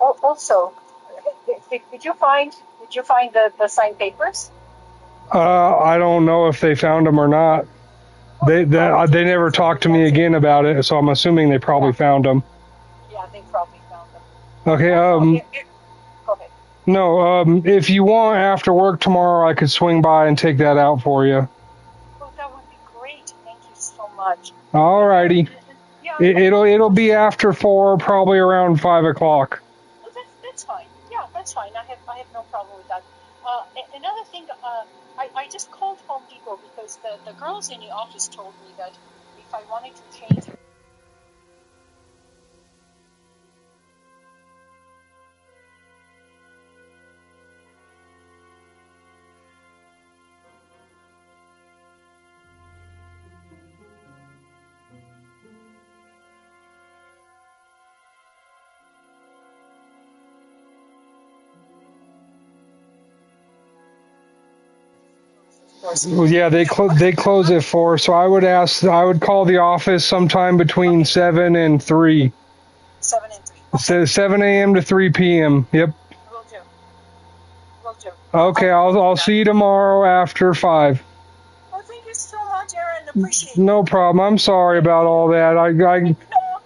Also, did you find the signed papers? I don't know if they found them or not. They never talked to me again about it, so I'm assuming they probably found them. Yeah, they probably found them. Okay. Go ahead. No. If you want after work tomorrow, I could swing by and take that out for you. Oh, that would be great. Thank you so much. Alrighty. Yeah. It'll be after 4, probably around 5 o'clock. Oh, that's fine. Yeah, that's fine. I have no problem with that. Another thing, I just called Home Depot because the girls in the office told me that if I wanted to change. Well, yeah, they close at 4, so I would call the office sometime between 7 and 3. 7 and 3. It says 7 a.m. to 3 p.m. Yep. Will do. Will do. Okay, I'll see you tomorrow after 5. Oh, thank you so much, Aaron. Appreciate it. No problem. I'm sorry about all that.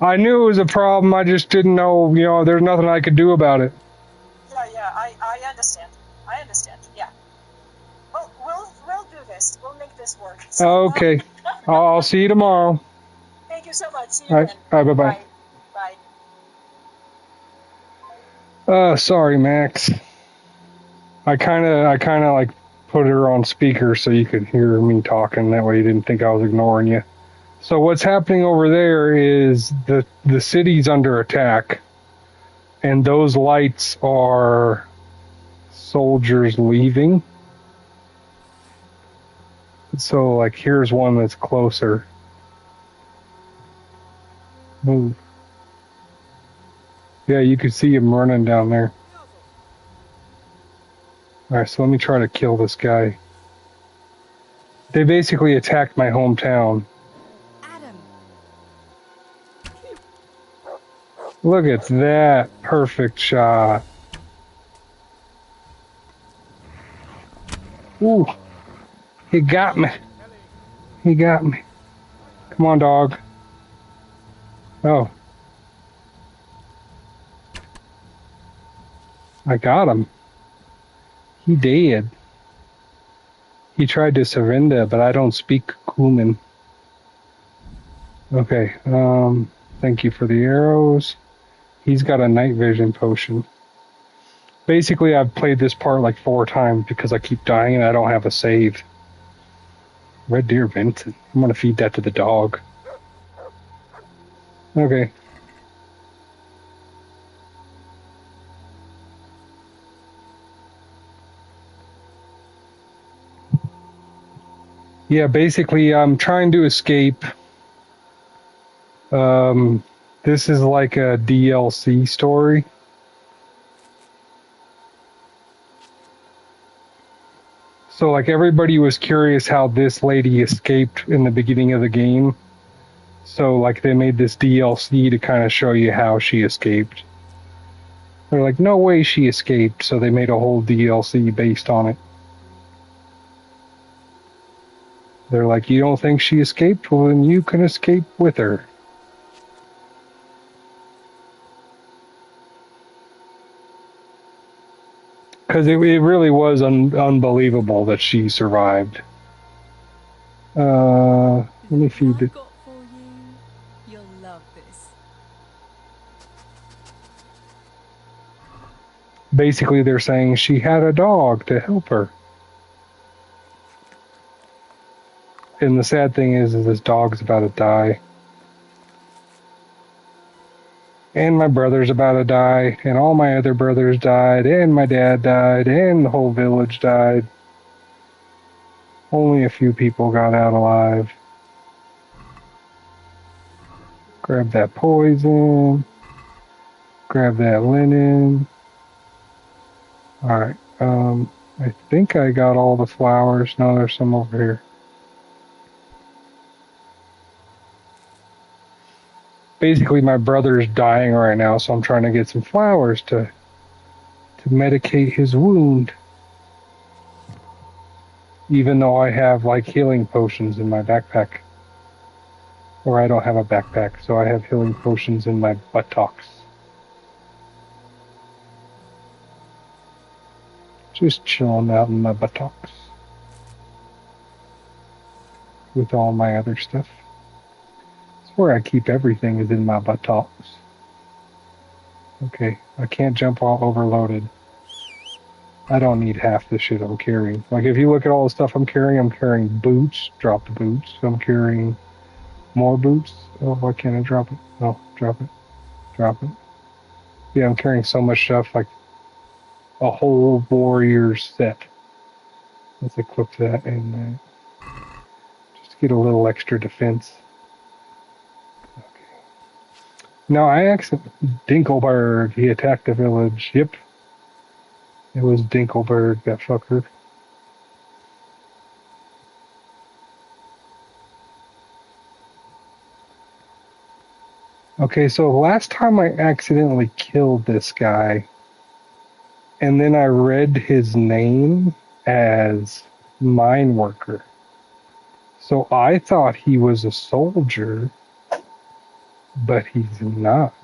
I knew it was a problem. I just didn't know, there's nothing I could do about it. Yeah, I understand. I understand. Yeah. Well, we'll do this. We'll make this work. So, Okay. I'll see you tomorrow. Thank you so much. See you All right. then. All right, bye-bye. Bye. Sorry, Max. I kind of like put her on speaker so you could hear me talking. That way you didn't think I was ignoring you. So what's happening over there is the city's under attack, and those lights are soldiers leaving. So like here's one that's closer. Move. Yeah, you could see him running down there. Alright, so let me try to kill this guy. They basically attacked my hometown. Adam. Look at that perfect shot. Ooh, he got me. He got me. Come on, dog. Oh. I got him. He did. He tried to surrender, but I don't speak Kuman. Okay, thank you for the arrows. He's got a night vision potion. Basically, I've played this part like 4 times because I keep dying and I don't have a save. Red Deer Vincent. I'm gonna feed that to the dog. Okay. Yeah, basically, I'm trying to escape. This is like a DLC story. So, like, everybody was curious how this lady escaped in the beginning of the game. So, like, they made this DLC to kind of show you how she escaped. They're like, no way she escaped, so they made a whole DLC based on it. They're like, you don't think she escaped? Well, then you can escape with her. Because it really was unbelievable that she survived. Let me feed it. You'll love this. Basically, they're saying she had a dog to help her. And the sad thing is this dog's about to die. And my brother's about to die, and all my other brothers died, and my dad died, and the whole village died. Only a few people got out alive. Grab that poison. Grab that linen. Alright, I think I got all the flowers. No, there's some over here. basically my brother's dying right now, so I'm trying to get some flowers to medicate his wound. Even though I have like healing potions in my backpack. Or I don't have a backpack, so I have healing potions in my buttocks. Just chilling out in my buttocks. With all my other stuff. It's where I keep everything is in my buttocks. Okay, I can't jump all overloaded. I don't need half the shit I'm carrying. Like if you look at all the stuff I'm carrying boots, drop the boots. I'm carrying more boots. Oh, why can't I drop it? Oh, drop it. Drop it. Yeah, I'm carrying so much stuff, like a whole warrior set. Let's equip that and just get a little extra defense. Okay. No, I accidentally... Dinkelberg, he attacked the village. Yep. It was Dinkelberg, that fucker. Okay, so last time I accidentally killed this guy, and then I read his name as mine worker. So I thought he was a soldier, but he's not.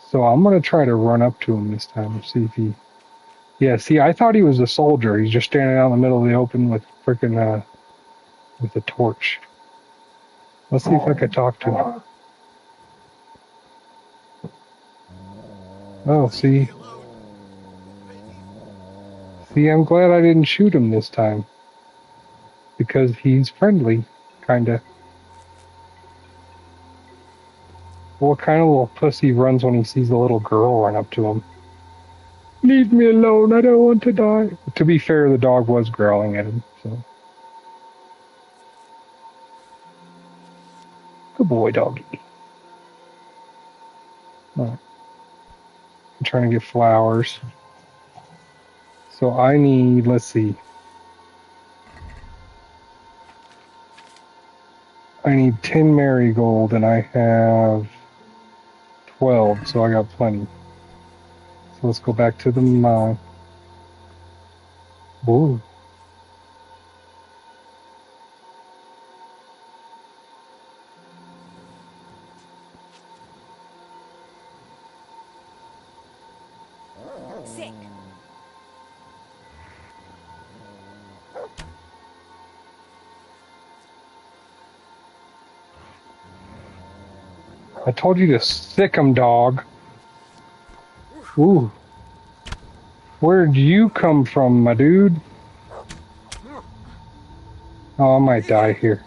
So I'm going to try to run up to him this time and see if he... Yeah, see, I thought he was a soldier. He's just standing out in the middle of the open with freaking, with a torch. Let's see if I can talk to him. Oh, see? See, I'm glad I didn't shoot him this time. Because he's friendly, kinda. What kind of little pussy runs when he sees a little girl run up to him? Leave me alone, I don't want to die. To be fair, the dog was growling at him, so. Good boy, doggy. Alright. I'm trying to get flowers. So I need, let's see. I need 10 marigold and I have 12, so I got plenty. So let's go back to the mine. Ooh. Sick. I told you to sick 'em, dog. Ooh. Where'd you come from, my dude? Oh, I might die here.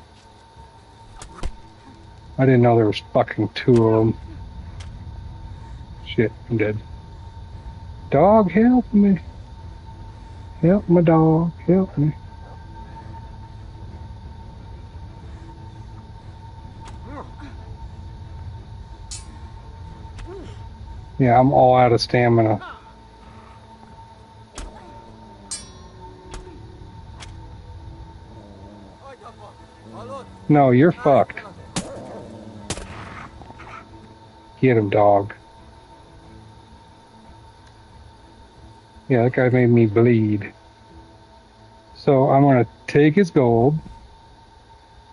I didn't know there was fucking 2 of them. Shit, I'm dead. Dog, help me. Help my dog, help me. Yeah, I'm all out of stamina. No, you're fucked. Get him, dog. Yeah, that guy made me bleed. So I'm gonna take his gold,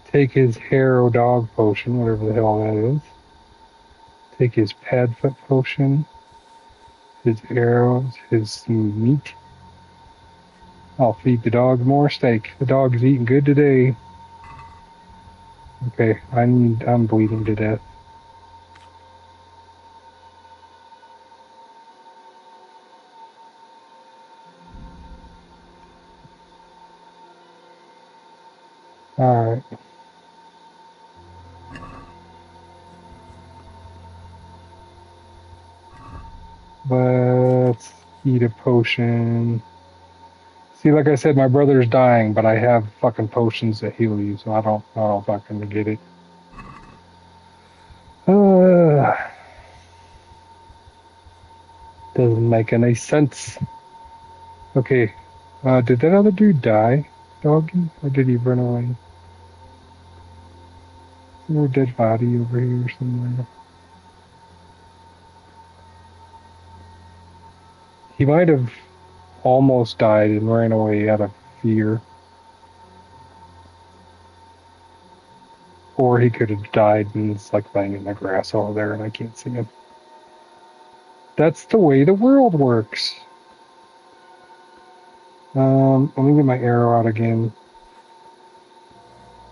take his Harrow dog potion, whatever the hell that is, take his Padfoot potion, his arrows, his meat. I'll feed the dog more steak. The dog's eating good today. Okay, I'm bleeding to death. Alright. Let's eat a potion. See, like I said, my brother's dying, but I have fucking potions that heal you, so I don't know if I can get it. Doesn't make any sense. Okay, did that other dude die, doggy? Or did he run away? There's a dead body over here somewhere. He might have almost died and ran away out of fear. Or he could have died and it's like laying in the grass over there and I can't see him. That's the way the world works. Let me get my arrow out again.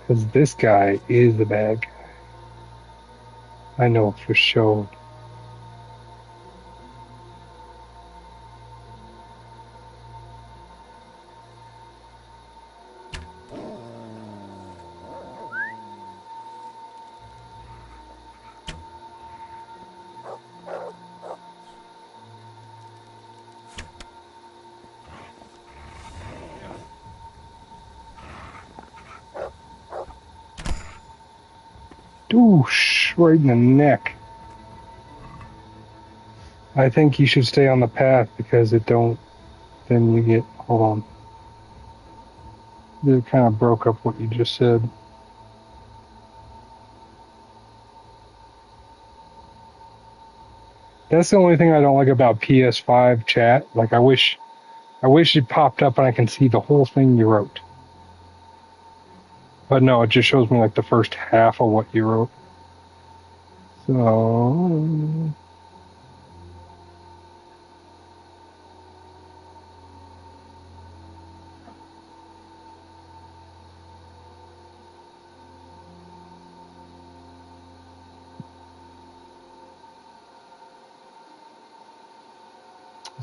Because this guy is the bad guy. I know for sure. Doosh, right in the neck. I think you should stay on the path because then you get, hold on. It kind of broke up what you just said. That's the only thing I don't like about PS5 chat. Like I wish it popped up and I can see the whole thing you wrote. But no, it just shows me like the first half of what you wrote. So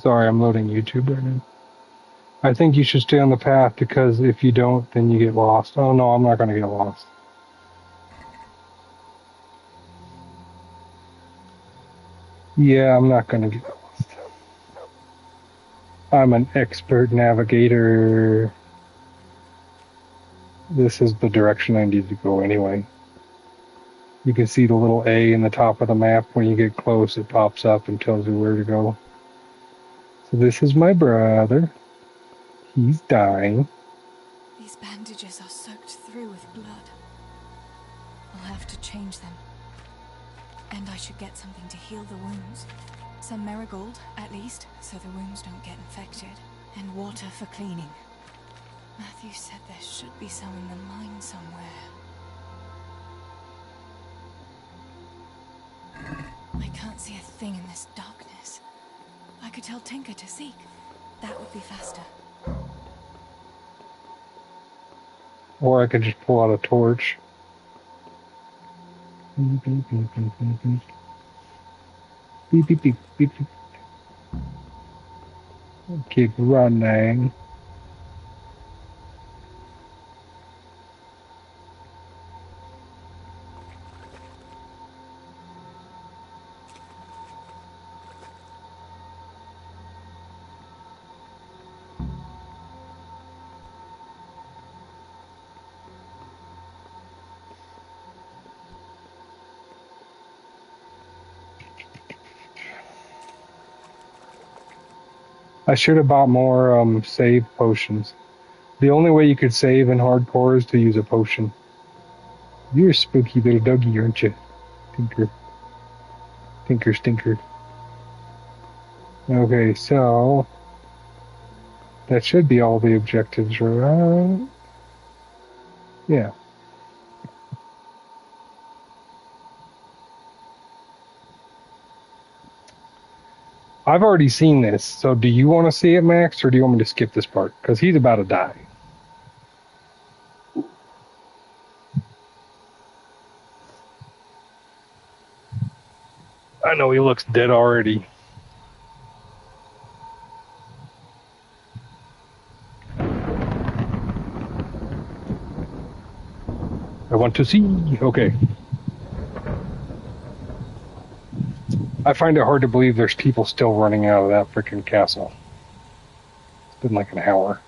sorry, I'm loading YouTube right now. I think you should stay on the path because if you don't, then you get lost. Oh no, I'm not going to get lost. Yeah, I'm not going to get lost. I'm an expert navigator. This is the direction I need to go anyway. You can see the little A in the top of the map. When you get close, it pops up and tells you where to go. So this is my brother. He's dying. These bandages are soaked through with blood. I'll have to change them. And I should get something to heal the wounds. Some marigold, at least, so the wounds don't get infected. And water for cleaning. Matthew said there should be some in the mine somewhere. I can't see a thing in this darkness. I could tell Tinker to seek. That would be faster. Or I could just pull out a torch. Beep, beep, beep, beep, beep, beep. Beep, beep, beep, beep, beep. Keep running. I should have bought more save potions. The only way you could save in hardcore is to use a potion. You're a spooky little doggy, aren't you? Tinker. Tinker, stinker. Okay, so that should be all the objectives, right? Yeah. I've already seen this, so do you want to see it, Max, or do you want me to skip this part? Because he's about to die. I know he looks dead already. I want to see. Okay. I find it hard to believe there's people still running out of that freaking castle. It's been like an hour.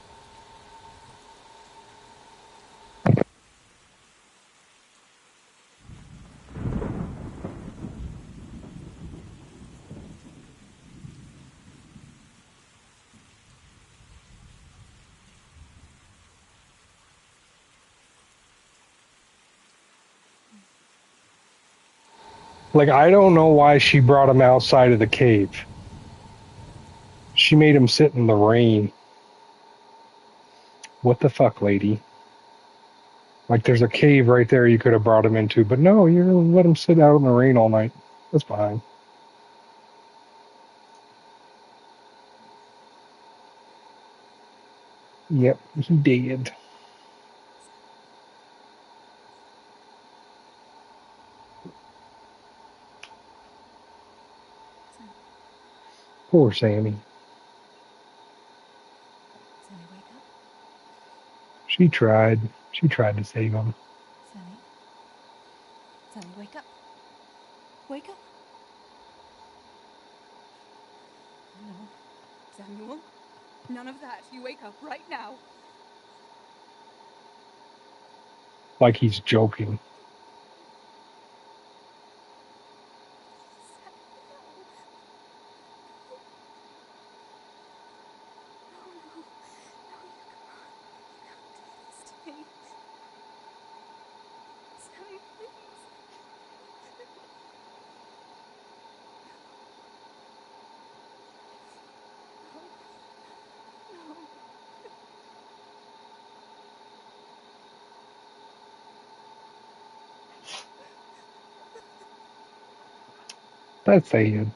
Like, I don't know why she brought him outside of the cave. She made him sit in the rain. What the fuck, lady? Like, there's a cave right there you could have brought him into, but no, you're gonna let him sit out in the rain all night. That's fine. Yep, he did. Poor Sammy. Sammy, wake up. She tried. She tried to save him. Sammy. Sammy, wake up. Wake up. No. Samuel. None of that. You wake up right now. Like he's joking. That's sad.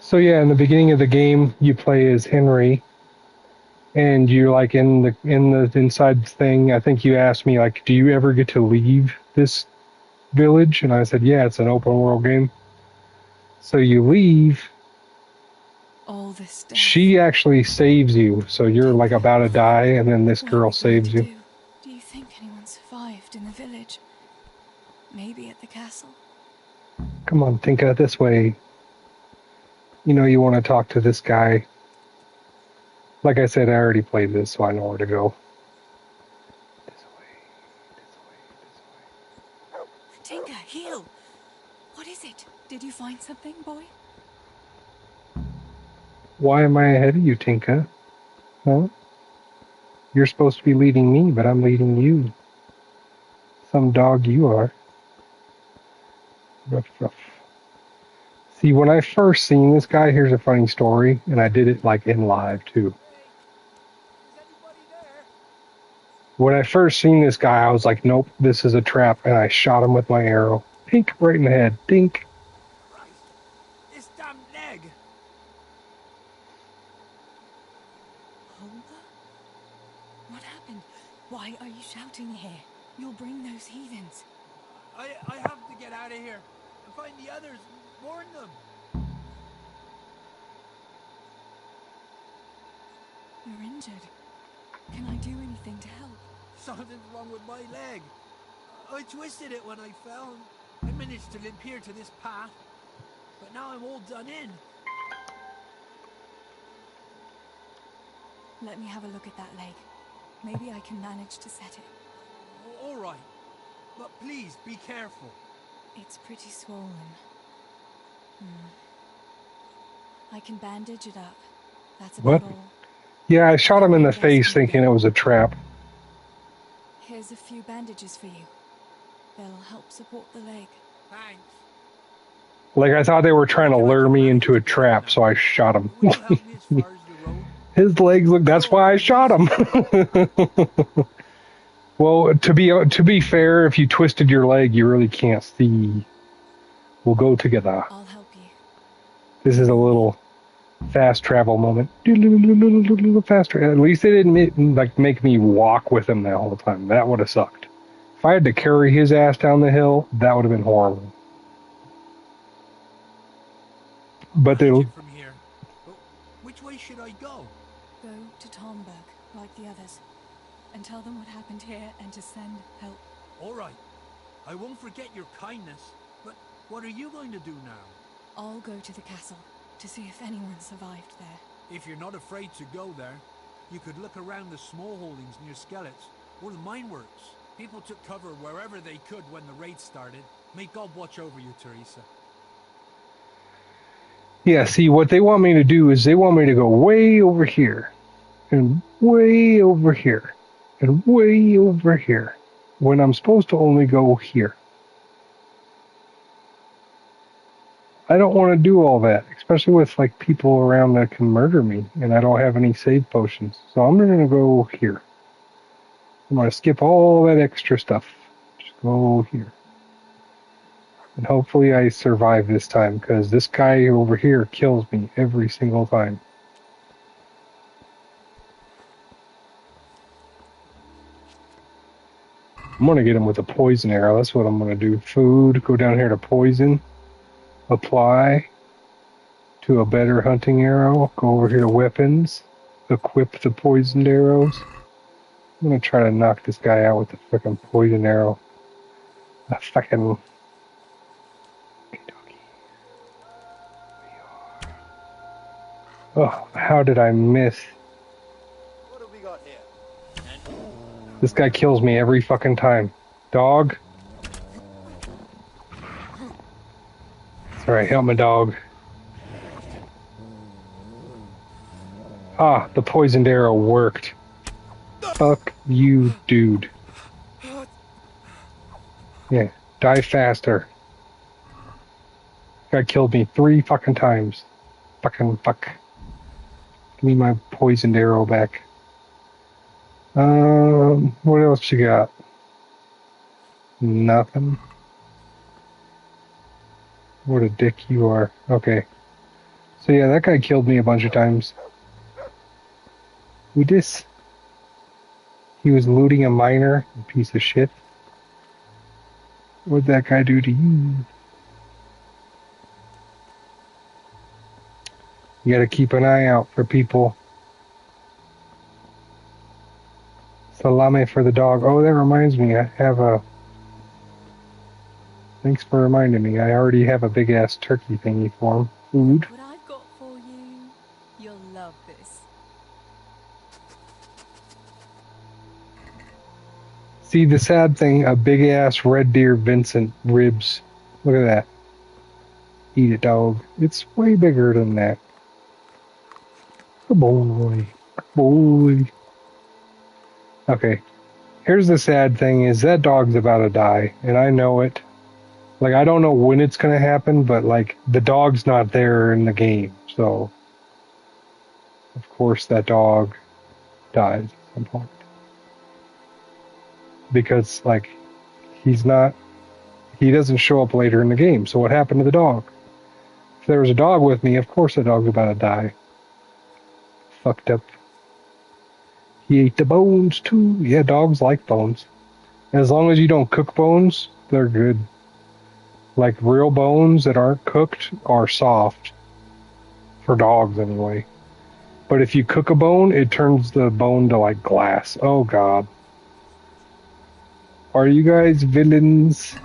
So yeah, in the beginning of the game, you play as Henry, and you're like in the inside thing. I think you asked me like, do you ever get to leave this village? And I said, yeah, it's an open world game. So you leave. All this death. She actually saves you, so you're like about to die, and then this What girl are we going saves to you. Do you think anyone survived in the village? Maybe at the castle? Come on, Tinka, this way. You know you want to talk to this guy. Like I said, I already played this, so I know where to go. This way. Tinka, heal! What is it? Did you find something, boy? Why am I ahead of you, Tinka? Huh? You're supposed to be leading me, but I'm leading you. Some dog you are. Ruff, ruff. See, when I first seen this guy, here's a funny story, and I did it like in live too. When I first seen this guy, I was like, nope, this is a trap, and I shot him with my arrow. Dink, right in the head. Dink. Christ, this damn leg! Hulda? What happened? Why are you shouting here? You'll bring those heathens. I have to get out of here and find the others. Warn them. You're injured. Can I do anything to help? Something's wrong with my leg. I twisted it when I fell. I managed to limp here to this path, but now I'm all done in. Let me have a look at that leg. Maybe I can manage to set it. All right, but please be careful. It's pretty swollen. I can bandage it up. That's about What? all. Yeah, I shot him in the face thinking it was a trap. Here's a few bandages for you. They'll help support the leg. Thanks. Like, I thought they were trying to lure me into a trap, so I shot him. Will you help me as far as the road? His legs look, that's why I shot him. Well, to be fair, if you twisted your leg, you really can't see. We'll go together. I'll help you. This is a little fast travel moment. Faster. At least they didn't make me walk with him the whole time. That would have sucked. If I had to carry his ass down the hill, that would have been horrible. But they. From here. But which way should I go? Go to Tomberg, like the others, and tell them what happened here and to send help. All right. I won't forget your kindness, but what are you going to do now? I'll go to the castle to see if anyone survived there. If you're not afraid to go there, you could look around the small holdings near Skellets or the mine works. People took cover wherever they could when the raid started. May God watch over you, Teresa. Yeah, see, what they want me to do is they want me to go way over here, and way over here, and way over here, when I'm supposed to only go here. I don't want to do all that, especially with like people around that can murder me, and I don't have any save potions. So I'm gonna go here. I'm gonna skip all that extra stuff. Just go here. And hopefully I survive this time, because this guy over here kills me every single time. I'm gonna get him with a poison arrow. That's what I'm gonna do. Food, go down here to poison, apply to a better hunting arrow, go over here to weapons, equip the poisoned arrows. I'm gonna try to knock this guy out with the frickin' poison arrow. A fucking... Oh, how did I miss? What have we got here? This guy kills me every fucking time. Dog? It's alright, help my dog. Ah, the poisoned arrow worked. Fuck you, dude. Yeah, die faster. Guy killed me 3 fucking times. Fucking fuck. Give me my poisoned arrow back. What else you got? Nothing. What a dick you are. Okay. So yeah, that guy killed me a bunch of times. Who dis? He was looting a miner, you piece of shit. What'd that guy do to you? You gotta keep an eye out for people. Salame for the dog. Oh, that reminds me, I have a... Thanks for reminding me. I already have a big-ass turkey thingy for him. Food. What I've got for you, you'll love this. See, the sad thing, a big-ass Red Deer Vincent ribs. Look at that. Eat it, dog. It's way bigger than that. Good boy. Good boy. Okay. Here's the sad thing is that dog's about to die, and I know it. Like, I don't know when it's going to happen, but, like, the dog's not there in the game, so... Of course that dog dies at some point. Because, like, he doesn't show up later in the game, so what happened to the dog? If there was a dog with me, of course the dog's about to die. Fucked up. He ate the bones, too. Yeah, dogs like bones. As long as you don't cook bones, they're good. Like, real bones that aren't cooked are soft. For dogs, anyway. But if you cook a bone, it turns the bone to, like, glass. Oh, God. Are you guys villains?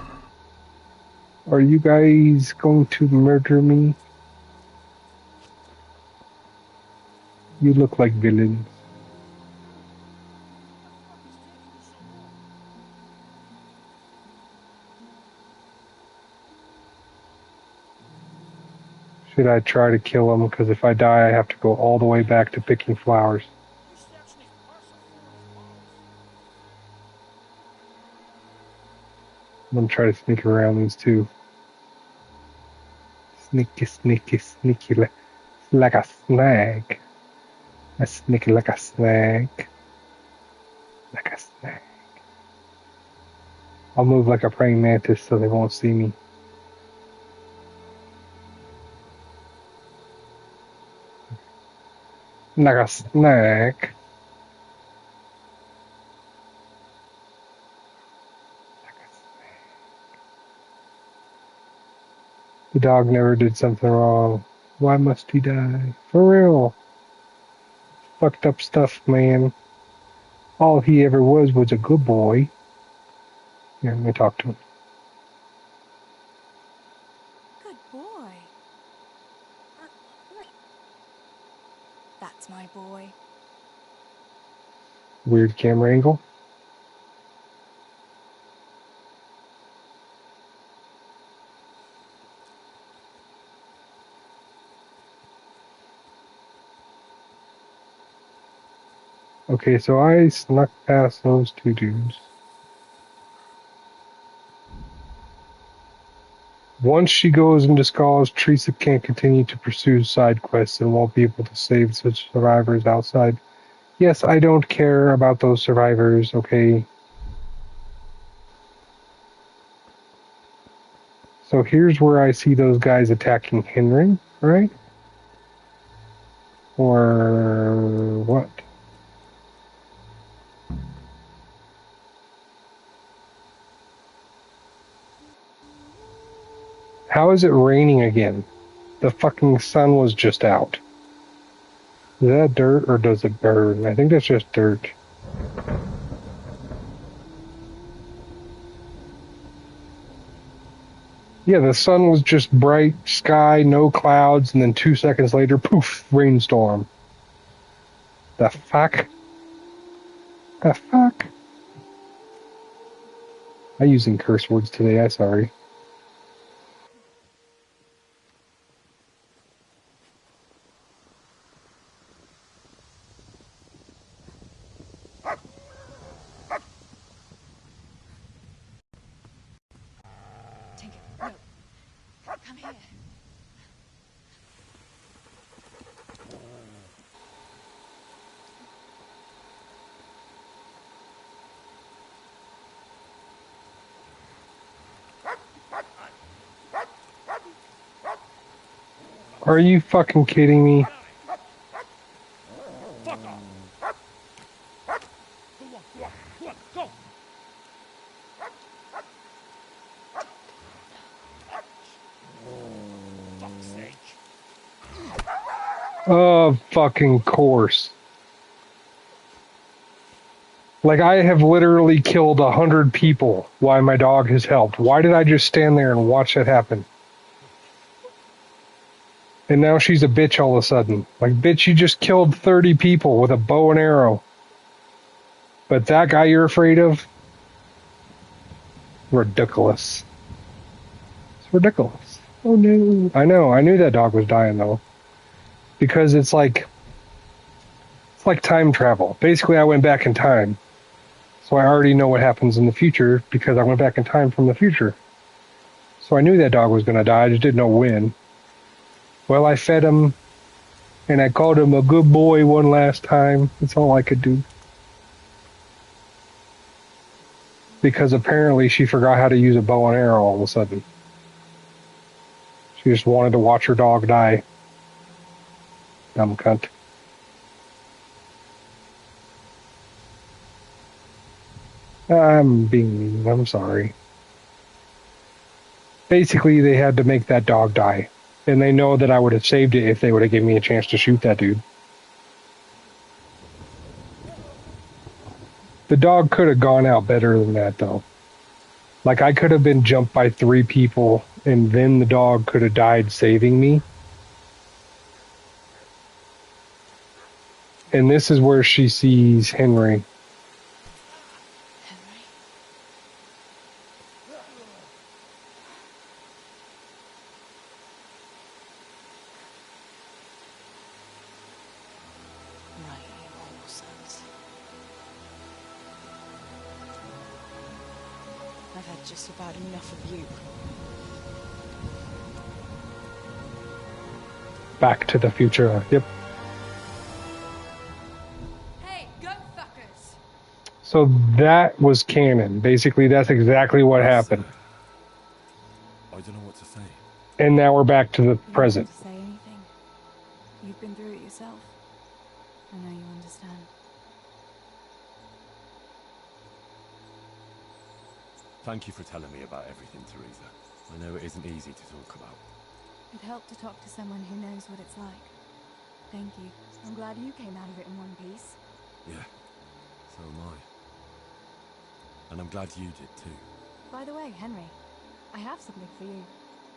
Are you guys going to murder me? You look like villains. Should I try to kill him? Because if I die, I have to go all the way back to picking flowers. I'm going to try to sneak around these two. Sneaky, sneaky, sneaky. Like a snake. I sneaky like a snake. Like a snake. I'll move like a praying mantis so they won't see me. Like a snake. The dog never did something wrong. Why must he die? For real. Fucked up stuff, man. All he ever was a good boy. Here, let me talk to him. Good boy. That's my boy. Weird camera angle. Okay, so I snuck past those two dudes. Once she goes into Skulls, Teresa can't continue to pursue side quests and won't be able to save such survivors outside. Yes, I don't care about those survivors, okay? So here's where I see those guys attacking Henry, right? Or what? How is it raining again? The fucking sun was just out. Is that dirt or does it burn? I think that's just dirt. Yeah, the sun was just bright sky, no clouds, and then 2 seconds later, poof, rainstorm. The fuck? The fuck? I'm using curse words today, I'm sorry. Tinker, no. Come here. Are you fucking kidding me? Fuck off! Go on, go! Fuck's sake. Of fucking course. Like, I have literally killed 100 people while my dog has helped. Why did I just stand there and watch that happen? And now she's a bitch all of a sudden. Like, bitch, you just killed 30 people with a bow and arrow. But that guy you're afraid of? Ridiculous. It's ridiculous. Oh no. I know, I knew that dog was dying though. Because it's like time travel. Basically, I went back in time. So I already know what happens in the future because I went back in time from the future. So I knew that dog was going to die. I just didn't know when. Well, I fed him and I called him a good boy one last time. That's all I could do. Because apparently she forgot how to use a bow and arrow all of a sudden. She just wanted to watch her dog die. Dumb cunt. I'm being mean. I'm sorry. Basically, they had to make that dog die. And they know that I would have saved it if they would have given me a chance to shoot that dude. The dog could have gone out better than that, though. Like, I could have been jumped by 3 people, and then the dog could have died saving me. And this is where she sees Henry. Henry? Right, you horrible sons. I've had just about enough of you. Back to the Future. Yep. Hey, go fuckers! So that was canon. Basically, that's exactly what happened. I don't know what to say. And now we're back to the You don't present. have to say anything. You've been through it yourself. I know you understand. Thank you for telling me about everything, Teresa. I know it isn't easy to talk about. It helped to talk to someone who knows what it's like. Thank you. I'm glad you came out of it in one piece. Yeah, so am I. And I'm glad you did too. By the way, Henry, I have something for you.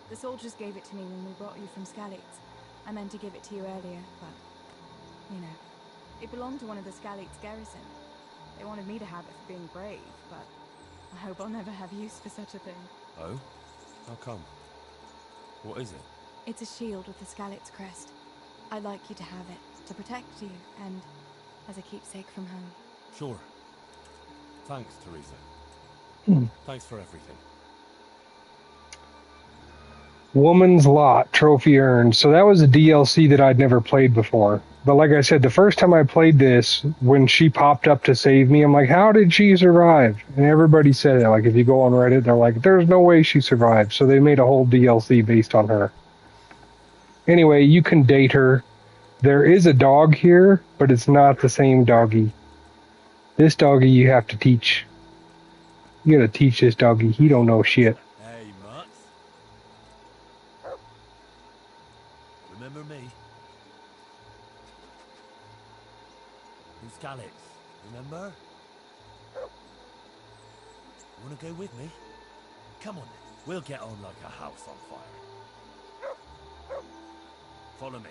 The soldiers gave it to me when we brought you from Skalitz. I meant to give it to you earlier, but, you know, it belonged to one of the Skalitz garrison. They wanted me to have it for being brave, but I hope I'll never have use for such a thing. Oh? How come? What is it? It's a shield with the Skalitz crest. I'd like you to have it, to protect you, and as a keepsake from home. Sure. Thanks, Teresa. Thanks for everything. Woman's Lot trophy earned. So that was a DLC that I'd never played before. But like I said, the first time I played this, when she popped up to save me, I'm like, how did she survive? And everybody said it. Like, if you go on Reddit, they're like, there's no way she survived. So they made a whole DLC based on her. Anyway, you can date her. There is a dog here, but it's not the same doggy. This doggy you have to teach. You gotta teach this doggy. He don't know shit. Hey, Mutt. Remember me? Who's Calix? Remember? Wanna go with me? Come on then. We'll get on like a house on fire. Follow me.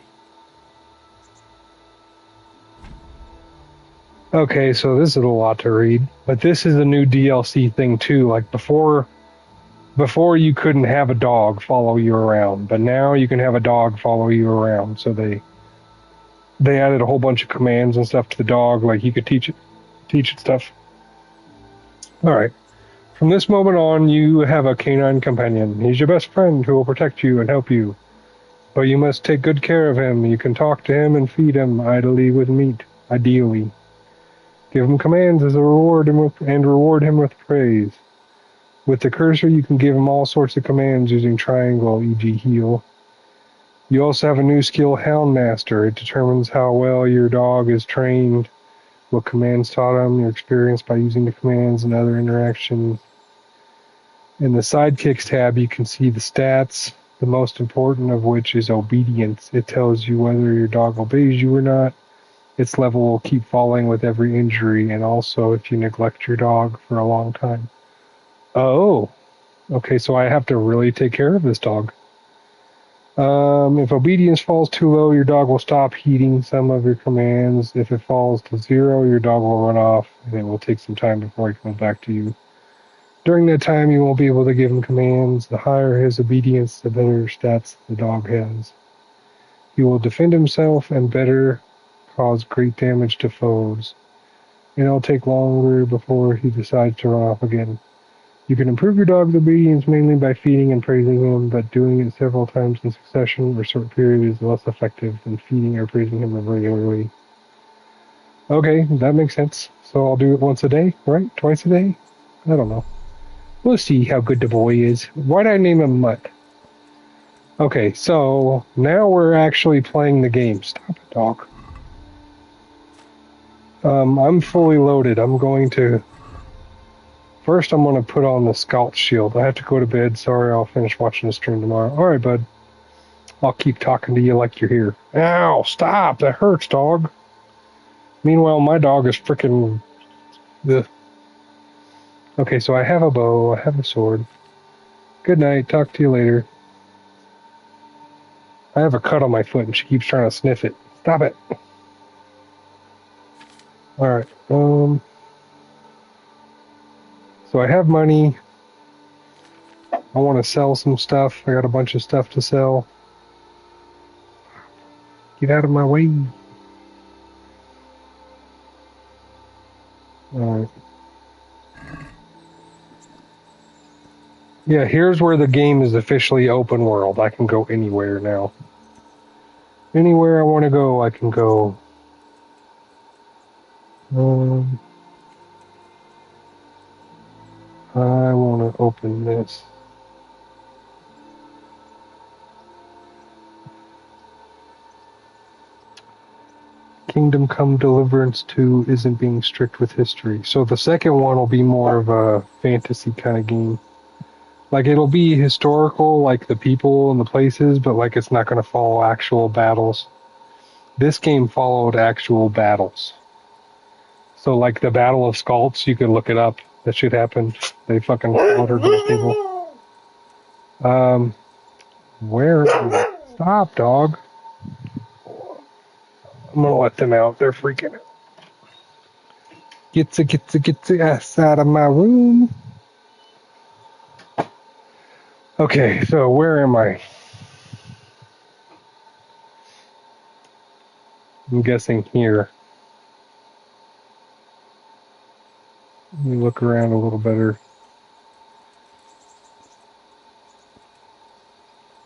Okay, so this is a lot to read, but this is a new DLC thing too. Like before you couldn't have a dog follow you around, but now you can have a dog follow you around. So they added a whole bunch of commands and stuff to the dog, like you could teach it stuff. All right. From this moment on, you have a canine companion. He's your best friend who will protect you and help you. But you must take good care of him. You can talk to him and feed him ideally with meat. Ideally. Give him commands as a reward and reward him with praise. With the cursor, you can give him all sorts of commands using triangle, e.g. heal. You also have a new skill, Hound Master. It determines how well your dog is trained, what commands taught him, your experience by using the commands, and other interactions. In the Sidekicks tab, you can see the stats, the most important of which is obedience. It tells you whether your dog obeys you or not. Its level will keep falling with every injury, and also if you neglect your dog for a long time. Oh, okay, so I have to really take care of this dog. If obedience falls too low, your dog will stop heeding some of your commands. If it falls to 0, your dog will run off, and it will take some time before he comes back to you. During that time, you won't be able to give him commands. The higher his obedience, the better stats the dog has. He will defend himself and better cause great damage to foes. And it'll take longer before he decides to run off again. You can improve your dog's obedience mainly by feeding and praising him, but doing it several times in succession or short period is less effective than feeding or praising him regularly. Okay, that makes sense. So I'll do it once a day, right? Twice a day? I don't know. We'll see how good the boy is. Why'd I name him Mutt? Okay, so now we're actually playing the game. Stop it, dog. I'm fully loaded. First, I'm going to put on the Scout Shield. I have to go to bed. Sorry, I'll finish watching the stream tomorrow. All right, bud. I'll keep talking to you like you're here. Ow, stop. That hurts, dog. Meanwhile, my dog is freaking... Okay, so I have a bow. I have a sword. Good night. Talk to you later. I have a cut on my foot, and she keeps trying to sniff it. Stop it. All right. So I have money. I want to sell some stuff. I got a bunch of stuff to sell. Get out of my way. All right. Yeah, here's where the game is officially open world. I can go anywhere now. Anywhere I want to go, I can go. I want to open this. Kingdom Come Deliverance 2 isn't being strict with history. So the second one will be more of a fantasy kind of game. Like, it'll be historical, like the people and the places, but like it's not going to follow actual battles. This game followed actual battles. So like the Battle of Skalds, you could look it up. That shit happened. They fucking slaughtered those people. Where? Stop, dog. I'm gonna let them out. They're freaking out. Get the ass out of my room. Okay, so where am I? I'm guessing here. Let me look around a little better.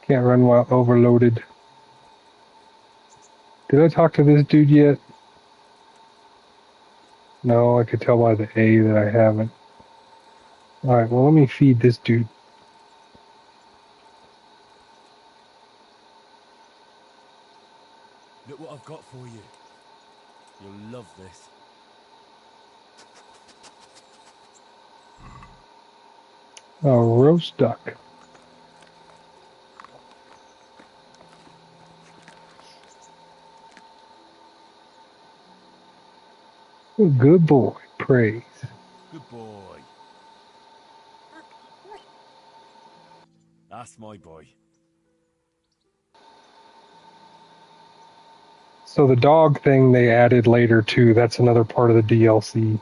Can't run while overloaded. Did I talk to this dude yet? No, I could tell by the A that I haven't. Alright, well, let me feed this dude. Look what I've got for you. You'll love this. A roast duck. Good boy. Praise. Good boy. That's my boy. So the dog thing they added later too. That's another part of the DLC.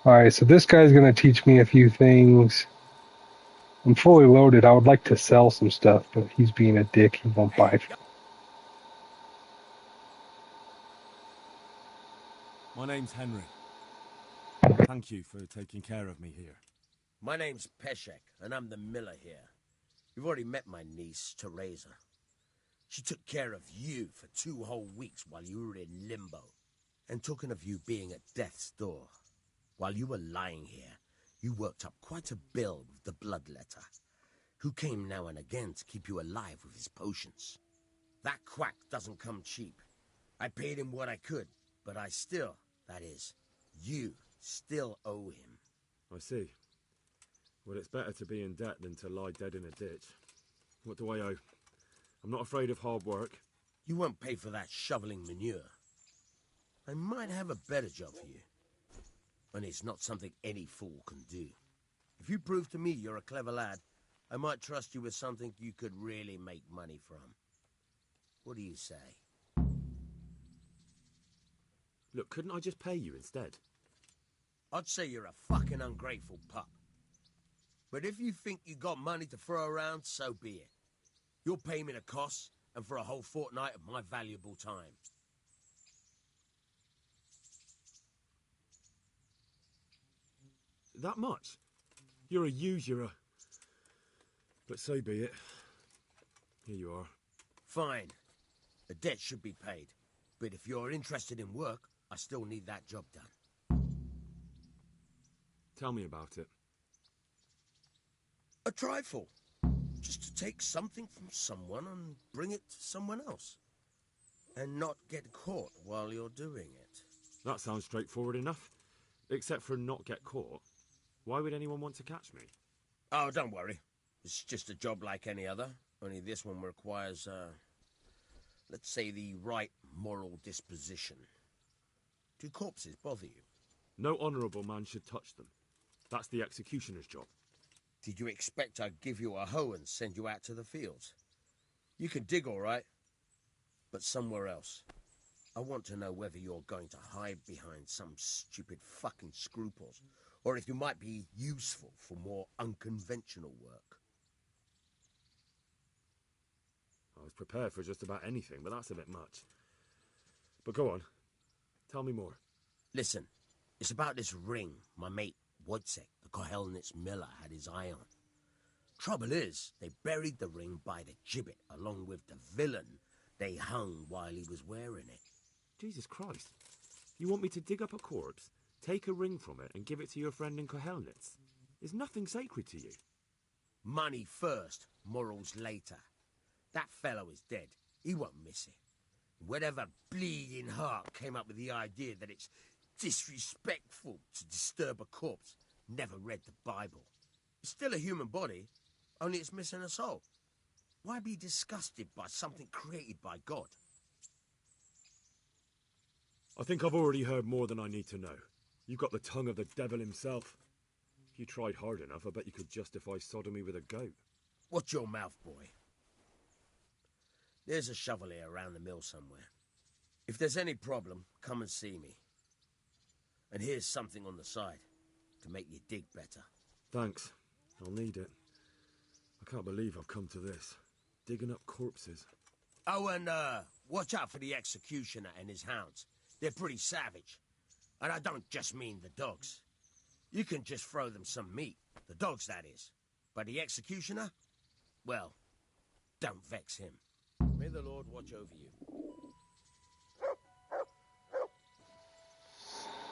Alright, so this guy's going to teach me a few things. I'm fully loaded. I would like to sell some stuff, but he's being a dick. He won't buy. My name's Henry. Thank you for taking care of me here. My name's Peshek, and I'm the miller here. You've already met my niece, Teresa. She took care of you for 2 whole weeks while you were in limbo. And talking of you being at death's door, while you were lying here, you worked up quite a bill with the bloodletter, who came now and again to keep you alive with his potions. That quack doesn't come cheap. I paid him what I could, but I still, that is, you still owe him. I see. Well, it's better to be in debt than to lie dead in a ditch. What do I owe? I'm not afraid of hard work. You won't pay for that shoveling manure. I might have a better job for you. And it's not something any fool can do. If you prove to me you're a clever lad, I might trust you with something you could really make money from. What do you say? Look, couldn't I just pay you instead? I'd say you're a fucking ungrateful pup. But if you think you got money to throw around, so be it. You'll pay me the costs and for a whole fortnight of my valuable time. That much? You're a usurer. But so be it. Here you are. Fine. The debt should be paid. But if you're interested in work, I still need that job done. Tell me about it. A trifle. Just to take something from someone and bring it to someone else. And not get caught while you're doing it. That sounds straightforward enough. Except for not get caught. Why would anyone want to catch me? Oh, don't worry. It's just a job like any other. Only this one requires, let's say, the right moral disposition. Do corpses bother you? No honourable man should touch them. That's the executioner's job. Did you expect I'd give you a hoe and send you out to the fields? You can dig all right, but somewhere else. I want to know whether you're going to hide behind some stupid fucking scruples, or if you might be useful for more unconventional work. I was prepared for just about anything, but that's a bit much. But go on. Tell me more. Listen, it's about this ring my mate Wojciech, the Kohelnitz miller, had his eye on. Trouble is, they buried the ring by the gibbet along with the villain they hung while he was wearing it. Jesus Christ. You want me to dig up a corpse, take a ring from it, and give it to your friend in Kohelnitz? Is nothing sacred to you? Money first, morals later. That fellow is dead. He won't miss it. Whatever bleeding heart came up with the idea that it's disrespectful to disturb a corpse never read the Bible. It's still a human body, only it's missing a soul. Why be disgusted by something created by God? I think I've already heard more than I need to know. You've got the tongue of the devil himself. If you tried hard enough, I bet you could justify sodomy with a goat. Watch your mouth, boy. There's a shovel here around the mill somewhere. If there's any problem, come and see me. And here's something on the side to make you dig better. Thanks. I'll need it. I can't believe I've come to this. Digging up corpses. Oh, and, watch out for the executioner and his hounds. They're pretty savage. And I don't just mean the dogs. You can just throw them some meat. The dogs, that is. But the executioner? Well, don't vex him. May the Lord watch over you.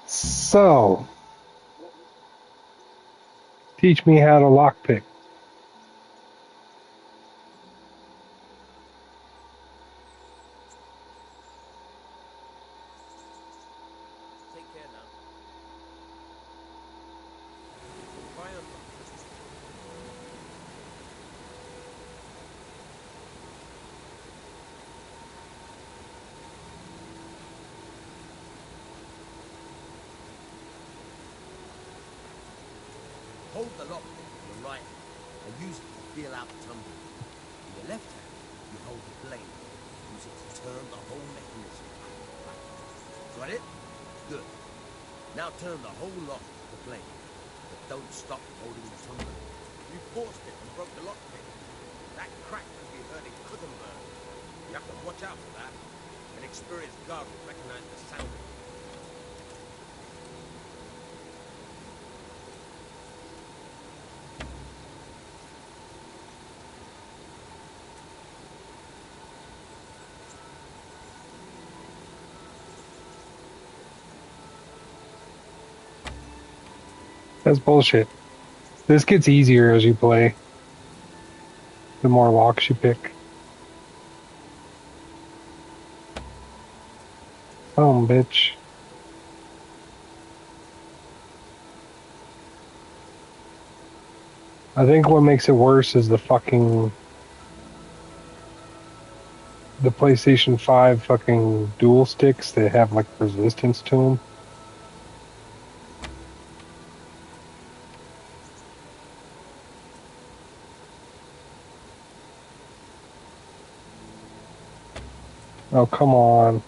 So, teach me how to lockpick. Take care now. Bye, unlock. Hold the lockpick in your right hand and use it to feel out the tumbler. In your left hand, you hold the blade. Use it to turn the whole mechanism back and back. Got it? Good. Now turn the whole lock with the blade. But don't stop holding the tumbler. You forced it and broke the lockpick. That crack could be heard in Gutenberg. You have to watch out for that. An experienced guard will recognize the sound of it. That's bullshit. This gets easier as you play. The more locks you pick. Oh, bitch. I think what makes it worse is the PlayStation 5 fucking dual sticks that have like resistance to them. Oh, come on.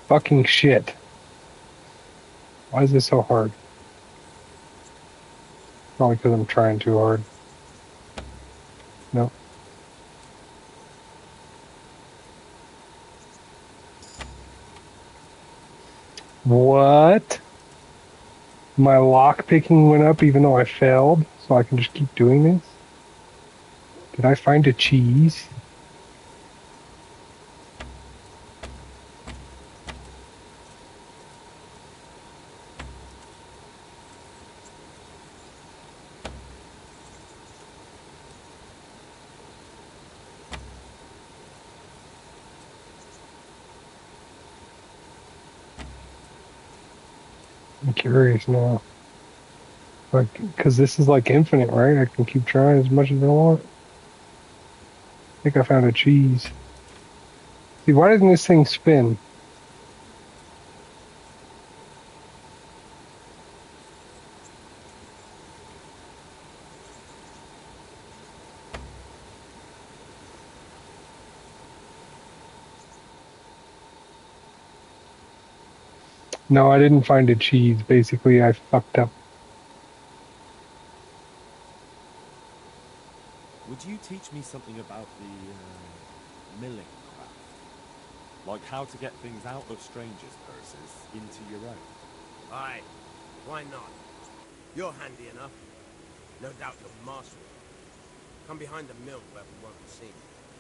Fucking shit. Why is this so hard? Probably because I'm trying too hard. No. What? My lock picking went up even though I failed, so I can just keep doing this? Did I find a cheese? I'm curious now. Like, because this is like infinite, right? I can keep trying as much as I want. I think I found a cheese. See, why doesn't this thing spin? No, I didn't find a cheese. Basically, I fucked up. Would you teach me something about the milling craft? Like how to get things out of strangers' purses into your own? Aye, why not? You're handy enough. No doubt you'll master it. Come behind the mill where we won't be seen.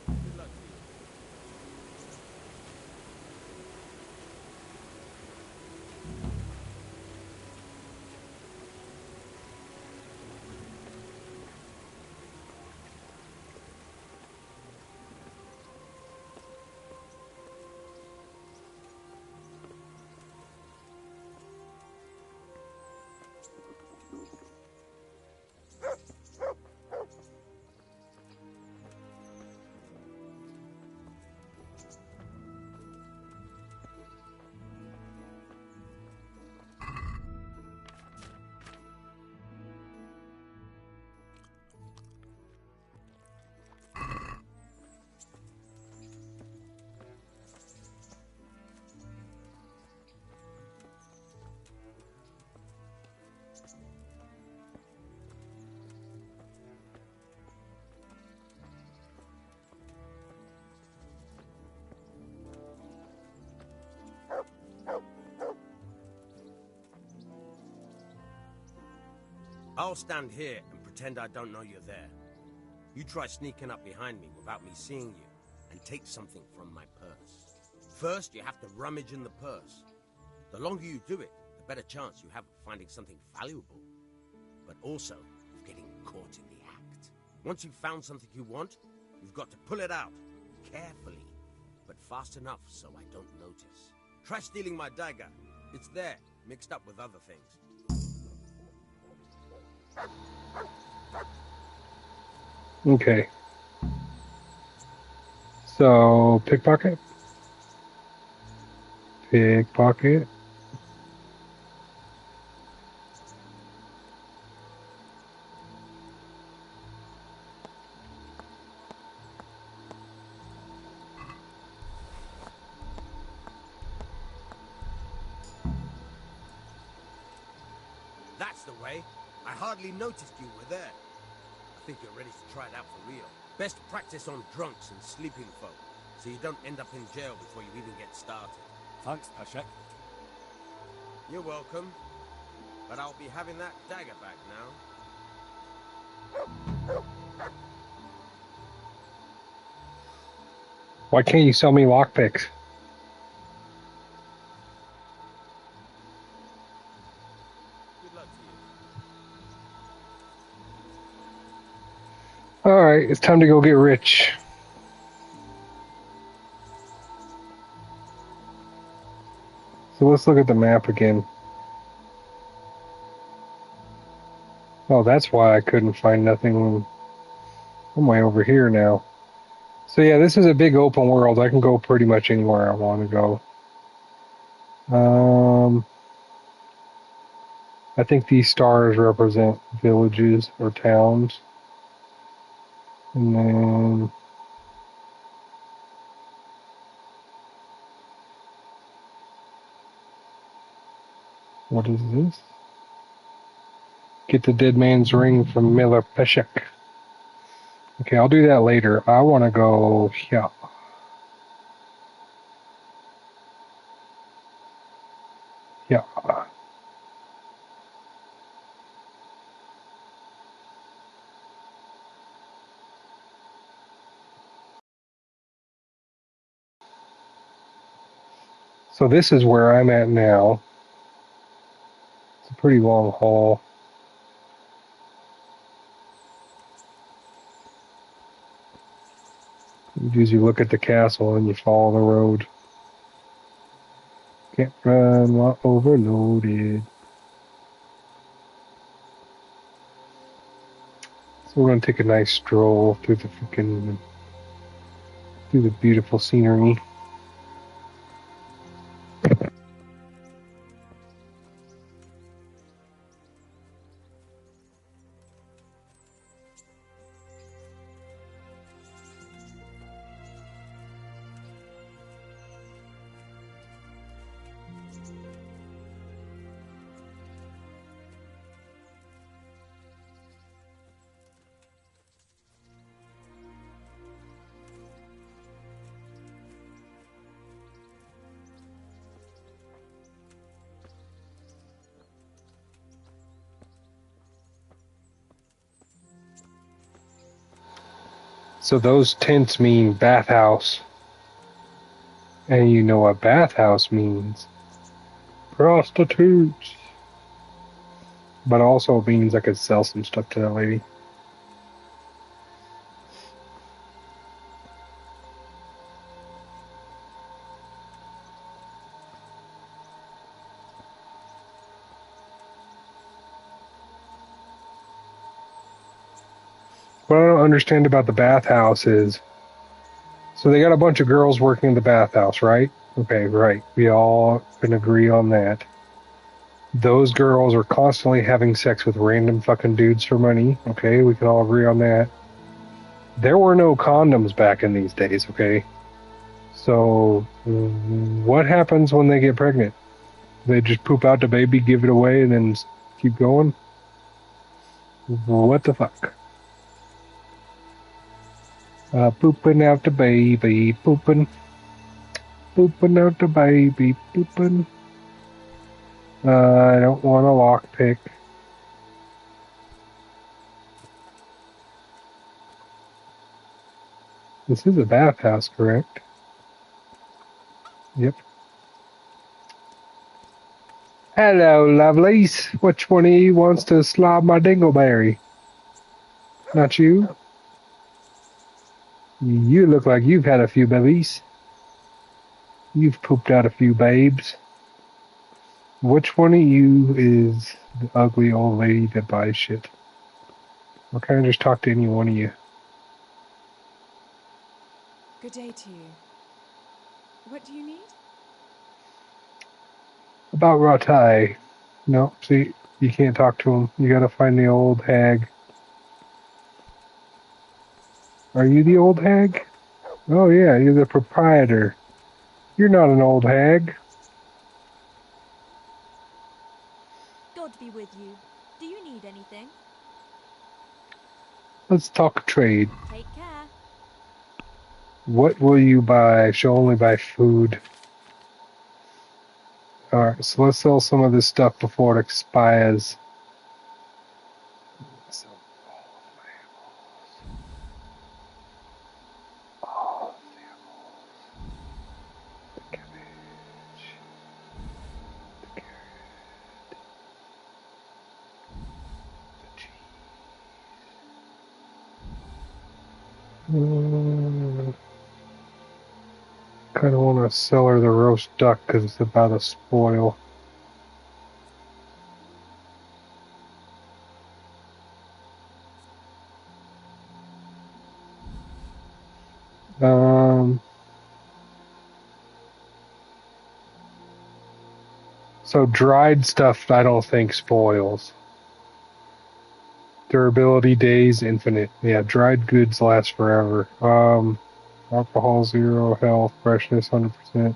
Good luck to you. I'll stand here and pretend I don't know you're there. You try sneaking up behind me without me seeing you, and take something from my purse. First, you have to rummage in the purse. The longer you do it, the better chance you have of finding something valuable, but also of getting caught in the act. Once you've found something you want, you've got to pull it out, carefully, but fast enough so I don't notice. Try stealing my dagger. It's there, mixed up with other things. Okay. So, pickpocket? Pickpocket. That's the way. I hardly noticed you were there. I think you're ready to try it out for real. Best practice on drunks and sleeping folk, so you don't end up in jail before you even get started. Thanks, Peshek. You're welcome. But I'll be having that dagger back now. Why can't you sell me lockpicks? Good luck to you. Alright, it's time to go get rich. So let's look at the map again. Oh, that's why I couldn't find nothing. I'm way over here now. So yeah, this is a big open world. I can go pretty much anywhere I want to go. I think these stars represent villages or towns. And then what is this? Get the dead man's ring from Miller Peshek. Okay, I'll do that later. I want to go here. Yeah. So this is where I'm at now. It's a pretty long haul. You do is you look at the castle and you follow the road. Can't run while overloaded. So we're gonna take a nice stroll through the beautiful scenery. So those tents mean bathhouse. And you know what bathhouse means. Prostitutes. But also means I could sell some stuff to that lady. What I don't understand about the bathhouse is, so they got a bunch of girls working in the bathhouse, right? Okay, right. We all can agree on that. Those girls are constantly having sex with random fucking dudes for money. Okay, we can all agree on that. There were no condoms back in these days, okay? So, what happens when they get pregnant? They just poop out the baby, give it away, and then keep going? What the fuck? Pooping out the baby, pooping out the baby, pooping. I don't want a lockpick. This is a bathhouse, correct? Yep. Hello, lovelies. Which one of you wants to slob my dingleberry? Not you? You look like you've had a few babies. You've pooped out a few babes. Which one of you is the ugly old lady that buys shit? Or can I just talk to any one of you? Good day to you. What do you need? About Ratai. No, see, you can't talk to him. You gotta find the old hag. Are you the old hag? Oh yeah, you're the proprietor. You're not an old hag. God be with you. Do you need anything? Let's talk trade. Take care. What will you buy? She'll only buy food. Alright, so let's sell some of this stuff before it expires. So, all the cabbage, the carrot, the cheese. Kind of want to sell her the roast duck because it's about to spoil. So dried stuff I don't think spoils. Durability days infinite. Yeah, dried goods last forever. Alcohol 0, health, freshness 100%.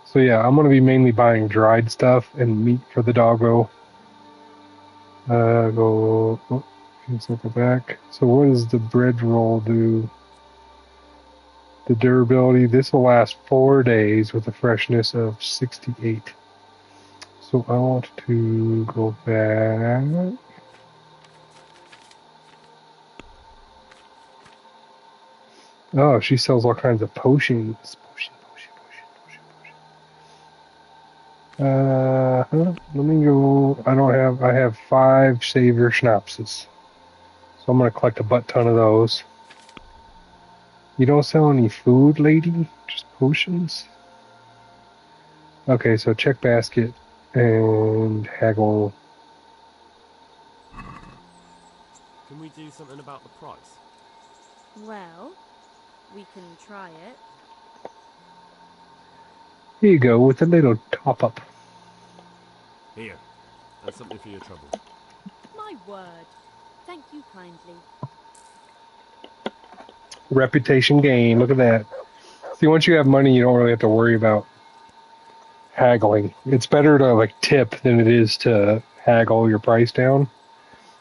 So yeah, I'm gonna be mainly buying dried stuff and meat for the doggo. Circle back. So what does the bread roll do? The durability, this will last 4 days with a freshness of 68. So I want to go back. Oh, she sells all kinds of potions. Let me go. I have 5 savior schnapses. So I'm going to collect a butt ton of those. You don't sell any food, lady? Just potions? Okay, so check basket and haggle. Can we do something about the price? Well, we can try it. Here you go, with a little top up. Here, and something for your trouble. My word. Thank you kindly. Reputation gain, look at that. See, once you have money, you don't really have to worry about haggling. It's better to like tip than it is to haggle your price down.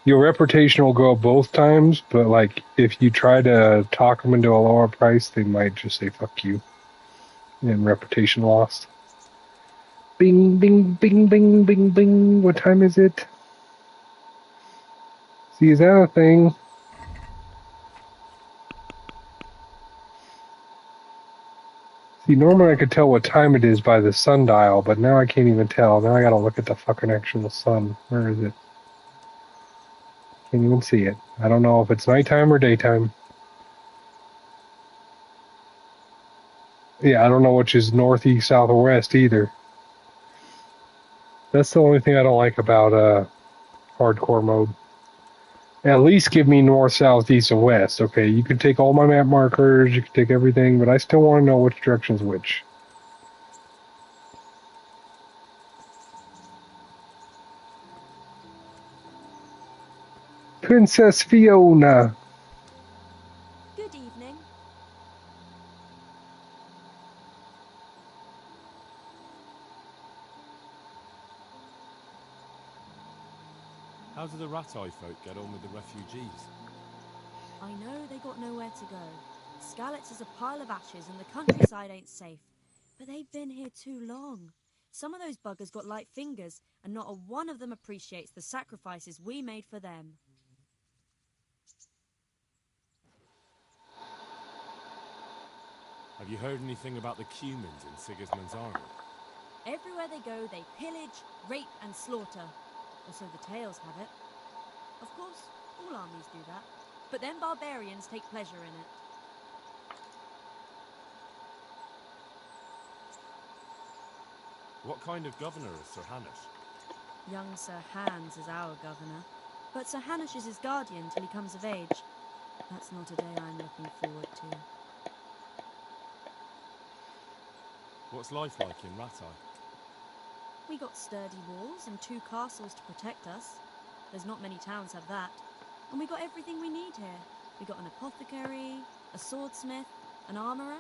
Your reputation will go up both times, but like if you try to talk them into a lower price, they might just say fuck you. And reputation lost. Bing, bing, bing, bing, bing, bing. What time is it? See, is that a thing? See, normally I could tell what time it is by the sundial, but now I can't even tell. Now I gotta look at the fucking actual sun. Where is it? Can't even see it. I don't know if it's nighttime or daytime. Yeah, I don't know which is north, east, south, or west either. That's the only thing I don't like about hardcore mode. At least give me north, south, east, and west. Okay, you can take all my map markers, you can take everything, but I still want to know which direction's which. Princess Fiona. Good evening. How do the Ratai folk get on with the refugees? I know they got nowhere to go. Skalitz is a pile of ashes and the countryside ain't safe. But they've been here too long. Some of those buggers got light fingers, and not a one of them appreciates the sacrifices we made for them. Have you heard anything about the Cumans in Sigismund's army? Everywhere they go, they pillage, rape, and slaughter. Or so the tales have it. Of course, all armies do that. But then barbarians take pleasure in it. What kind of governor is Sir Hanush? Young Sir Hans is our governor. But Sir Hanush is his guardian till he comes of age. That's not a day I'm looking forward to. What's life like in Rattay? We got sturdy walls and 2 castles to protect us. There's not many towns have that. And we got everything we need here. We got an apothecary, a swordsmith, an armourer.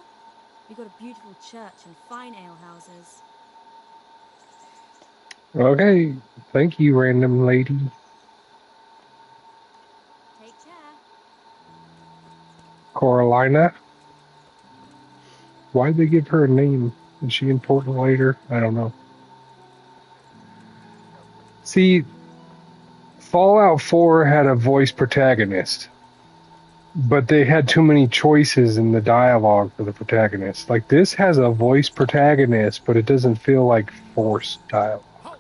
We got a beautiful church and fine alehouses. Okay, thank you, random lady. Take care. Coralina. Why'd they give her a name? Is she important later? I don't know. See, Fallout 4 had a voice protagonist, but they had too many choices in the dialogue for the protagonist. Like, this has a voice protagonist, but it doesn't feel like forced dialogue. Halt!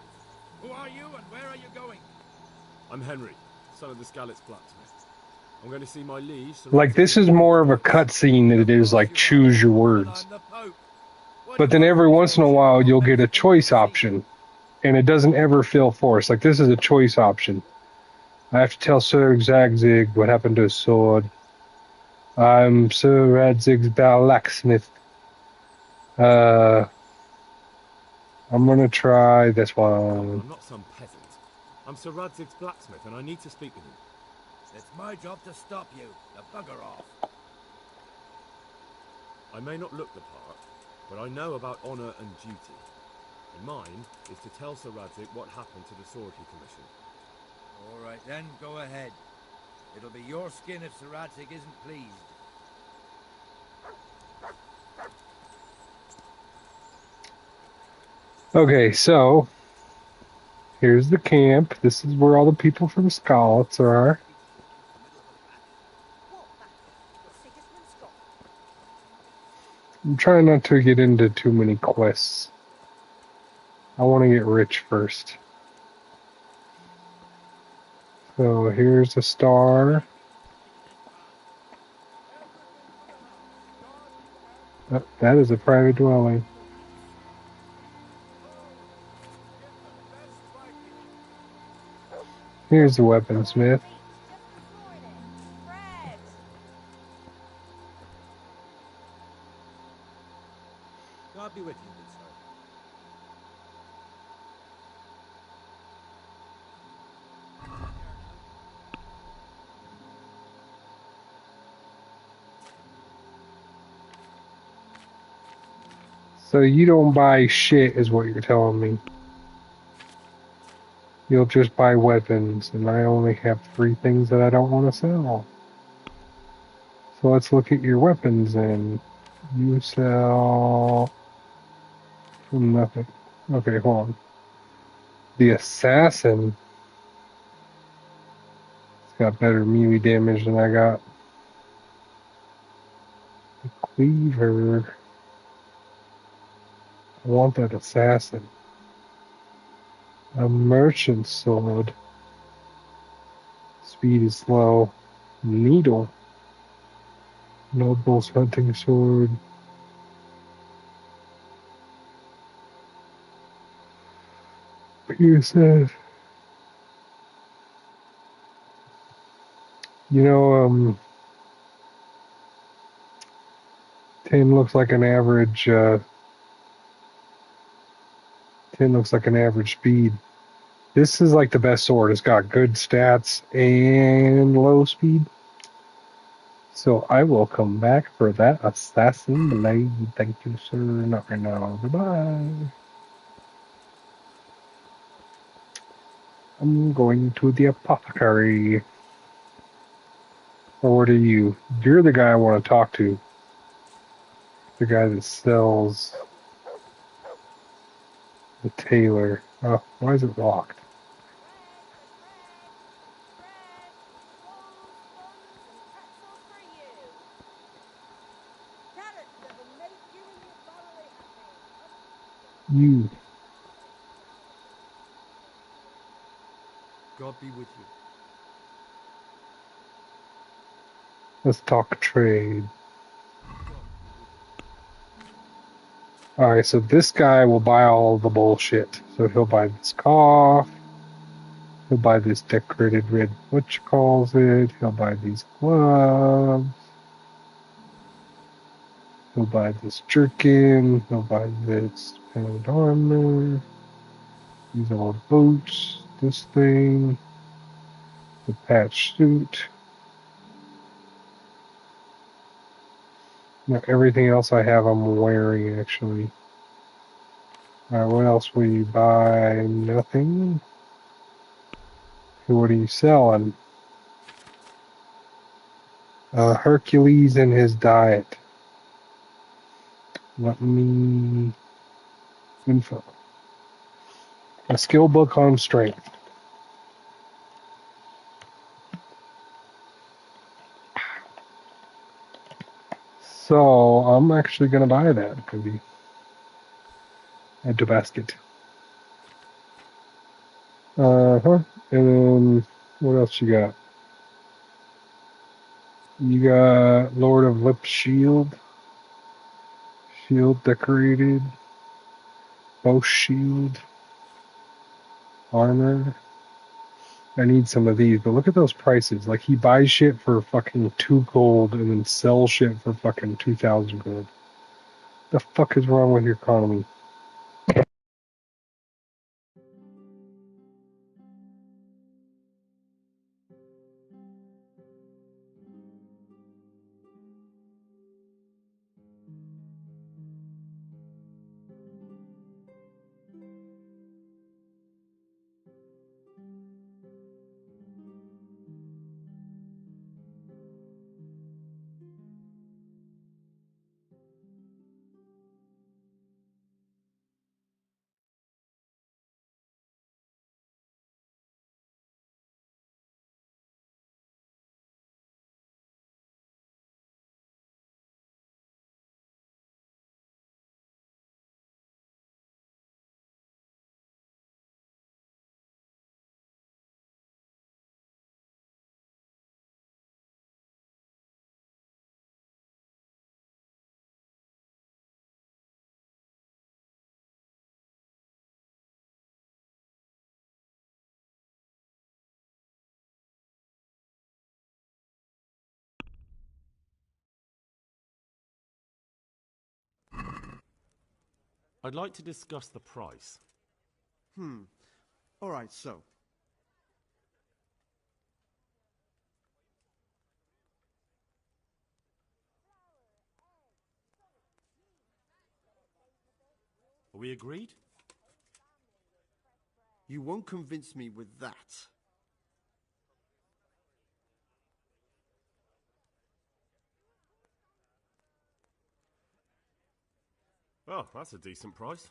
Who are you and where are you going? I'm Henry, son of the Skalitz blacksmith. I'm going to see my liege. Sir Like, this is more of a cutscene than it is like choose your words. I'm the Pope. What But do you then want every from me, once in a soldier? while, you'll Let get me a take choice the seat. option, and it doesn't ever feel forced. Like, this is a choice option. I have to tell Sir Zagzig what happened to his sword. I'm Sir Radzig's blacksmith. I'm gonna try this one. I'm not some peasant. I'm Sir Radzig's blacksmith, and I need to speak with him. It's my job to stop you. Now bugger off. I may not look the part, but I know about honour and duty. And mine is to tell Sir Radzik what happened to the sword he commissioned. All right then, go ahead. It'll be your skin if Sir Radzig isn't pleased. Okay, so here's the camp. This is where all the people from Skalitz are. I'm trying not to get into too many quests. I want to get rich first. So here's a star. Oh, that is a private dwelling. Here's the weaponsmith. God be with you, good sir. So you don't buy shit is what you're telling me. You'll just buy weapons, and I only have 3 things that I don't want to sell. So let's look at your weapons, and you sell for nothing. Okay, hold on. The assassin. It's got better melee damage than I got. The cleaver. I want that assassin. A merchant sword. Speed is slow. Needle. Noble's hunting sword. Pierces. You know, 10 looks like an average. 10 looks like an average speed. This is like the best sword. It's got good stats and low speed. So I will come back for that assassin blade. Thank you, sir. Not right now. Goodbye. I'm going to the apothecary. Or what are you? You're the guy I want to talk to. The guy that sells the tailor. Oh, why is it locked? You. God be with you. Let's talk trade. Alright, so this guy will buy all the bullshit. So he'll buy this cough. He'll buy this decorated red whatchamacallit. He'll buy these gloves. He'll buy this jerkin. He'll buy this padded armor. These old boots. This thing. The patch suit. Now, everything else I have I'm wearing, actually. Alright, what else will you buy? Nothing? What are you selling? Hercules and his diet. Let me... Info. A skill book on strength. So, I'm actually going to buy that. Maybe. Add to basket. Uh-huh. And then, what else you got? You got Lord of Lip Shield. Shield decorated. Bow shield. Armor. I need some of these, but look at those prices. Like, he buys shit for fucking 2 gold and then sells shit for fucking 2,000 gold. The fuck is wrong with your economy? I'd like to discuss the price. Alright, so. Are we agreed? You won't convince me with that. Oh, that's a decent price.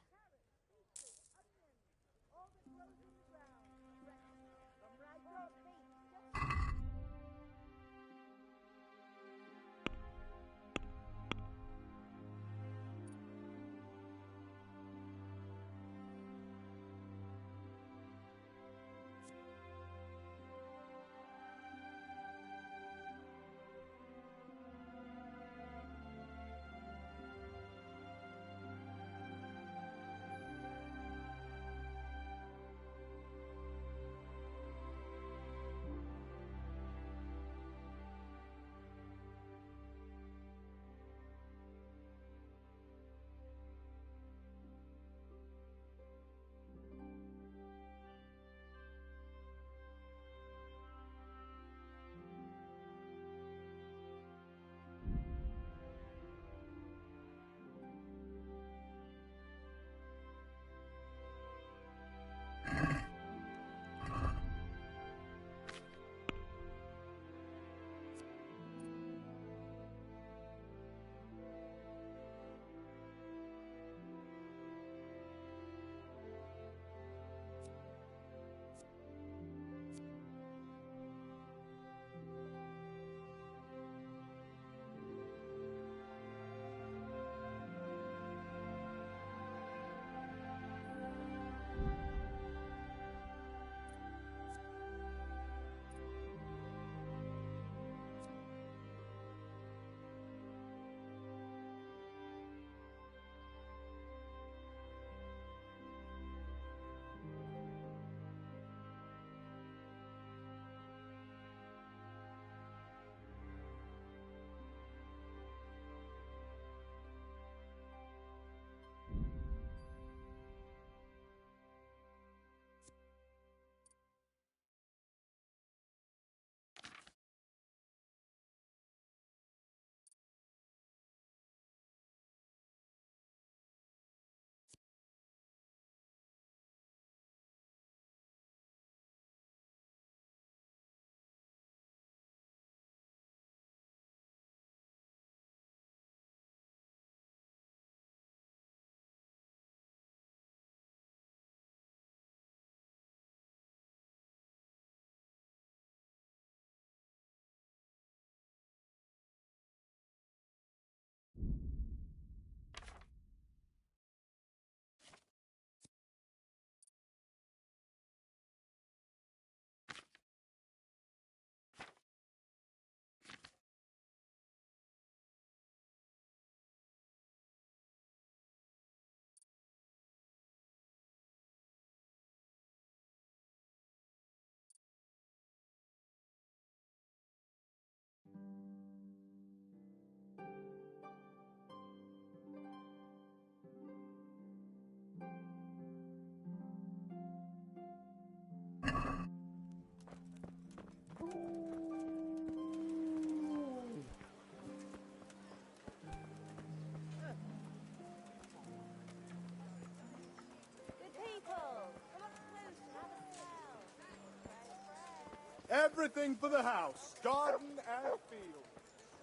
Everything for the house. Garden and field.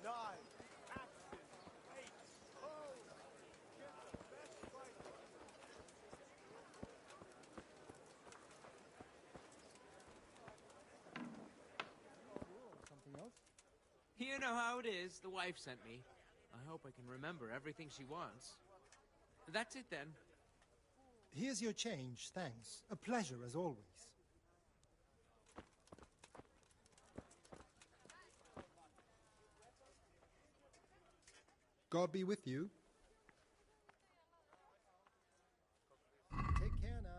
Knives, axes, rakes, hoes. Get the best price. You know how it is. The wife sent me. I hope I can remember everything she wants. That's it then. Here's your change, thanks. A pleasure as always. God be with you. Take care now.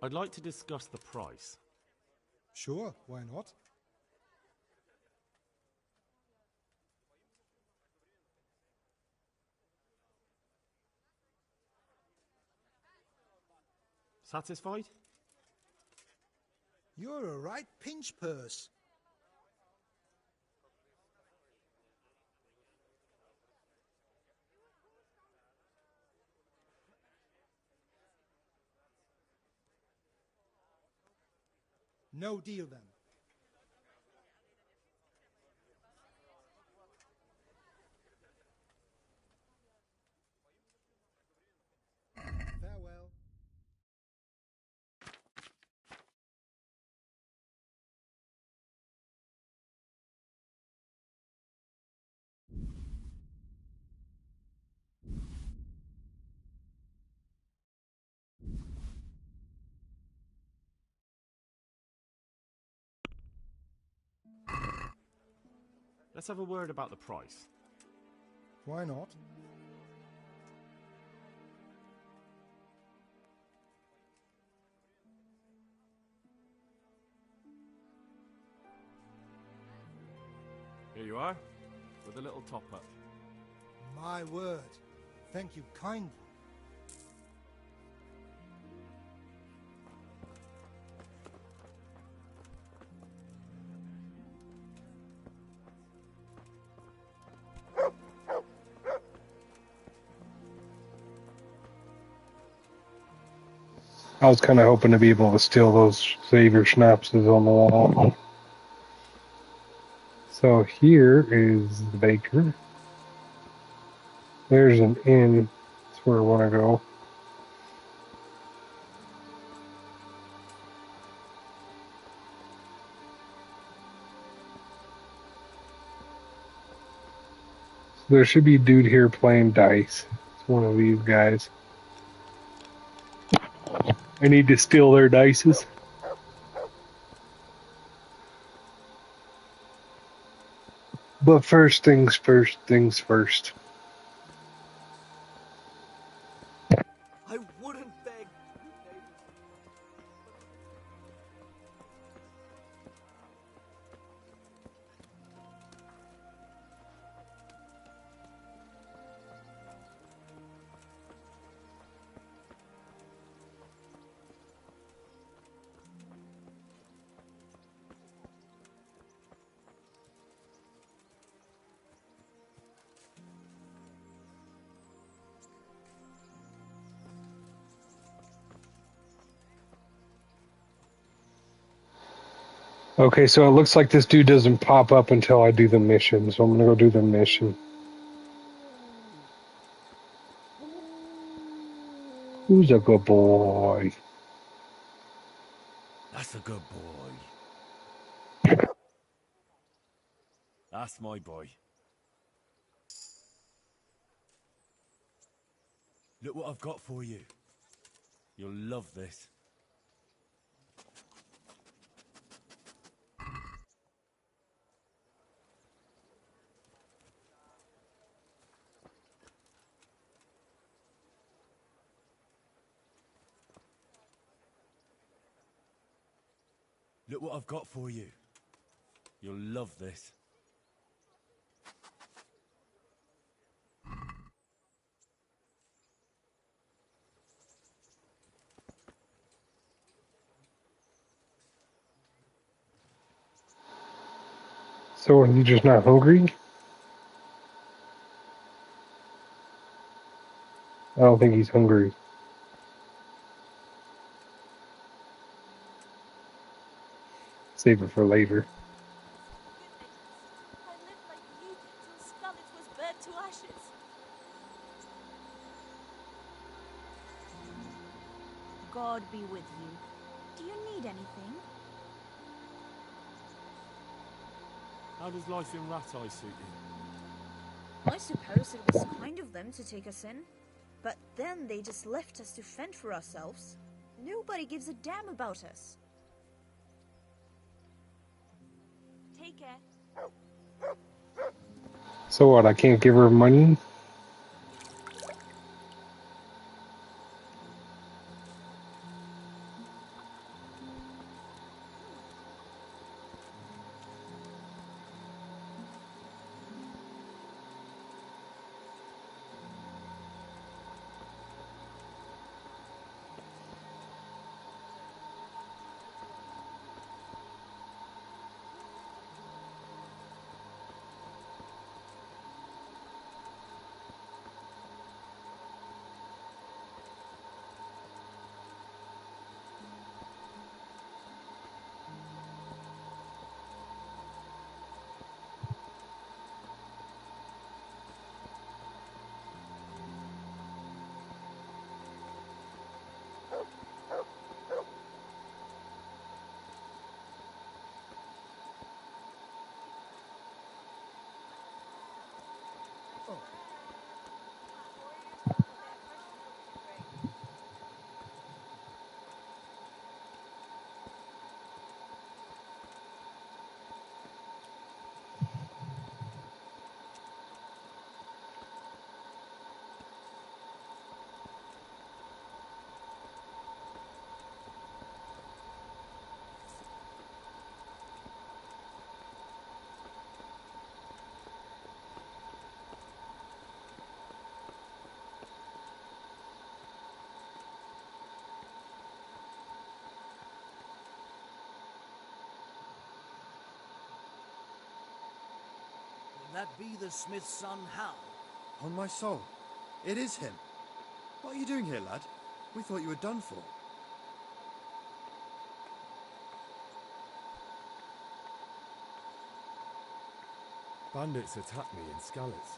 I'd like to discuss the price. Sure, why not? Satisfied? You're a right pinch purse. No deal then. Farewell. Let's have a word about the price. Why not? Here you are, with a little top-up. My word. Thank you kindly. I was kind of hoping to be able to steal those Xavier schnapses on the wall. So here is the baker. There's an inn. That's where I want to go. So there should be a dude here playing dice. It's one of these guys. I need to steal their dices. But first things first, things first. I wouldn't beg. Okay, so it looks like this dude doesn't pop up until I do the mission, so I'm gonna go do the mission. Who's a good boy? That's a good boy. That's my boy. Look what I've got for you. You'll love this. Look what I've got for you. You'll love this. So are you just not hungry? I don't think he's hungry. Save it for later. I lived like you did till Scarlet was burnt to ashes. God be with you. Do you need anything? How does life in Rat Eye suit you? I suppose it was kind of them to take us in. But then they just left us to fend for ourselves. Nobody gives a damn about us. Take care. So what, I can't give her money? Will that be the smith's son, Hal? On my soul, it is him. What are you doing here, lad? We thought you were done for. Bandits attacked me in Skalitz.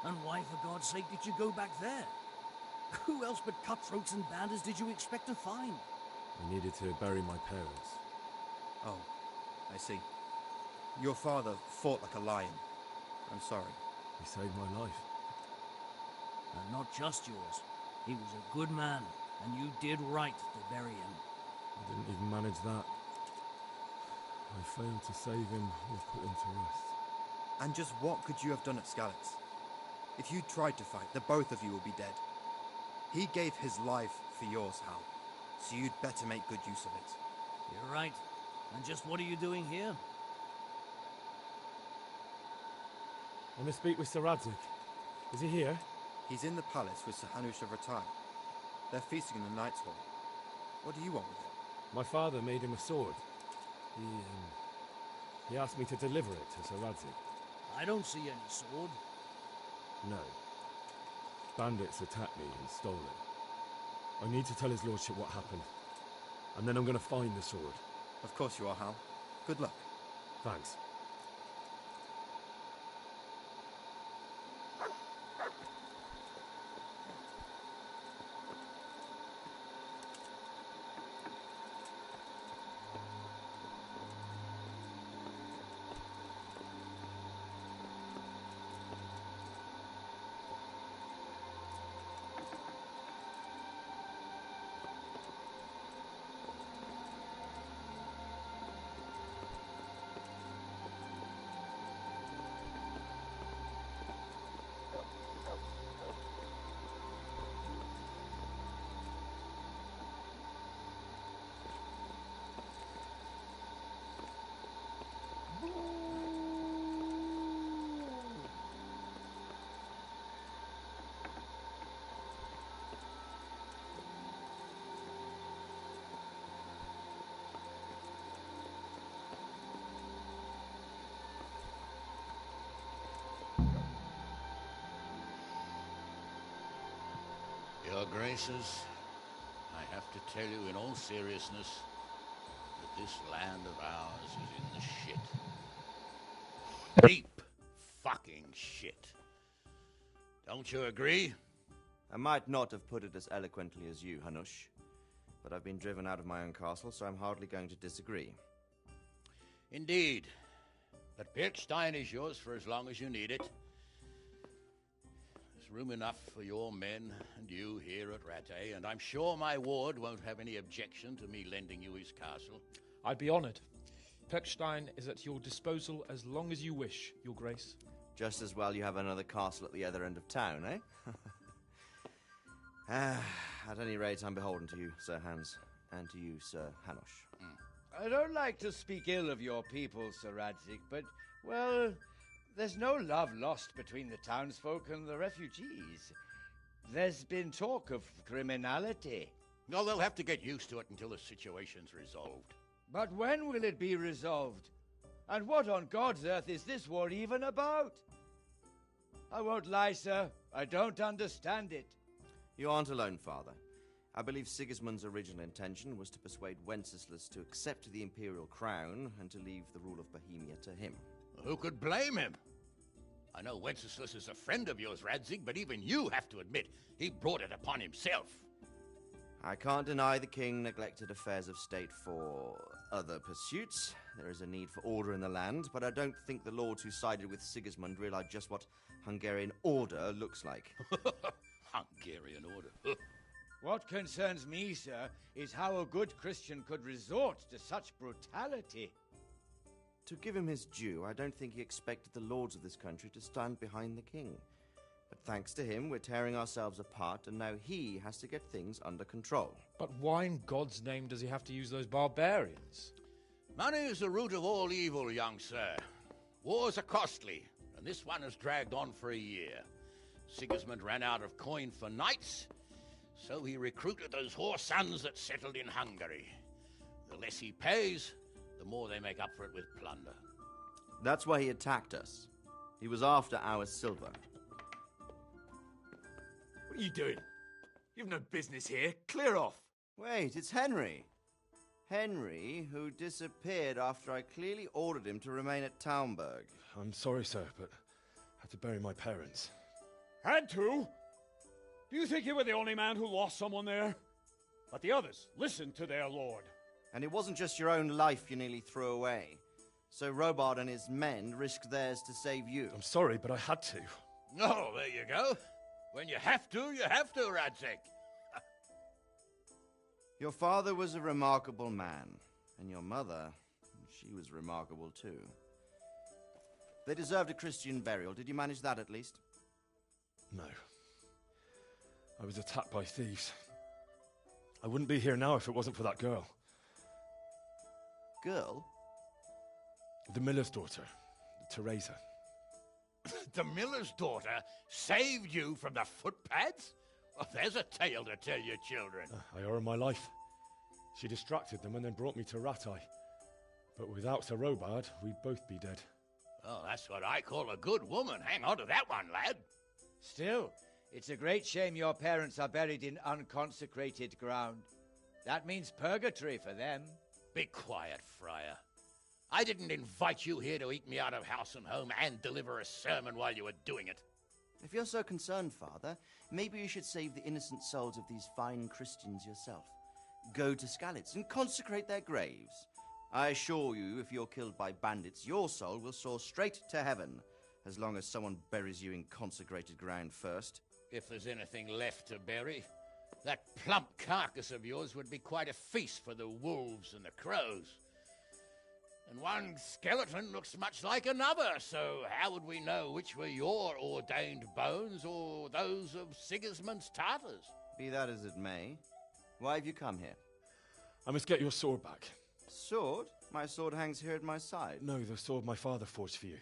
And why, for God's sake, did you go back there? Who else but cutthroats and bandits did you expect to find? I needed to bury my parents. Oh, I see. Your father fought like a lion. I'm sorry. He saved my life. And not just yours. He was a good man, and you did right to bury him. I didn't even manage that. I failed to save him or put him to rest. And just what could you have done at Skalitz? If you tried to fight, the both of you will be dead. He gave his life for yours, Hal. So you'd better make good use of it. You're right. And just what are you doing here? I must speak with Sir Radzig. Is he here? He's in the palace with Sir Hanush of Rattay. They're feasting in the Knight's Hall. What do you want with him? My father made him a sword. He asked me to deliver it to Sir Radzig. I don't see any sword. No. Bandits attacked me and stole it. I need to tell his lordship what happened. And then I'm going to find the sword. Of course you are, Hal. Good luck. Thanks. Graces, I have to tell you in all seriousness that this land of ours is in the shit. Deep fucking shit. Don't you agree? I might not have put it as eloquently as you, Hanush, but I've been driven out of my own castle, so I'm hardly going to disagree. Indeed. But Birkstein is yours for as long as you need it. There's room enough for your men and you here at Rattay, and I'm sure my ward won't have any objection to me lending you his castle. I'd be honored. Birkstein is at your disposal as long as you wish, Your Grace. Just as well you have another castle at the other end of town, eh? At any rate, I'm beholden to you, Sir Hans, and to you, Sir Hanush. I don't like to speak ill of your people, Sir Radzig, but, well, there's no love lost between the townsfolk and the refugees. There's been talk of criminality. No, they'll have to get used to it until the situation's resolved. But when will it be resolved? And what on God's earth is this war even about? I won't lie, sir. I don't understand it. You aren't alone, Father. I believe Sigismund's original intention was to persuade Wenceslas to accept the imperial crown and to leave the rule of Bohemia to him. Who could blame him? I know Wenceslas is a friend of yours, Radzig, but even you have to admit he brought it upon himself. I can't deny the king neglected affairs of state for other pursuits. There is a need for order in the land, but I don't think the lords who sided with Sigismund realized just what Hungarian order looks like. Hungarian order? What concerns me, sir, is how a good Christian could resort to such brutality. To give him his due, I don't think he expected the lords of this country to stand behind the king. But thanks to him, we're tearing ourselves apart, and now he has to get things under control. But why in God's name does he have to use those barbarians? Money is the root of all evil, young sir. Wars are costly, and this one has dragged on for a year. Sigismund ran out of coin for knights, so he recruited those whore sons that settled in Hungary. The less he pays, the more they make up for it with plunder. That's why he attacked us. He was after our silver. What are you doing? You've no business here. Clear off. Wait, it's Henry. Henry, who disappeared after I clearly ordered him to remain at Taumberg. I'm sorry, sir, but I had to bury my parents. Had to? Do you think you were the only man who lost someone there? But the others listened to their lord. And it wasn't just your own life you nearly threw away. So Robard and his men risked theirs to save you. I'm sorry, but I had to. Oh, there you go. When you have to, Radzig. Your father was a remarkable man, and your mother, she was remarkable too. They deserved a Christian burial. Did you manage that at least? No. I was attacked by thieves. I wouldn't be here now if it wasn't for that girl. Girl? The miller's daughter, Teresa. The miller's daughter saved you from the footpads? Oh, there's a tale to tell your children. I owe her my life. She distracted them and then brought me to Rattay. But without Sir Robard, we'd both be dead. Oh, that's what I call a good woman. Hang on to that one, lad. Still, it's a great shame your parents are buried in unconsecrated ground. That means purgatory for them. Be quiet, Friar. I didn't invite you here to eat me out of house and home and deliver a sermon while you were doing it. If you're so concerned, Father, maybe you should save the innocent souls of these fine Christians yourself. Go to Skalitz and consecrate their graves. I assure you, if you're killed by bandits, your soul will soar straight to heaven, as long as someone buries you in consecrated ground first. If there's anything left to bury, that plump carcass of yours would be quite a feast for the wolves and the crows. And one skeleton looks much like another, so how would we know which were your ordained bones or those of Sigismund's Tartars? Be that as it may, why have you come here? I must get your sword back. Sword? My sword hangs here at my side. No, the sword my father forged for you.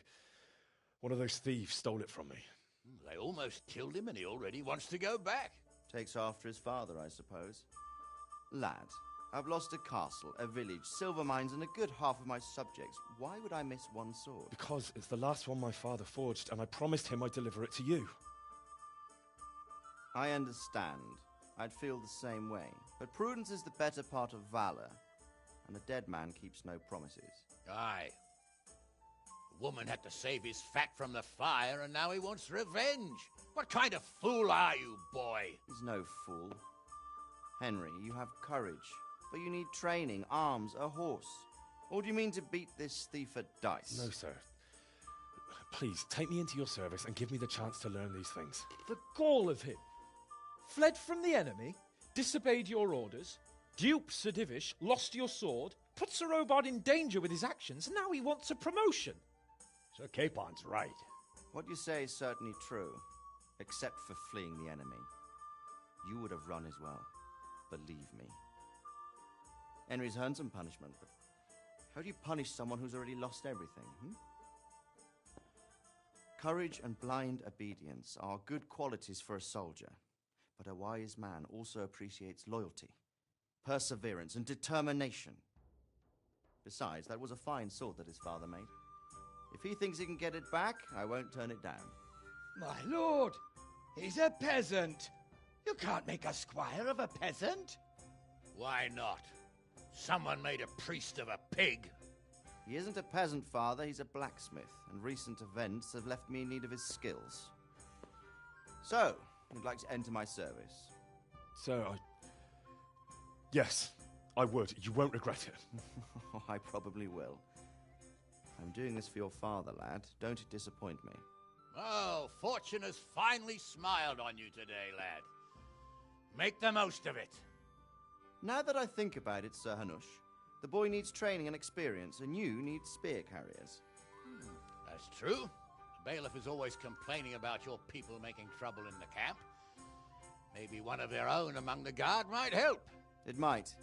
One of those thieves stole it from me. They almost killed him and he already wants to go back. Takes after his father, I suppose. Lad, I've lost a castle, a village, silver mines, and a good half of my subjects. Why would I miss one sword? Because it's the last one my father forged, and I promised him I'd deliver it to you. I understand. I'd feel the same way. But prudence is the better part of valor, and a dead man keeps no promises. Aye. The woman had to save his fat from the fire, and now he wants revenge. What kind of fool are you, boy? He's no fool. Henry, you have courage, but you need training, arms, a horse. Or do you mean to beat this thief at dice? No, sir. Please, take me into your service and give me the chance to learn these things. The gall of him! Fled from the enemy, disobeyed your orders, duped Sir Divish, lost your sword, put Sir Robard in danger with his actions, and now he wants a promotion. Sir Capon's right. What you say is certainly true, except for fleeing the enemy. You would have run as well, believe me. Henry's earned some punishment, but how do you punish someone who's already lost everything, Courage and blind obedience are good qualities for a soldier, but a wise man also appreciates loyalty, perseverance, and determination. Besides, that was a fine sword that his father made. If he thinks he can get it back, I won't turn it down. My lord, he's a peasant. You can't make a squire of a peasant. Why not? Someone made a priest of a pig. He isn't a peasant, father, he's a blacksmith, and recent events have left me in need of his skills. So, you'd like to enter my service? Sir, Yes, I would. You won't regret it. I probably will. I'm doing this for your father, lad. Don't disappoint me. Oh, fortune has finally smiled on you today, lad. Make the most of it. Now that I think about it, Sir Hanush, the boy needs training and experience, and you need spear carriers. That's true. The bailiff is always complaining about your people making trouble in the camp. Maybe one of their own among the guard might help. It might.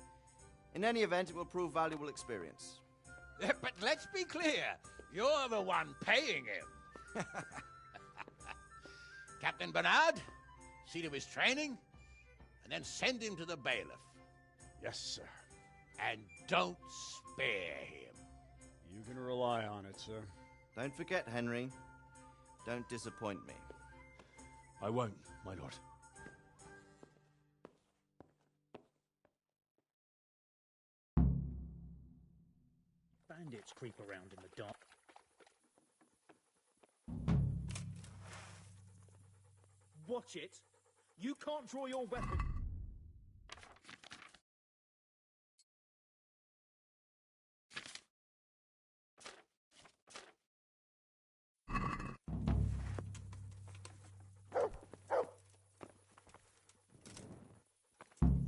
In any event, it will prove valuable experience. But let's be clear, you're the one paying him. Captain Bernard, see to his training, and then send him to the bailiff. Yes, sir. And don't spare him. You can rely on it, sir. Don't forget, Henry. Don't disappoint me. I won't, my lord. Bandits creep around in the dark. Watch it. You can't draw your weapon.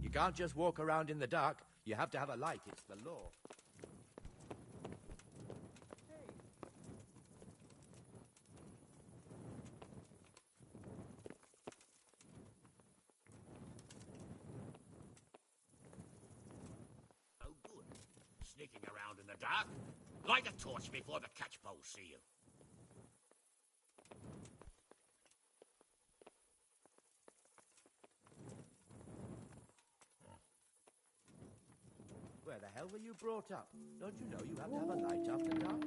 You can't just walk around in the dark. You have to have a light. It's the law. Oh, good. Sneaking around in the dark. Light a torch before the catchpoles see you. Where the hell were you brought up? Don't you know you have to have a light after dark?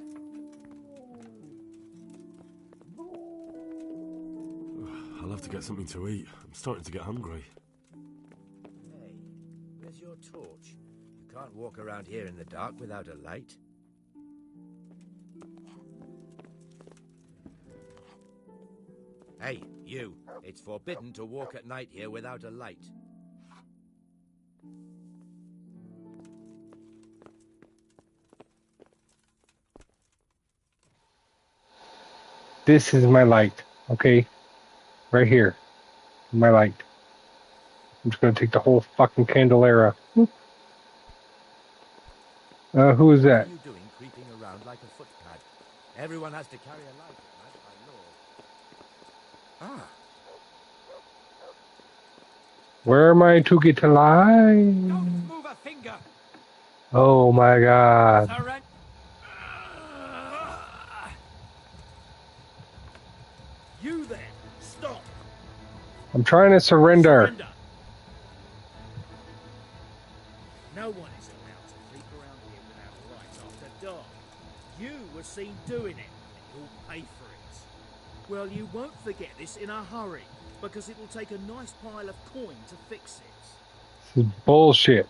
I'll have to get something to eat. I'm starting to get hungry. Hey, where's your torch? You can't walk around here in the dark without a light. Hey, you. It's forbidden to walk at night here without a light. This is my light, okay? Right here. My light. I'm just gonna take the whole fucking candelera. Who is that? What are you doing creeping around like a footpad? Everyone has to carry a light at night by law. Ah. Where am I to get to light? Don't move a finger. Oh my god. Surrender. You there, stop. I'm trying to surrender. Surrender. No one is allowed to creep around here without a light after dark. You were seen doing it, and you'll pay for it. Well, you won't forget this in a hurry, because it will take a nice pile of coin to fix it. This is bullshit.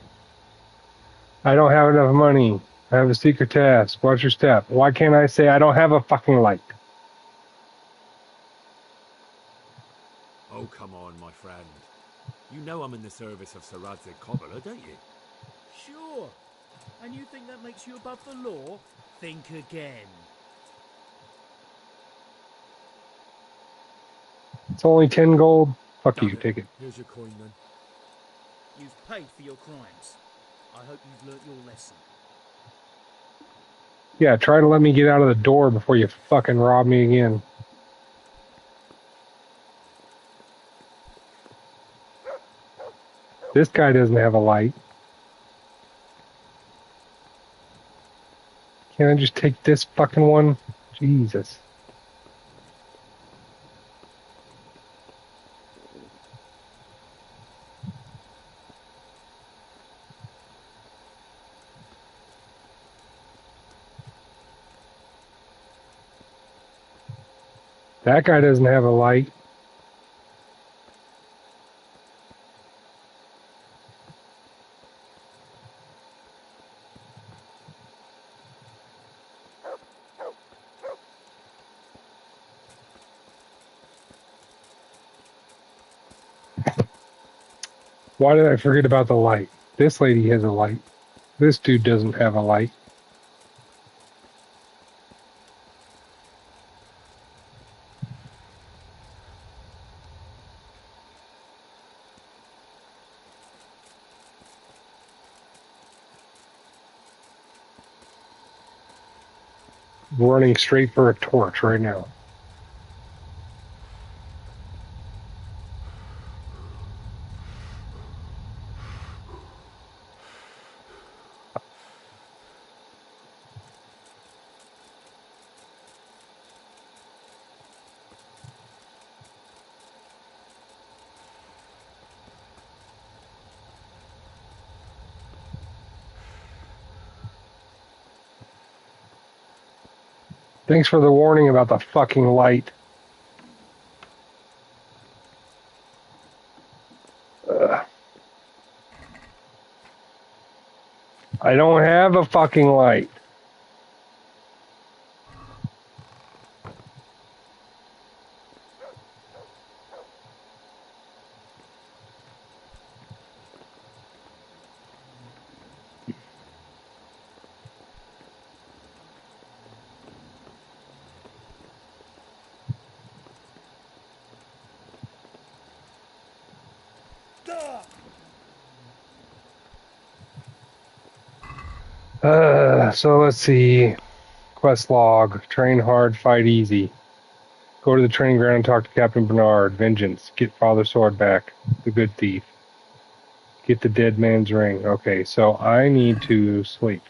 I don't have enough money. I have a secret task. Watch your step. Why can't I say I don't have a fucking light? Oh, come on, my friend. You know I'm in the service of Sir Radzig Cobbler, don't you? Sure. And you think that makes you above the law? Think again. It's only 10 gold. Fuck Damn you, it. take it. Here's your coin, then. You've paid for your crimes. I hope you've learnt your lesson. Yeah, try to let me get out of the door before you fucking rob me again. This guy doesn't have a light. Can't I just take this fucking one? Jesus. That guy doesn't have a light. Why did I forget about the light? This lady has a light. This dude doesn't have a light. I'm running straight for a torch right now. Thanks for the warning about the fucking light. Ugh. I don't have a fucking light. So let's see. Quest log. Train hard, fight easy. Go to the training ground and talk to Captain Bernard. Vengeance. Get Father Sword back. The good thief. Get the dead man's ring. Okay, so I need to sleep.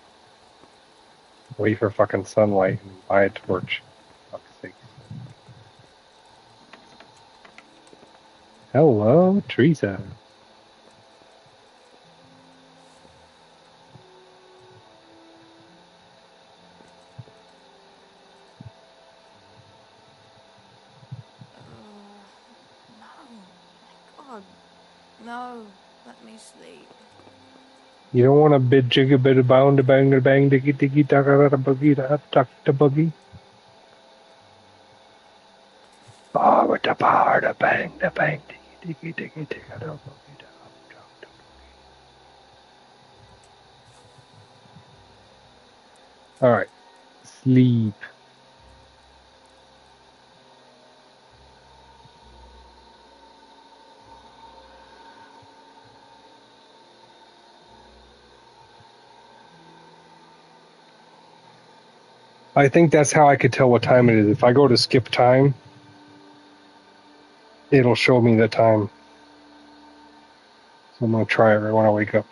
Wait for fucking sunlight and buy a torch. For fuck's sake. Hello, Teresa. God, no. Let me sleep. You don't want a bit jigga bit of bound to bang to bang diggy diggy da da da boogie da duck to boogie. Ah, with the power to bang diggy diggy diggy diggy da boogie da. All right, sleep. I think that's how I could tell what time it is. If I go to skip time, it'll show me the time. So I'm gonna try it right when I wake up.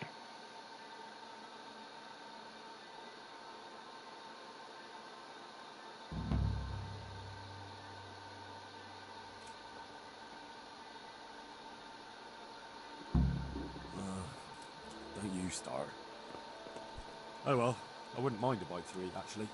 Don't you start. Oh well, I wouldn't mind a bite to eat, actually.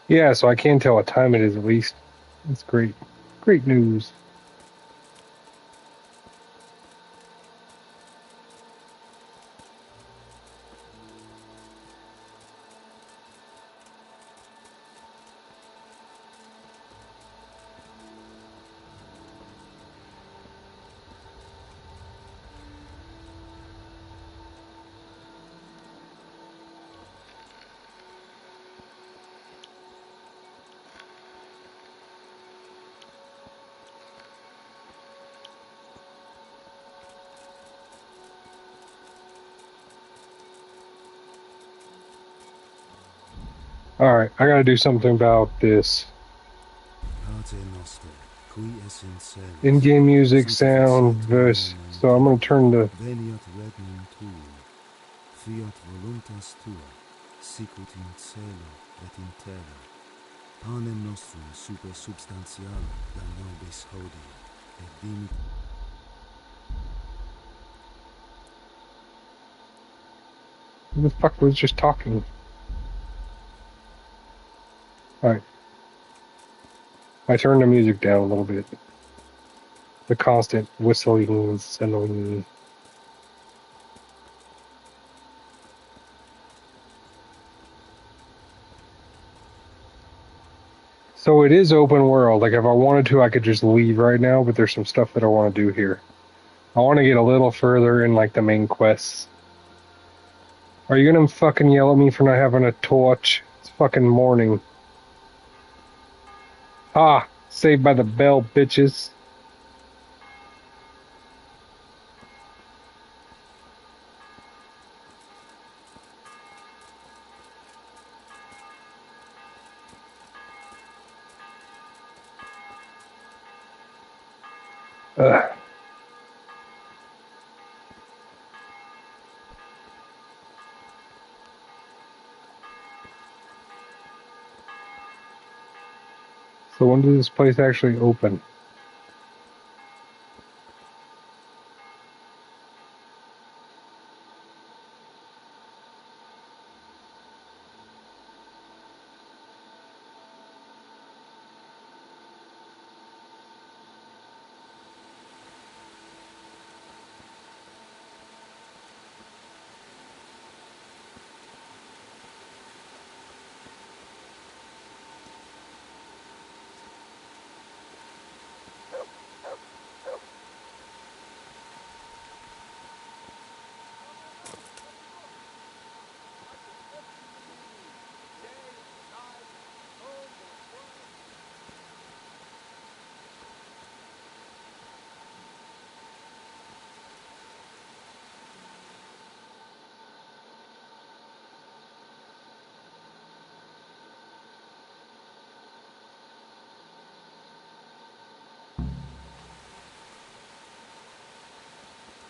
Yeah, so I can tell what time it is at least. That's great. Great news. Alright, I gotta do something about this. In-game music, sound, verse. So I'm gonna turn the... Veniat regnum tuum, fiat voluntas tua, sicut in cielo et in terra. Panem nostrum super substantiale da nobis hodie, et dimit... Who the fuck was just talking? Alright. I turned the music down a little bit. The constant whistling and sending. So it is open world. Like if I wanted to, I could just leave right now, but there's some stuff that I want to do here. I want to get a little further in like the main quests. Are you gonna fucking yell at me for not having a torch? It's fucking morning. Ah, saved by the bell, bitches. Ugh. So when does this place actually open?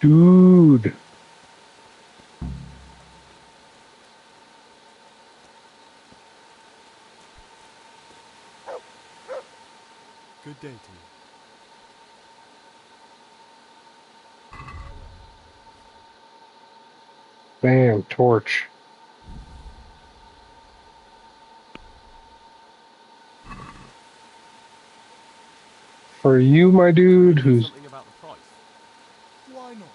Dude. Good day to you. Bam, torch. For you, my dude, who's... Something about the price. Why not?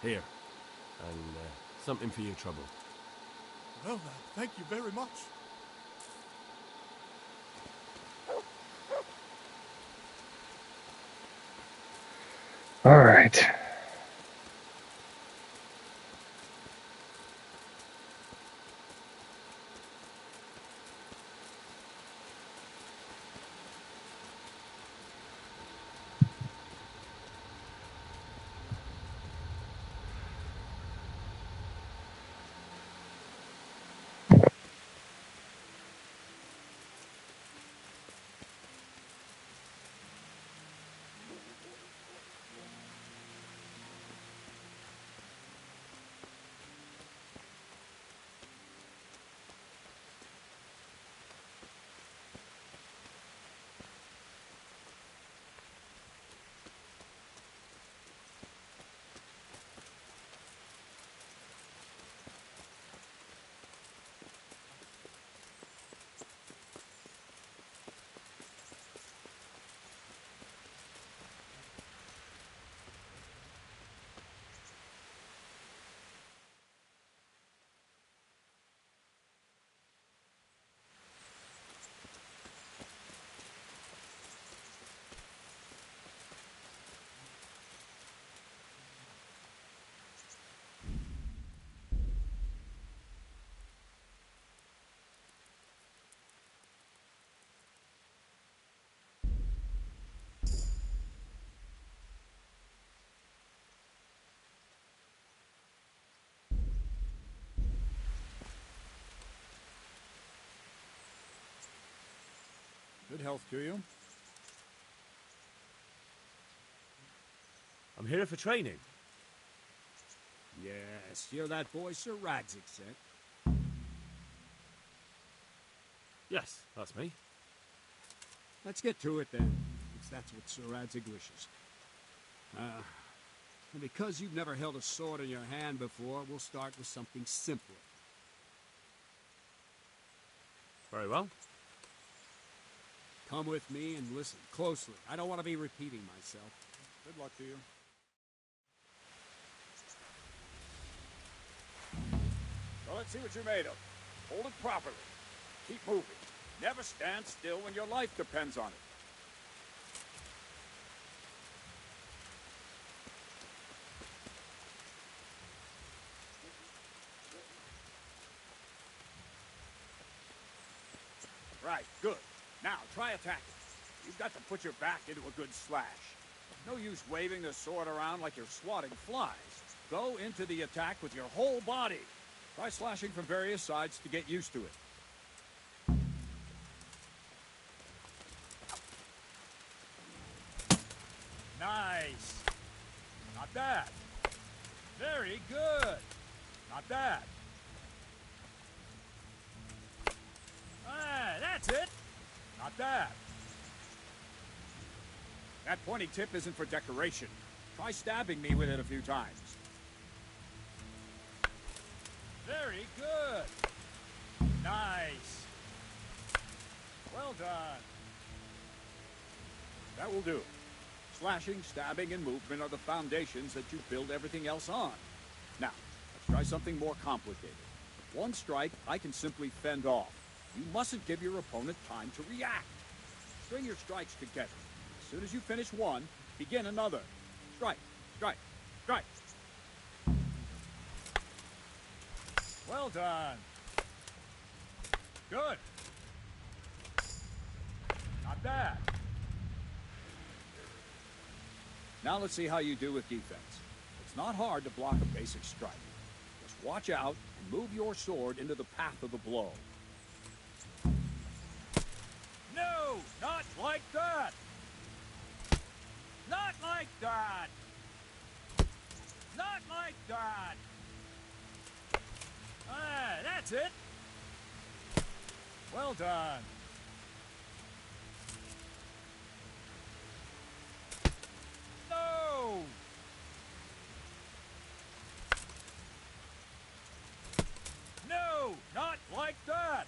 Here. And something for your trouble. Well, thank you very much. Alright. Good health to you. I'm here for training. Yes, you're that boy Sir Radzig sent. Yes, that's me. Let's get to it then, since that's what Sir Radzig wishes. And because you've never held a sword in your hand before, we'll start with something simpler. Very well. Come with me and listen closely. I don't want to be repeating myself. Good luck to you. So let's see what you're made of. Hold it properly. Keep moving. Never stand still when your life depends on it. Right, good. Now, try attacking. You've got to put your back into a good slash. No use waving the sword around like you're swatting flies. Go into the attack with your whole body. Try slashing from various sides to get used to it. Nice. Not bad. Very good. Not bad. Ah, that's it. Not bad. That pointy tip isn't for decoration. Try stabbing me with it a few times. Very good. Nice. Well done. That will do. Slashing, stabbing, and movement are the foundations that you build everything else on. Now, let's try something more complicated. One strike, I can simply fend off. You mustn't give your opponent time to react. String your strikes together. As soon as you finish one, begin another. Strike, strike, strike. Well done. Good. Not bad. Now let's see how you do with defense. It's not hard to block a basic strike. Just watch out and move your sword into the path of the blow. No, not like that. Not like that. Not like that. Ah, that's it. Well done. No! No, not like that.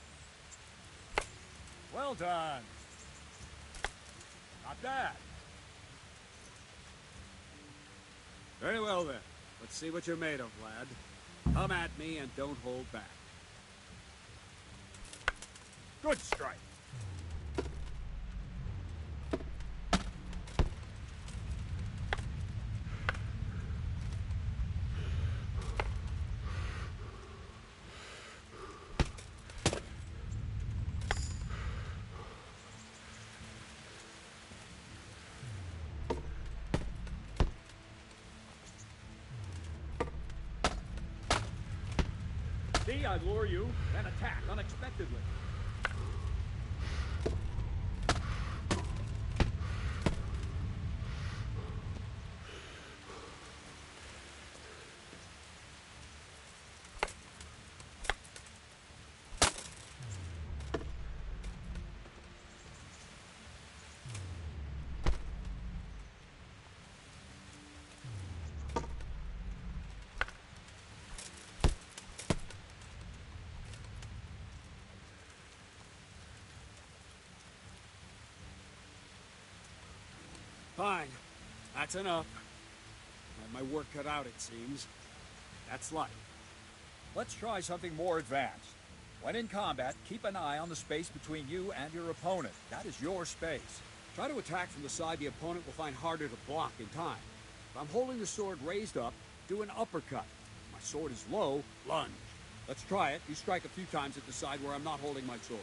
Well done. Not bad. Very well then. Let's see what you're made of, lad. Come at me and don't hold back. Good strike. See, I lure you, then attack unexpectedly. Fine. That's enough. I have my work cut out, it seems. That's life. Let's try something more advanced. When in combat, keep an eye on the space between you and your opponent. That is your space. Try to attack from the side the opponent will find harder to block in time. If I'm holding the sword raised up, do an uppercut. If my sword is low, lunge. Let's try it. You strike a few times at the side where I'm not holding my sword.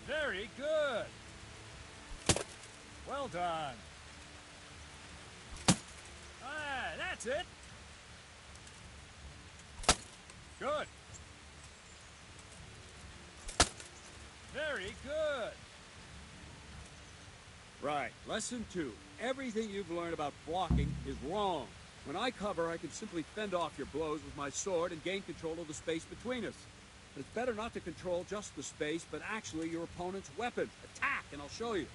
Very good. Well done. Ah, that's it. Good. Very good. Right. Lesson 2. Everything you've learned about blocking is wrong. When I cover, I can simply fend off your blows with my sword and gain control of the space between us. But it's better not to control just the space, but actually your opponent's weapon. Attack, and I'll show you.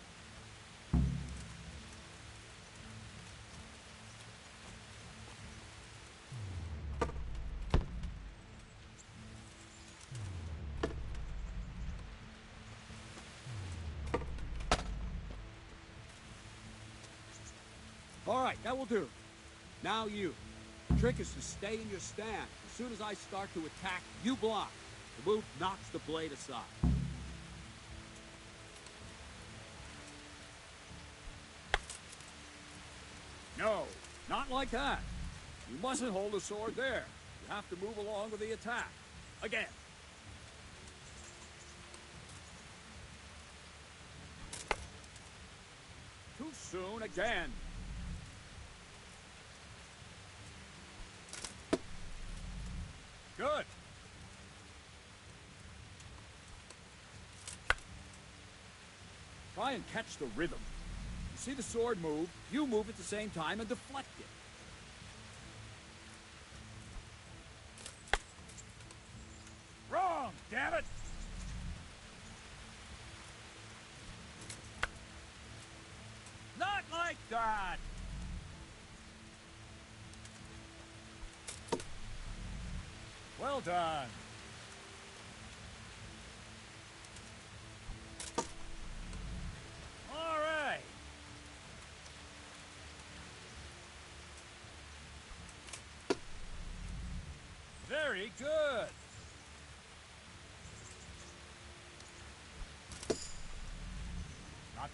All right, that will do. Now you. The trick is to stay in your stand. As soon as I start to attack, you block. The move knocks the blade aside. No, not like that. You mustn't hold the sword there. You have to move along with the attack. Again. Too soon again. Good. Try and catch the rhythm. You see the sword move, you move at the same time and deflect it. Wrong, damn it! Not like that! Well done. All right. Very good. Not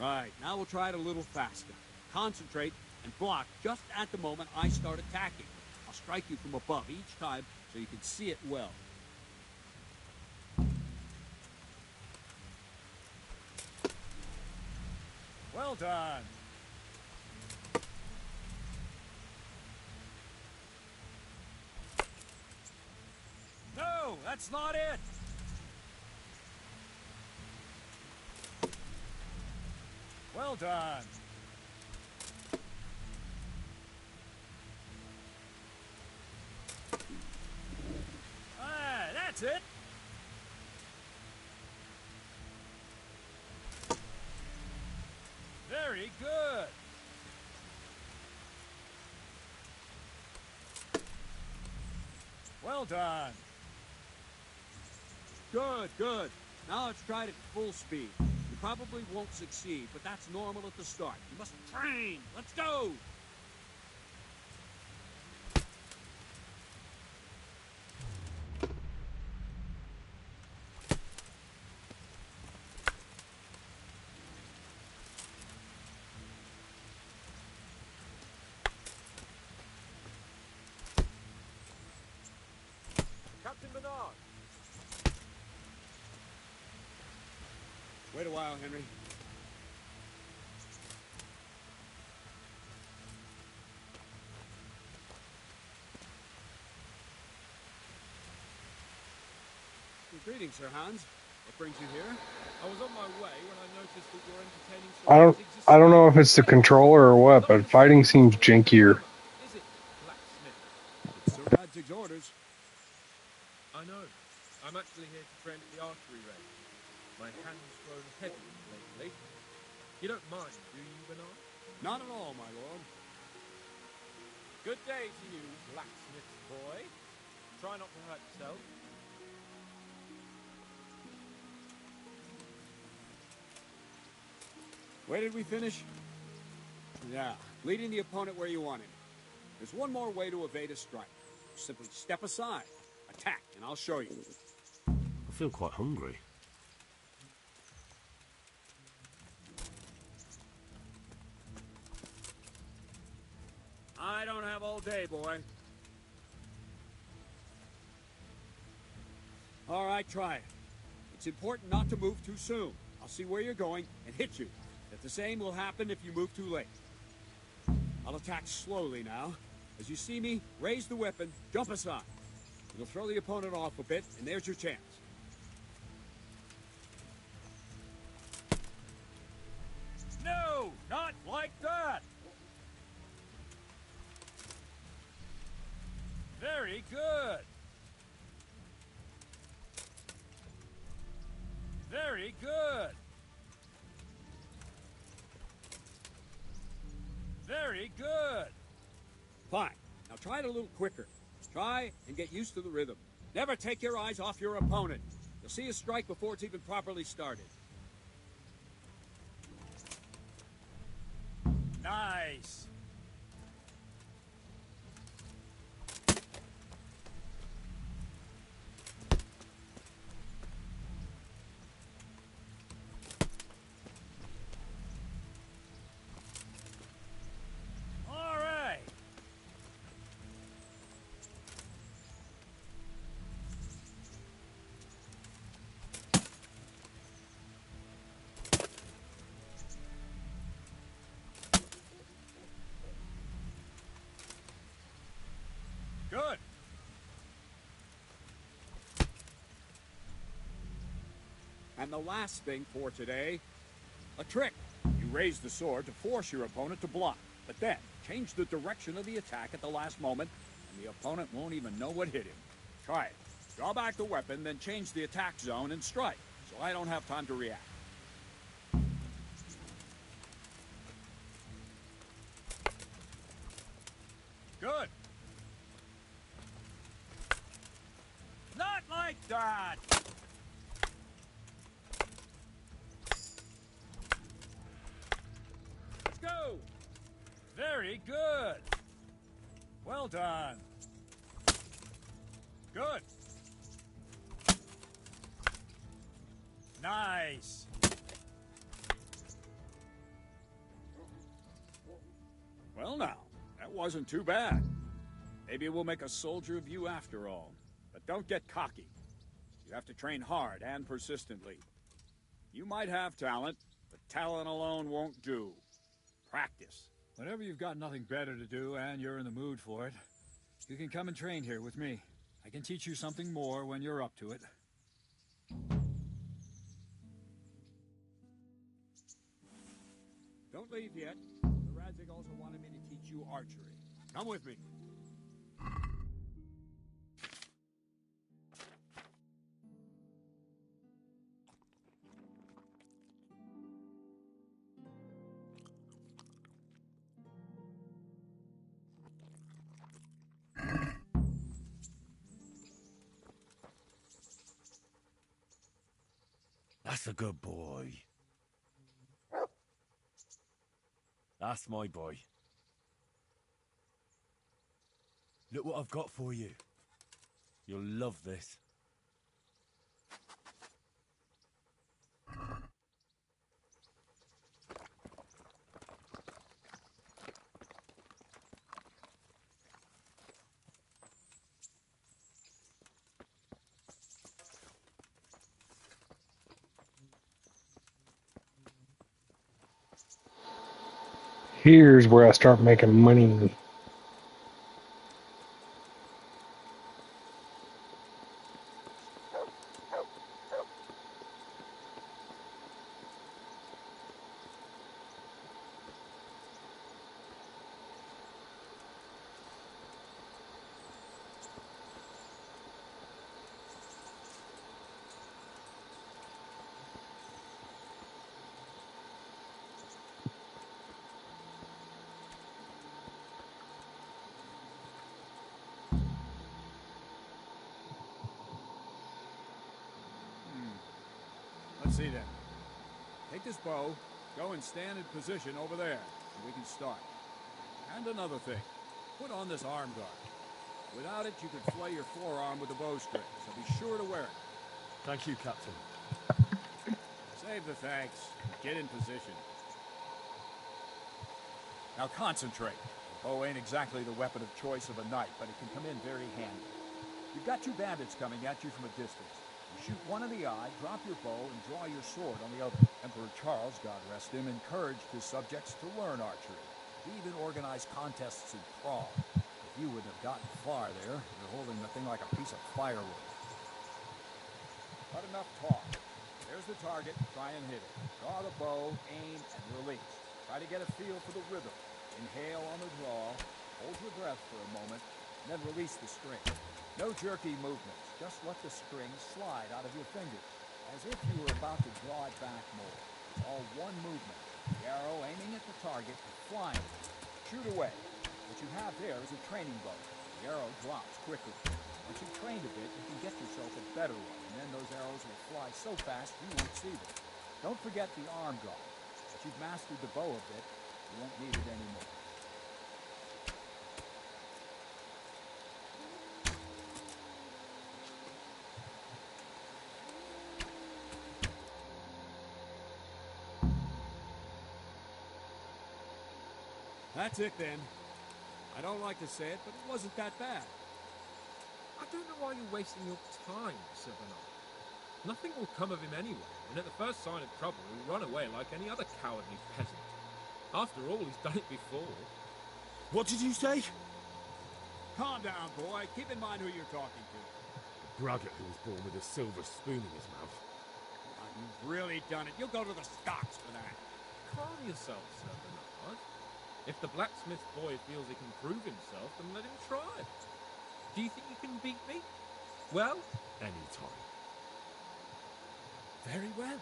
right. Now we'll try it a little faster. Concentrate and block just at the moment I start attacking. I'll strike you from above each time so you can see it well. Well done. No, that's not it. Well done. That's it. Very good. Well done. Good, good. Now let's try it at full speed. You probably won't succeed, but that's normal at the start. You must train. Let's go. Wait a while, Henry. Greetings, Sir Hans. What brings you here? I was on my way when I noticed that you're entertaining I don't know if it's the controller or what, but fighting seems jankier. Is it, blacksmith? It's Sir Radzig's orders. I know. I'm actually here to train at the archery range. My hand's grown heavy lately. You don't mind, do you, Bernard? Not at all, my lord. Good day to you, blacksmith boy. Try not to hurt yourself. Where did we finish? Yeah, leading the opponent where you want him. There's one more way to evade a strike. Simply step aside, attack, and I'll show you. I feel quite hungry. I don't have all day, boy. All right, try it. It's important not to move too soon. I'll see where you're going and hit you. If the same will happen if you move too late. I'll attack slowly now. As you see me, raise the weapon, jump aside. It'll throw the opponent off a bit, and there's your chance. Fine. Now try it a little quicker. Try and get used to the rhythm. Never take your eyes off your opponent. You'll see a strike before it's even properly started. Nice. All right. Good. And the last thing for today, a trick. You raise the sword to force your opponent to block, but then change the direction of the attack at the last moment, and the opponent won't even know what hit him. Try it. Draw back the weapon, then change the attack zone and strike, so I don't have time to react. Good. Not like that! Let's go! Very good! Well done. Good. Nice. Well now, that wasn't too bad. Maybe we'll make a soldier of you after all. But don't get cocky. You have to train hard and persistently. You might have talent, but talent alone won't do. Practice. Whenever you've got nothing better to do and you're in the mood for it, you can come and train here with me. I can teach you something more when you're up to it. Don't leave yet. Radzik also wanted me to teach you archery. Come with me. That's a good boy. That's my boy. Look what I've got for you. You'll love this. Here's where I start making money. Let's see then. Take this bow, go and stand in position over there, and we can start. And another thing, put on this arm guard. Without it, you could flay your forearm with a bowstring, so be sure to wear it. Thank you, Captain. Save the thanks. Get in position. Now concentrate. The bow ain't exactly the weapon of choice of a knight, but it can come in very handy. You've got two bandits coming at you from a distance. You shoot one in the eye, drop your bow, and draw your sword on the other. Emperor Charles, God rest him, encouraged his subjects to learn archery. He even organized contests in Prague. If you wouldn't have gotten far there, you're holding the thing like a piece of firewood. Not enough talk. There's the target. Try and hit it. Draw the bow, aim, and release. Try to get a feel for the rhythm. Inhale on the draw, hold your breath for a moment, and then release the string. No jerky movements. Just let the string slide out of your fingers, as if you were about to draw it back more. It's all one movement. The arrow aiming at the target, flying. Shoot away. What you have there is a training bow. The arrow drops quickly. Once you've trained a bit, you can get yourself a better one, and then those arrows will fly so fast you won't see them. Don't forget the arm guard. If you've mastered the bow a bit, you won't need it anymore. That's it then. I don't like to say it, but it wasn't that bad. I don't know why you're wasting your time, Sir Bernard. Nothing will come of him anyway, and at the first sign of trouble, he'll run away like any other cowardly peasant. After all, he's done it before. What did you say? Calm down, boy. Keep in mind who you're talking to. Braggart who was born with a silver spoon in his mouth. You've really done it. You'll go to the stocks for that. Calm yourself, Sir Bernard. If the blacksmith boy feels he can prove himself, then let him try. Do you think you can beat me? Well, any time. Very well.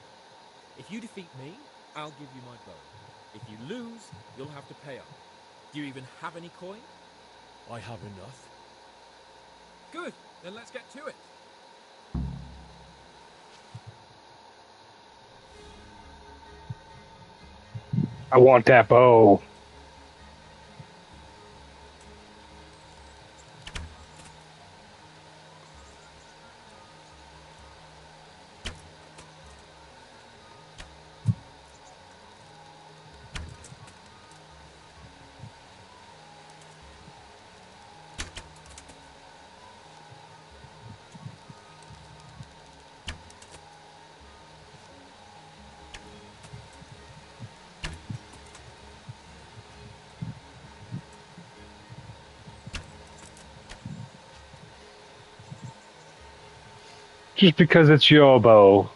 If you defeat me, I'll give you my bow. If you lose, you'll have to pay up. Do you even have any coin? I have enough. Good, then let's get to it. I want that bow. Just because it's your bow,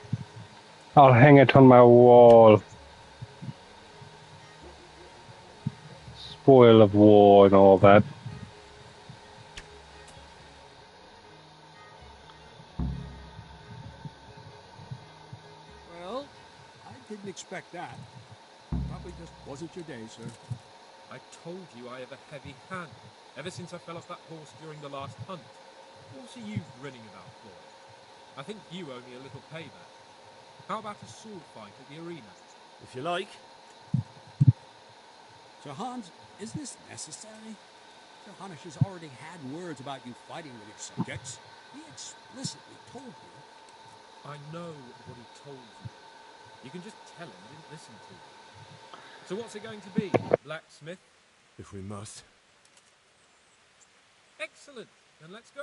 I'll hang it on my wall. Spoil of war and all that. Well, I didn't expect that. Probably just wasn't your day, sir. I told you I have a heavy hand, ever since I fell off that horse during the last hunt. What are you grinning about for? I think you owe me a little payback. How about a sword fight at the arena? If you like. Sir Hans, is this necessary? Sir Hanush has already had words about you fighting with your subjects. He explicitly told you. I know what he told you. You can just tell him I didn't listen to you. So what's it going to be, blacksmith? If we must. Excellent, then let's go.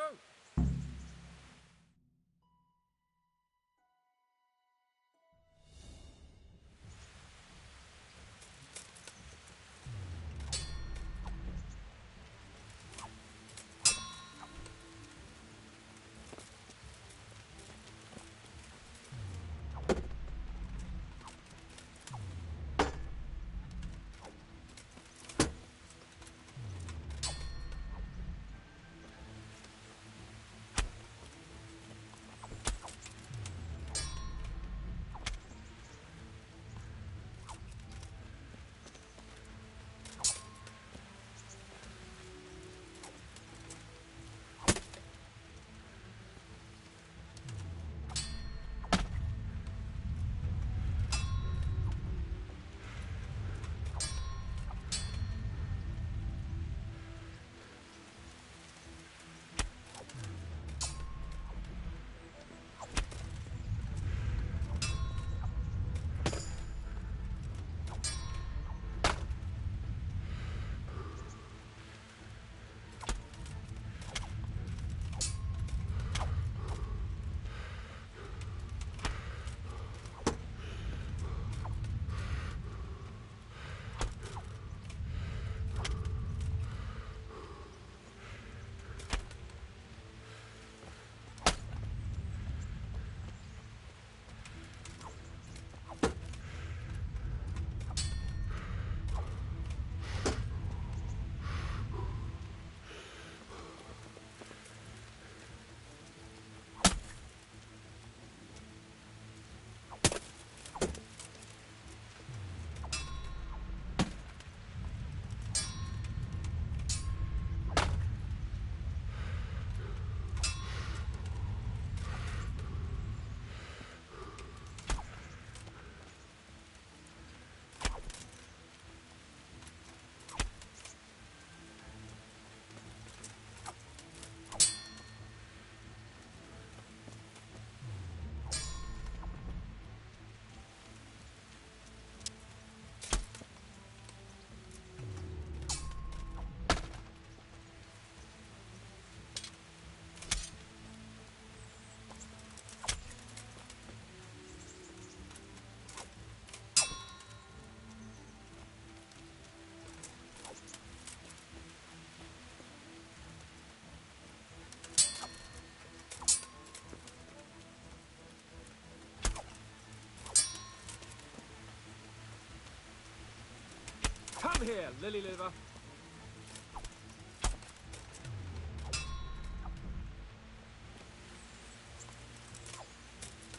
Come here, lily liver.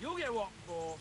You'll get what for.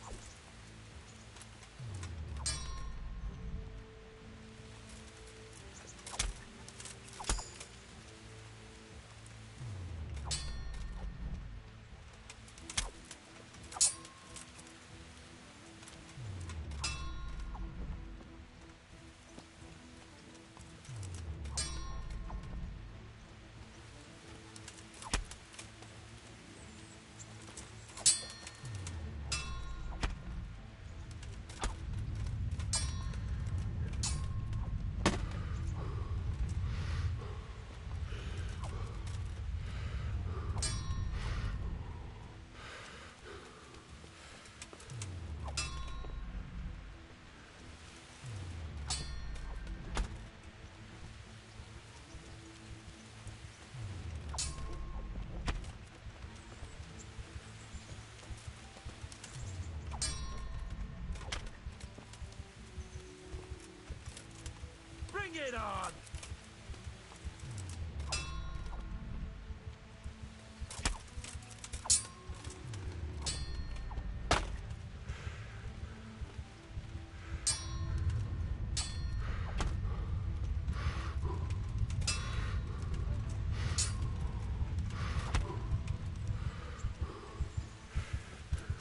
Bring it on!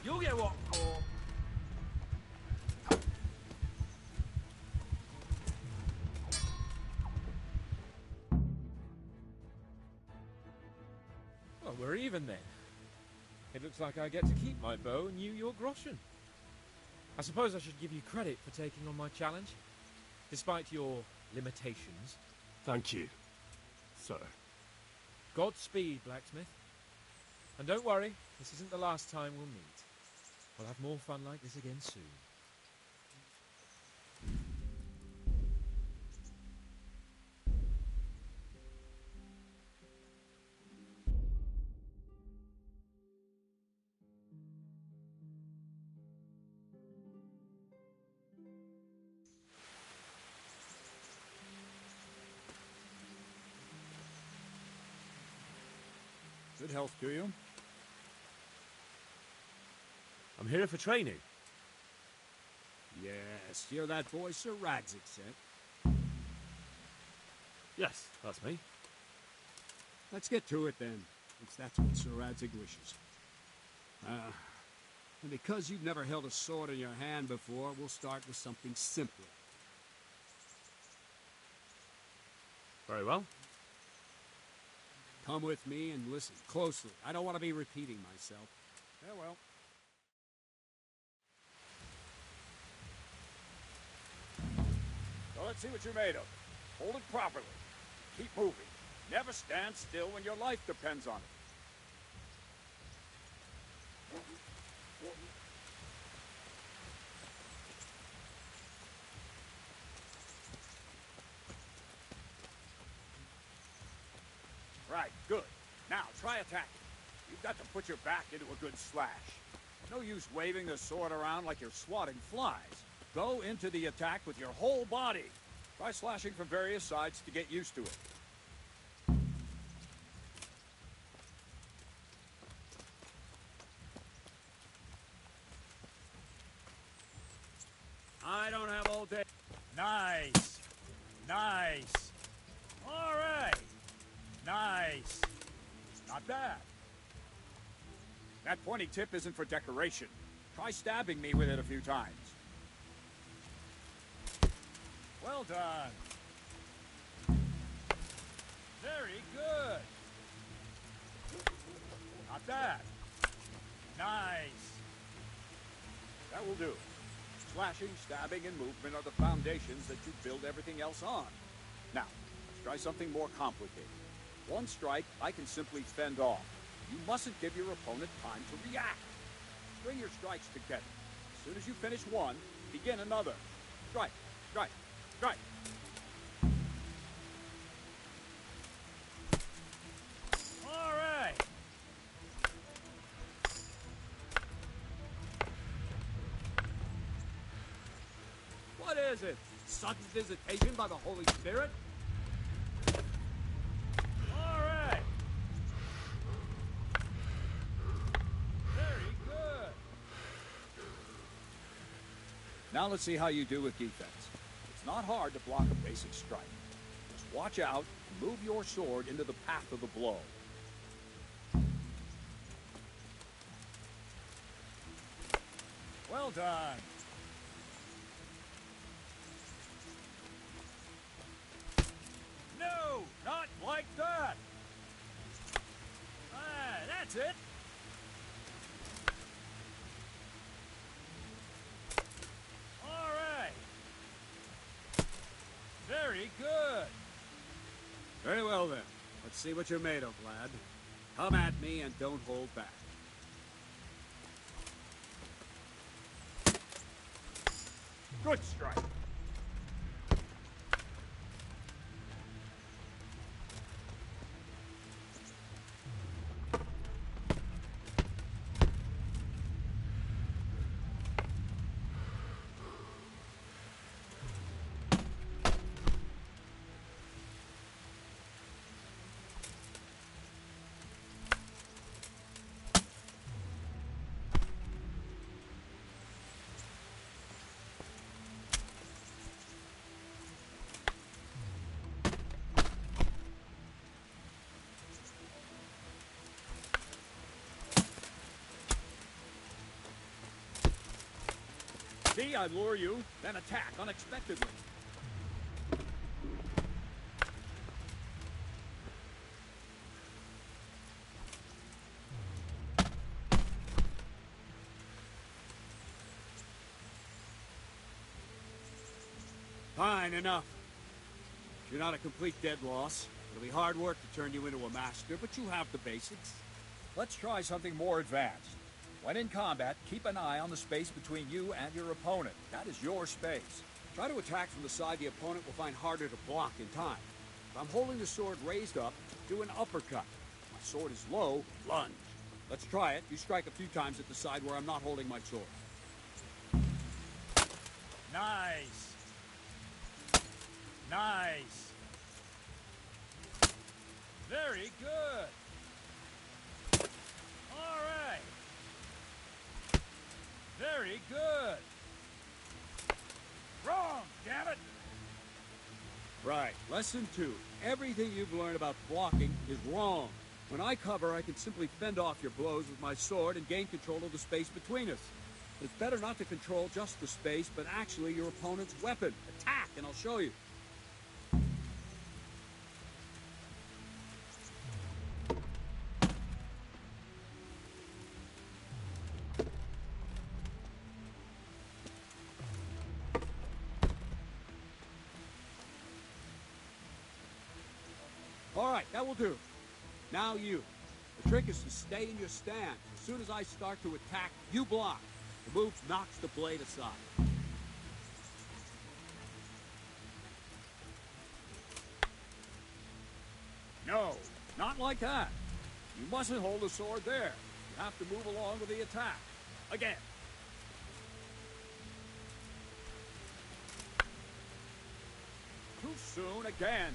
You'll get what for. Well, we're even then. It looks like I get to keep my bow and you your groschen. I suppose I should give you credit for taking on my challenge, despite your limitations. Thank you, sir. Godspeed, blacksmith. And don't worry, this isn't the last time we'll meet. We'll have more fun like this again soon. Good health to you. I'm here for training. Yes, you're that boy Sir Radzig sent. Yes, that's me. Let's get to it then, since that's what Sir Radzig wishes. And because you've never held a sword in your hand before, we'll start with something simpler. Very well. Come with me and listen closely. I don't want to be repeating myself. Farewell. So let's see what you're made of. Hold it properly. Keep moving. Never stand still when your life depends on it. Right, good. Now, try attacking. You've got to put your back into a good slash. No use waving the sword around like you're swatting flies. Go into the attack with your whole body. Try slashing from various sides to get used to it. I don't have all day. Nice. Nice. All right. Nice. Not bad. That pointy tip isn't for decoration. Try stabbing me with it a few times. Well done. Very good. Not bad. Nice. That will do. Slashing, stabbing, and movement are the foundations that you build everything else on. Now, let's try something more complicated. One strike, I can simply fend off. You mustn't give your opponent time to react. String your strikes together. As soon as you finish one, begin another. Strike, strike, strike. All right. What is it? Sudden visitation by the Holy Spirit? All right. Very good. Now let's see how you do with defense. It's not hard to block a basic strike. Just watch out and move your sword into the path of the blow. Well done. No, not like that. That's it. All right. Very good. Very well then. Let's see what you're made of, lad. Come at me and don't hold back. Good strike. See, I lure you, then attack unexpectedly. Fine, enough. You're not a complete dead loss. It'll be hard work to turn you into a master, but you have the basics. Let's try something more advanced. When in combat, keep an eye on the space between you and your opponent. That is your space. Try to attack from the side the opponent will find harder to block in time. If I'm holding the sword raised up, do an uppercut. If my sword is low, lunge. Let's try it. You strike a few times at the side where I'm not holding my sword. Nice. Nice. Very good. All right. Very good. Wrong, damn it! Right, lesson 2. Everything you've learned about blocking is wrong. When I cover, I can simply fend off your blows with my sword and gain control of the space between us. It's better not to control just the space, but actually your opponent's weapon. Attack, and I'll show you. All right, that will do. Now you. The trick is to stay in your stand. As soon as I start to attack, you block. The move knocks the blade aside. No, not like that. You mustn't hold the sword there. You have to move along with the attack. Again. Too soon again.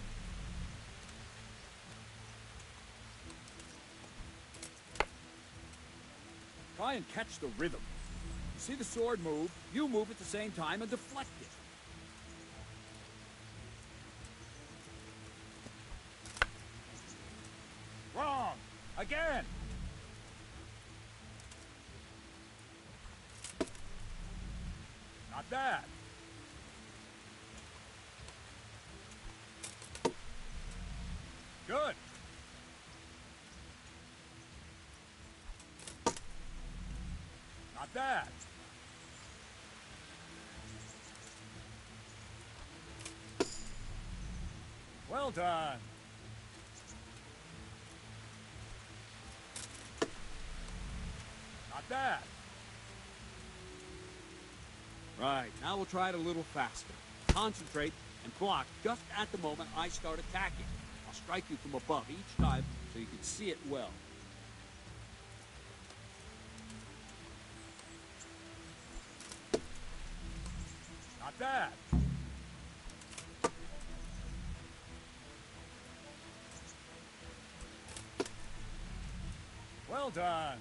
Try and catch the rhythm. You see the sword move, you move at the same time and deflect it. Wrong! Again! Not bad. Good. Not bad. Well done. Not bad. Right, now we'll try it a little faster. Concentrate and block just at the moment I start attacking. I'll strike you from above each time so you can see it well. Not bad. Well done.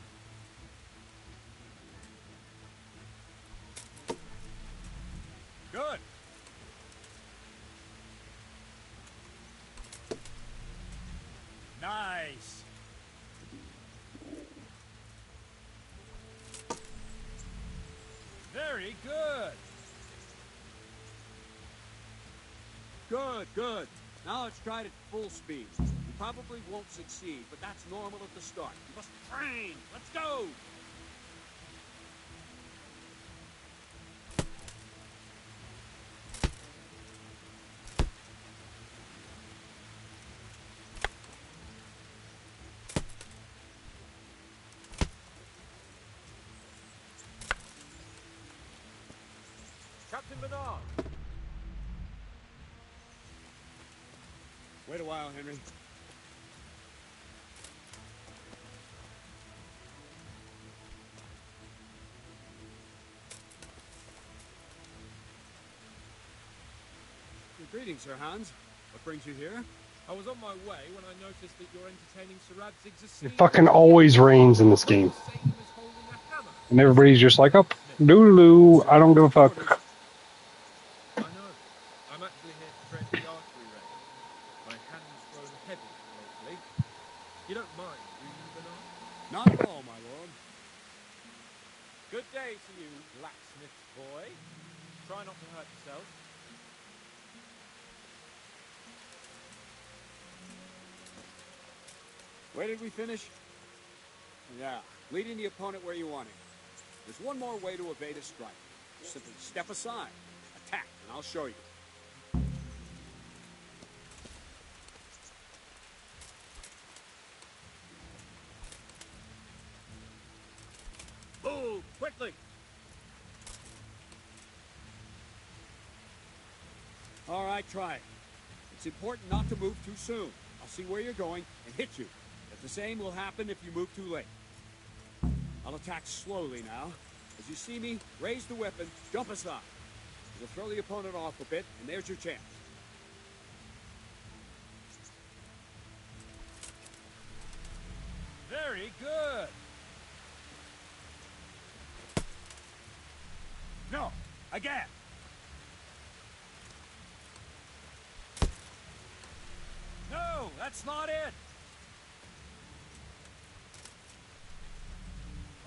Good. Nice. Very good. Good, good. Now let's try it at full speed. You probably won't succeed, but that's normal at the start. You must train. Let's go. Captain Bernard! Wait a while, Henry. Greetings, Sir Hans. What brings you here? I was on my way when I noticed that you're entertaining Sir Radzig's It fucking always rains in this game. And everybody's just like, oh, doodaloo, I don't give a fuck. I know. I'm actually here to train the archery range. My hand's grown heavy lately. You don't mind, do you, Bernard? Not at all, my lord. Good day to you, blacksmith boy. Try not to hurt yourself. Where did we finish? Yeah, leading the opponent where you want him. There's one more way to evade a strike. Simply step aside, attack, and I'll show you. Move, quickly! All right, try it. It's important not to move too soon. I'll see where you're going and hit you. But the same will happen if you move too late. I'll attack slowly now. As you see me, raise the weapon, jump aside. You'll throw the opponent off a bit, and there's your chance. Very good. No, again. No, that's not it.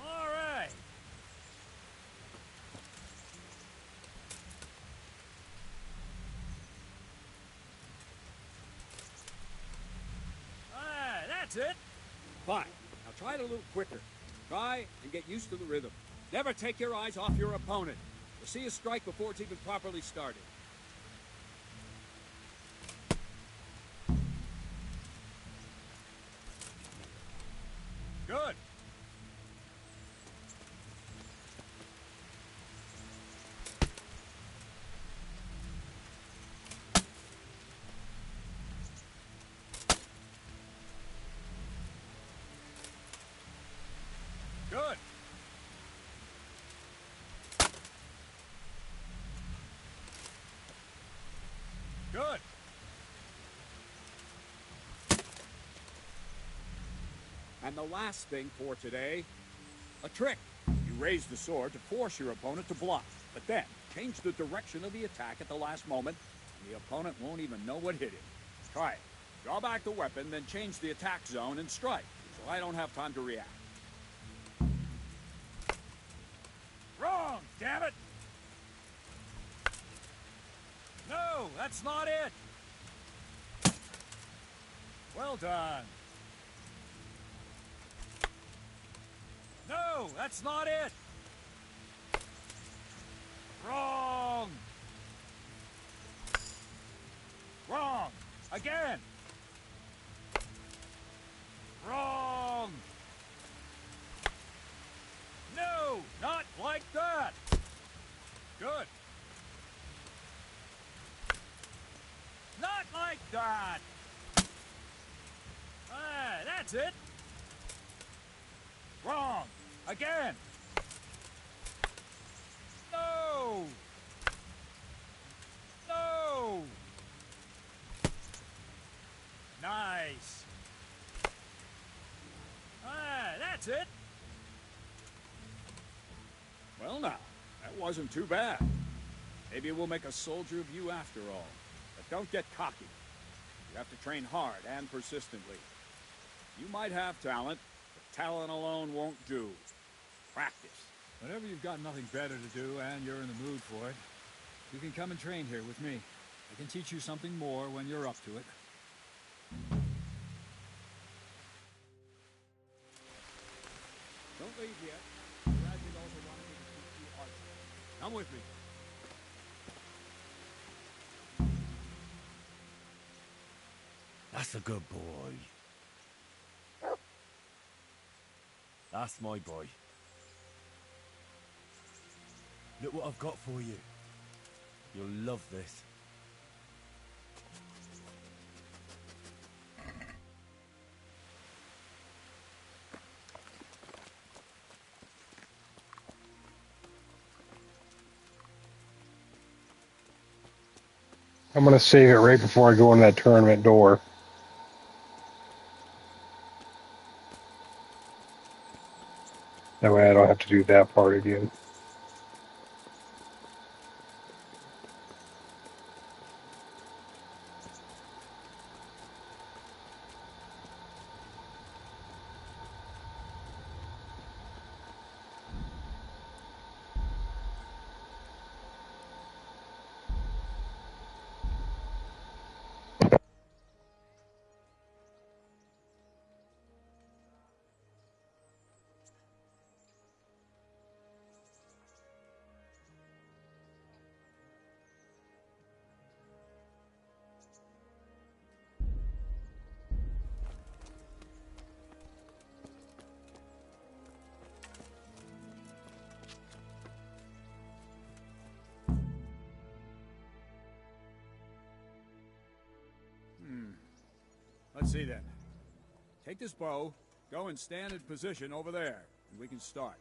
All right. That's it. Fine. Now try it a little quicker. Try and get used to the rhythm. Never take your eyes off your opponent. You'll see a strike before it's even properly started. Good. Good. Good. And the last thing for today, a trick. You raise the sword to force your opponent to block, but then change the direction of the attack at the last moment, and the opponent won't even know what hit him. Try it. Draw back the weapon, then change the attack zone and strike, so I don't have time to react. Wrong, damn it! No, that's not it! Well done. No, that's not it! Wrong! Wrong! Again! Wrong! No, not like that! Good. Not like that! Ah, that's it! Wrong! Again! No! No! Nice! Ah, that's That's it? Well now, that wasn't too bad. Maybe we'll make a soldier of you after all. But don't get cocky. You have to train hard and persistently. You might have talent, but talent alone won't do. Practice. Whenever you've got nothing better to do and you're in the mood for it, you can come and train here with me. I can teach you something more when you're up to it. Don't leave yet. Radley also wanted me to teach you archery. Come with me. That's a good boy. That's my boy. Look what I've got for you. You'll love this. I'm going to save it right before I go in that tournament door. That way I don't have to do that part again. Let's see then. Take this bow, go and stand in position over there, and we can start.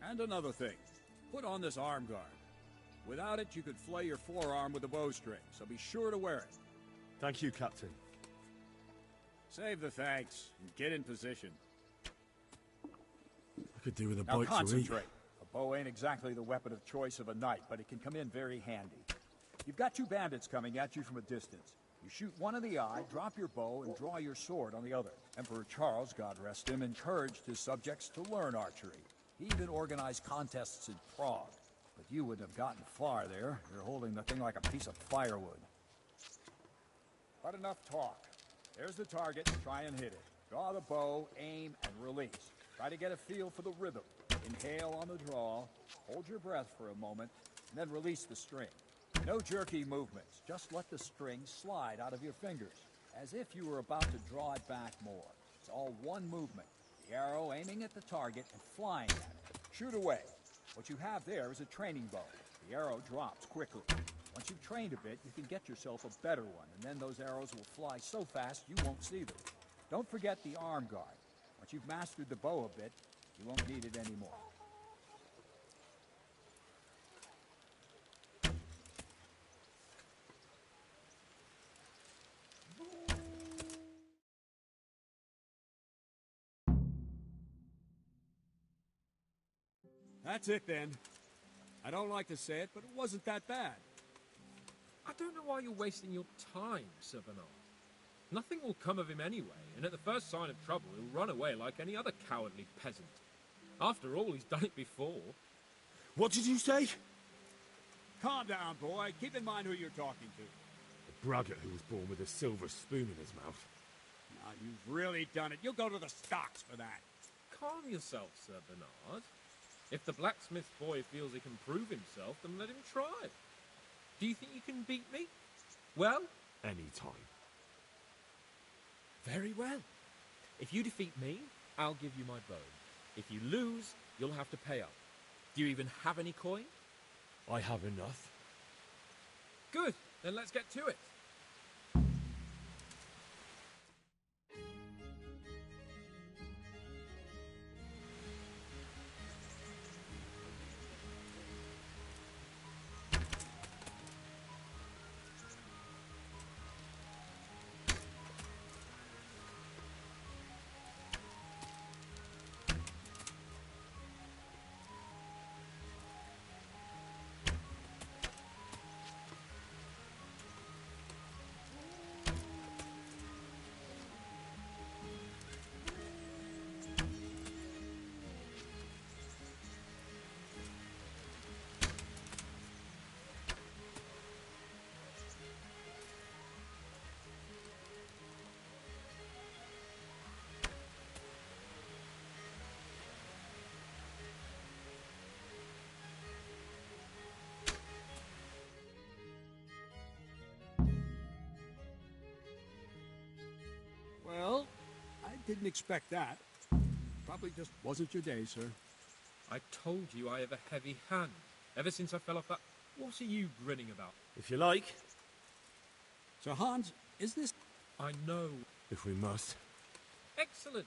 And another thing, put on this arm guard. Without it, you could flay your forearm with a bowstring, so be sure to wear it. Thank you, Captain. Save the thanks, and get in position. I could do with a Now bite to eat. concentrate. A bow ain't exactly the weapon of choice of a knight, but it can come in very handy. You've got two bandits coming at you from a distance. You shoot one in the eye, drop your bow, and draw your sword on the other. Emperor Charles, God rest him, encouraged his subjects to learn archery. He even organized contests in Prague. But you wouldn't have gotten far there. You're holding the thing like a piece of firewood. But enough talk. There's the target. Try and hit it. Draw the bow, aim, and release. Try to get a feel for the rhythm. Inhale on the draw, hold your breath for a moment, and then release the string. No jerky movements. Just let the string slide out of your fingers, as if you were about to draw it back more. It's all one movement. The arrow aiming at the target and flying at it. Shoot away. What you have there is a training bow. The arrow drops quickly. Once you've trained a bit, you can get yourself a better one, and then those arrows will fly so fast you won't see them. Don't forget the arm guard. Once you've mastered the bow a bit, you won't need it anymore. That's it then. I don't like to say it, but it wasn't that bad. I don't know why you're wasting your time, Sir Bernard. Nothing will come of him anyway, and at the first sign of trouble, he'll run away like any other cowardly peasant. After all, he's done it before. What did you say? Calm down, boy. Keep in mind who you're talking to. The braggart who was born with a silver spoon in his mouth. Now, you've really done it. You'll go to the stocks for that. Calm yourself, Sir Bernard. If the blacksmith boy feels he can prove himself, then let him try. Do you think you can beat me? Well? Any time. Very well. If you defeat me, I'll give you my bow. If you lose, you'll have to pay up. Do you even have any coin? I have enough. Good. Then let's get to it. didn't expect that. Probably just wasn't your day, sir. I told you I have a heavy hand. Ever since I fell off that... What are you grinning about? If you like. So, Hans, is this... I know. If we must. Excellent.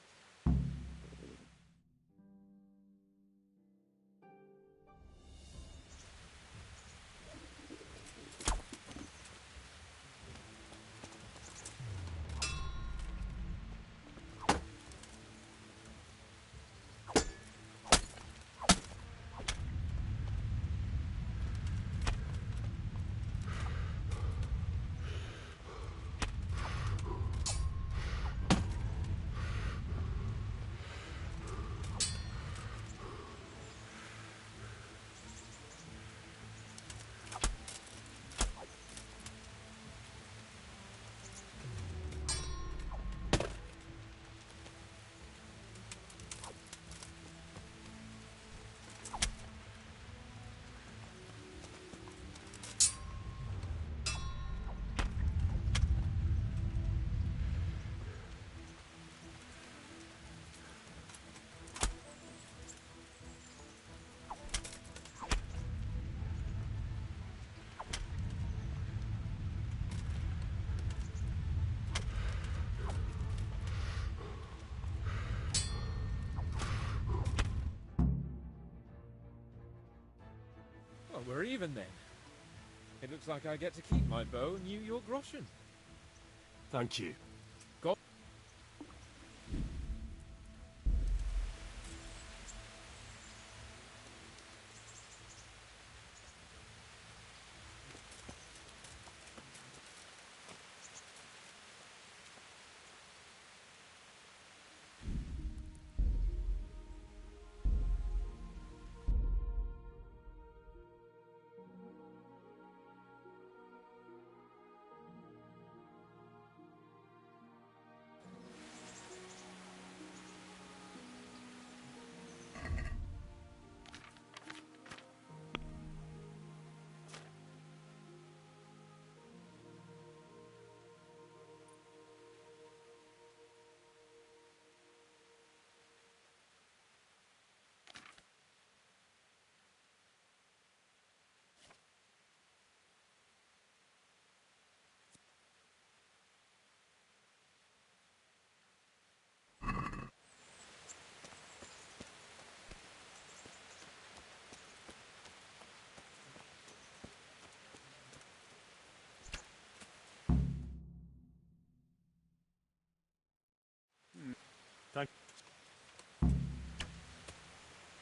Well, we're even then. It looks like I get to keep my bow and you your groschen. Thank you. God.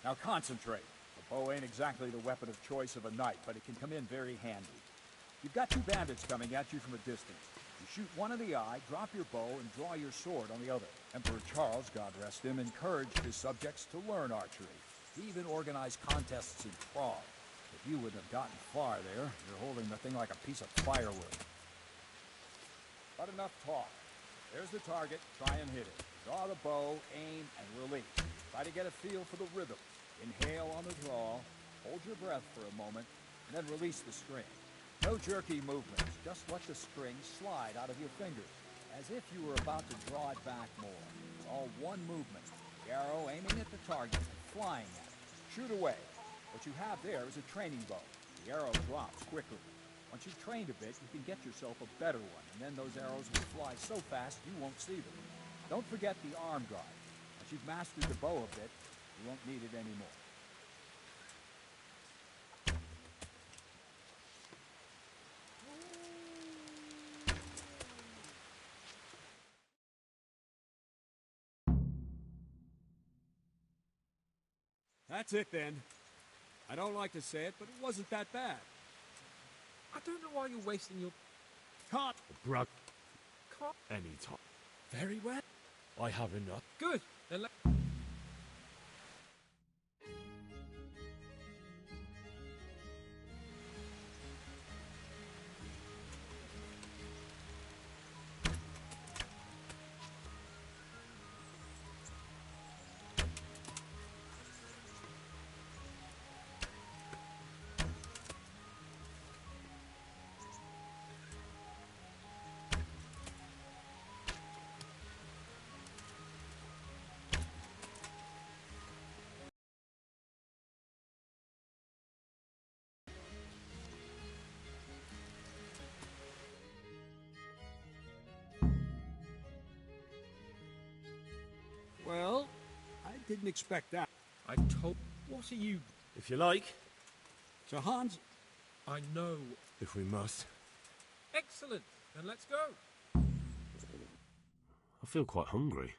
Now concentrate. The bow ain't exactly the weapon of choice of a knight, but it can come in very handy. You've got two bandits coming at you from a distance. You shoot one in the eye, drop your bow, and draw your sword on the other. Emperor Charles, God rest him, encouraged his subjects to learn archery. He even organized contests in Prague. If you wouldn't have gotten far there, you're holding the thing like a piece of firewood. But enough talk. There's the target. Try and hit it. Draw the bow, aim, and release. Try to get a feel for the rhythm. Inhale on the draw, hold your breath for a moment, and then release the string. No jerky movements. Just let the string slide out of your fingers, as if you were about to draw it back more. It's all one movement. The arrow aiming at the target and flying at it. Shoot away. What you have there is a training bow. The arrow drops quickly. Once you've trained a bit, you can get yourself a better one, and then those arrows will fly so fast you won't see them. Don't forget the arm guard. Once you've mastered the bow a bit, you won't need it anymore. That's it then. I don't like to say it, but it wasn't that bad. I don't know why you're wasting your... Cut! Brug. Cut. Any time. Very well. I have enough. Good. Then let... didn't expect that. I told... What are you... If you like. So Hans... I know. If we must. Excellent. Then let's go. I feel quite hungry.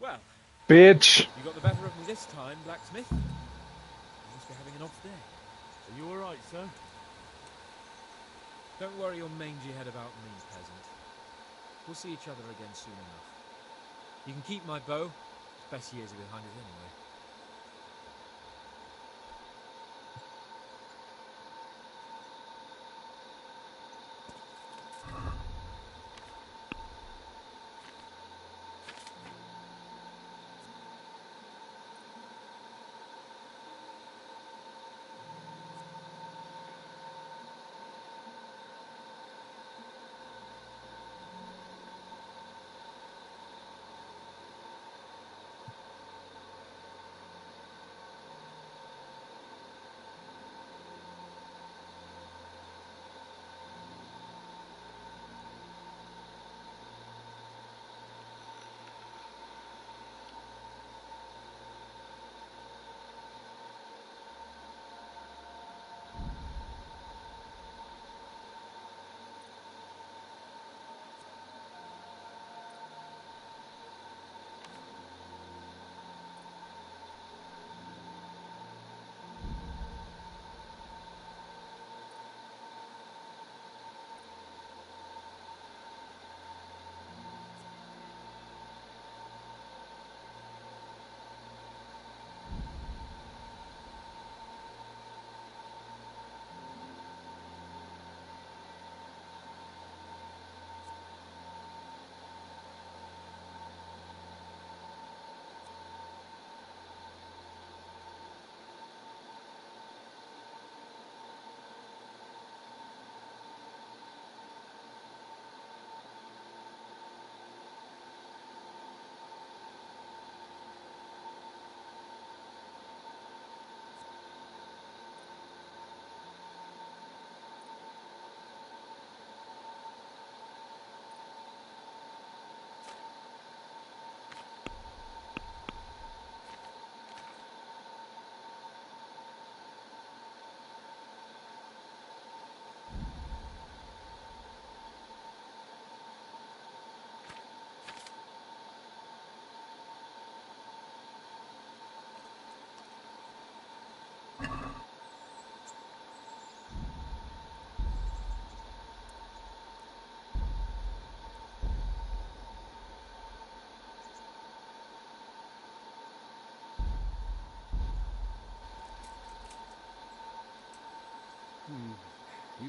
Well, Bitch. you got the better of me this time, blacksmith. You must be having an off day. Are you alright, sir? Don't worry your mangy head about me, peasant. We'll see each other again soon enough. You can keep my bow. It's best years are behind it anyway.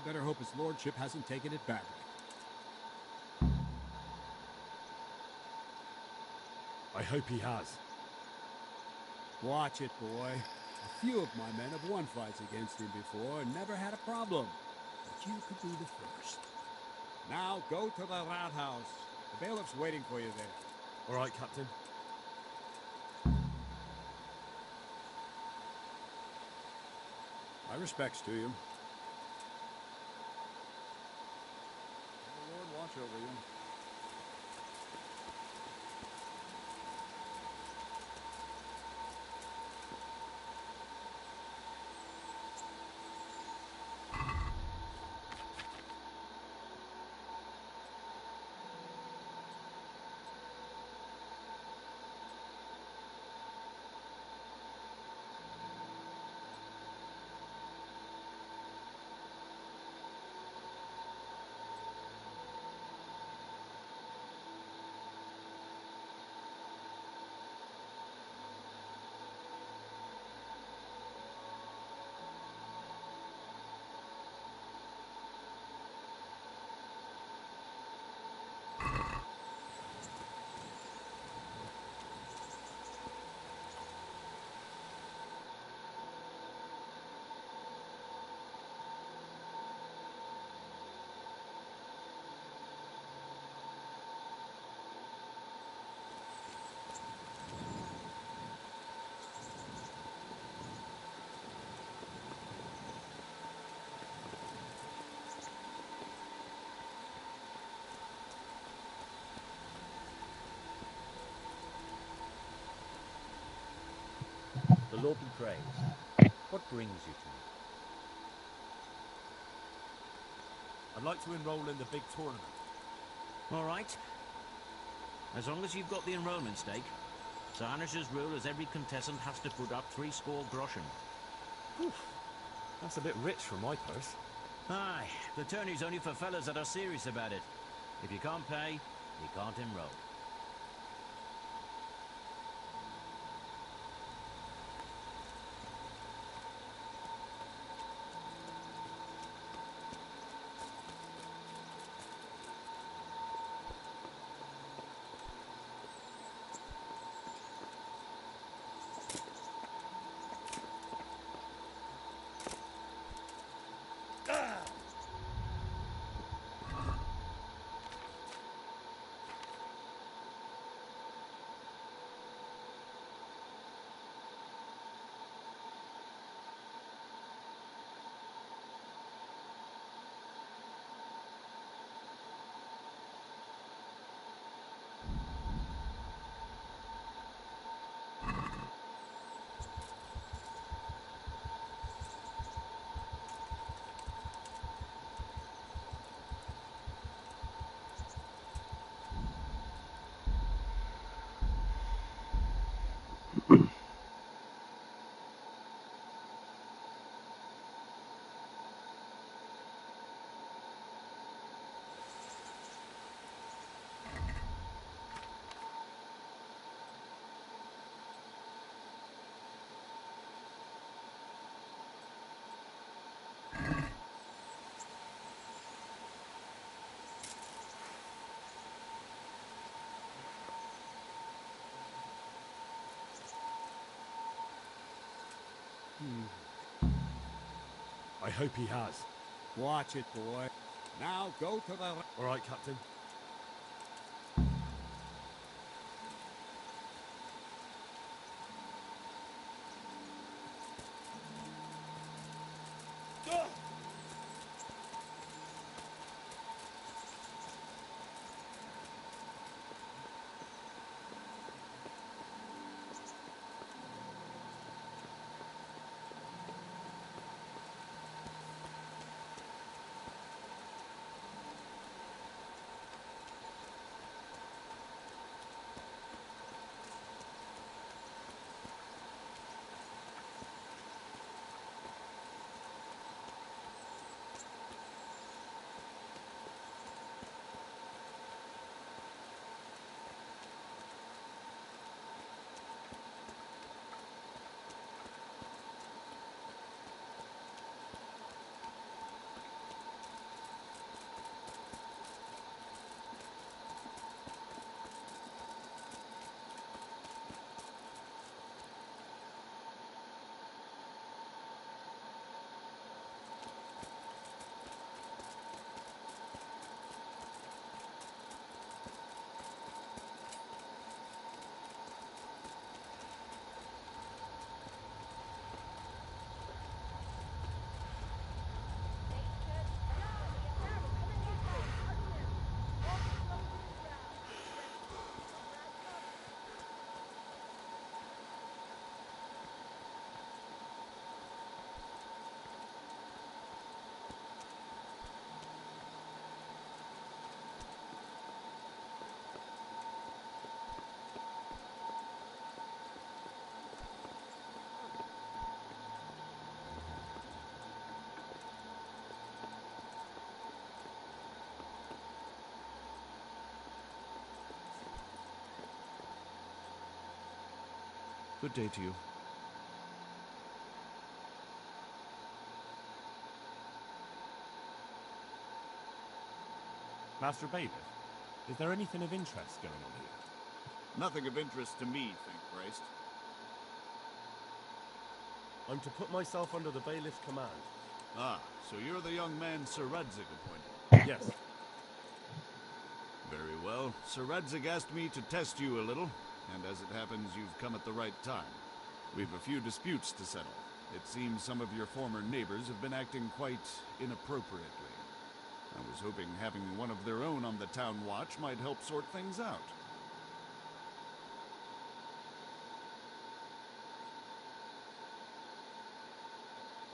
better hope his lordship hasn't taken it badly. I hope he has. Watch it, boy. A few of my men have won fights against him before and never had a problem. But you could be the first. Now go to the rat house. The bailiff's waiting for you there. All right, Captain. My respects to you. May the Lord watch over you. The Lord be praised. What brings you to me? I'd like to enroll in the big tournament. All right. As long as you've got the enrollment stake. Sarnish's rule is every contestant has to put up 3 groschen. Whew. That's a bit rich for my purse. Aye, the tourney's only for fellas that are serious about it. If you can't pay, you can't enroll. I hope he has. Watch it, boy. Now go to the... All right, Captain. Good day to you. Master Bailiff, is there anything of interest going on here? Nothing of interest to me, thank Christ. I'm to put myself under the bailiff's command. Ah, so you're the young man Sir Radzig appointed? Yes. Very well. Sir Radzig asked me to test you a little, and as it happens, you've come at the right time. We've a few disputes to settle. It seems some of your former neighbors have been acting quite inappropriately. I was hoping having one of their own on the town watch might help sort things out.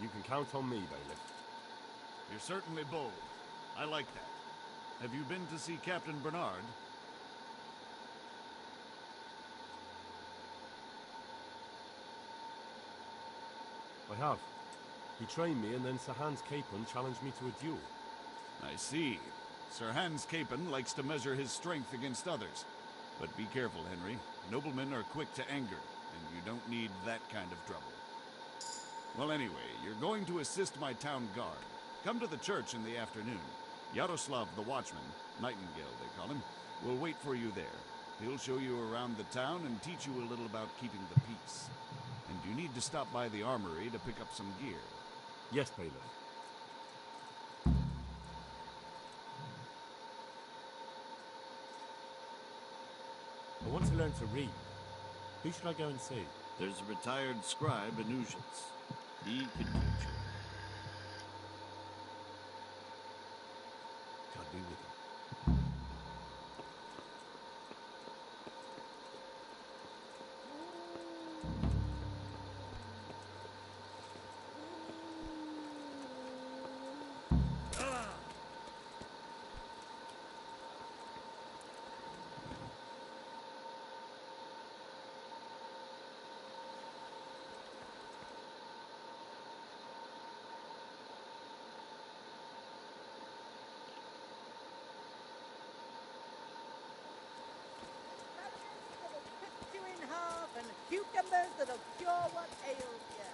You can count on me, Bailiff. You're certainly bold. I like that. Have you been to see Captain Bernard? I have. He trained me, and then Sir Hans Capon challenged me to a duel. I see. Sir Hans Capon likes to measure his strength against others. But be careful, Henry. Noblemen are quick to anger, and you don't need that kind of trouble. Well, anyway, you're going to assist my town guard. Come to the church in the afternoon. Yaroslav the Watchman, Nightingale they call him, will wait for you there. He'll show you around the town and teach you a little about keeping the peace. And you need to stop by the armory to pick up some gear. Yes, Bailiff. I want to learn to read. Who should I go and see? There's a retired scribe, Anujits. He can teach you. God be with you. You in half and cucumbers that'll cure what ails you.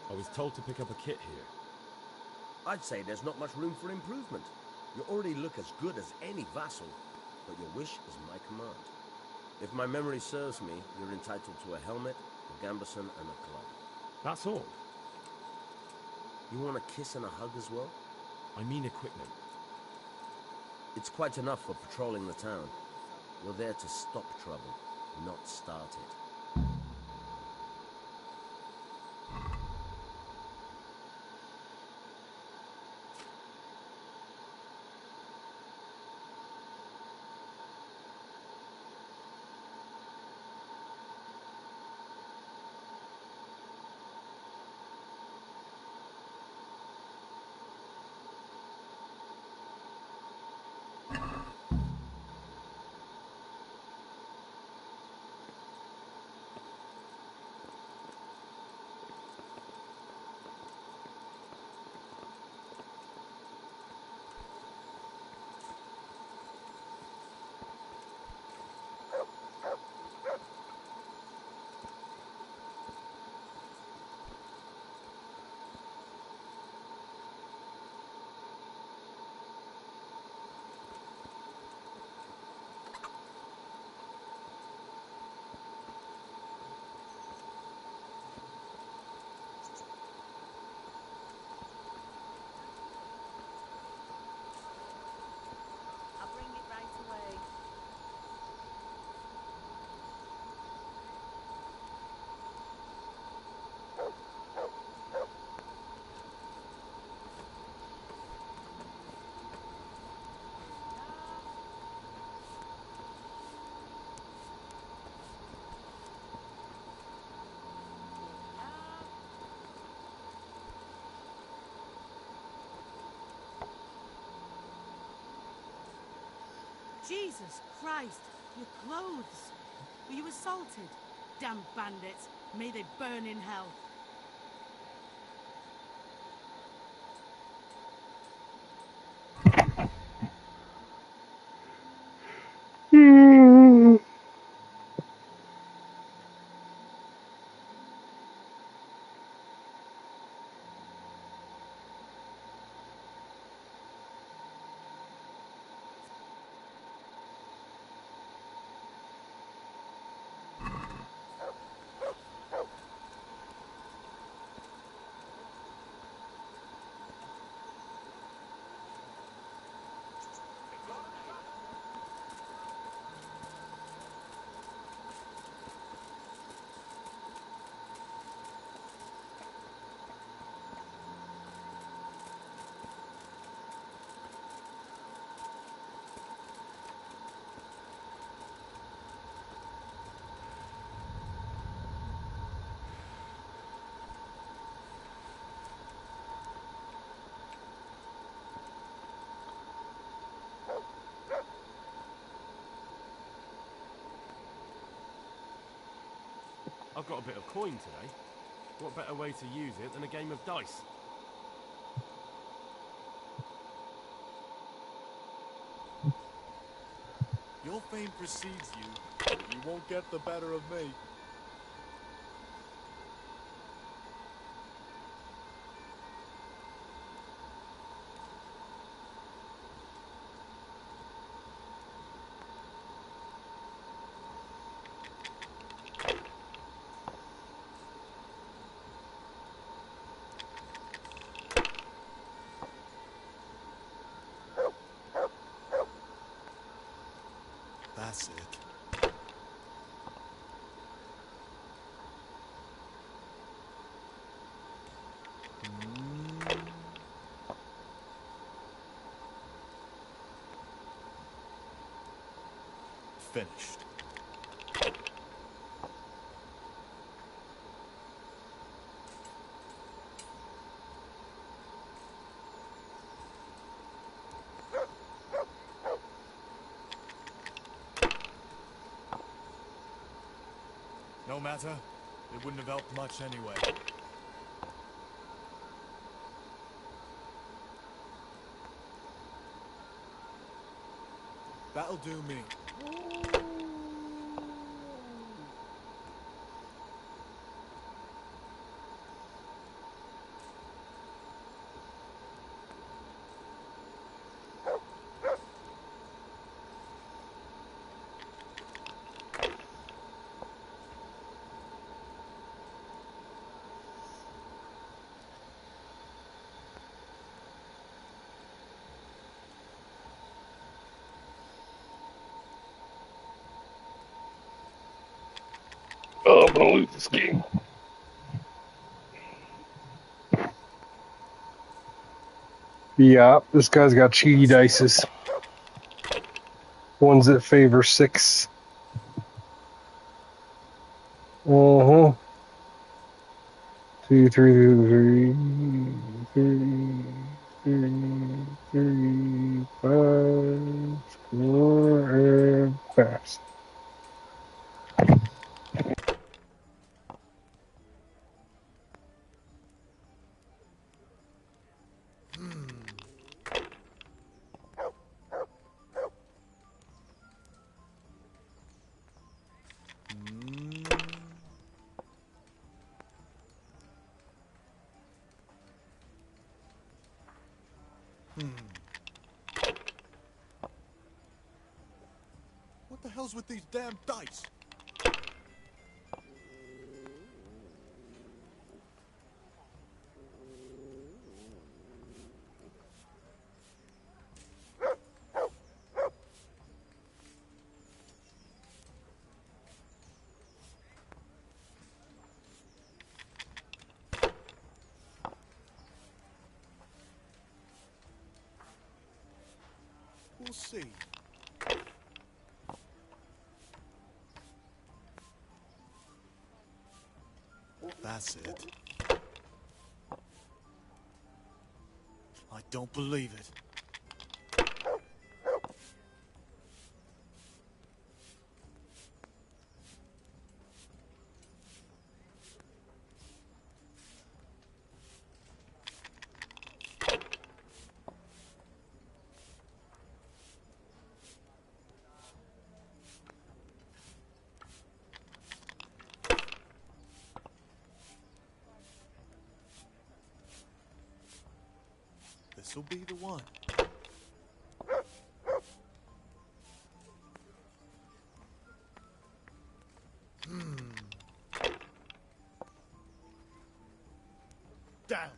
I was told to pick up a kit here. I'd say there's not much room for improvement. You already look as good as any vassal, but your wish is my command. If my memory serves me, you're entitled to a helmet, a gambeson, and a club. That's all? You want a kiss and a hug as well? I mean equipment. It's quite enough for patrolling the town. You're there to stop trouble, not start it. Jesus Christ, your clothes. Were you assaulted? Damn bandits. May they burn in hell. I've got a bit of coin today. What better way to use it than a game of dice? Your fame precedes you, but you won't get the better of me. That's it. Finished. No matter. It wouldn't have helped much anyway. That'll do me. Oh, I'm gonna lose this game. Yeah, this guy's got cheaty dices. Ones that favor 6. Uh-huh. 2, 3, 5, score, and pass. What the hell's with these damn dice? We'll see. That's it. I don't believe it. This'll be the one. Down.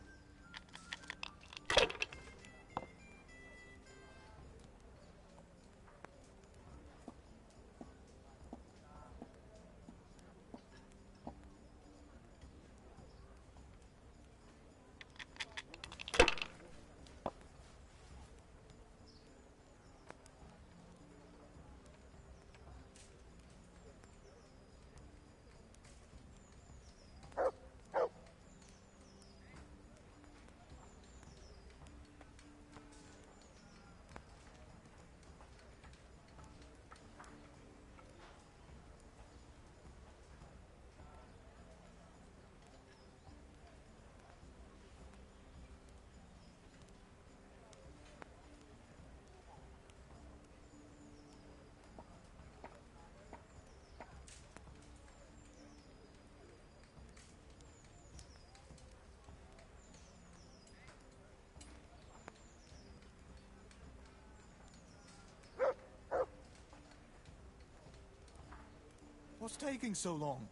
What's taking so long?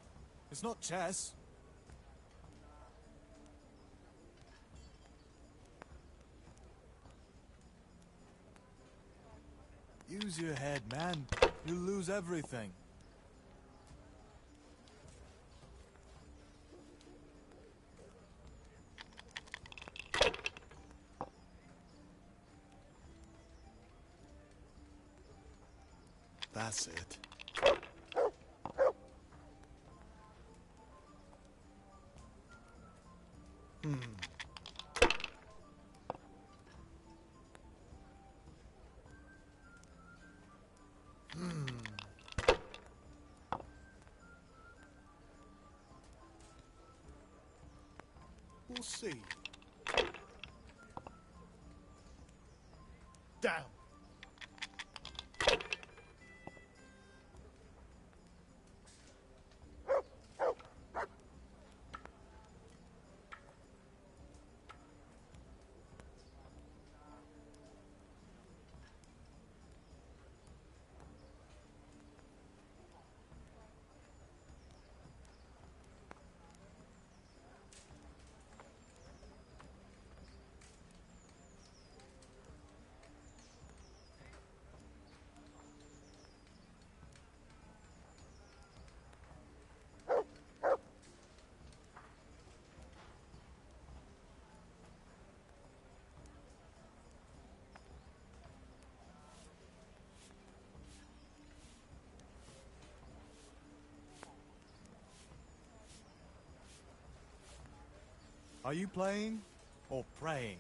It's not chess. Use your head, man. You'll lose everything. That's it. We'll see. Down. Are you playing or praying?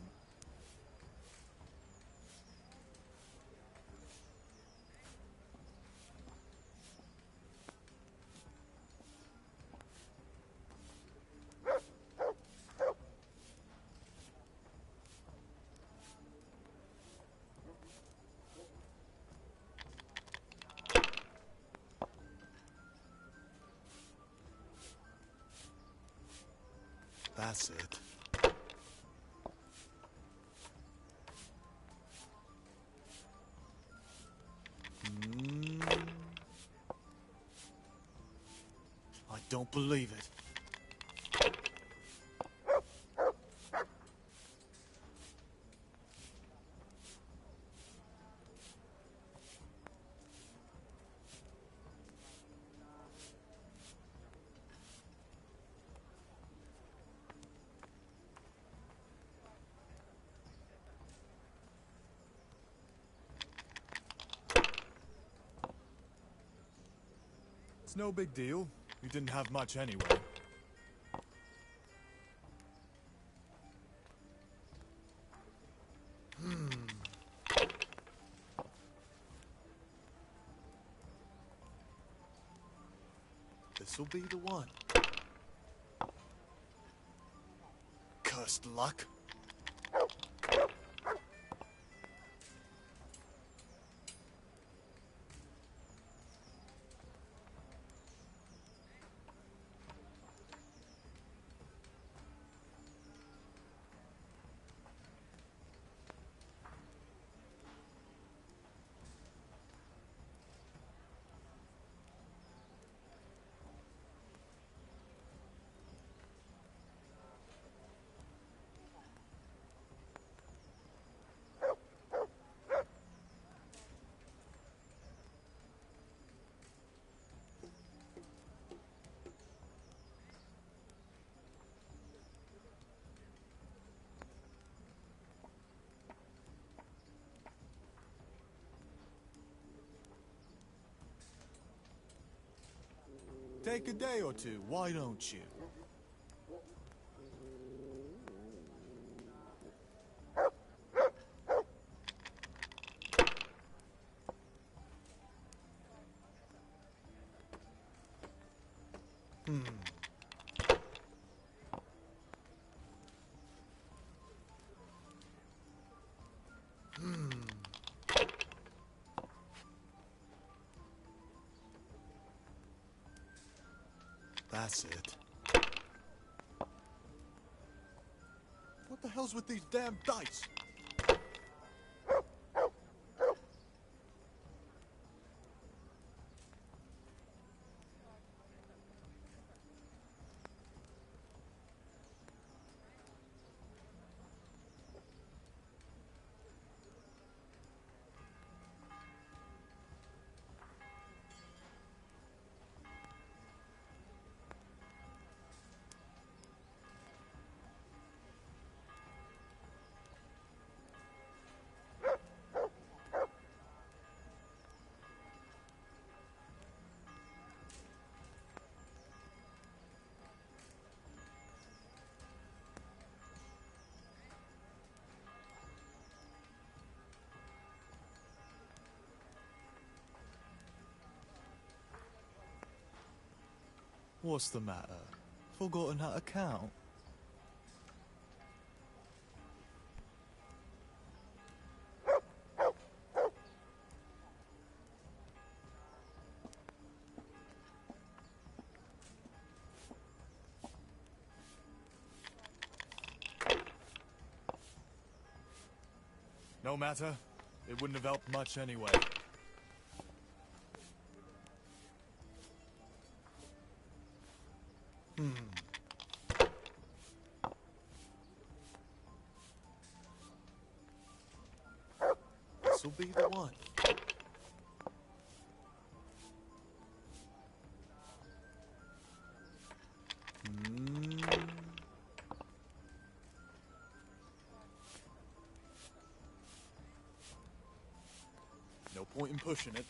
That's it. I don't believe it. It's no big deal. You didn't have much anyway. This'll be the one. Cursed luck. take a day or two, why don't you? That's it. What the hell's with these damn dice? What's the matter? Forgotten how to count? No matter. It wouldn't have helped much anyway. This'll be the one. No point in pushing it.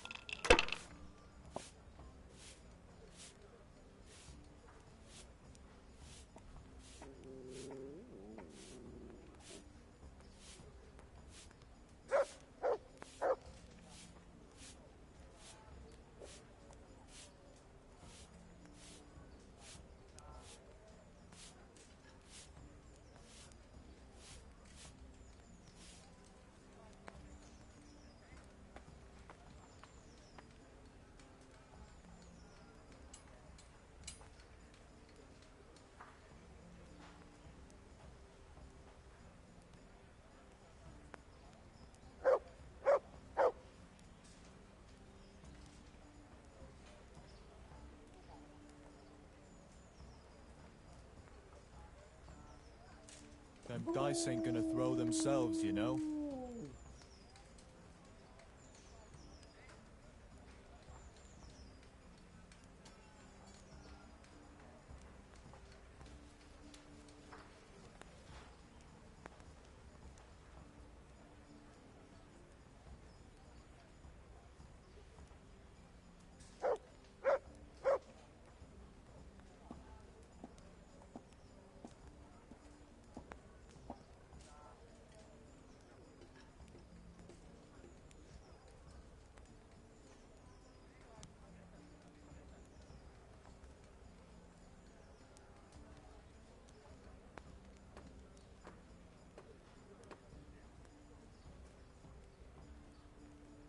Them dice ain't gonna throw themselves, you know?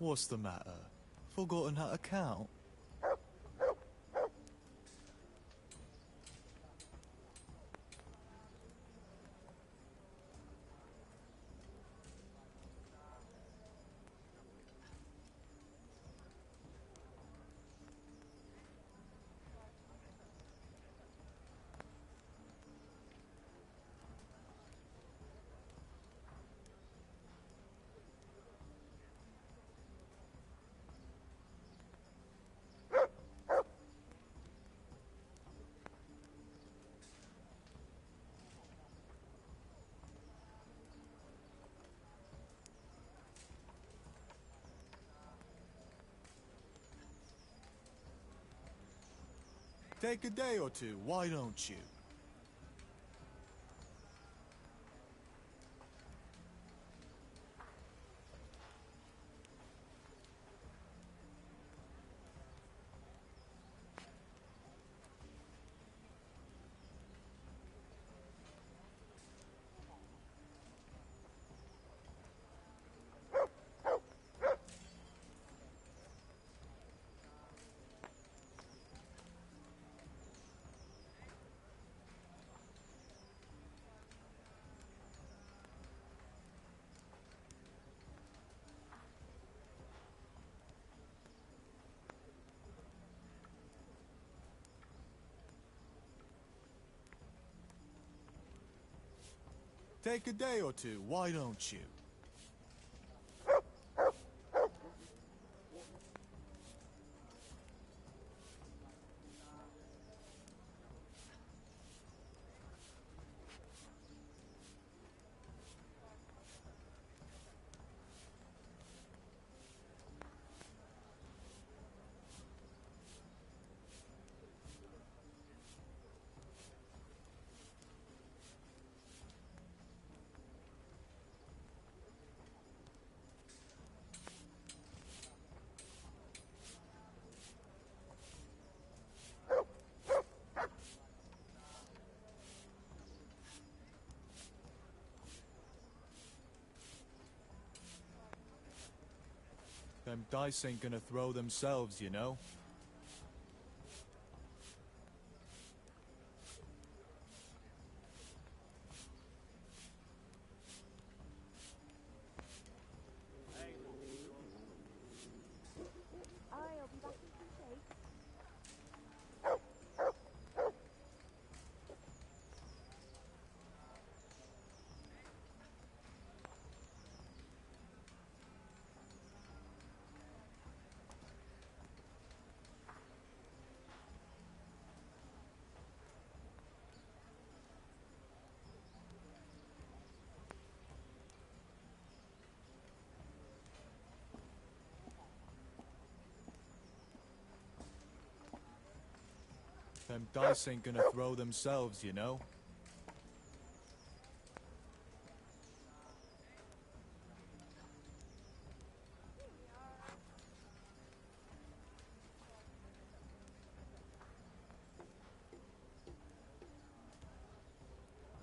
What's the matter? Forgotten how to count? Take a day or two, why don't you? Take a day or two, why don't you? Them dice ain't gonna throw themselves, you know? I'll be back in 2 days. Them dice ain't gonna throw themselves, you know?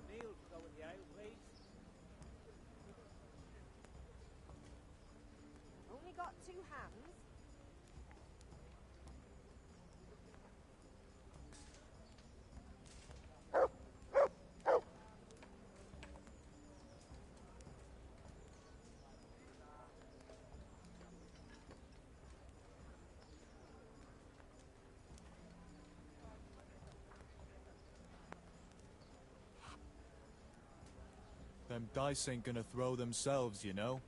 Neil, to go with the ale, please. Only got 2 hands. Them dice ain't gonna throw themselves, you know?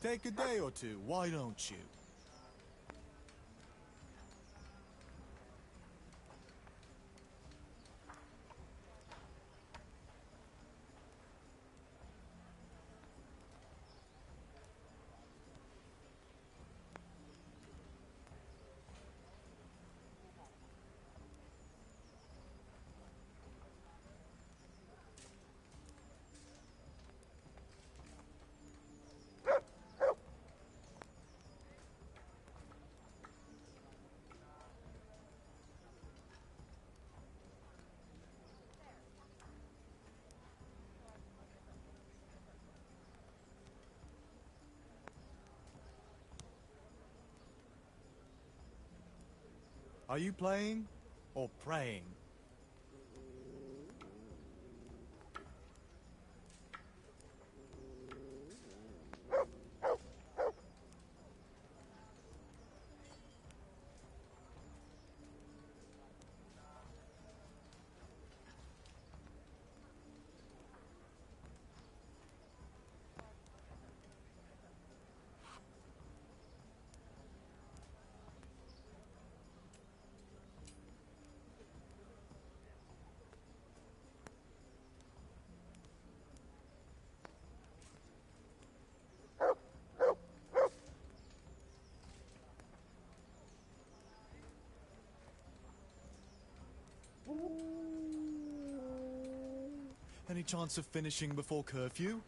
Take a day or two, why don't you? Are you playing or praying? Any chance of finishing before curfew?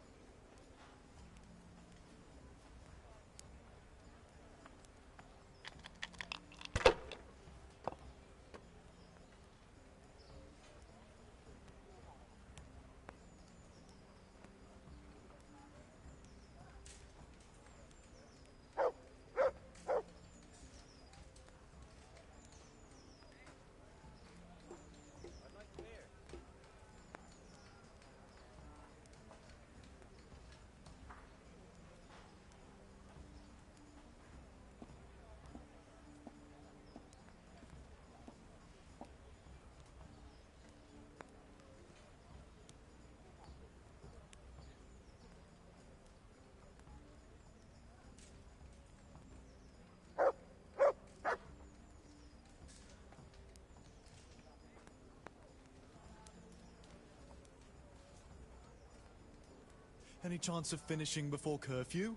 Any chance of finishing before curfew?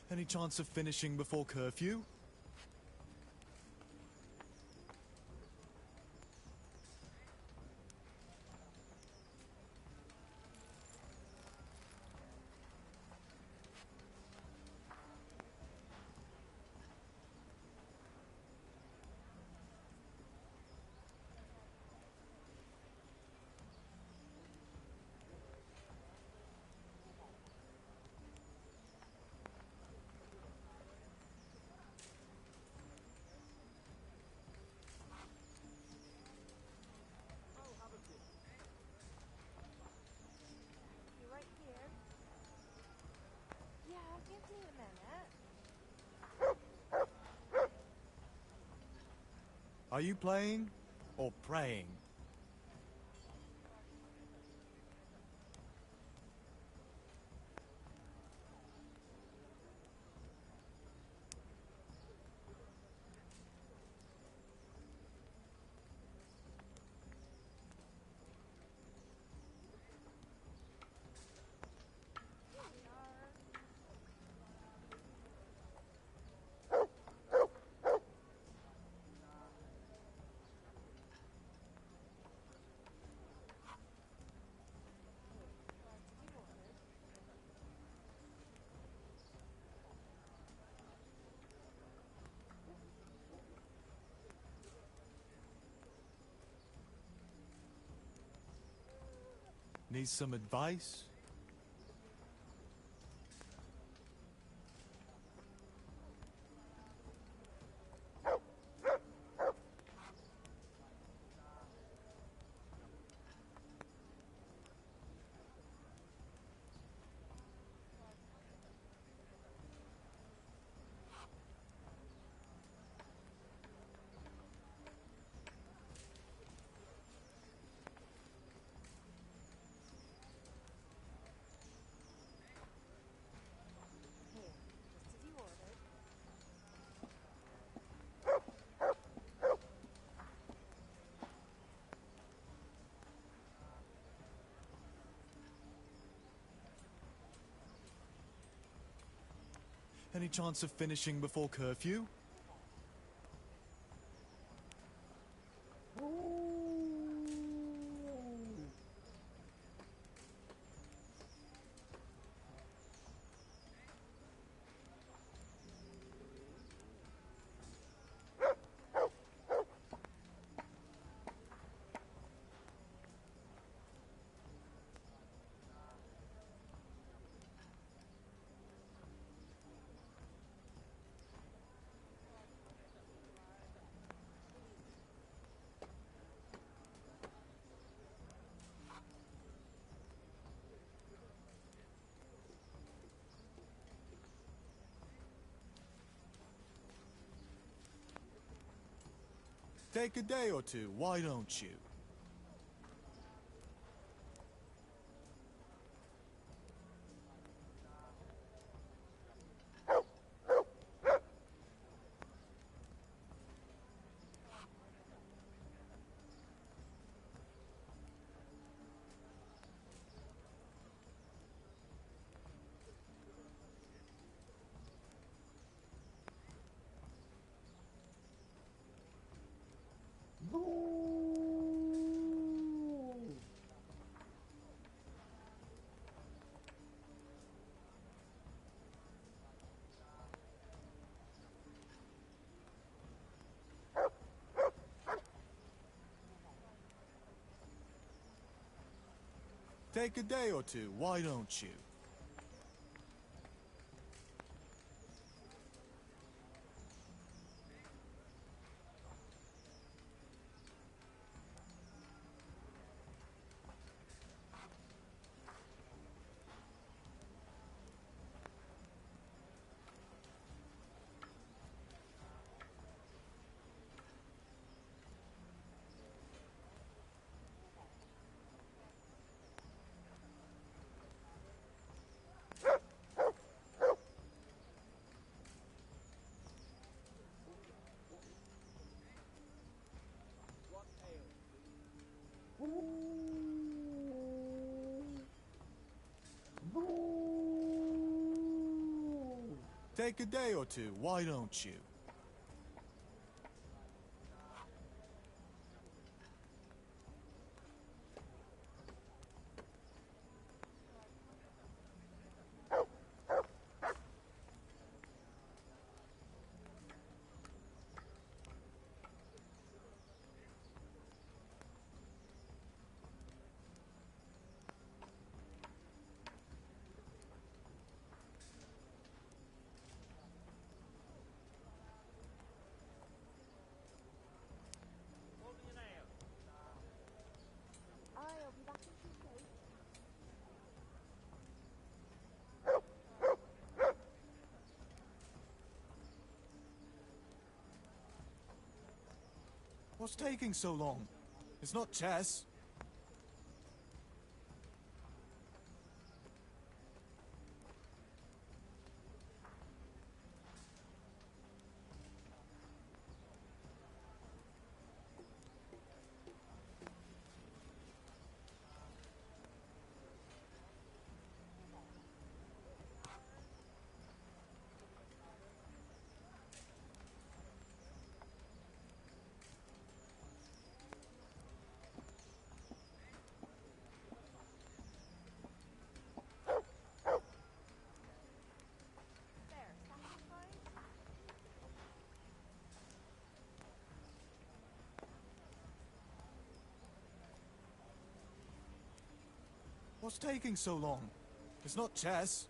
Any chance of finishing before curfew? You right here? Yeah, give me a minute. Are you playing or praying? Need some advice? Any chance of finishing before curfew? Take a day or two, why don't you? Take a day or two, why don't you? Take a day or two, why don't you? I'll be back in 2 days. What's taking so long? It's not chess. There, satisfied? What's taking so long? It's not chess.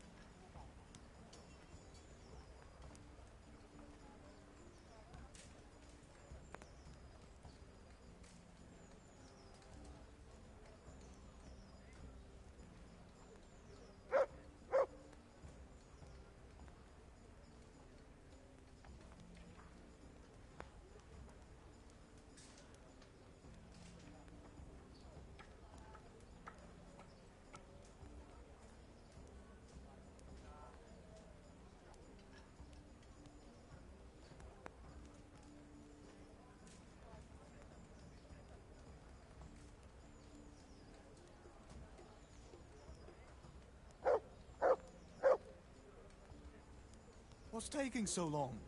What's taking so long?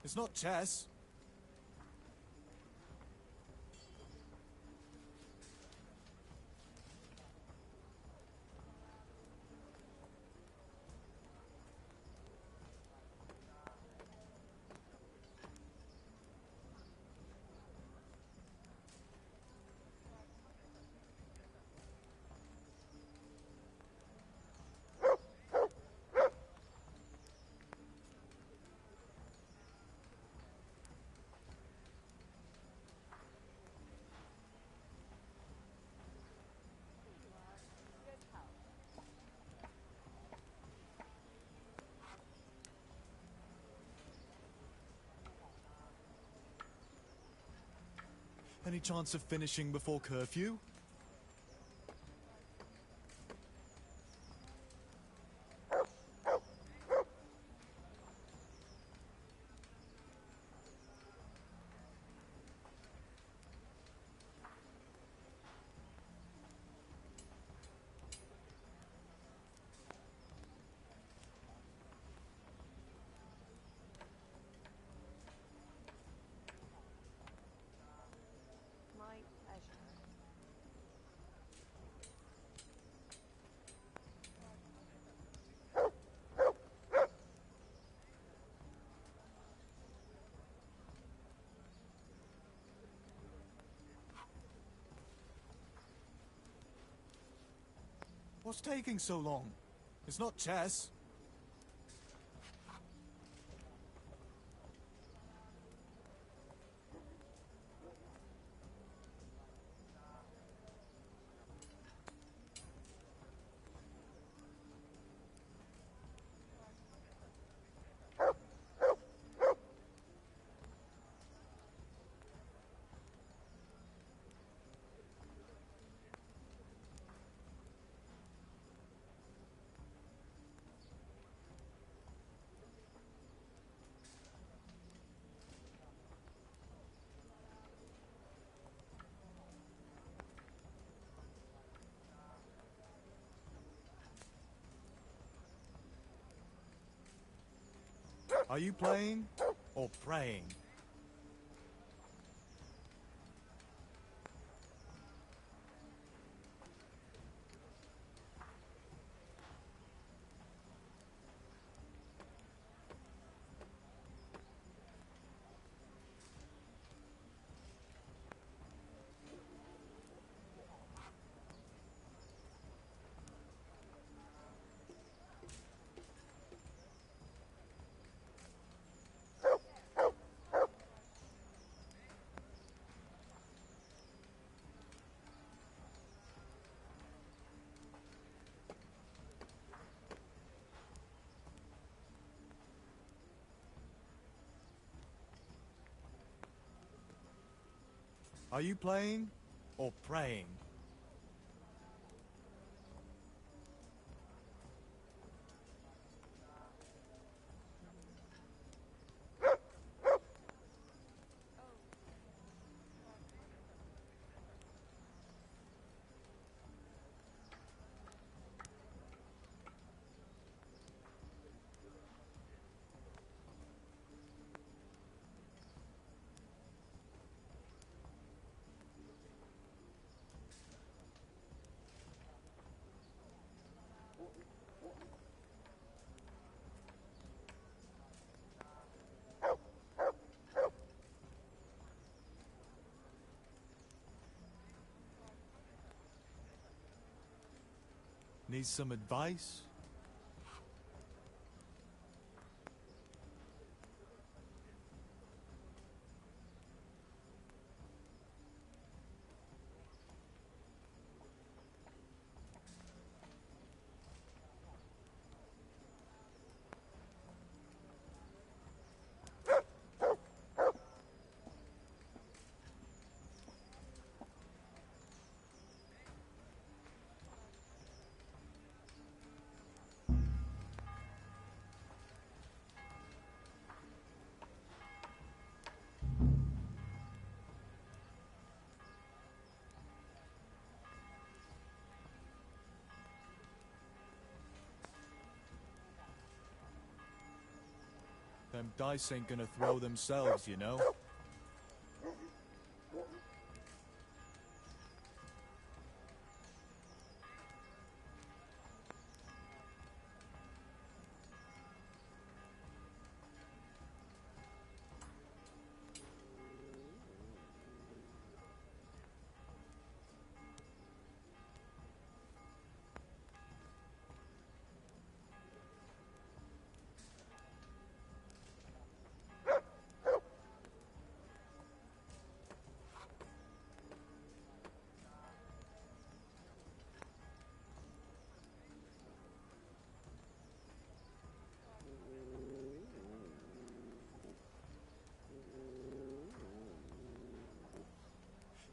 It's not chess. Any chance of finishing before curfew? My pleasure. What's taking so long? It's not chess. Are you playing or praying? Are you playing or praying? Need some advice? dice ain't gonna throw themselves, you know?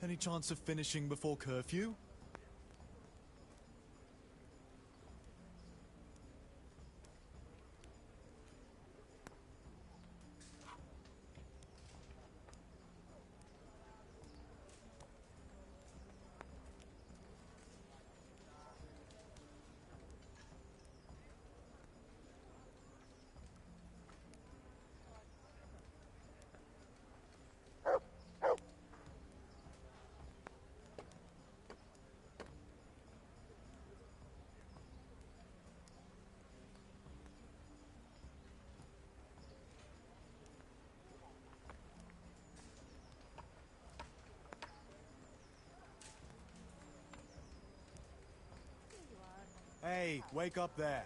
Any chance of finishing before curfew? Hey, wake up there.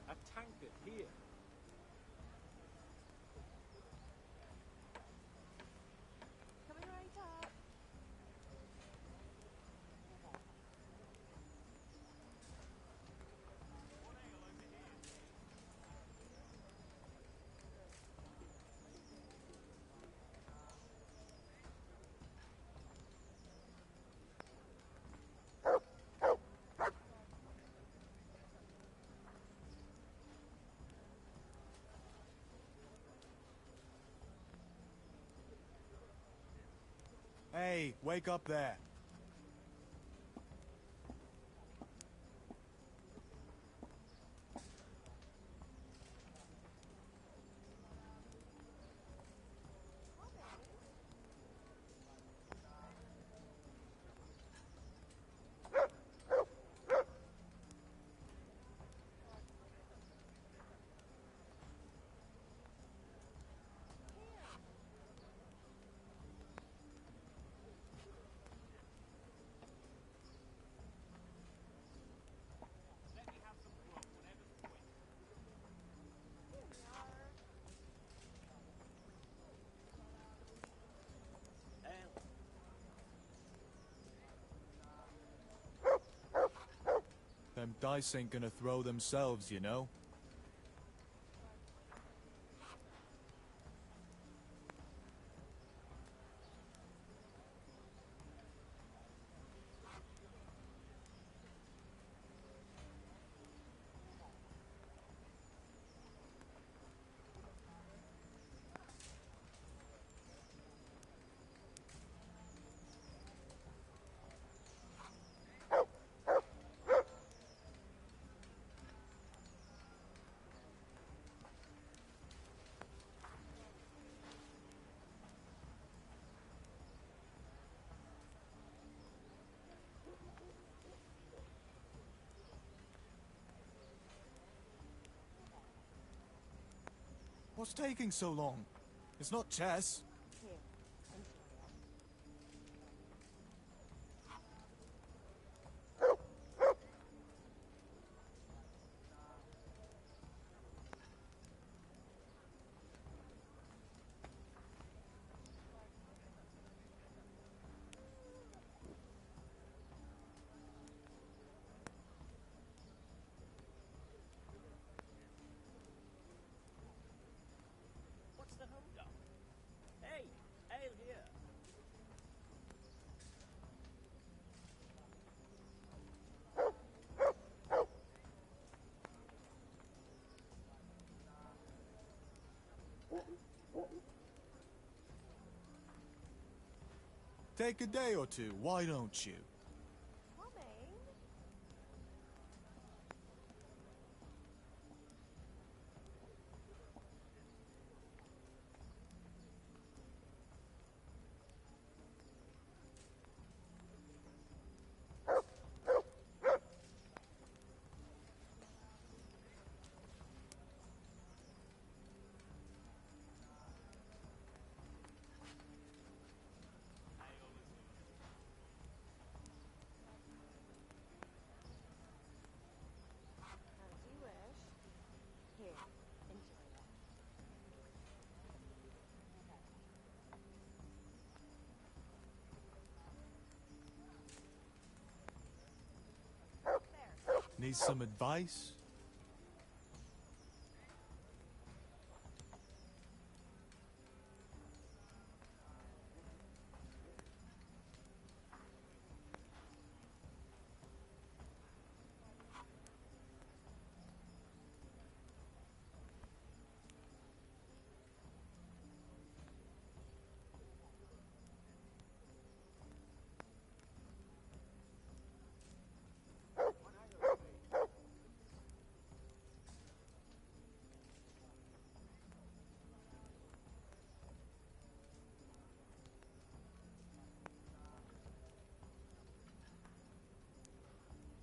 A tankard here. Coming right up. Hey, wake up there. Them dice ain't gonna throw themselves, you know? What's taking so long? It's not chess. What's the hold up? Take a day or two, why don't you? Coming. As you wish. Here, enjoy that. Need some advice?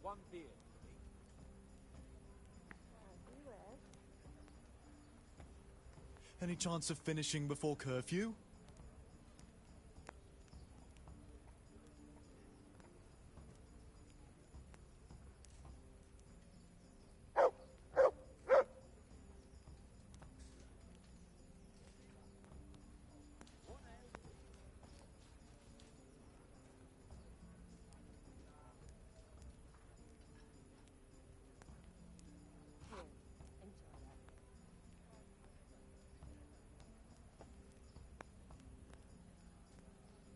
One beer. As you wish. Any chance of finishing before curfew? Here, enjoy that.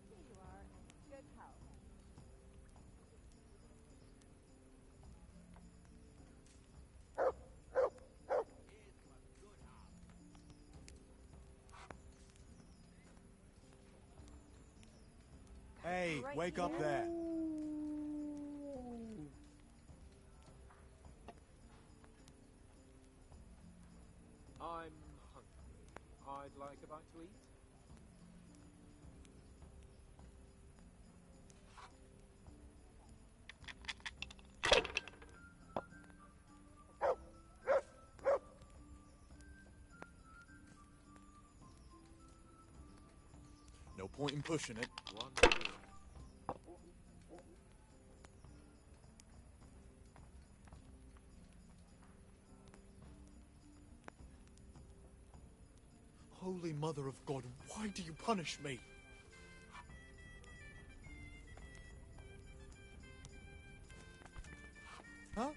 Here you are. Good health. Hey, Right wake up here. there. I'm hungry. I'd like a bite to eat. No point in pushing it. One beer. Holy Mother of God, why do you punish me? Huh?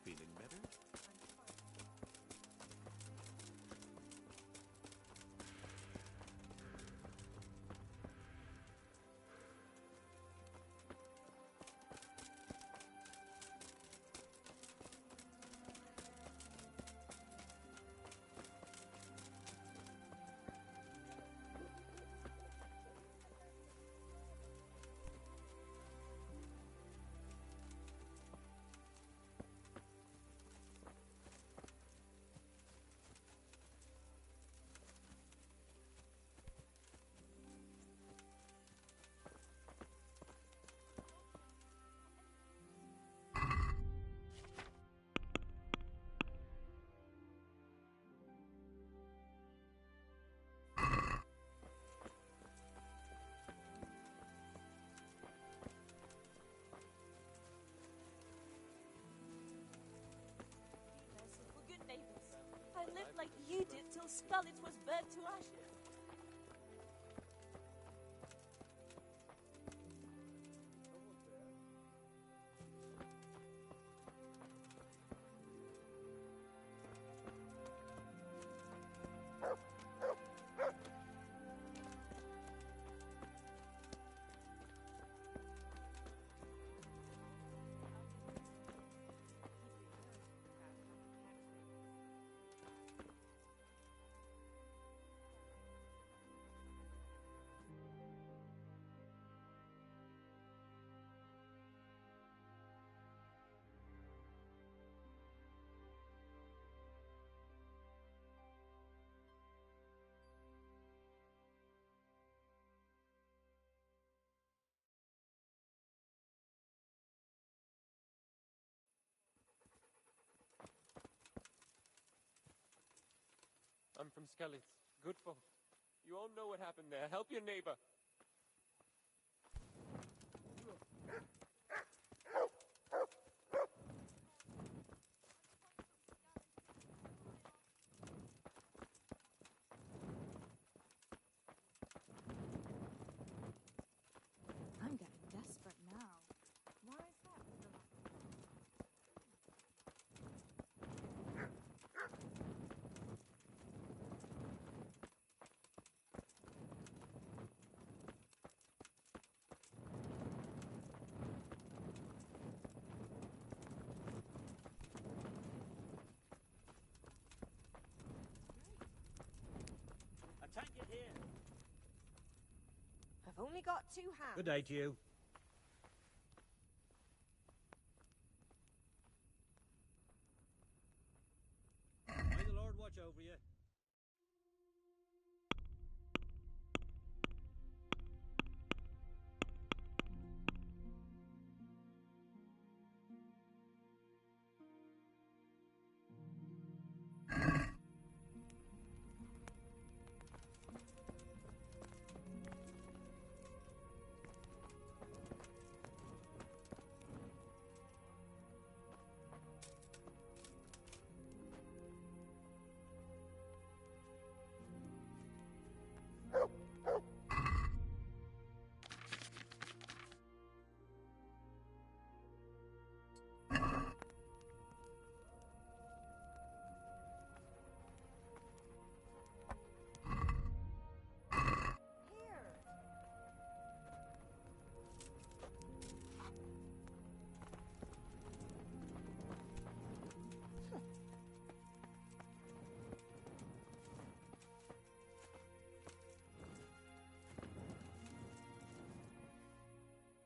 Feeling better? Merciful good neighbors. I lived like you did till Scarlet was burnt to ashes. I'm from Skalitz. Good folk. You all know what happened there. Help your neighbor. I'm getting desperate now. Why is that? A tankard here. I've only got 2 hands. Good day to you. May the Lord watch over you.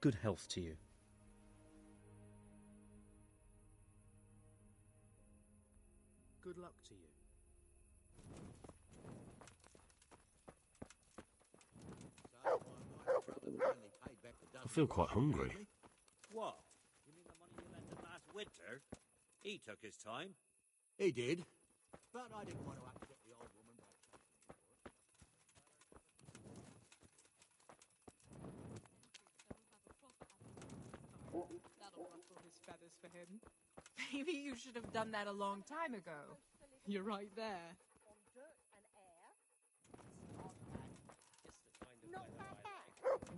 Good health to you. Good luck to you. I feel quite hungry. What? You mean the money you lent him last winter? He took his time. He did, but I didn't want to upset the old woman by That'll ruffle his feathers for him. Maybe you should have done that a long time ago. You're right there. Not that bad.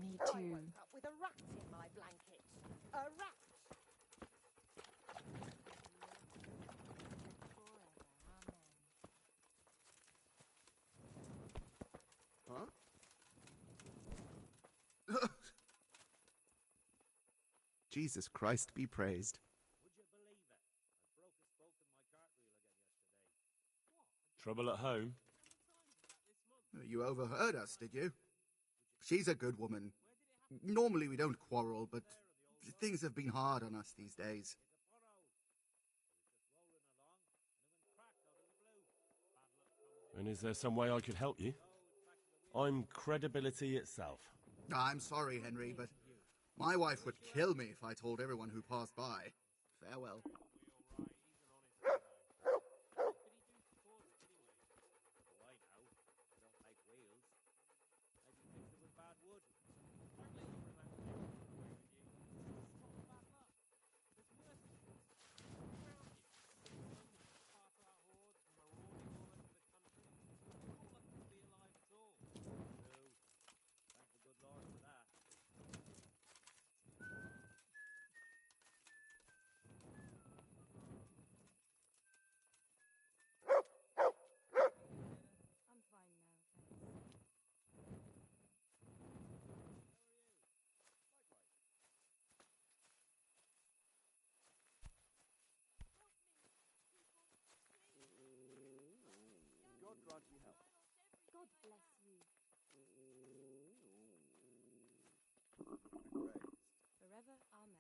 Me I too. woke up with a rat in my blanket. A rat. Huh? Jesus Christ be praised. Trouble at home? You overheard us, did you? She's a good woman. Normally we don't quarrel, but things have been hard on us these days. And is there some way I could help you? I'm credibility itself. I'm sorry, Henry, but my wife would kill me if I told everyone who passed by. Farewell. I'm fine now, thanks. God grant you health. God bless you. Forever, amen.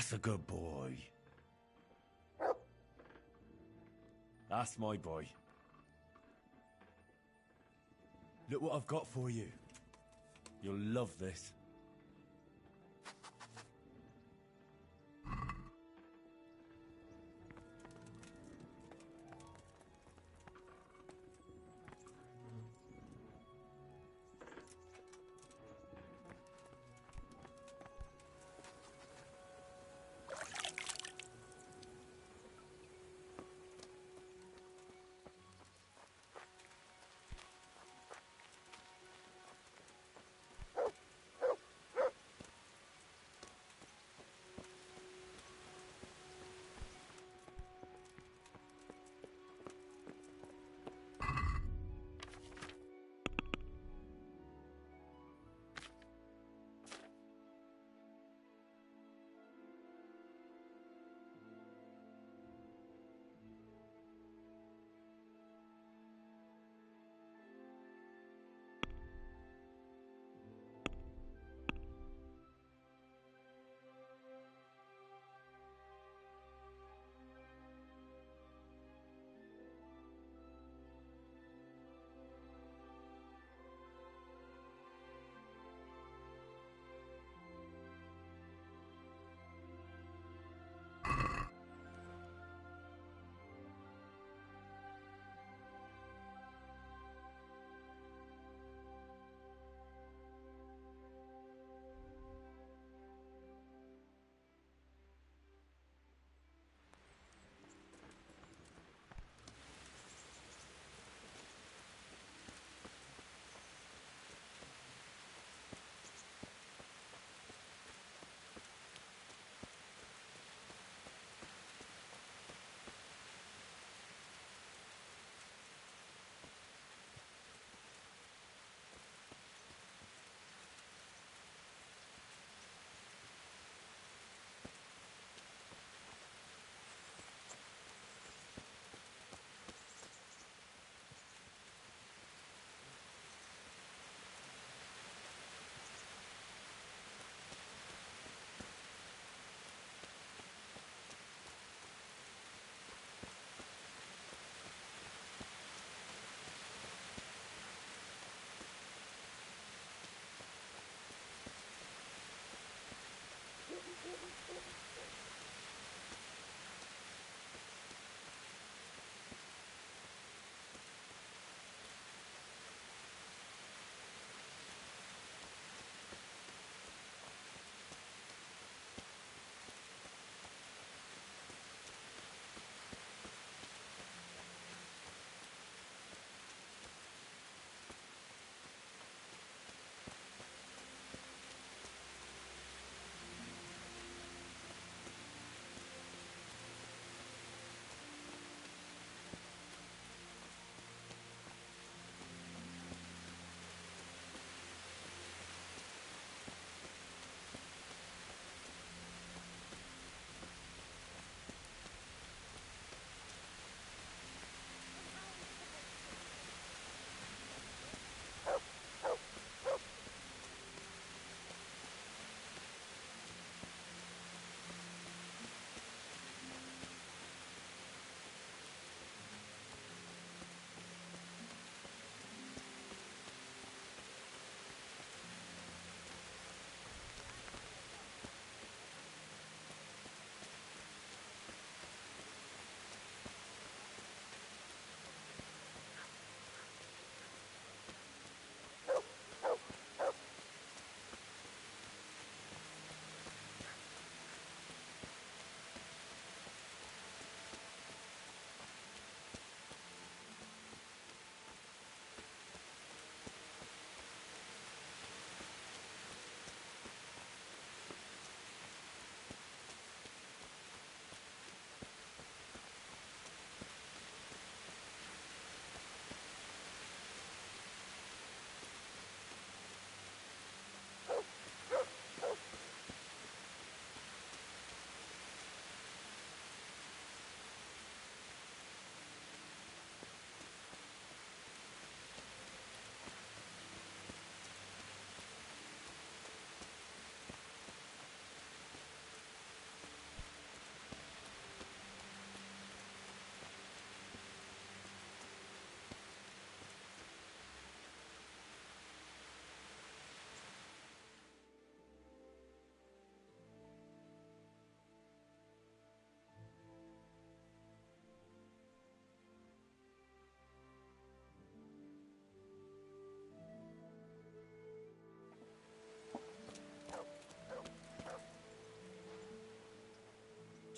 That's a good boy. That's my boy. Look what I've got for you. You'll love this.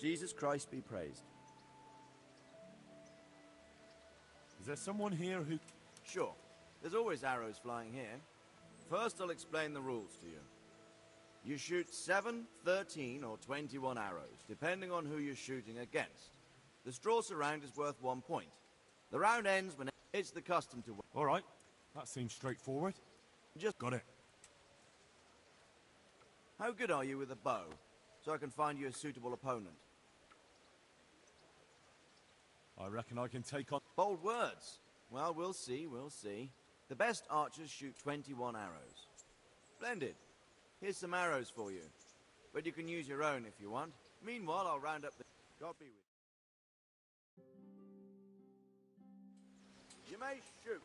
Jesus Christ be praised. Is there someone here who... Sure. There's always arrows flying here. First, I'll explain the rules to you. You shoot 7, 13, or 21 arrows, depending on who you're shooting against. The straw surround is worth 1 point. The round ends when it's the custom to... All right. That seems straightforward. Just got it. How good are you with a bow, so I can find you a suitable opponent? I reckon I can take on... Bold words. Well, we'll see, we'll see. The best archers shoot 21 arrows. Splendid. Here's some arrows for you. But you can use your own if you want. Meanwhile, I'll round up the... God be with you. You may shoot.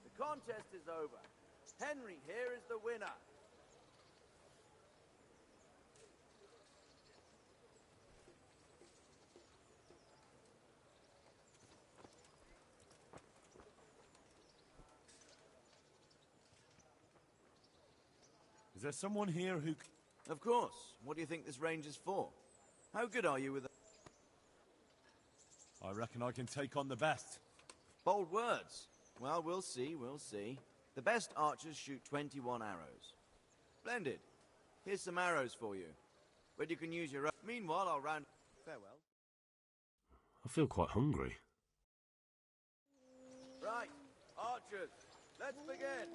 The contest is over. Henry here is the winner. Is there someone here who... Of course. What do you think this range is for? How good are you with... I reckon I can take on the best. Bold words. Well, we'll see, we'll see. The best archers shoot 21 arrows. Splendid. Here's some arrows for you. But you can use your own. Meanwhile, I'll round... Farewell. I feel quite hungry. Right. Archers, let's begin.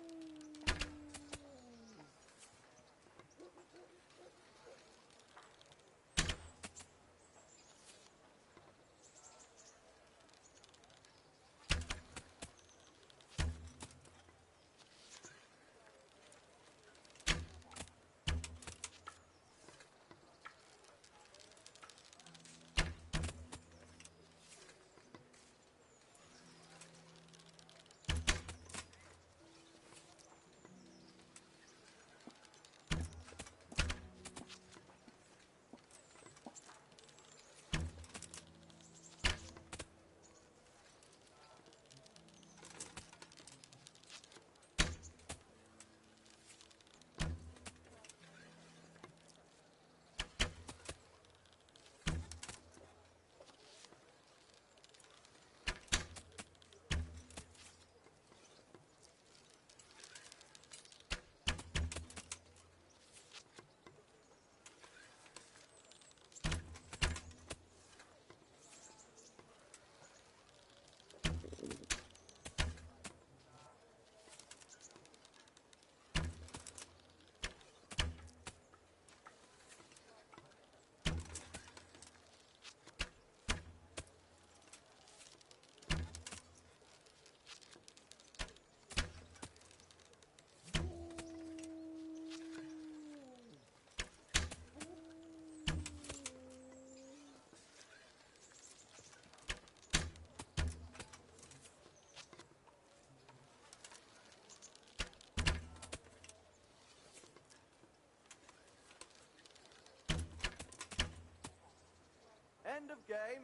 End of game.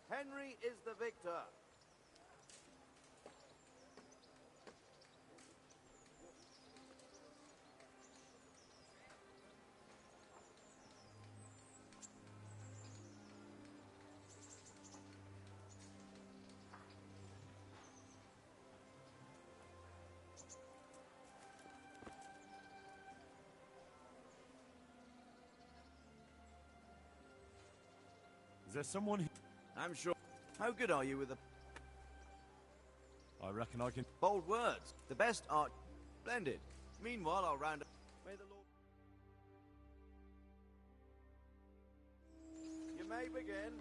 Henry is the victor. Is there someone here? I'm sure. How good are you with the... I reckon I can... Bold words. The best art... Splendid. Meanwhile, I'll round up... May the Lord... You may begin.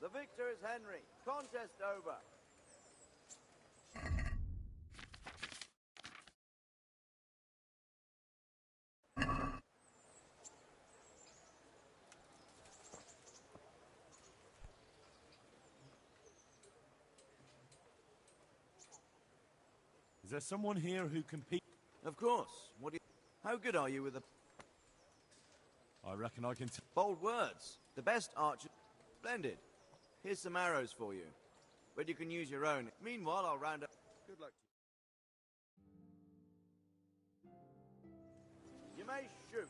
The victor is Henry. Contest over. Is there someone here who compete? Of course. What do you... How good are you with the... I reckon I can... Bold words. The best archer... Splendid. Here's some arrows for you. But you can use your own. Meanwhile, I'll round up... Good luck to you. You may shoot.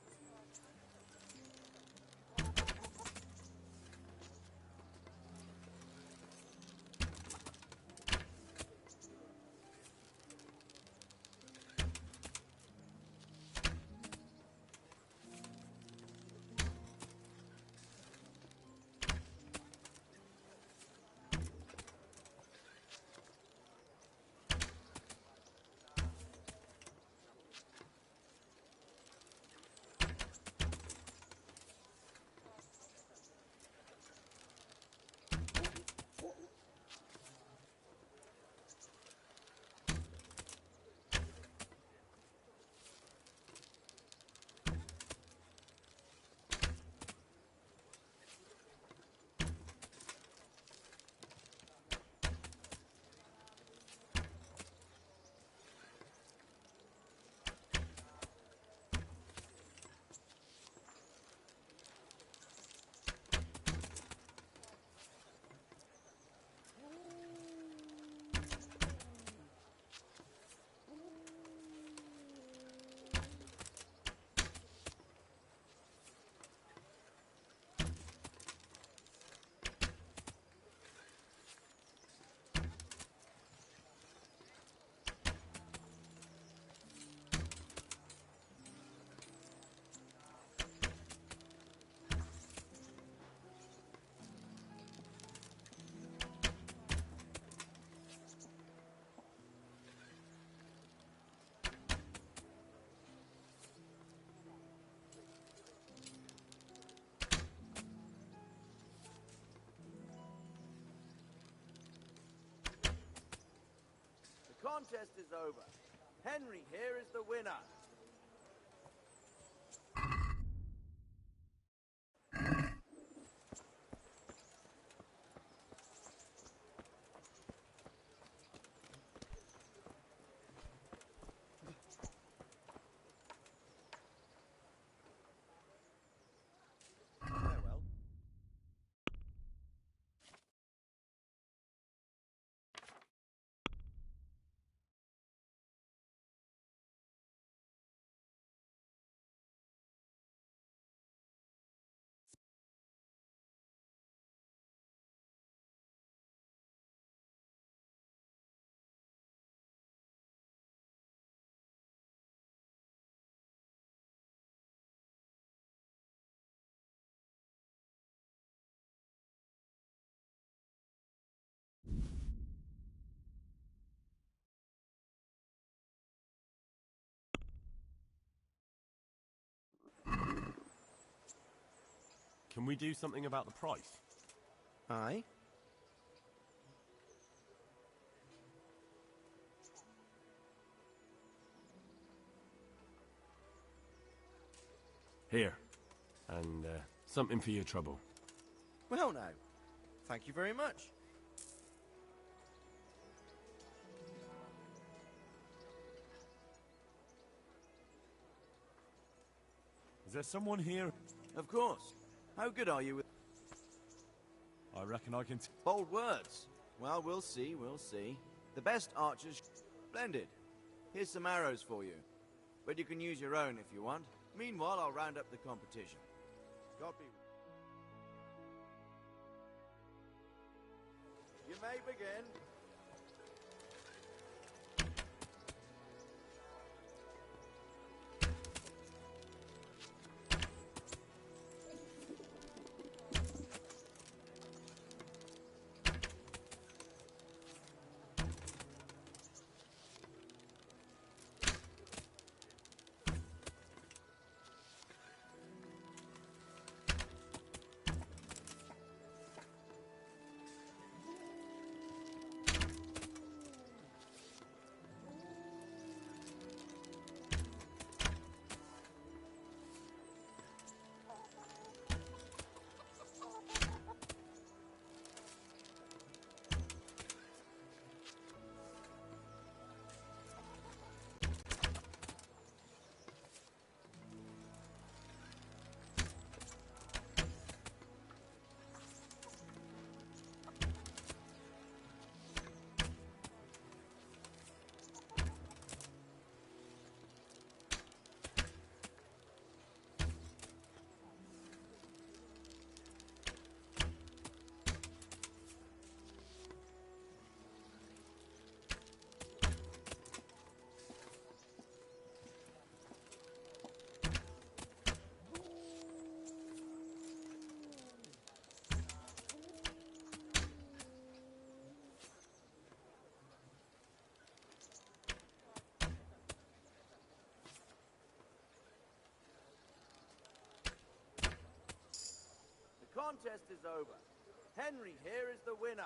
contest is over. Henry here is the winner. Can we do something about the price? Aye? Here. And, something for your trouble. Well now, thank you very much. Is there someone here? Of course. How good are you with... I reckon I can... Bold words. Well, we'll see, we'll see. The best archers... Splendid. Here's some arrows for you. But you can use your own if you want. Meanwhile, I'll round up the competition. God be... You may begin. The contest is over. Henry here is the winner.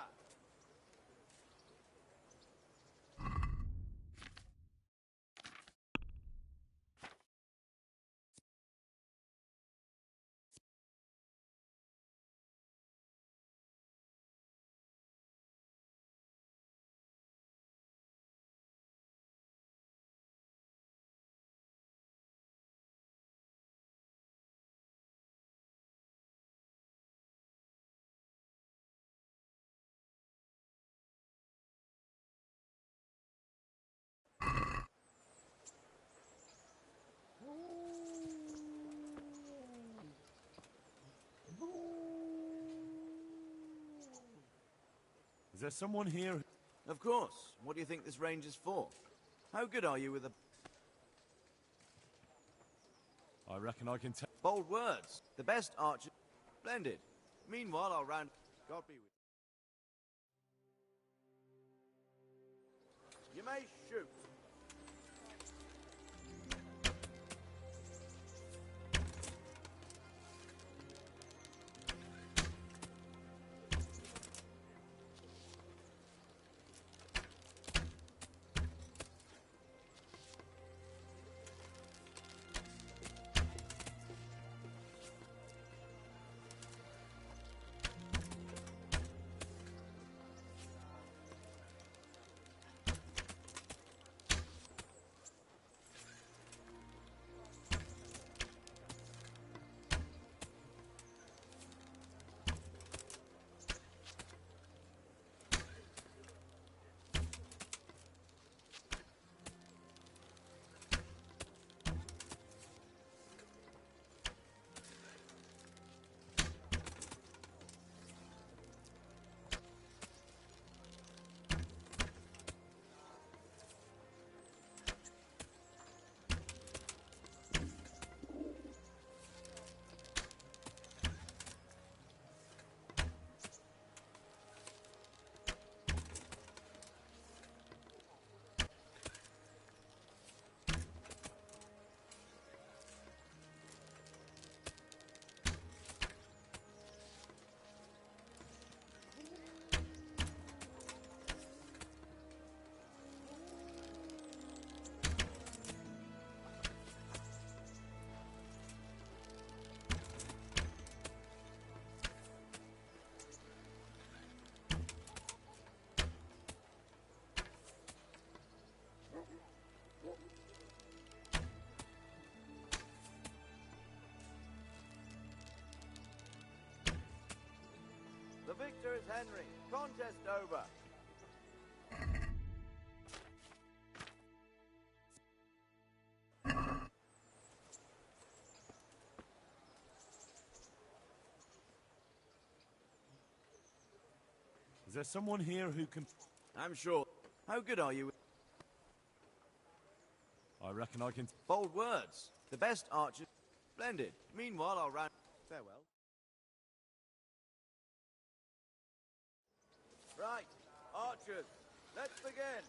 Is there someone here? Of course. What do you think this range is for? How good are you with a... I reckon I can tell. Bold words. The best archer... Splendid. Meanwhile, I'll round... God be with you. You may shoot. victor is Henry. Contest over. Is there someone here who can... I'm sure. How good are you? I reckon I can... Bold words. The best archers. Splendid. Meanwhile, I'll round... Farewell. Right. Archers, let's begin.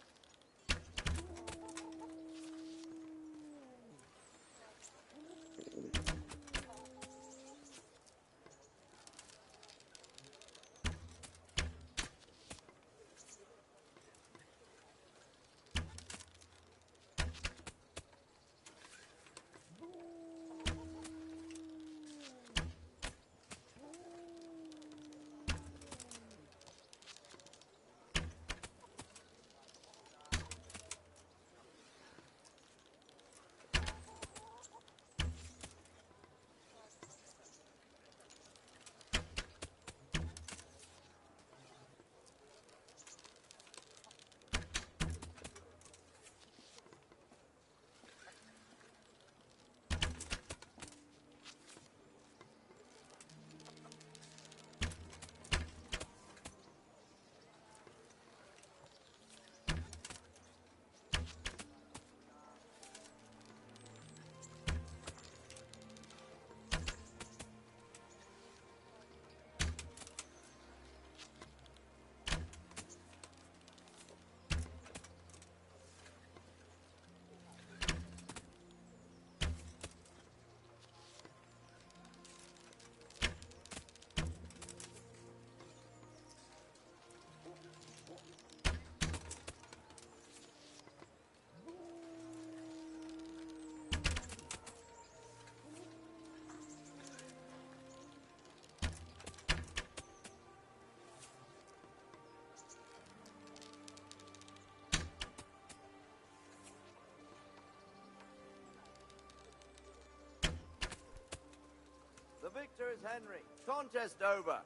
The victor is Henry. Contest over.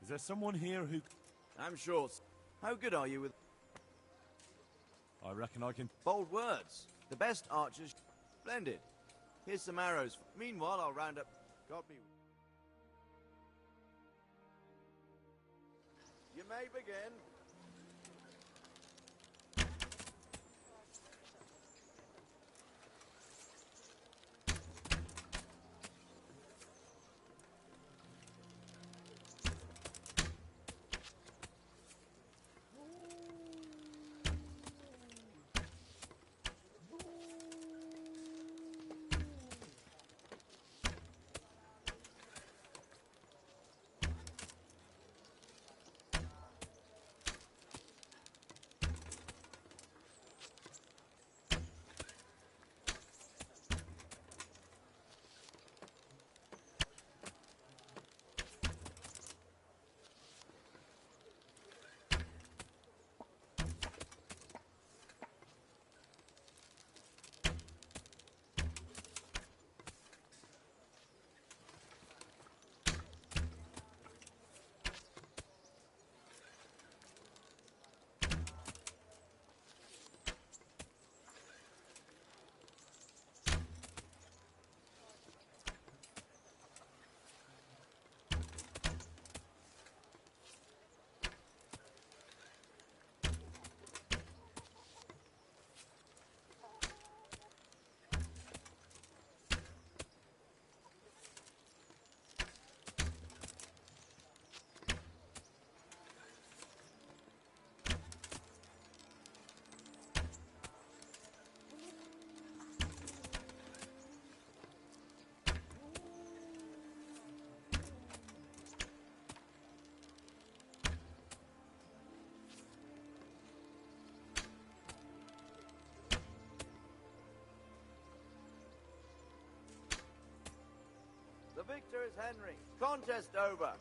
Is there someone here who... I'm sure. How good are you with... I reckon I can... Bold words. The best archers... Splendid. Here's some arrows. Meanwhile, I'll round up... Got me. You may begin. victor is Henry. Contest over.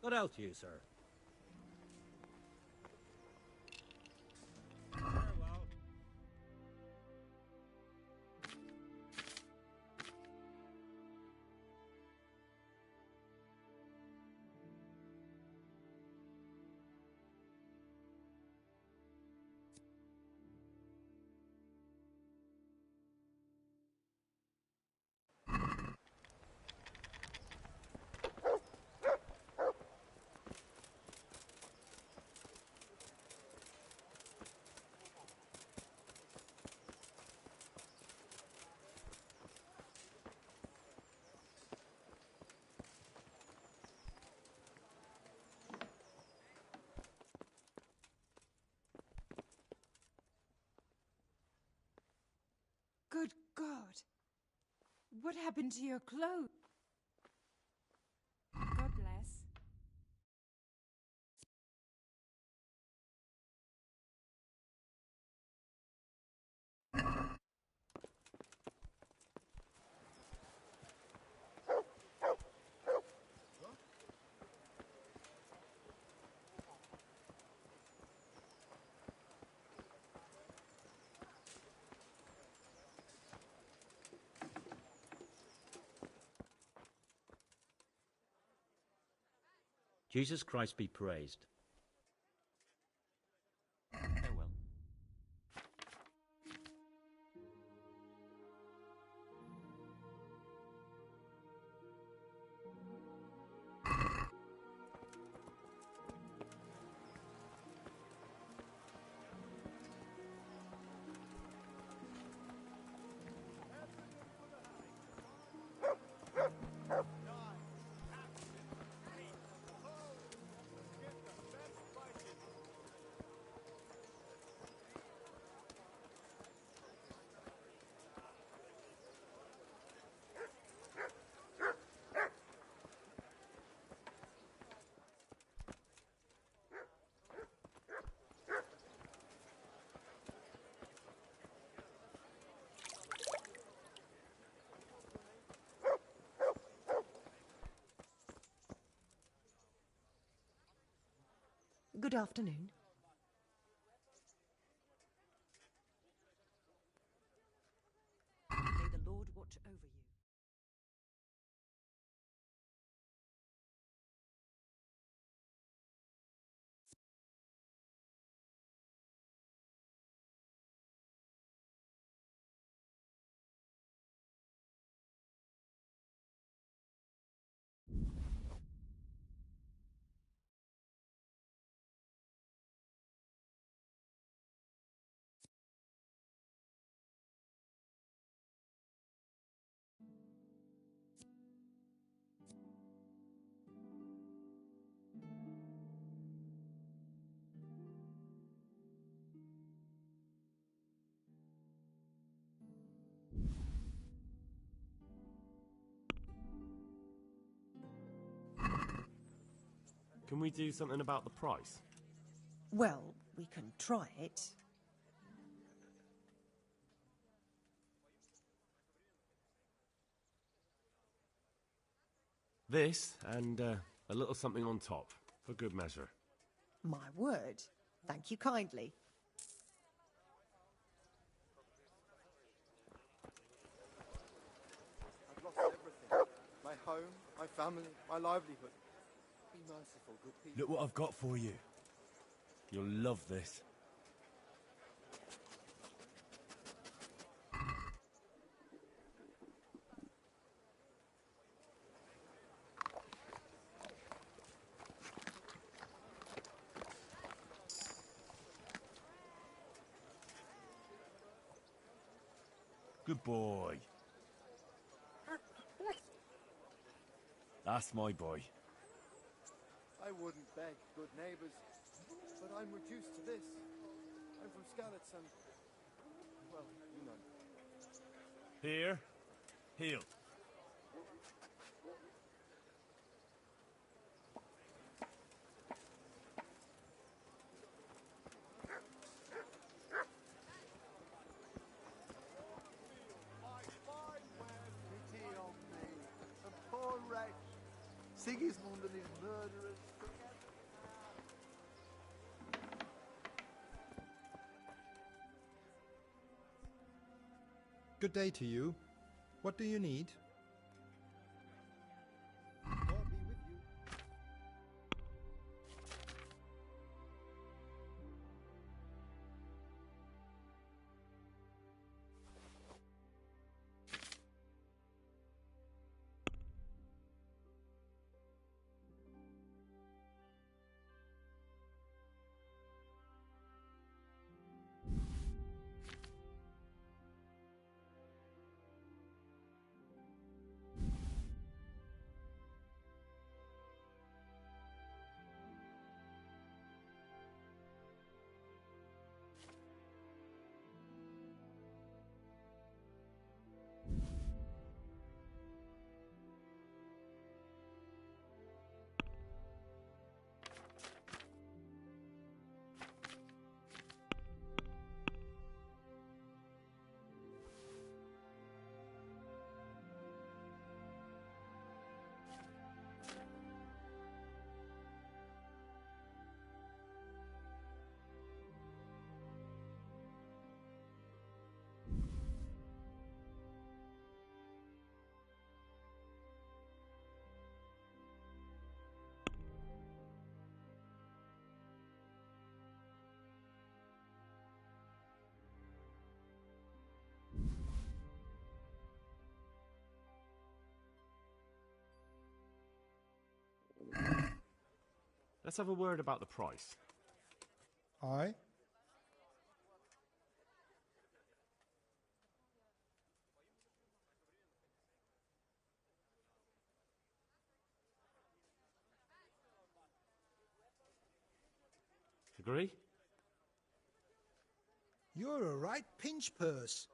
What else you, sir? Good God! What happened to your clothes? God bless. Jesus Christ be praised. Farewell. Good afternoon. May the Lord watch over you. Can we do something about the price? Well, we can try it. This, and a little something on top, for good measure. My word. Thank you kindly. I've lost everything. My home, my family, my livelihood. Be merciful, good people. Look what I've got for you. You'll love this. Good boy. That's my boy. I wouldn't beg, good neighbours, but I'm reduced to this. I'm from Skalitz and... well, you know. Here. Heel. Pity on me, a poor wretch. Sigismund and his murderers. Good day to you. What do you need? God be with you. Let's have a word about the price. Aye. Agree? You're a right pinch purse.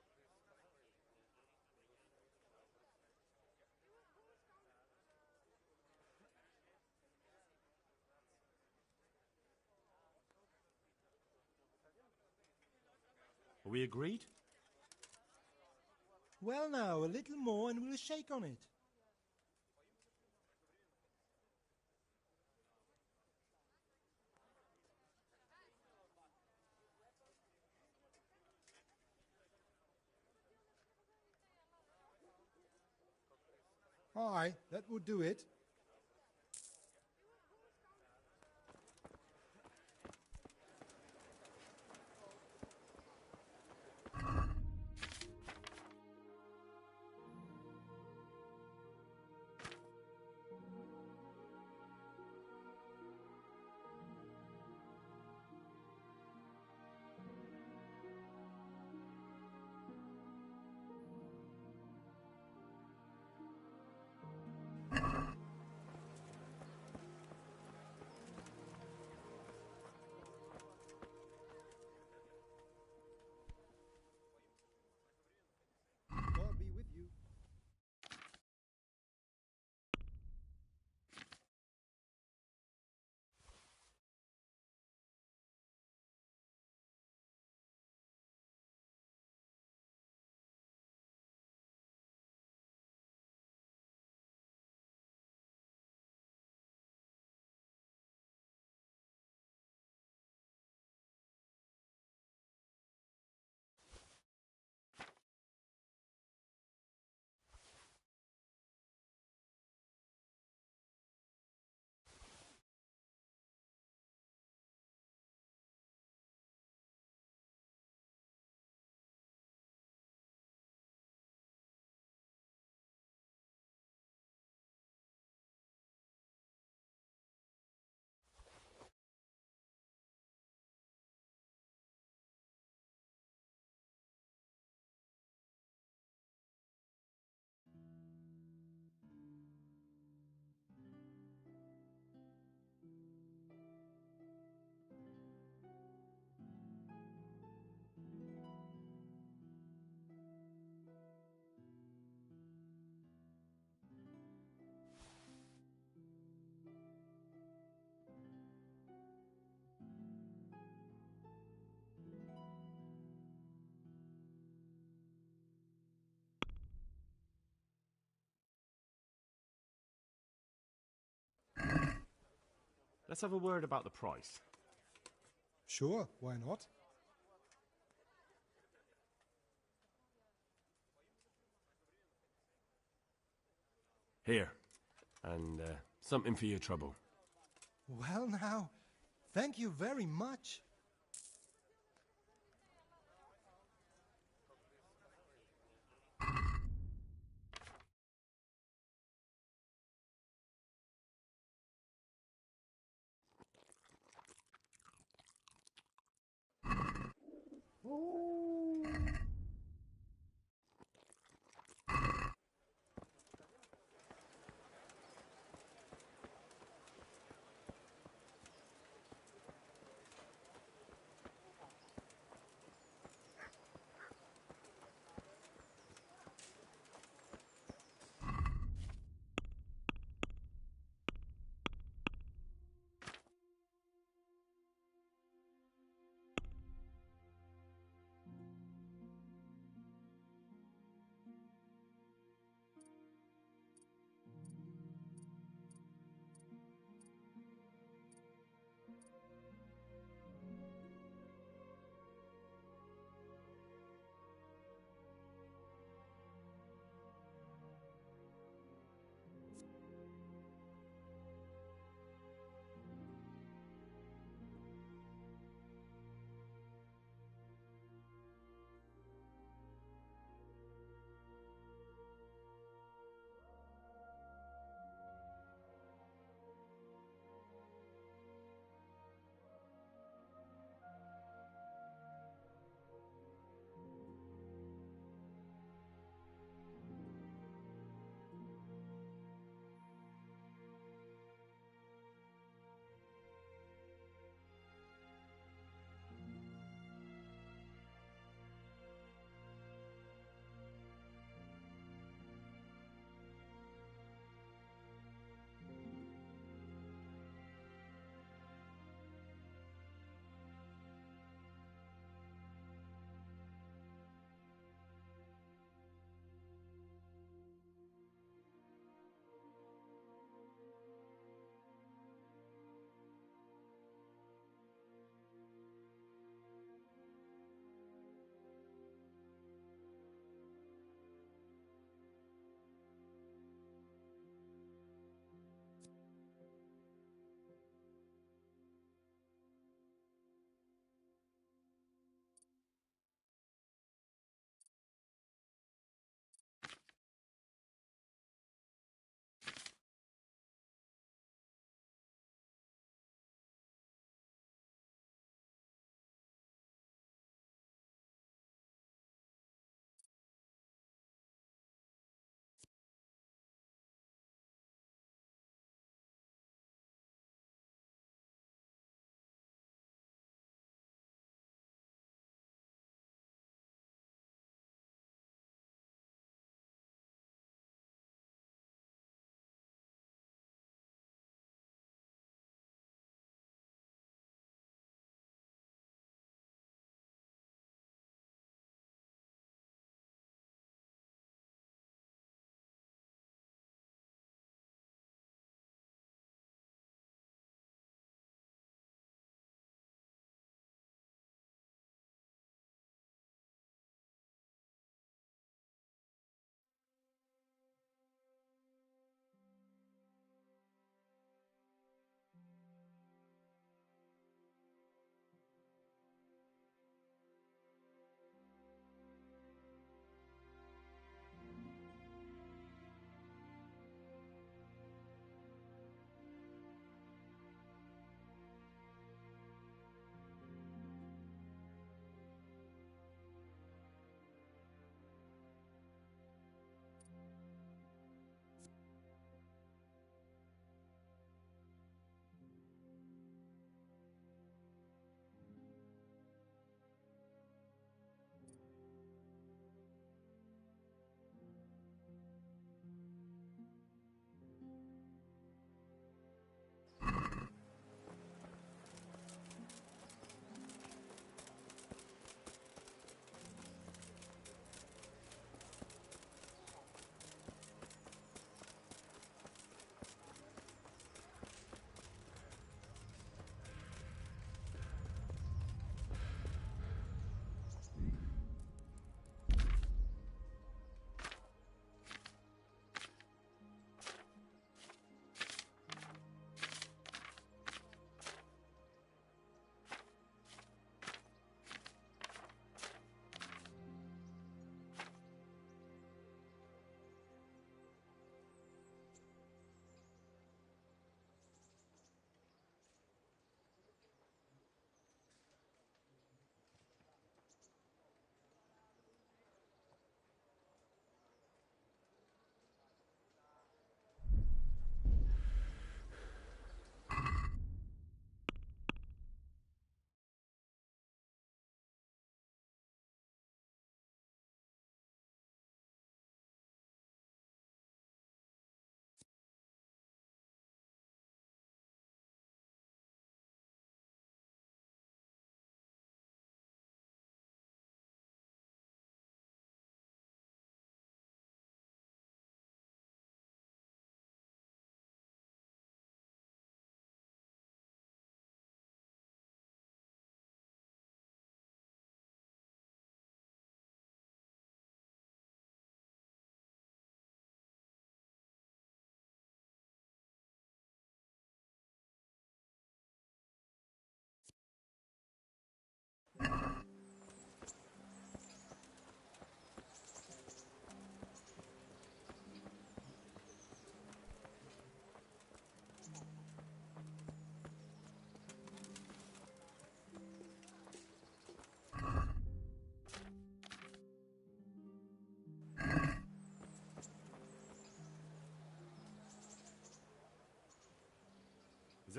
Are we agreed? Well now, a little more and we'll shake on it. Aye, that would do it. Let's have a word about the price. Sure, why not? Here. And something for your trouble. Well now, thank you very much.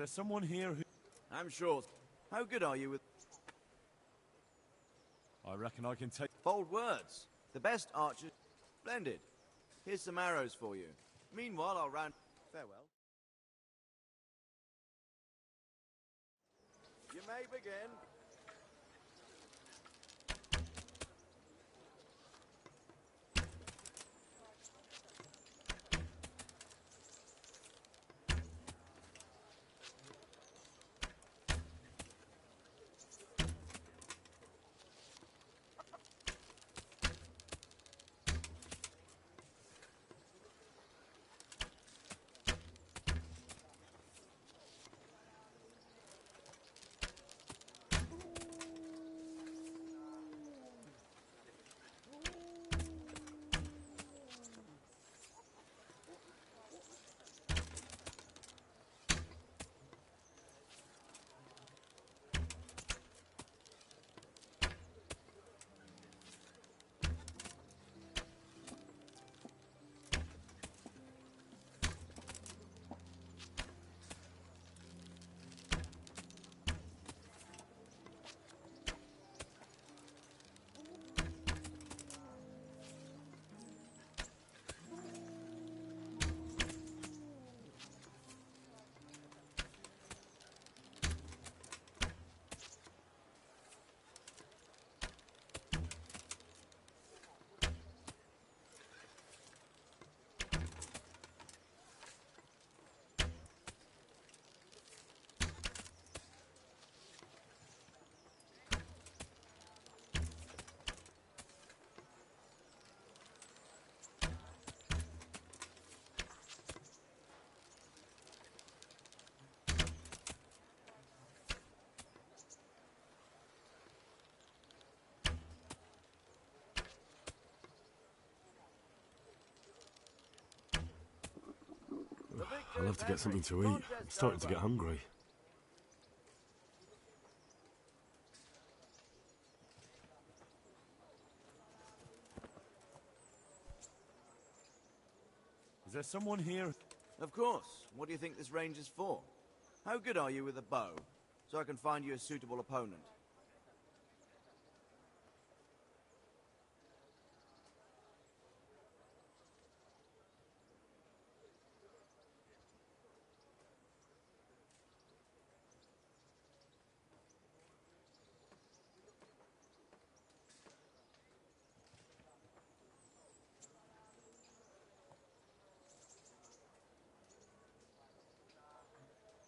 there someone here who... I'm sure. How good are you with... I reckon I can take... Bold words. The best archers... Splendid. Here's some arrows for you. Meanwhile, I'll round... Farewell. You may begin. I'll have to get something to eat. I'm starting to get hungry. Is there someone here? Of course. What do you think this range is for? How good are you with a bow? So I can find you a suitable opponent.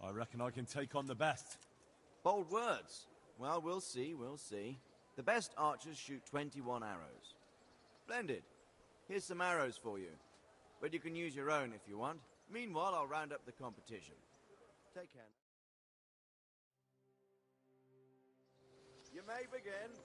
I reckon I can take on the best. Bold words. Well, we'll see, we'll see. The best archers shoot 21 arrows. Splendid. Here's some arrows for you. But you can use your own if you want. Meanwhile, I'll round up the competition. Take care. You may begin.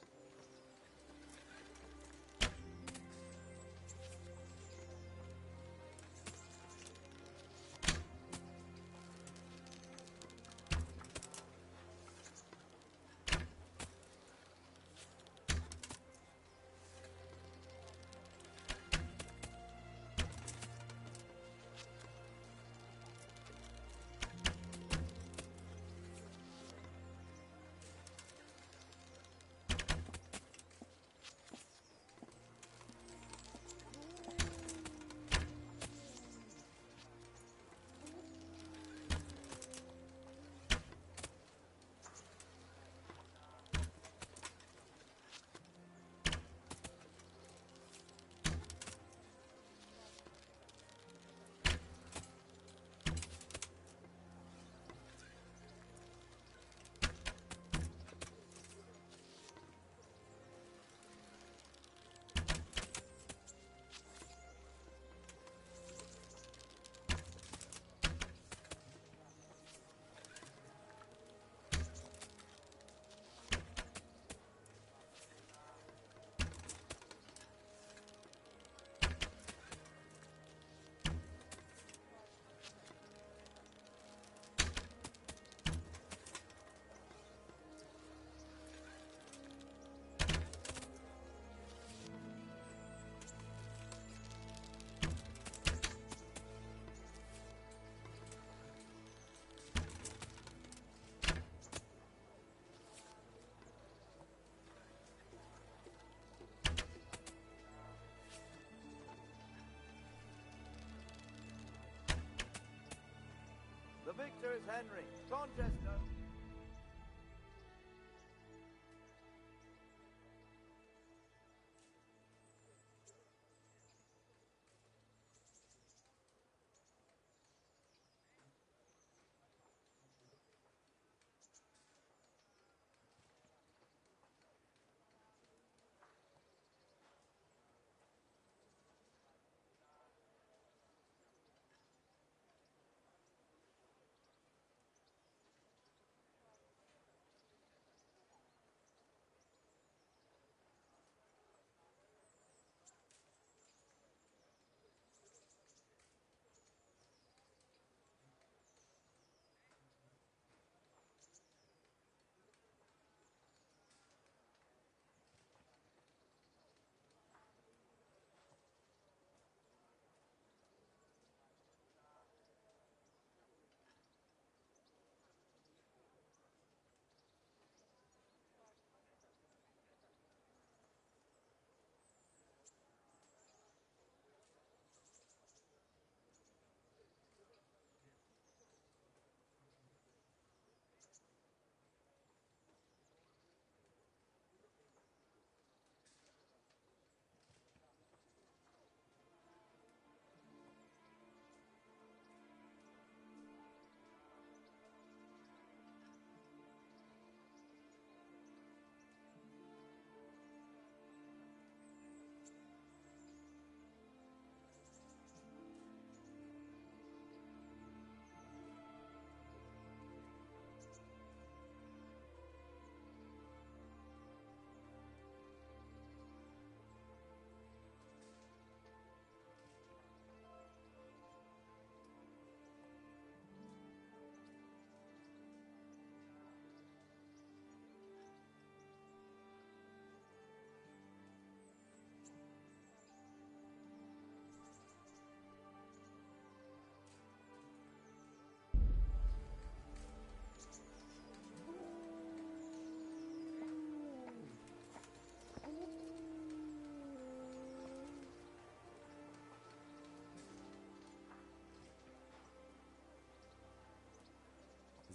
victor is Henry. Contesto.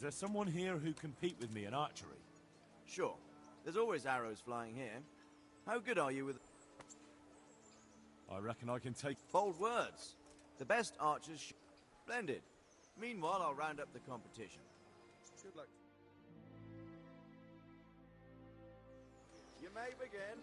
Is there someone here who can compete with me in archery? Sure. There's always arrows flying here. How good are you with... I reckon I can take... Bold words. The best archers... Splendid. Meanwhile, I'll round up the competition. Good luck. You may begin.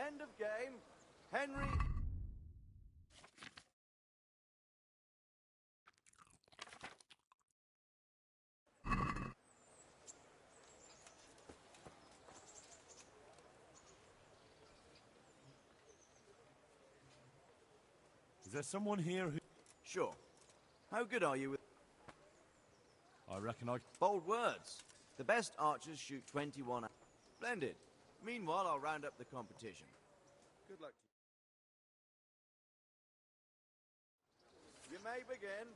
End of game. Henry... there someone here who... Sure. How good are you with... I reckon I... Bold words. The best archers shoot 21... Splendid. Meanwhile, I'll round up the competition. Good luck to you. You may begin.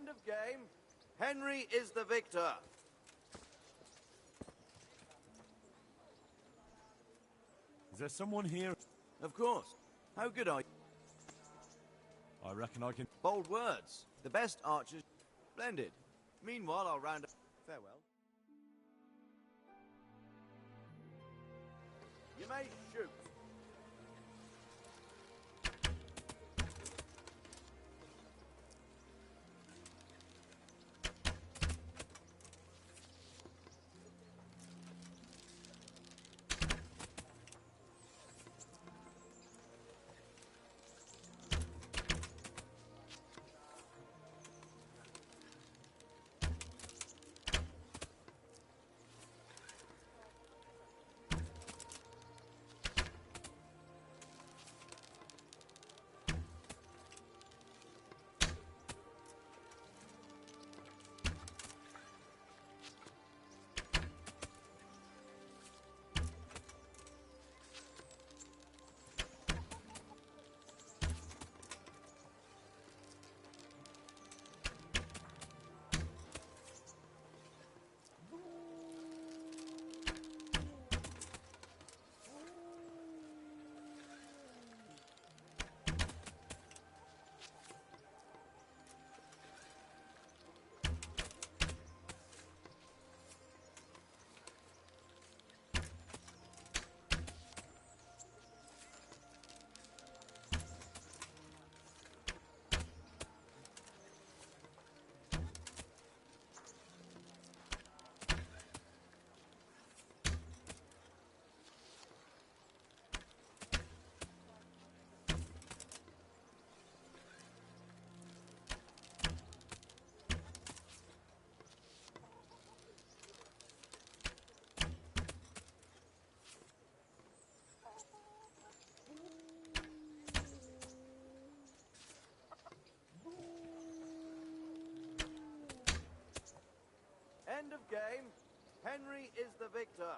End of game. Henry is the victor. Is there someone here? Of course. How good are you? I reckon I can... Bold words. The best archers... Splendid. Meanwhile, I'll round up... Farewell. You may shoot. End of game. Henry is the victor.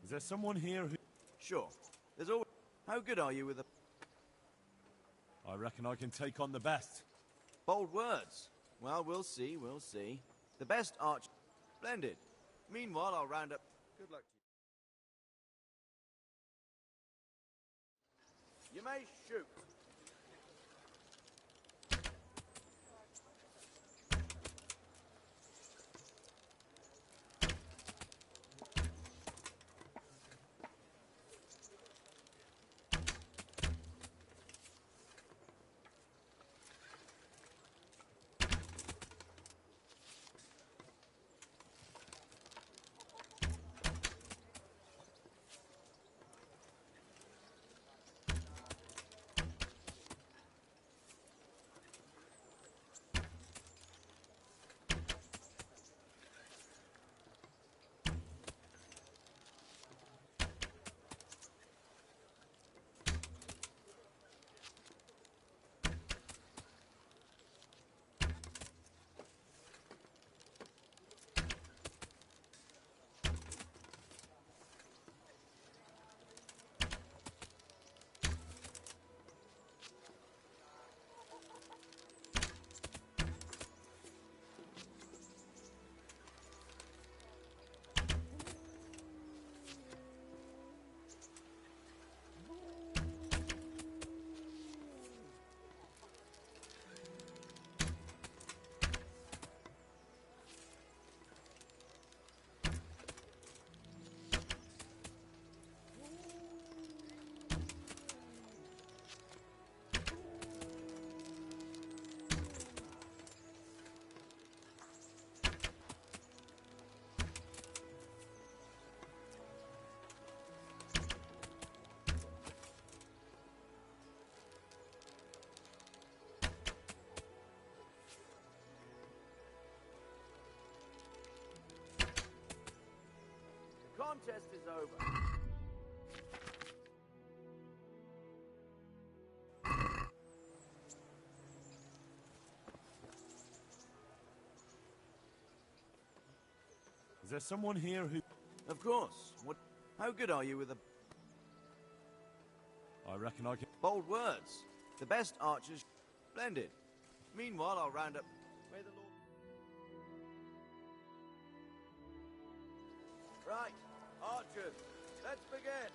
Is there someone here who... Sure. There's always... How good are you with a... I reckon I can take on the best. Bold words. Well, we'll see, we'll see. The best archer... Splendid. Meanwhile, I'll round up... Good luck to you. You may shoot. Contest is over. Is there someone here who... Of course. What? How good are you with a... I reckon I can... Bold words. The best archers... Splendid. Meanwhile, I'll round up... May the Lord... Right. Archers, let's begin.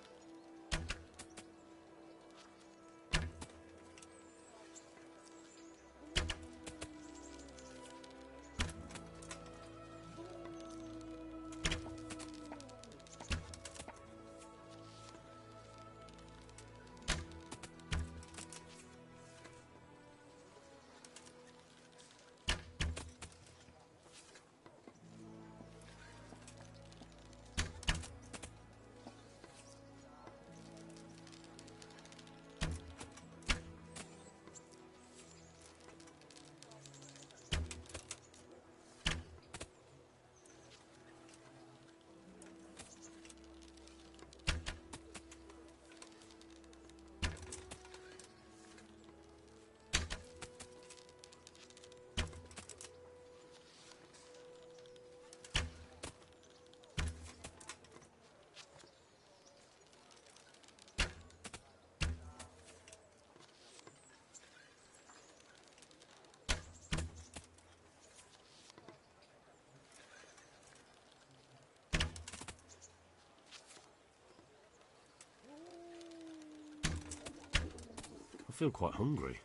I feel quite hungry.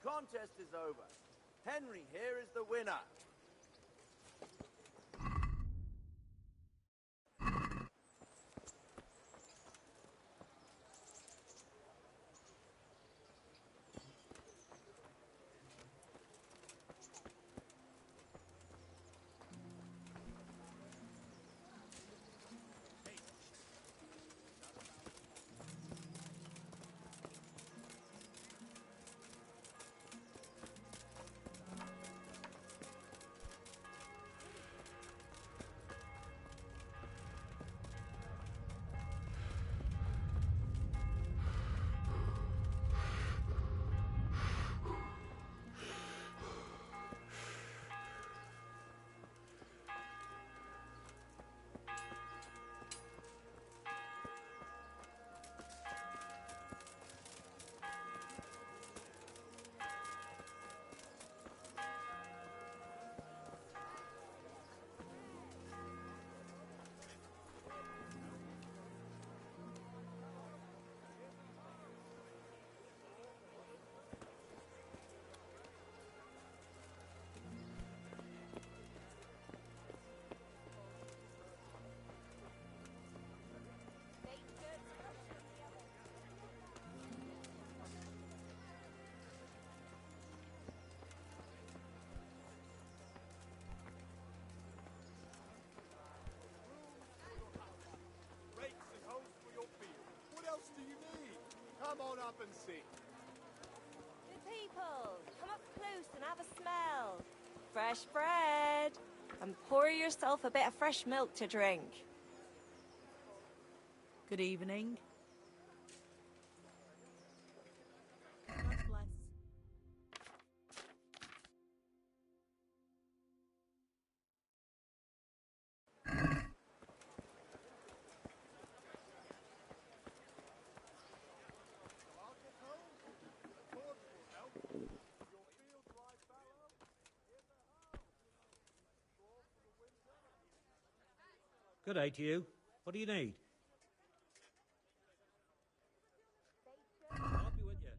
The contest is over. Henry here is the winner. see. Good people, come up close and have a smell. Fresh bread. And pour yourself a bit of fresh milk to drink. Good evening. God bless. Good day to you. What do you need? I'll be with you.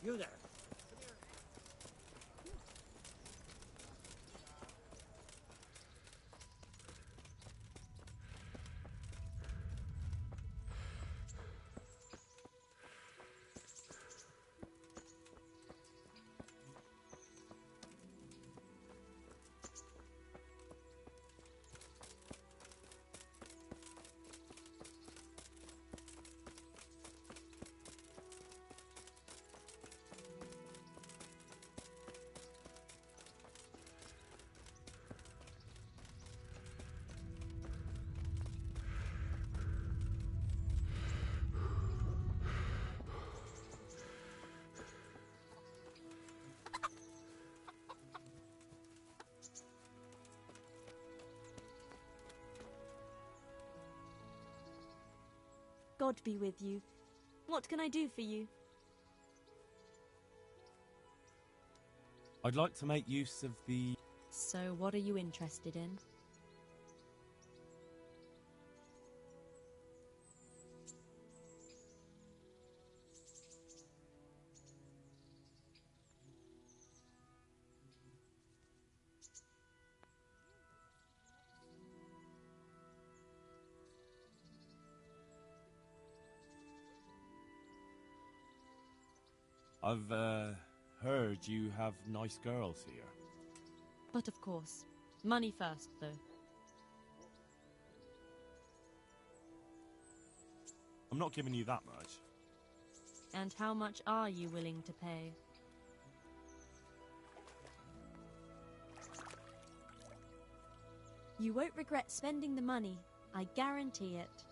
You there. God be with you. What can I do for you? I'd like to make use of the... So, what are you interested in? I've, heard you have nice girls here. But of course. Money first, though. I'm not giving you that much. And how much are you willing to pay? You won't regret spending the money. I guarantee it.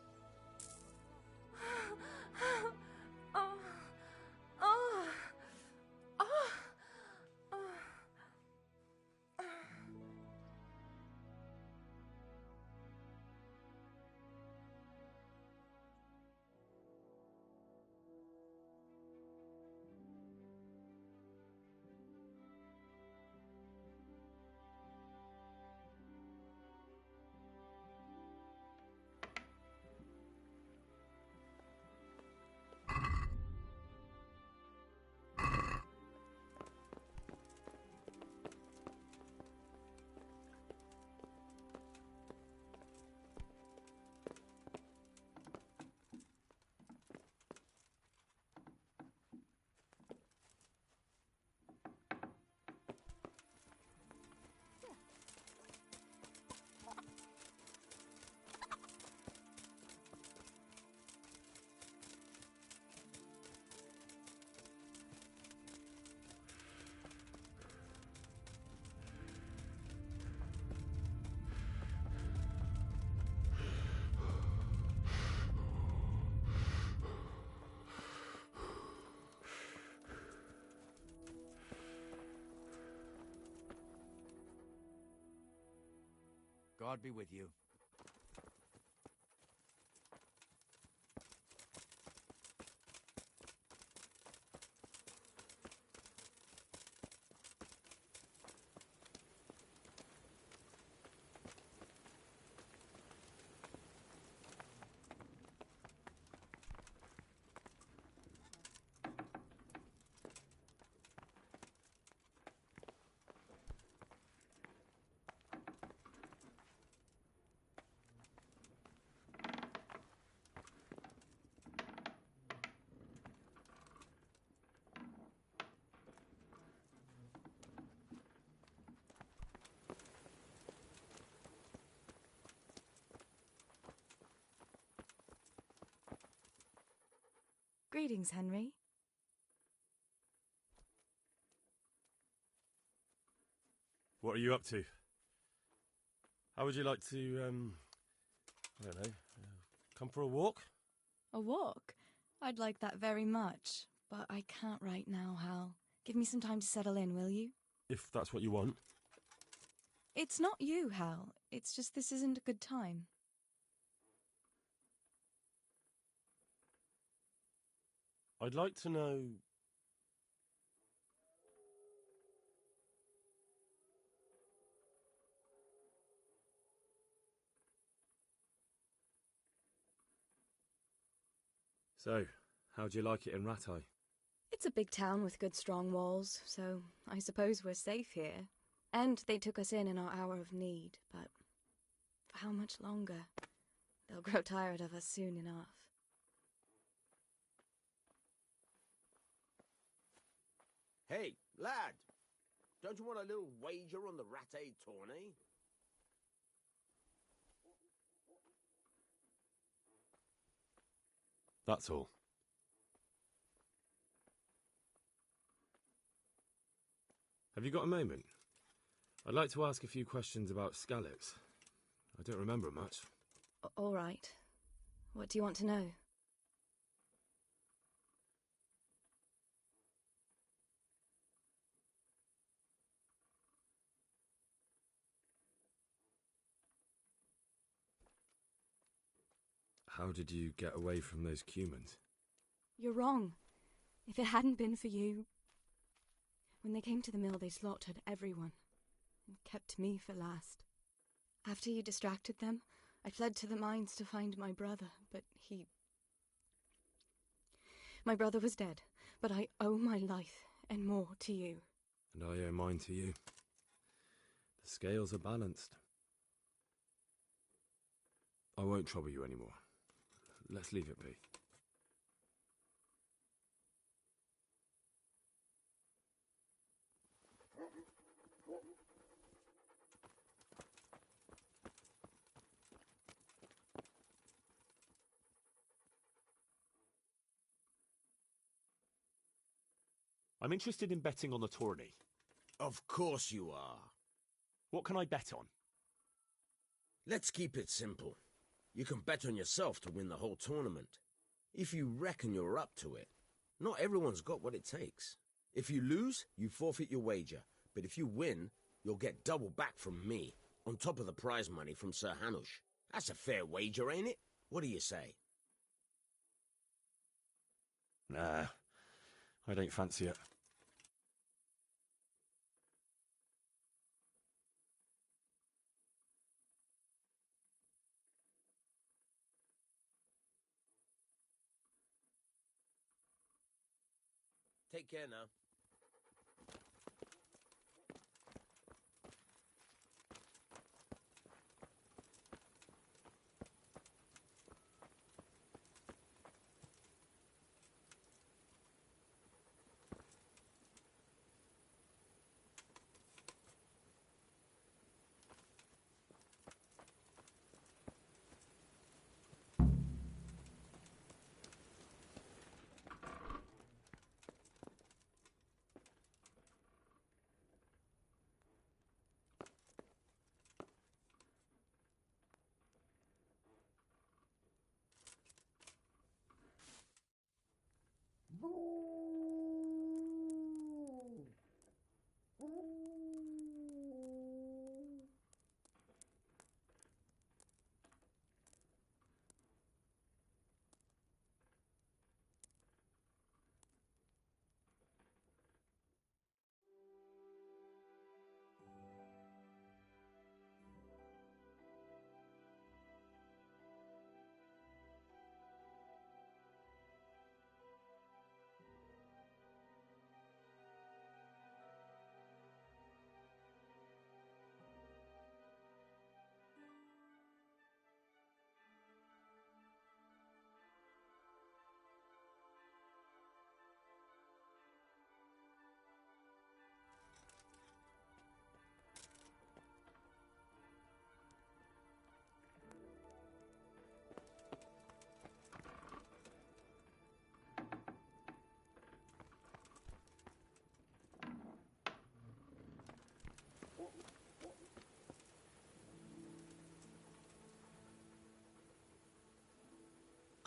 God be with you. Greetings, Henry. What are you up to? How would you like to, I don't know, come for a walk? A walk? I'd like that very much, but I can't right now, Hal. Give me some time to settle in, will you? If that's what you want. It's not you, Hal. It's just this isn't a good time. I'd like to know... So, how'd you like it in Rattay? It's a big town with good strong walls, so I suppose we're safe here. And they took us in our hour of need, but for how much longer? They'll grow tired of us soon enough. Hey, lad! Don't you want a little wager on the Rattay tourney? That's all. Have you got a moment? I'd like to ask a few questions about Skalitz. I don't remember much. All right. What do you want to know? How did you get away from those humans? You're wrong. If it hadn't been for you... When they came to the mill, they slaughtered everyone, and kept me for last. After you distracted them, I fled to the mines to find my brother, but he... My brother was dead, but I owe my life and more to you. And I owe mine to you. The scales are balanced. I won't trouble you anymore. Let's leave it be. I'm interested in betting on the tourney. Of course you are. What can I bet on? Let's keep it simple. You can bet on yourself to win the whole tournament. If you reckon you're up to it. Not everyone's got what it takes. If you lose, you forfeit your wager. But if you win, you'll get double back from me, on top of the prize money from Sir Hanush. That's a fair wager, ain't it? What do you say? Nah, I don't fancy it. Take care now.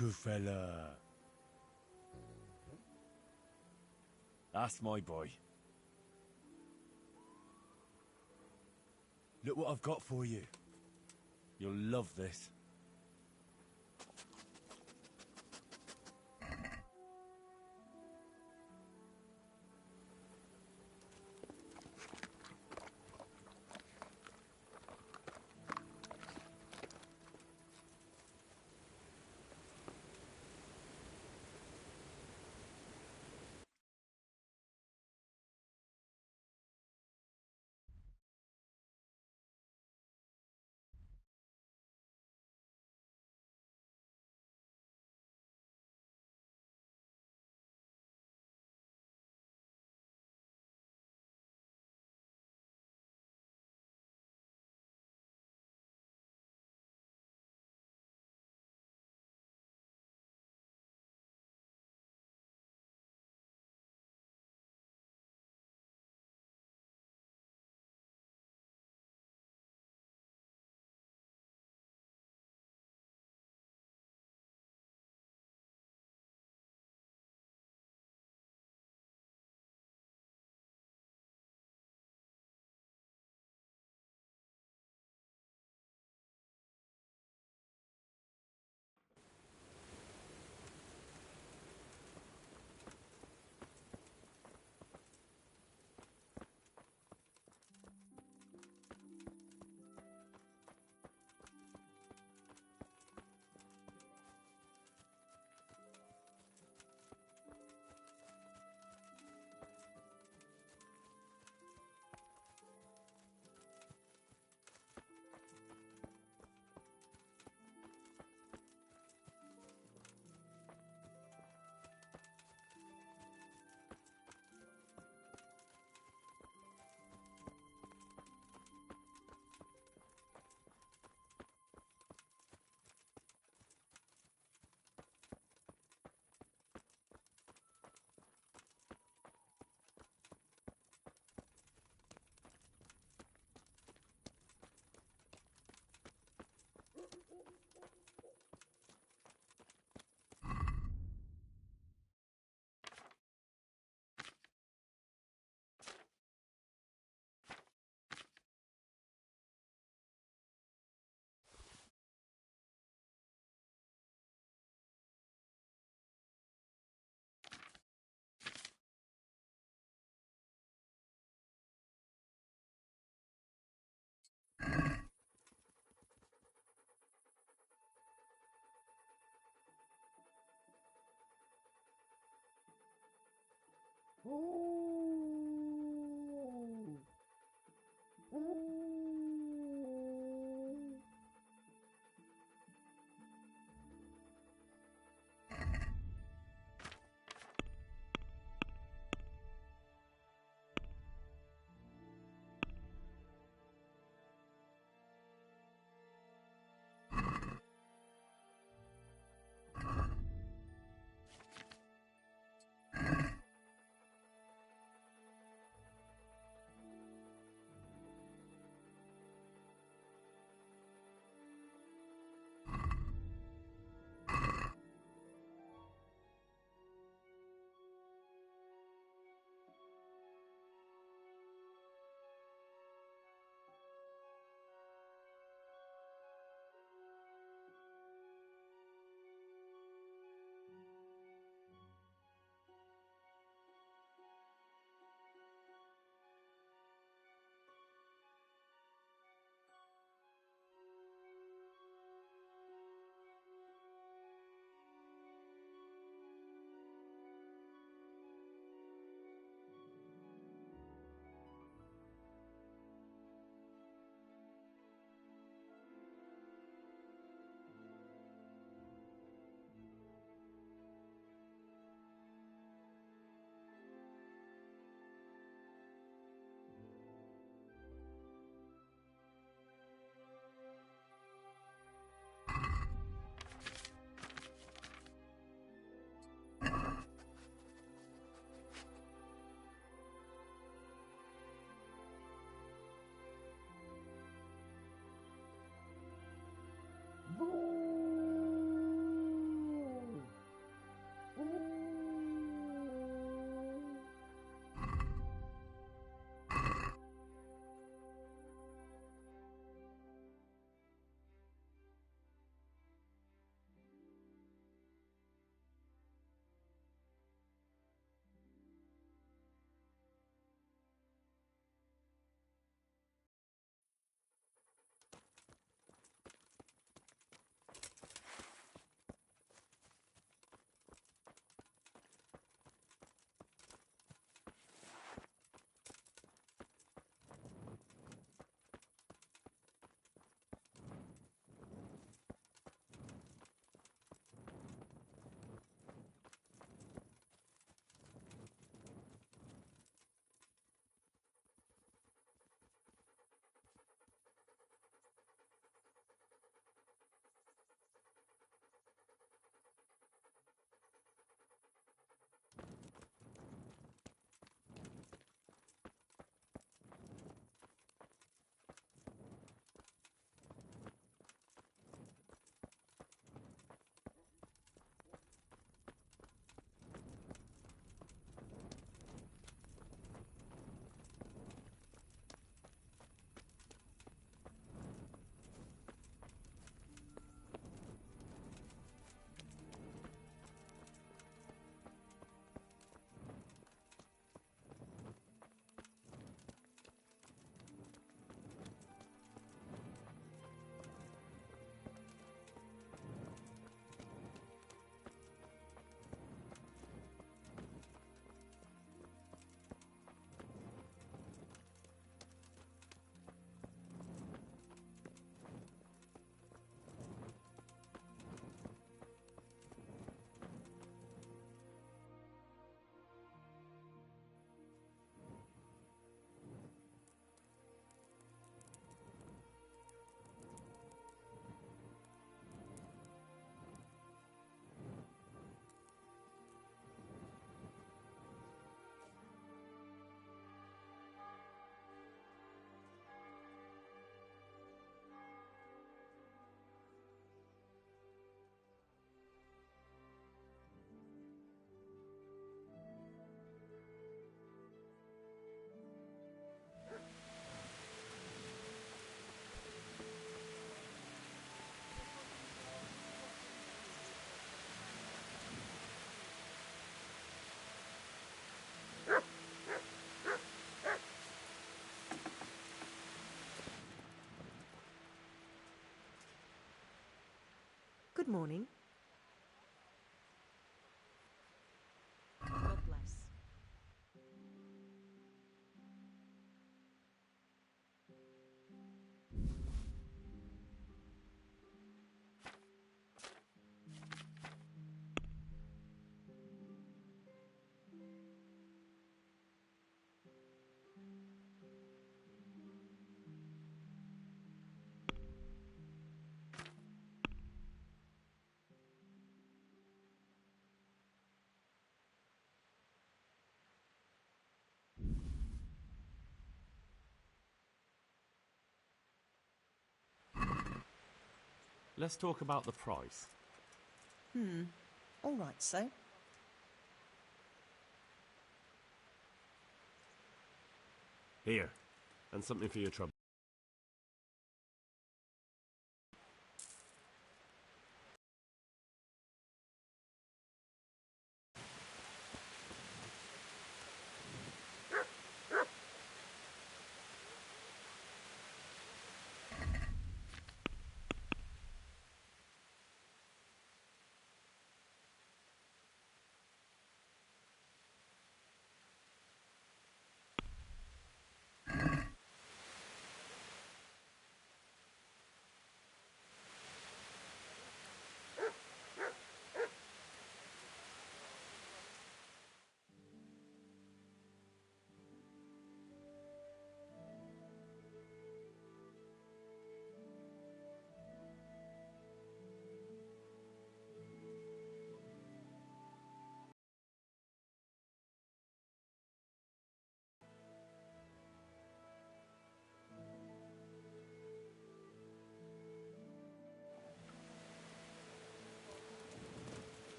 good fella. That's my boy. Look what I've got for you. You'll love this. morning. God bless. Let's talk about the price. All right, so. Here, and something for your trouble.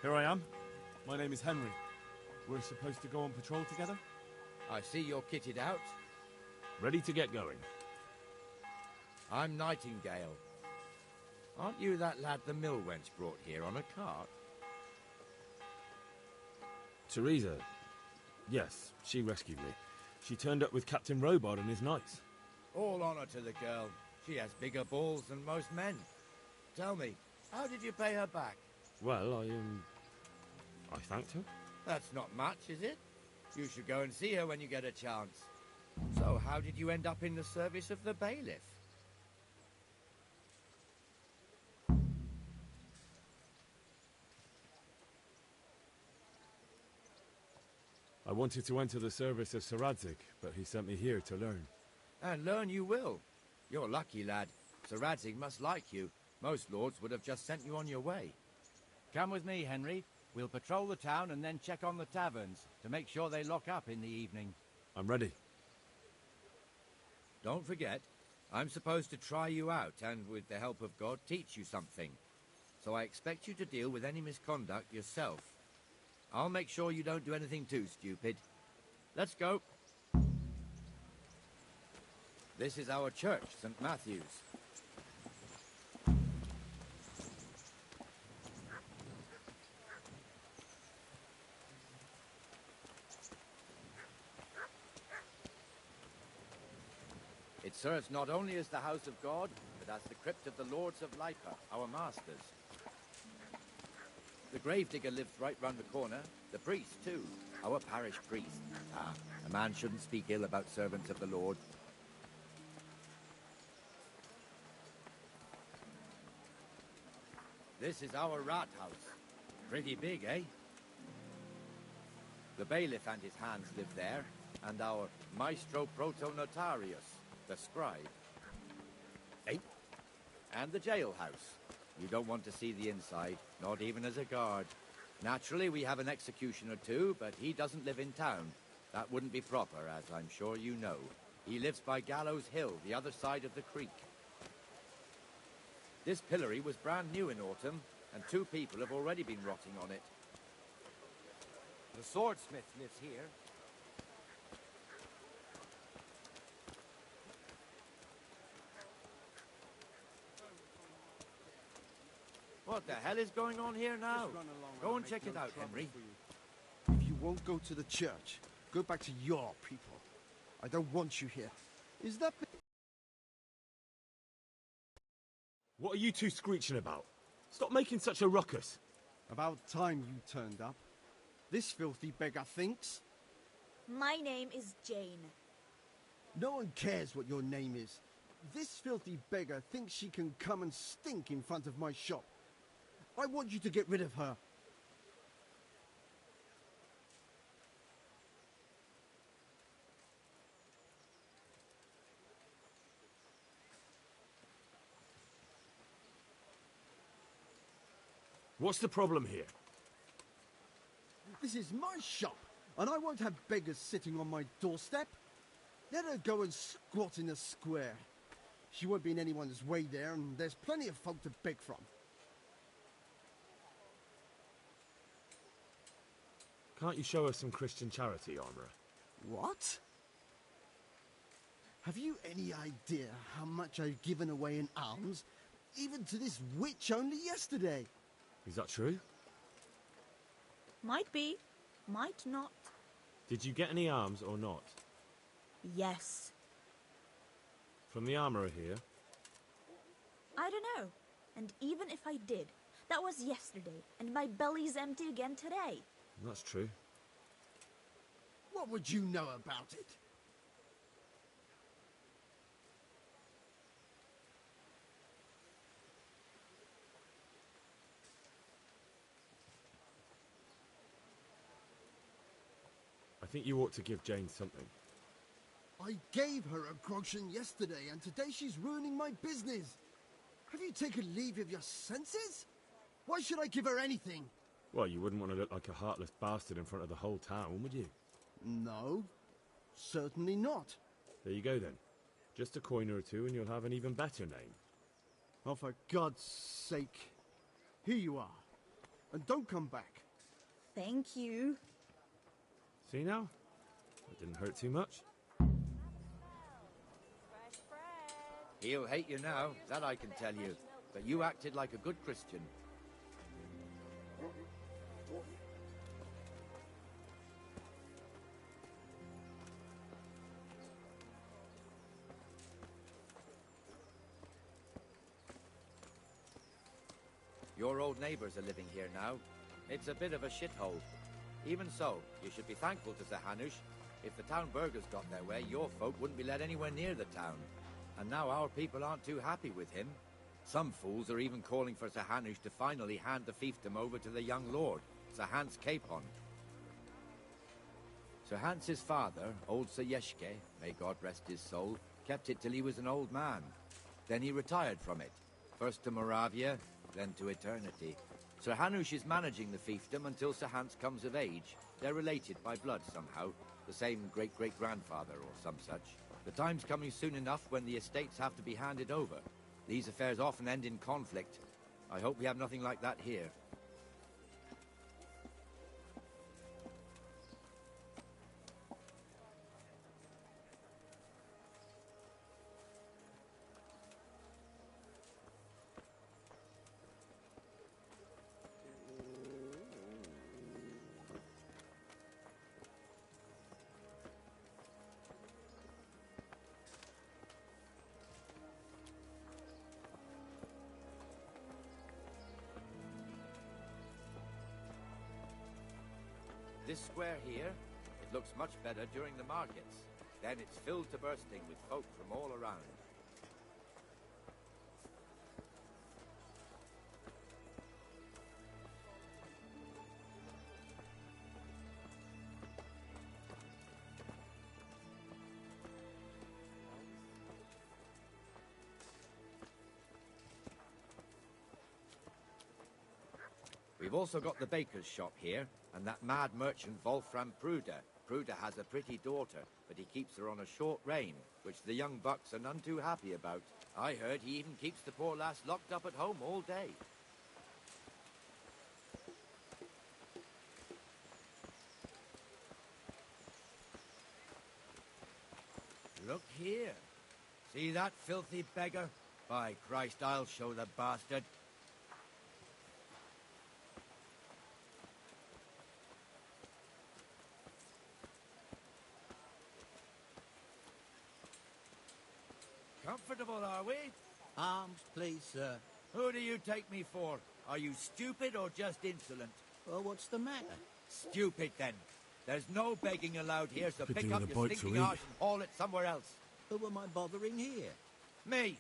Here I am. My name is Henry. We're supposed to go on patrol together? I see you're kitted out. Ready to get going. I'm Nightingale. Aren't you that lad the mill wench brought here on a cart? Teresa. Yes, she rescued me. She turned up with Captain Robard and his knights. All honor to the girl. She has bigger balls than most men. Tell me, how did you pay her back? Well, I thanked her. That's not much, is it? You should go and see her when you get a chance. So, how did you end up in the service of the bailiff? I wanted to enter the service of Sir Radzig, but he sent me here to learn. And learn you will. You're lucky, lad. Sir Radzig must like you. Most lords would have just sent you on your way. Come with me, Henry. We'll patrol the town and then check on the taverns to make sure they lock up in the evening. I'm ready. Don't forget, I'm supposed to try you out and, with the help of God, teach you something. So I expect you to deal with any misconduct yourself. I'll make sure you don't do anything too stupid. Let's go. This is our church, St. Matthew's. It's serves not only as the house of God, but as the crypt of the lords of Lipa, our masters. The gravedigger lives right round the corner. The priest, too. Our parish priest. Ah, a man shouldn't speak ill about servants of the Lord. This is our rat house. Pretty big, eh? The bailiff and his hands live there, and our maestro protonotarius, the scribe. Eh? And the jailhouse. You don't want to see the inside, not even as a guard. Naturally, we have an executioner too, but he doesn't live in town. That wouldn't be proper, as I'm sure you know. He lives by Gallows Hill, the other side of the creek. This pillory was brand new in autumn, and 2 people have already been rotting on it. The swordsmith lives here. What the hell is going on here now? Go and check it out, Henry. If you won't go to the church, go back to your people. I don't want you here. Is that... What are you two screeching about? Stop making such a ruckus. About time you turned up. This filthy beggar thinks. My name is Jane. No one cares what your name is. This filthy beggar thinks she can come and stink in front of my shop. I want you to get rid of her. What's the problem here? This is my shop, and I won't have beggars sitting on my doorstep. Let her go and squat in a square. She won't be in anyone's way there, and there's plenty of folk to beg from. Can't you show us some Christian charity, Armourer? What? Have you any idea how much I've given away in alms, even to this witch only yesterday? Is that true? Might be, might not. Did you get any alms or not? Yes. From the Armourer here? I don't know. And even if I did, that was yesterday, and my belly's empty again today. That's true. What would you know about it? I think you ought to give Jane something. I gave her a groschen yesterday, and today she's ruining my business. Have you taken leave of your senses? Why should I give her anything? Well, you wouldn't want to look like a heartless bastard in front of the whole town, would you? No, certainly not. There you go, then. Just a coin or two and you'll have an even better name. Oh, for God's sake. Here you are. And don't come back. Thank you. See now? That didn't hurt too much. He'll hate you now, that I can tell you. But you acted like a good Christian. Your old neighbours are living here now. It's a bit of a shithole. Even so, you should be thankful to Sir Hanush. If the town burghers got their way, your folk wouldn't be let anywhere near the town. And now our people aren't too happy with him. Some fools are even calling for Sir Hanush to finally hand the fiefdom over to the young lord, Sir Hans Capon. Sir Hans's father, old Sir Yeshke, may God rest his soul, kept it till he was an old man. Then he retired from it, first to Moravia, then to eternity. Sir Hanush is managing the fiefdom until Sir Hans comes of age. They're related by blood somehow, the same great-great-grandfather or some such. The time's coming soon enough when the estates have to be handed over. These affairs often end in conflict. I hope we have nothing like that here. This square here, it looks much better during the markets. Then it's filled to bursting with folk from all around. We've also got the baker's shop here, and that mad merchant Wolfram Pruder. Pruder has a pretty daughter, but he keeps her on a short rein, which the young bucks are none too happy about. I heard he even keeps the poor lass locked up at home all day. Look here. See that filthy beggar? By Christ, I'll show the bastard. Comfortable, are we? Arms, please, sir. Who do you take me for? Are you stupid or just insolent? Well, what's the matter? Stupid, then. There's no begging allowed here, so Could pick do up with a your bite to stinking eat. arse and haul it somewhere else. Who am I bothering here? Me.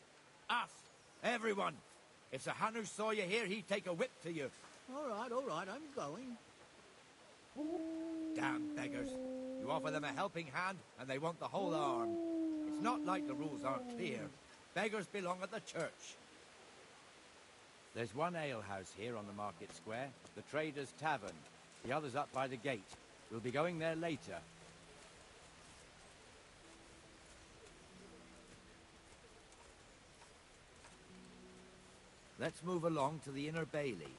Us. Everyone. If Sir Hanush saw you here, he'd take a whip to you. All right, I'm going. Damn beggars. You offer them a helping hand, and they want the whole arm. It's not like the rules aren't clear. Beggars belong at the church. There's one alehouse here on the market square, the Trader's Tavern. The other's up by the gate. We'll be going there later. Let's move along to the Inner Bailey.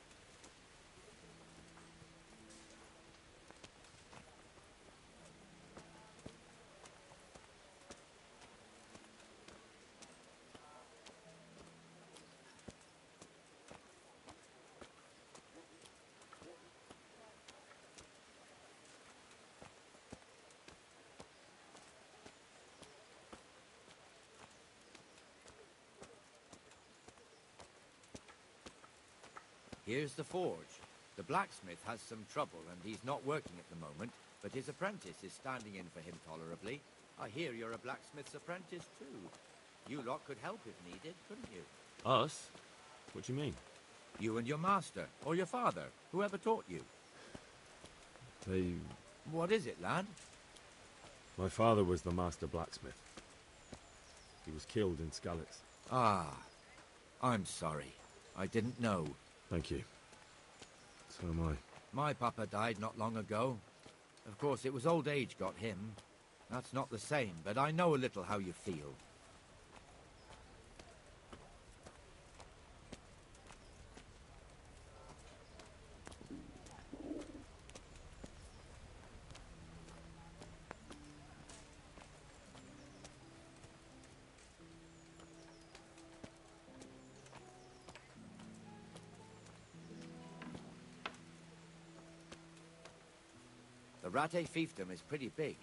Here's the forge. The blacksmith has some trouble and he's not working at the moment, but his apprentice is standing in for him tolerably. I hear you're a blacksmith's apprentice too. You lot could help if needed, couldn't you? Us? What do you mean? You and your master, or your father, whoever taught you. They... What is it, lad? My father was the master blacksmith. He was killed in Skalitz. Ah, I'm sorry. I didn't know. Thank you. So am I. My papa died not long ago. Of course, it was old age got him. That's not the same, but I know a little how you feel. The Rate fiefdom is pretty big.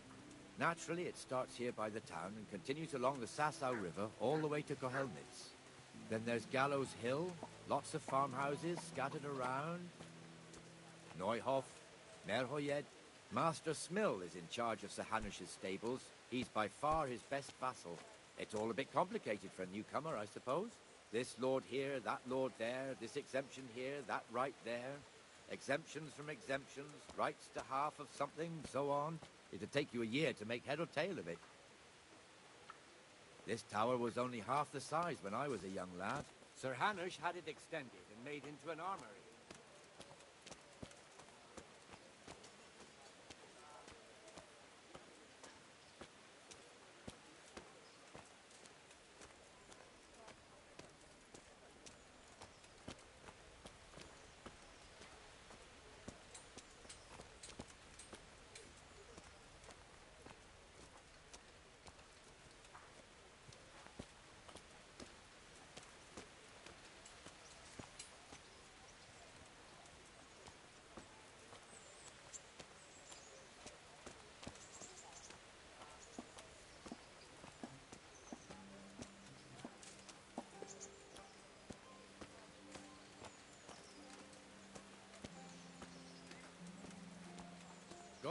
Naturally, it starts here by the town and continues along the Sasau River all the way to Kohelnitz. Then there's Gallows Hill, lots of farmhouses scattered around. Neuhof, Merhoyed. Master Smill is in charge of Sir Hanush's stables. He's by far his best vassal. It's all a bit complicated for a newcomer, I suppose. This lord here, that lord there, this exemption here, that right there. Exemptions from exemptions, rights to half of something, so on. It'd take you a year to make head or tail of it. This tower was only half the size when I was a young lad. Sir Hanush had it extended and made into an armory.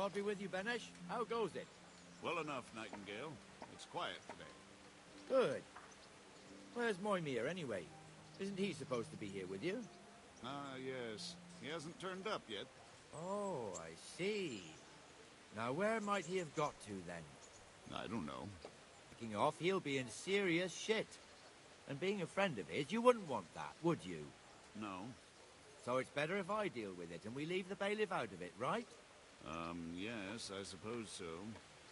God be with you, Benesh. How goes it? Well enough, Nightingale. It's quiet today. Good. Where's Moimir, anyway? Isn't he supposed to be here with you? Ah, yes. He hasn't turned up yet. Oh, I see. Now, where might he have got to, then? I don't know. Kicking off, he'll be in serious shit. And being a friend of his, you wouldn't want that, would you? No. So it's better if I deal with it and we leave the bailiff out of it, right? Yes, I suppose so.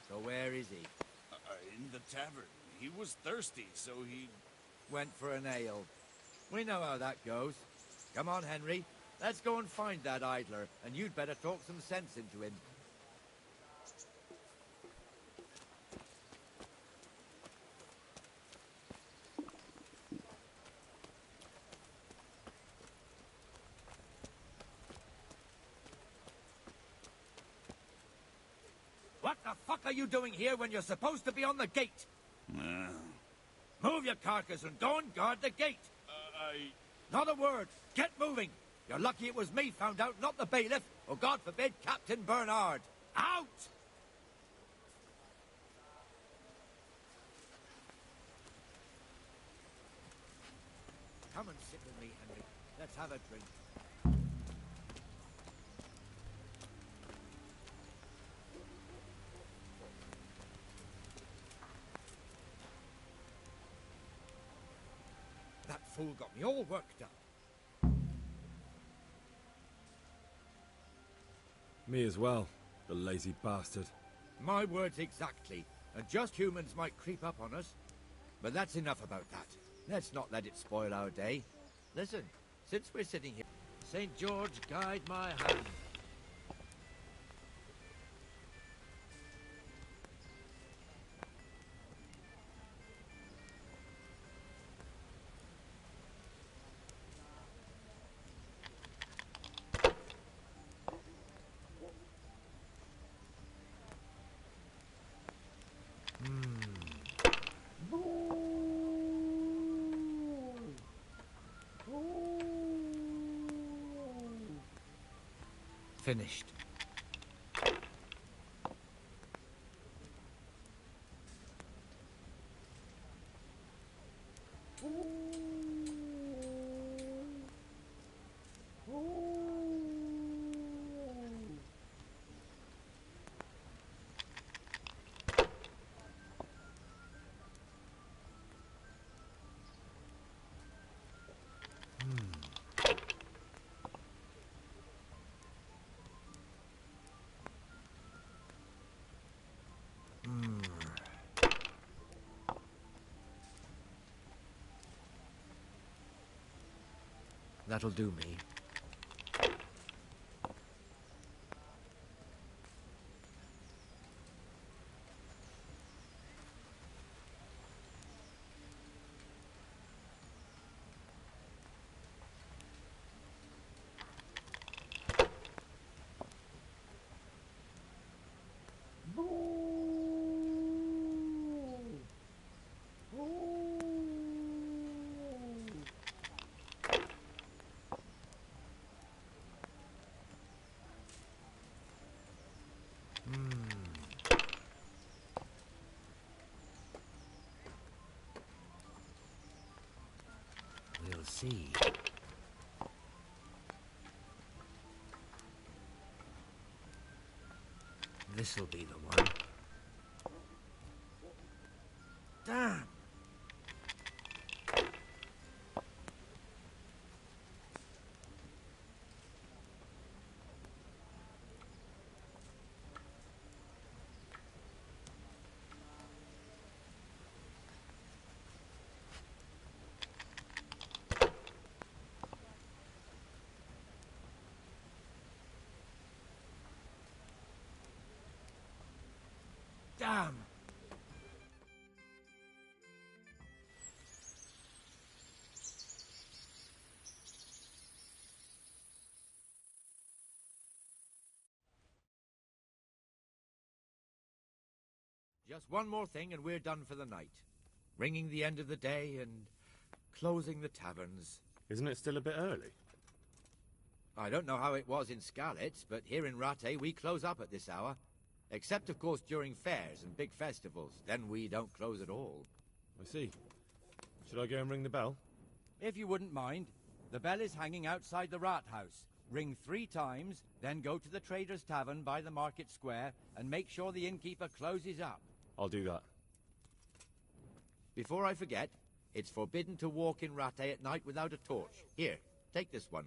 So where is he? In the tavern. He was thirsty, so he... Went for an ale. We know how that goes. Come on, Henry. Let's go and find that idler, and you'd better talk some sense into him. What the fuck are you doing here when you're supposed to be on the gate? Move your carcass and go and guard the gate. Not a word. Get moving. You're lucky it was me found out, not the bailiff, or God forbid, Captain Bernard. Out! Come and sit with me, Henry. Let's have a drink. That fool got me all worked up. Me as well, the lazy bastard. My words exactly. And just humans might creep up on us. But that's enough about that. Let's not let it spoil our day. Listen, since we're sitting here, St. George, guide my hand. Finished. That'll do me. We'll see. This'll be the one. Damn! Damn! Just one more thing and we're done for the night. Ringing the end of the day and closing the taverns. Isn't it still a bit early? I don't know how it was in Skalitz, but here in Rattay we close up at this hour. Except, of course, during fairs and big festivals. Then we don't close at all. I see. Should I go and ring the bell? If you wouldn't mind, the bell is hanging outside the rat house. Ring 3 times, then go to the Trader's Tavern by the market square and make sure the innkeeper closes up. I'll do that. Before I forget, it's forbidden to walk in Rattay at night without a torch. Here, take this one.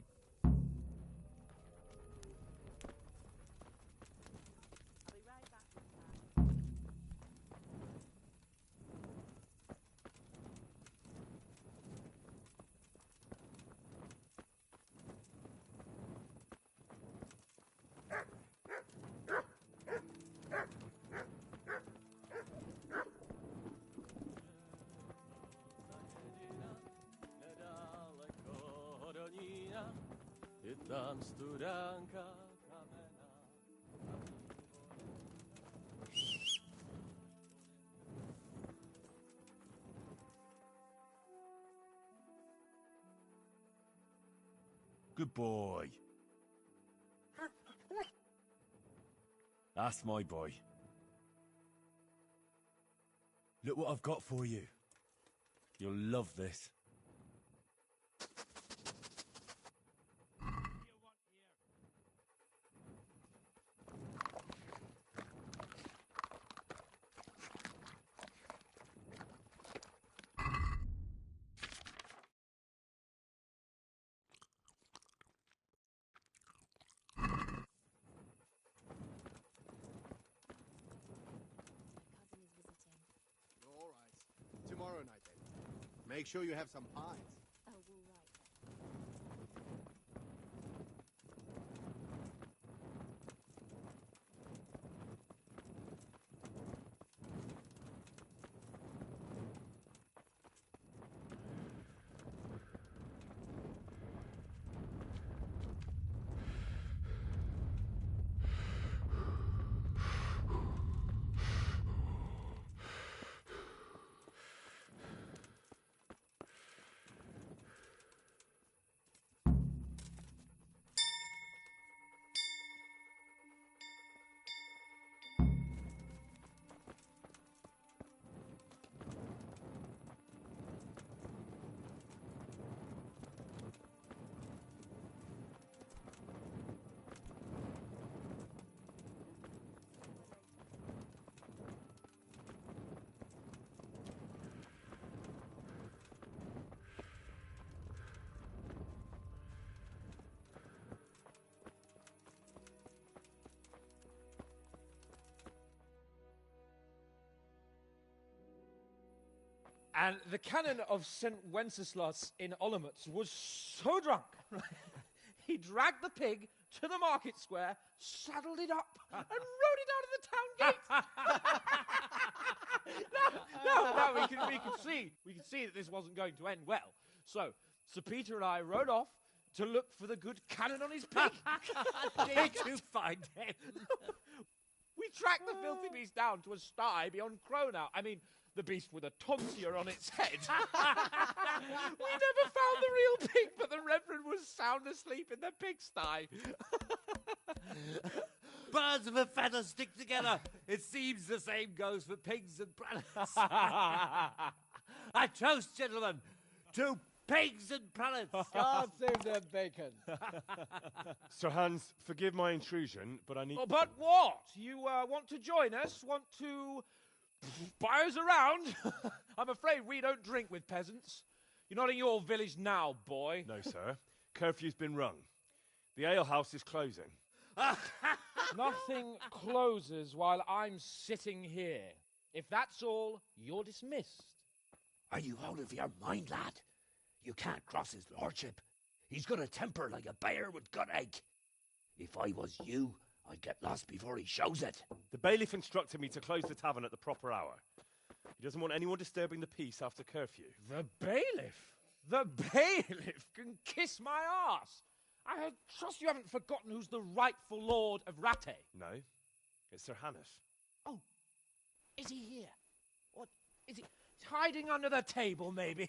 Good boy. That's my boy. Look what I've got for you. You'll love this. All right. Tomorrow night, then. Make sure you have some pies. Oh, right. And the canon of St. Wenceslas in Olomouc was so drunk, he dragged the pig to the market square, saddled it up, and rode it out of the town gate. No, we can see that this wasn't going to end well. So, Sir Peter and I rode off to look for the good canon on his pig. Did you find him? We tracked the filthy beast down to a sty beyond Cronau. I mean, the beast with a tonsure on its head. We never found the real pig, but the Reverend was sound asleep in the pigsty. Birds of a feather stick together. It seems the same goes for pigs and prelates. I toast, gentlemen, to pigs and prelates. God save their bacon. Sir Hans, forgive my intrusion, but I need... Oh, but what? You want to join us? Want to buy us around? I'm afraid we don't drink with peasants. You're not in your village now, boy. No, sir. Curfew's been rung. The alehouse is closing. Nothing closes while I'm sitting here. If that's all, you're dismissed. Are you out of your mind, lad? You can't cross his lordship. He's got a temper like a bear with gut ache. If I was you, I'd get lost before he shows it. The bailiff instructed me to close the tavern at the proper hour. He doesn't want anyone disturbing the peace after curfew. The bailiff? The bailiff can kiss my arse. I trust you haven't forgotten who's the rightful lord of Rattay. No, it's Sir Hannes. Oh, is he here? What, is he hiding under the table, maybe?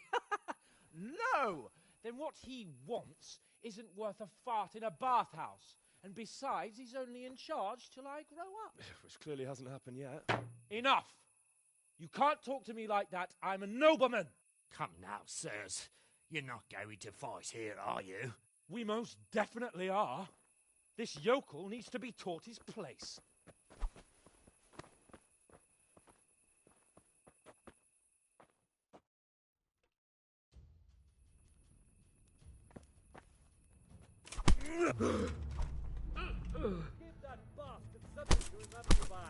No! Then what he wants isn't worth a fart in a bathhouse. And besides, he's only in charge till I grow up. Which clearly hasn't happened yet. Enough! You can't talk to me like that. I'm a nobleman. Come now, sirs. You're not going to fight here, are you? We most definitely are. This yokel needs to be taught his place. Give that bastard something to remember by.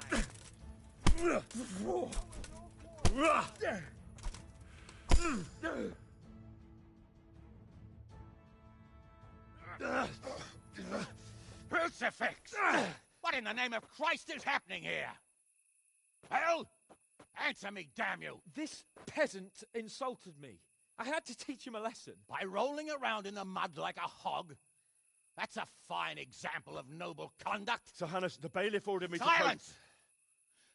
Crucifix! What in the name of Christ is happening here? Well, answer me, damn you! This peasant insulted me. I had to teach him a lesson. By rolling around in the mud like a hog? That's a fine example of noble conduct. Sir Hannes, the bailiff ordered me to... Silence!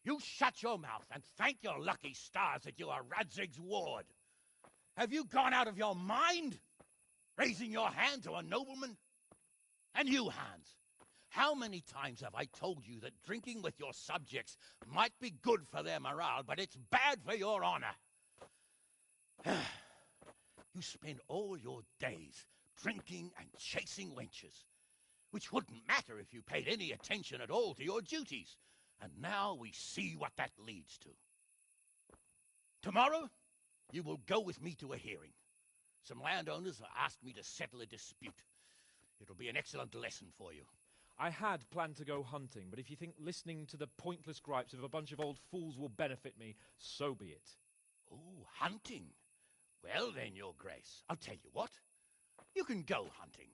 You shut your mouth and thank your lucky stars that you are Radzig's ward. Have you gone out of your mind? Raising your hand to a nobleman? And you, Hans, how many times have I told you that drinking with your subjects might be good for their morale, but it's bad for your honor? You spend all your days drinking and chasing wenches, which wouldn't matter if you paid any attention at all to your duties. And now we see what that leads to. Tomorrow, you will go with me to a hearing. Some landowners have asked me to settle a dispute. It'll be an excellent lesson for you. I had planned to go hunting, but if you think listening to the pointless gripes of a bunch of old fools will benefit me, so be it. Oh, hunting. Well then, Your Grace, I'll tell you what. You can go hunting.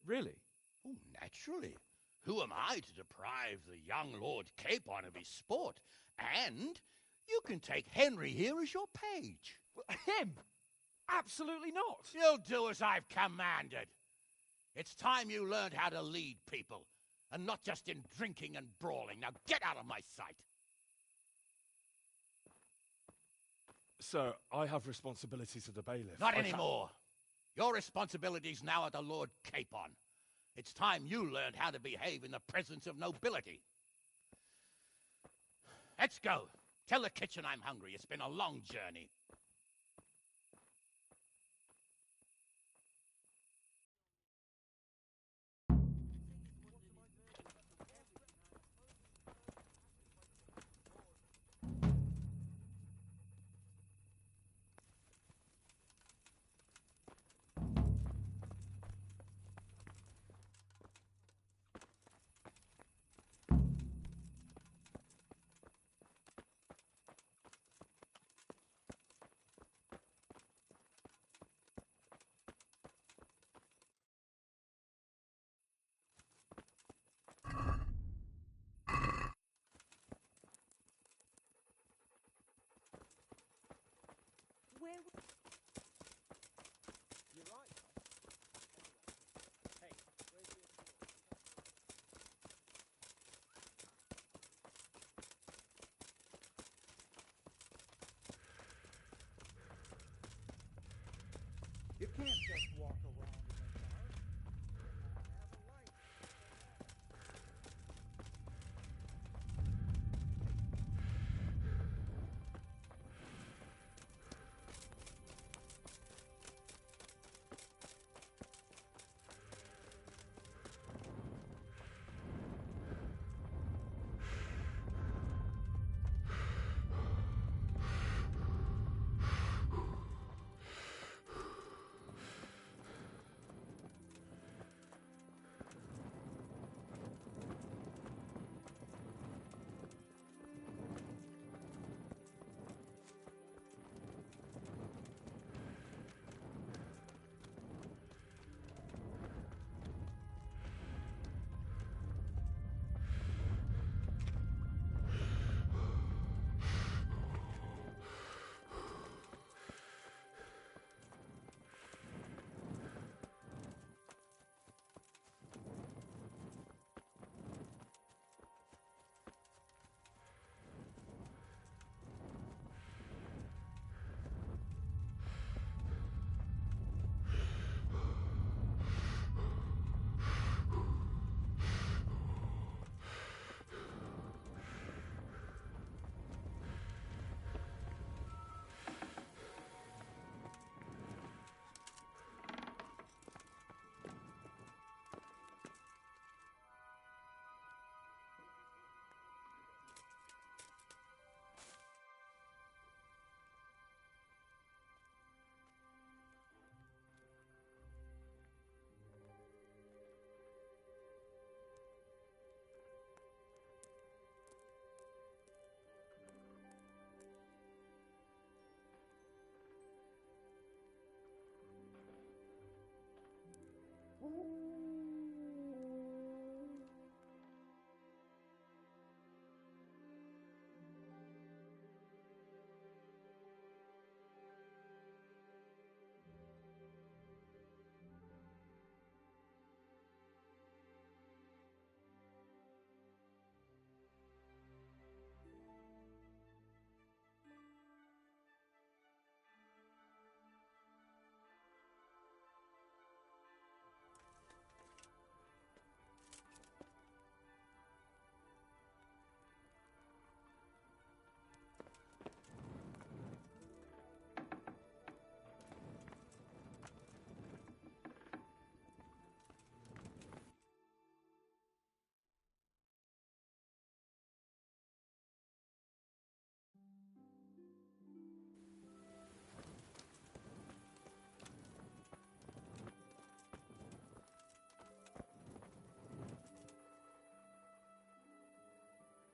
Really? Oh, naturally. Who am I to deprive the young Lord Capon of his sport? And you can take Henry here as your page. Him? Absolutely not. You'll do as I've commanded. It's time you learned how to lead people, and not just in drinking and brawling. Now get out of my sight. Sir, I have responsibilities of the bailiff. Not anymore. Your responsibilities now are the Lord Capon. It's time you learned how to behave in the presence of nobility. Let's go. Tell the kitchen I'm hungry. It's been a long journey. Where... You're right. Hey, where's the... You can't just walk around in the dark. Have a light.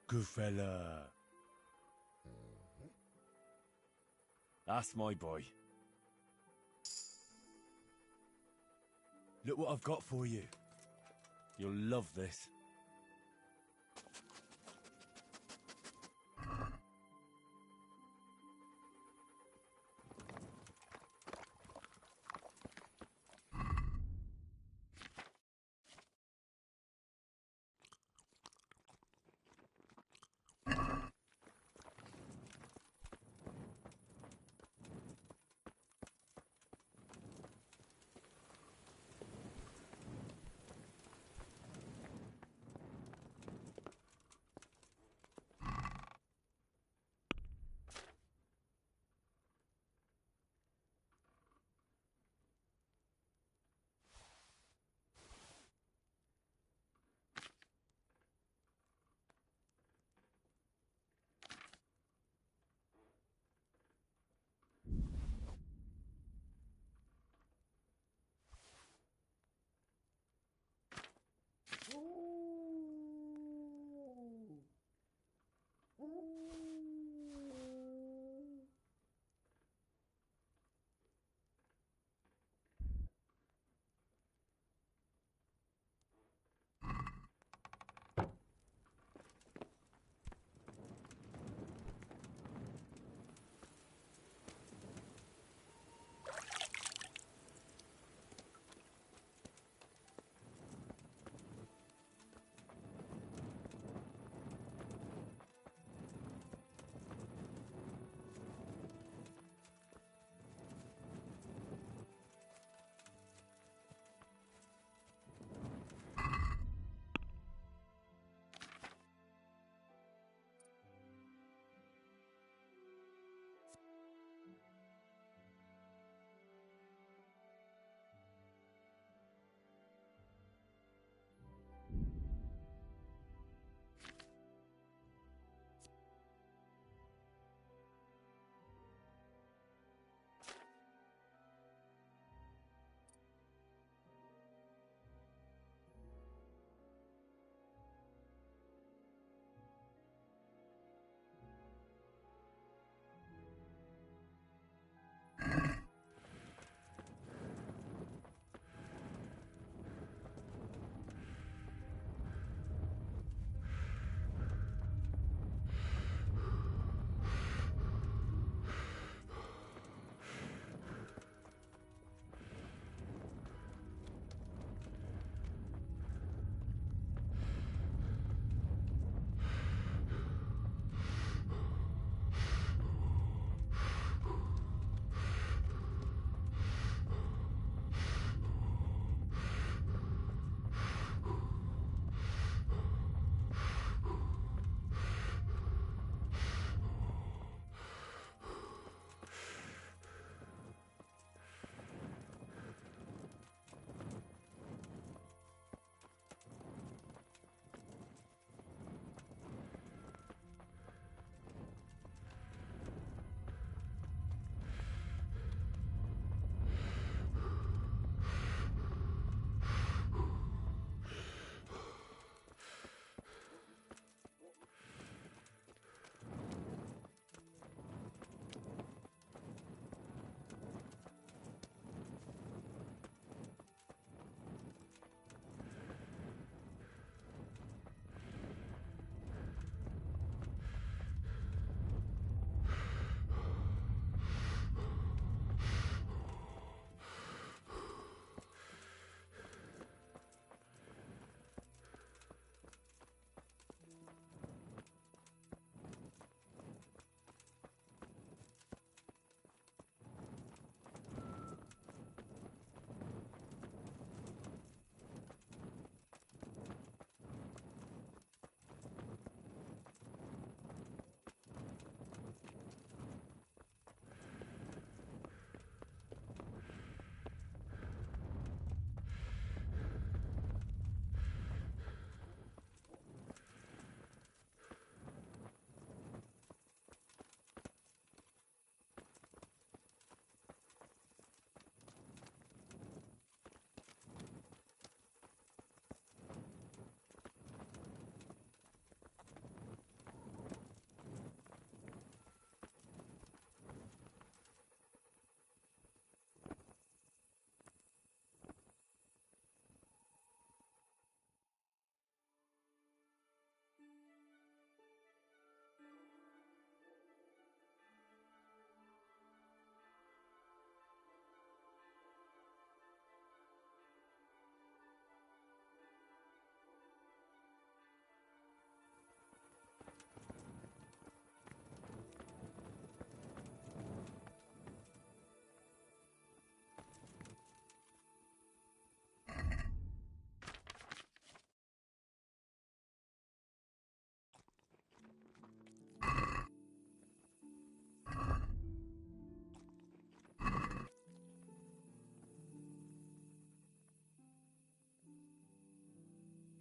Good fella. That's my boy. Look what I've got for you. You'll love this.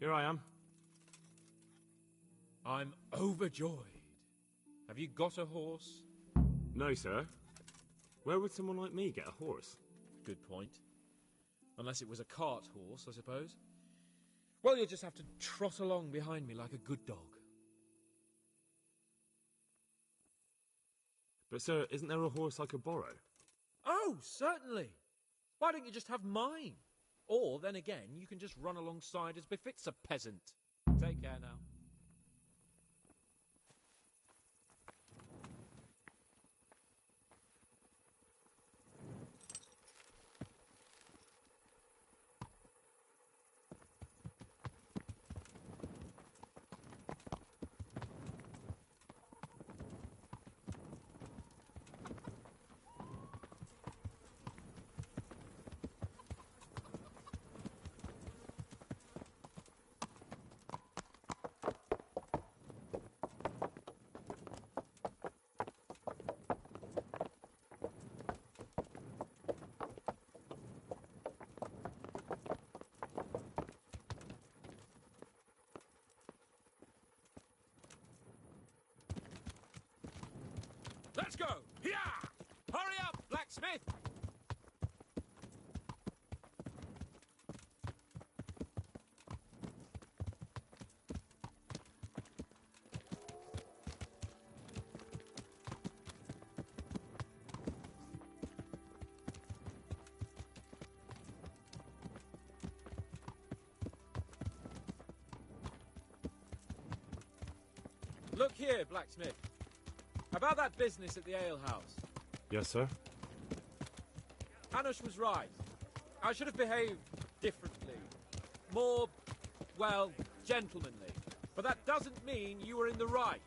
Here I am. I'm overjoyed. Have you got a horse? No, sir. Where would someone like me get a horse? Good point. Unless it was a cart horse, I suppose. Well, you'll just have to trot along behind me like a good dog. But, sir, isn't there a horse I could borrow? Oh, certainly. Why don't you just have mine? Or, then again, you can just run alongside as befits a peasant. Take care now. Let's go! Here! Hurry up, blacksmith! Look here, blacksmith. About that business at the alehouse. Yes, sir. Hanush was right. I should have behaved differently. More, well, gentlemanly. But that doesn't mean you were in the right.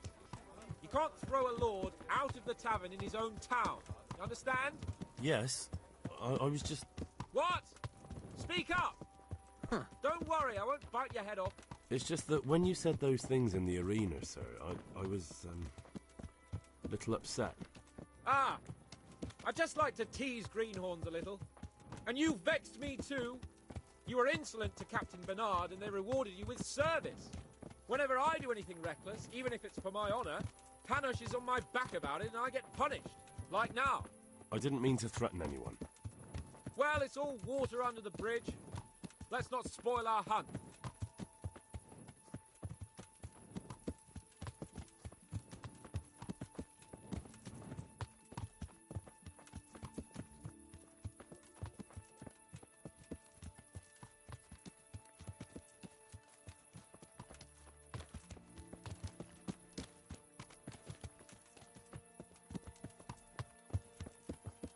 You can't throw a lord out of the tavern in his own town. You understand? Yes. I was just... What? Speak up! Don't worry, I won't bite your head off. It's just that when you said those things in the arena, sir, I was, a little upset. Ah! I just like to tease greenhorns a little. And you vexed me too. You were insolent to Captain Bernard and they rewarded you with service. Whenever I do anything reckless, even if it's for my honour, Hanush is on my back about it and I get punished. Like now. I didn't mean to threaten anyone. Well, it's all water under the bridge. Let's not spoil our hunt.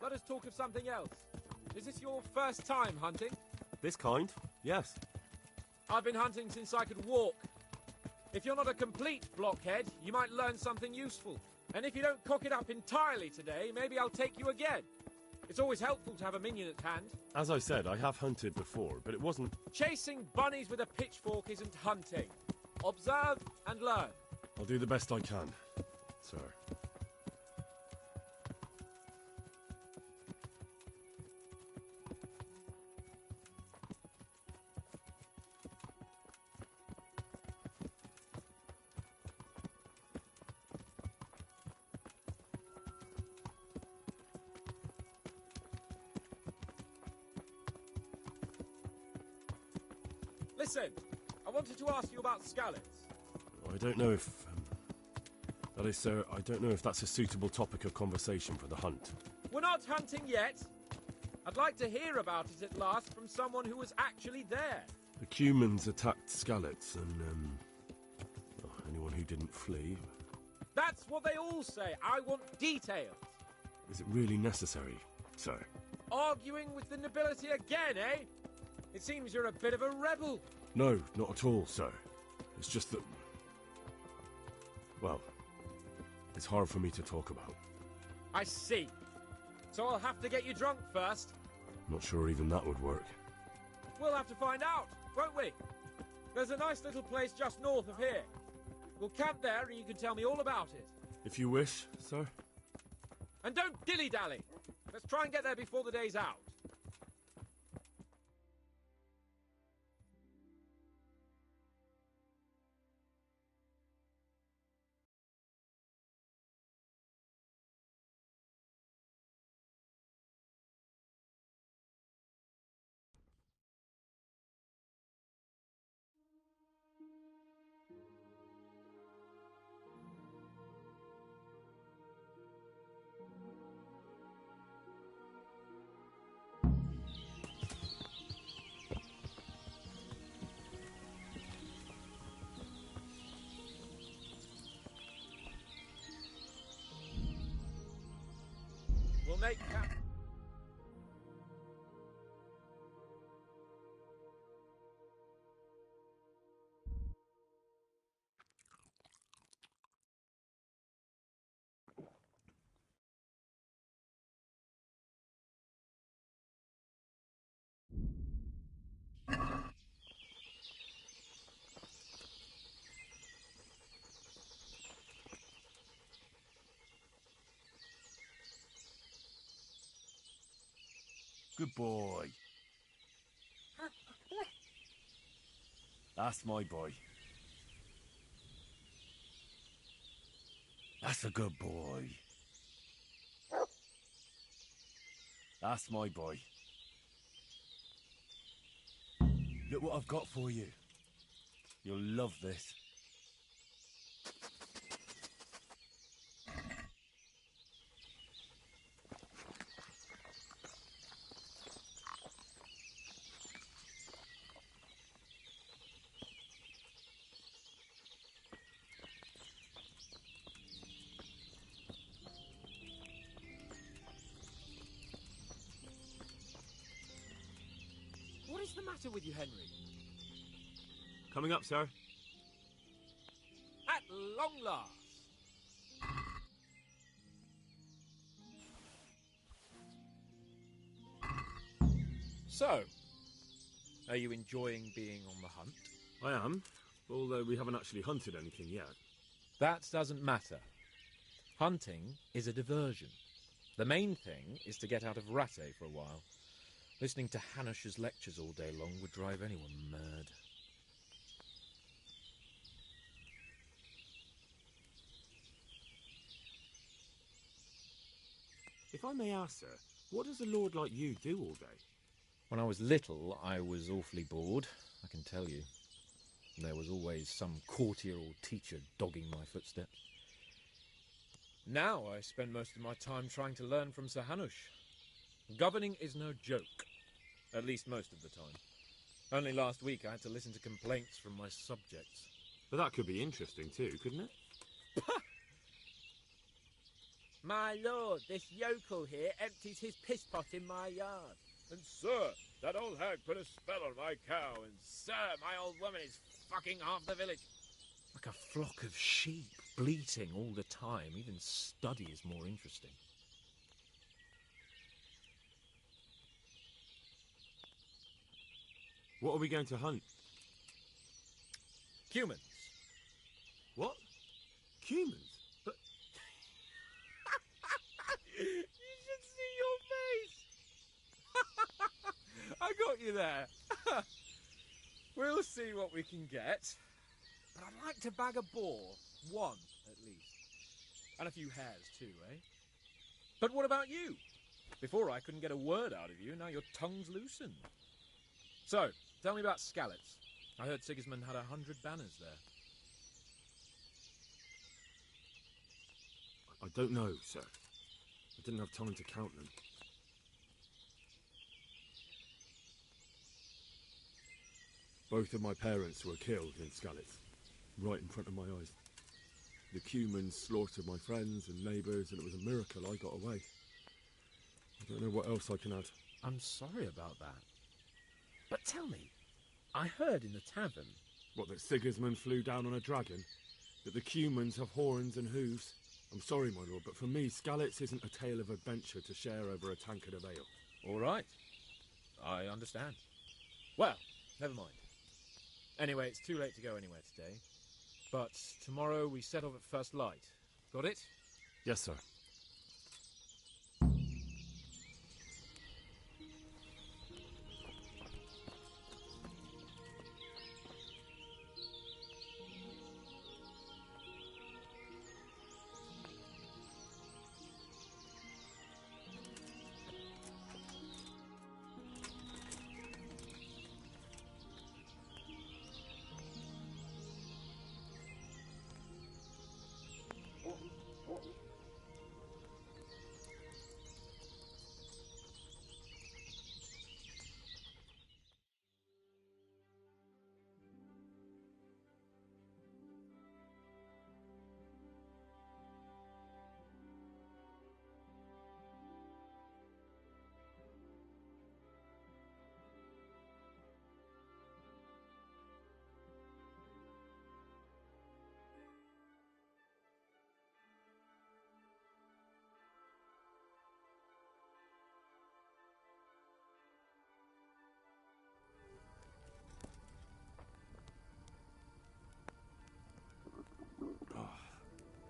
Let us talk of something else. Is this your first time hunting? This kind? Yes. I've been hunting since I could walk. If you're not a complete blockhead, you might learn something useful. And if you don't cock it up entirely today, maybe I'll take you again. It's always helpful to have a minion at hand. As I said, I have hunted before, but it wasn't... Chasing bunnies with a pitchfork isn't hunting. Observe and learn. I'll do the best I can, sir. Listen, I wanted to ask you about scallops. I don't know if... that is, sir, I don't know if that's a suitable topic of conversation for the hunt. We're not hunting yet. I'd like to hear about it at last from someone who was actually there. The Cumans attacked Skallets, and, anyone who didn't flee. That's what they all say. I want details. Is it really necessary, sir? Arguing with the nobility again, eh? It seems you're a bit of a rebel. No, not at all, sir. It's just that... well, it's hard for me to talk about. I see. So I'll have to get you drunk first. Not sure even that would work. We'll have to find out, won't we? There's a nice little place just north of here. We'll camp there and you can tell me all about it. If you wish, sir. And don't dilly-dally. Let's try and get there before the day's out. make camp. Good boy. That's my boy. That's a good boy. That's my boy. Look what I've got for you. You'll love this. What is the matter with you, Henry? Coming up, sir. At long last. So, are you enjoying being on the hunt? I am, although we haven't actually hunted anything yet. That doesn't matter. Hunting is a diversion. The main thing is to get out of Rattay for a while. Listening to Hanush's lectures all day long would drive anyone mad. If I may ask, sir, what does a lord like you do all day? When I was little, I was awfully bored, I can tell you. There was always some courtier or teacher dogging my footsteps. Now I spend most of my time trying to learn from Sir Hanush. Governing is no joke. At least most of the time. Only last week I had to listen to complaints from my subjects. But that could be interesting too, couldn't it? My lord, this yokel here empties his piss pot in my yard. And sir, that old hag put a spell on my cow, and sir, my old woman is fucking half the village. Like a flock of sheep, bleating all the time. Even study is more interesting. What are we going to hunt? Humans. What? Humans? But You should see your face! I got you there. We'll see what we can get. But I'd like to bag a boar. One, at least. And a few hares, too, eh? But what about you? Before I couldn't get a word out of you, now your tongue's loosened. So, tell me about Skalitz. I heard Sigismund had 100 banners there. I don't know, sir. I didn't have time to count them. Both of my parents were killed in Skalitz, right in front of my eyes. The Cumans slaughtered my friends and neighbours, and it was a miracle I got away. I don't know what else I can add. I'm sorry about that. But tell me, I heard in the tavern... What, that Sigismund flew down on a dragon? That the Cumans have horns and hooves? I'm sorry, my lord, but for me, Skalitz isn't a tale of adventure to share over a tankard of ale. All right. I understand. Well, never mind. Anyway, it's too late to go anywhere today. But tomorrow we set off at first light. Got it? Yes, sir.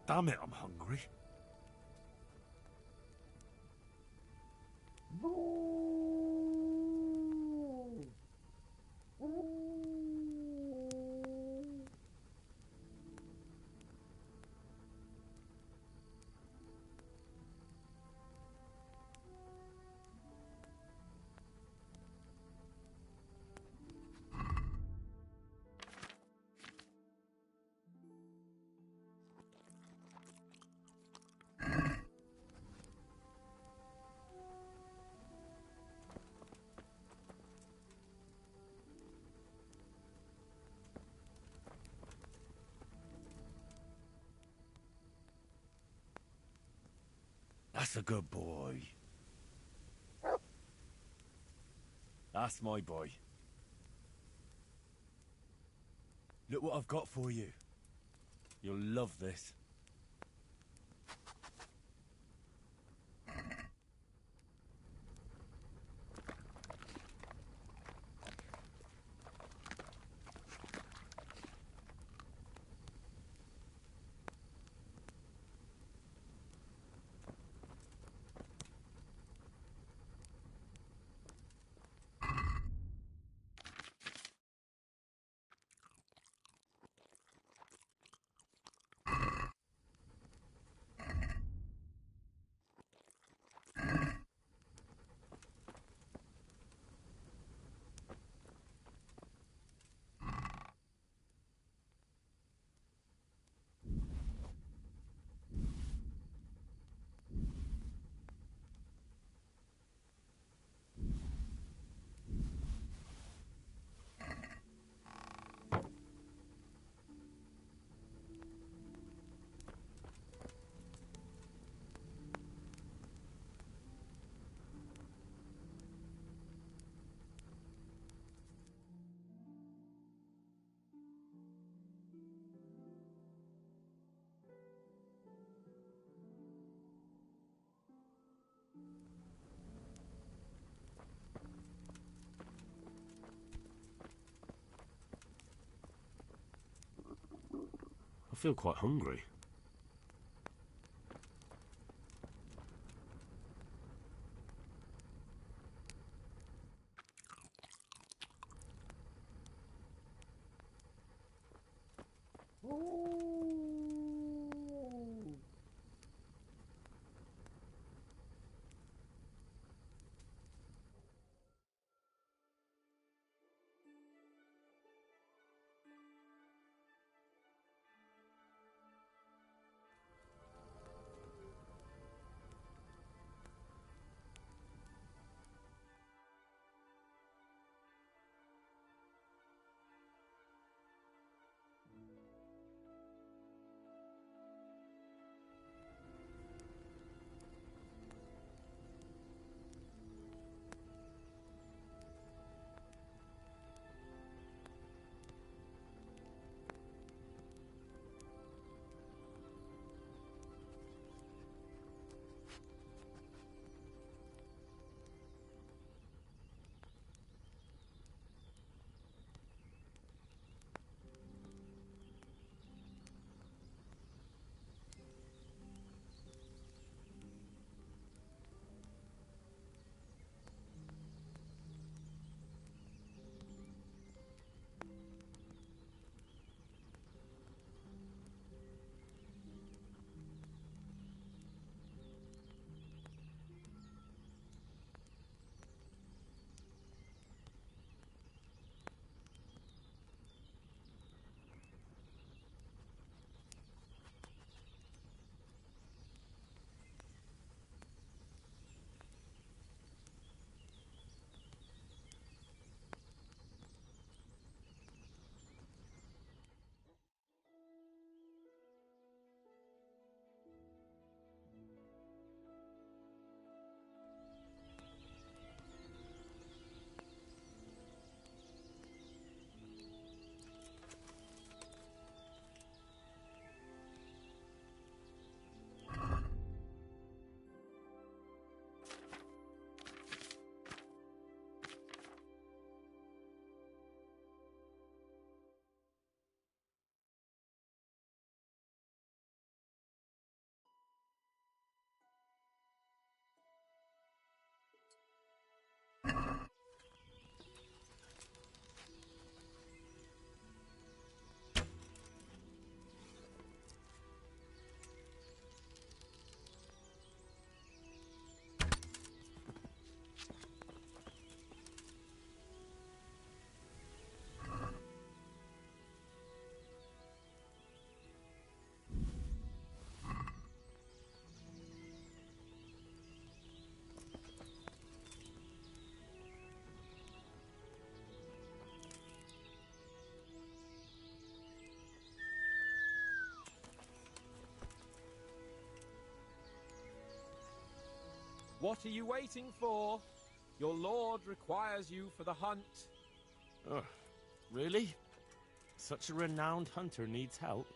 Damn it, I'm hungry. That's a good boy. That's my boy. Look what I've got for you. You'll love this. I feel quite hungry. What are you waiting for? Your lord requires you for the hunt. Oh, really? Such a renowned hunter needs help?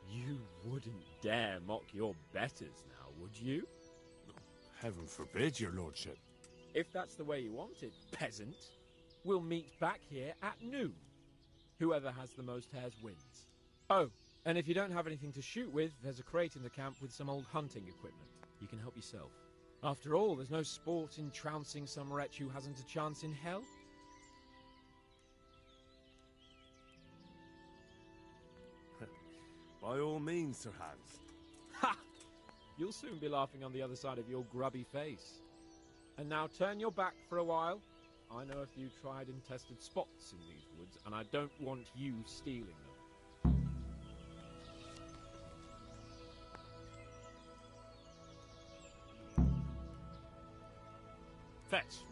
You wouldn't dare mock your betters now, would you? Heaven forbid, your lordship. If that's the way you want it, peasant, we'll meet back here at noon. Whoever has the most hares wins. Oh, and if you don't have anything to shoot with, there's a crate in the camp with some old hunting equipment. You can help yourself. After all, there's no sport in trouncing some wretch who hasn't a chance in hell. By all means, Sir Hans. Ha! You'll soon be laughing on the other side of your grubby face. And now turn your back for a while. I know a few tried and tested spots in these woods, and I don't want you stealing them. Fetch.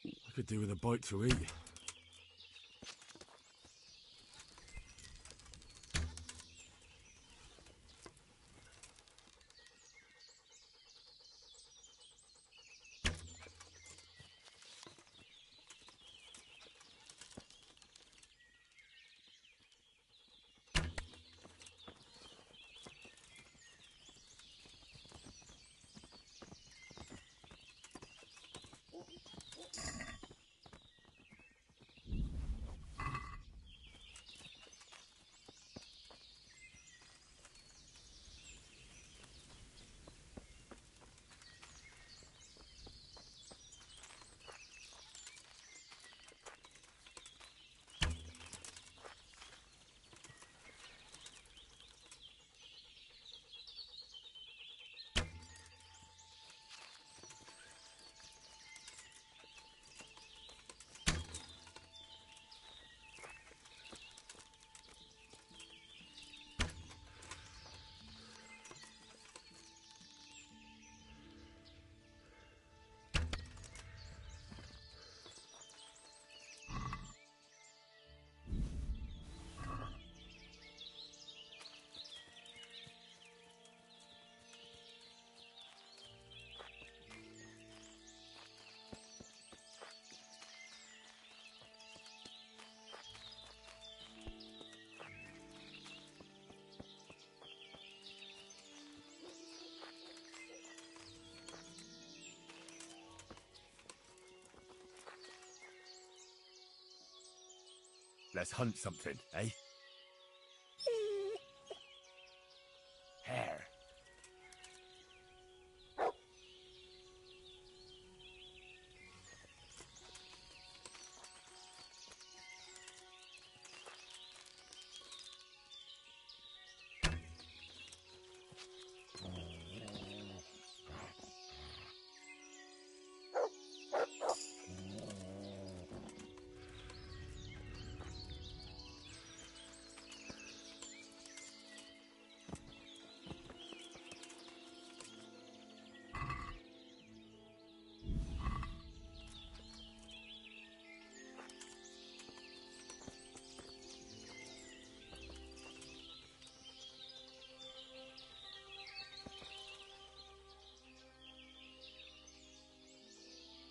I could do with a bite to eat. Let's hunt something, eh? Hare.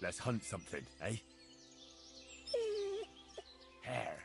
Let's hunt something, eh? Hare.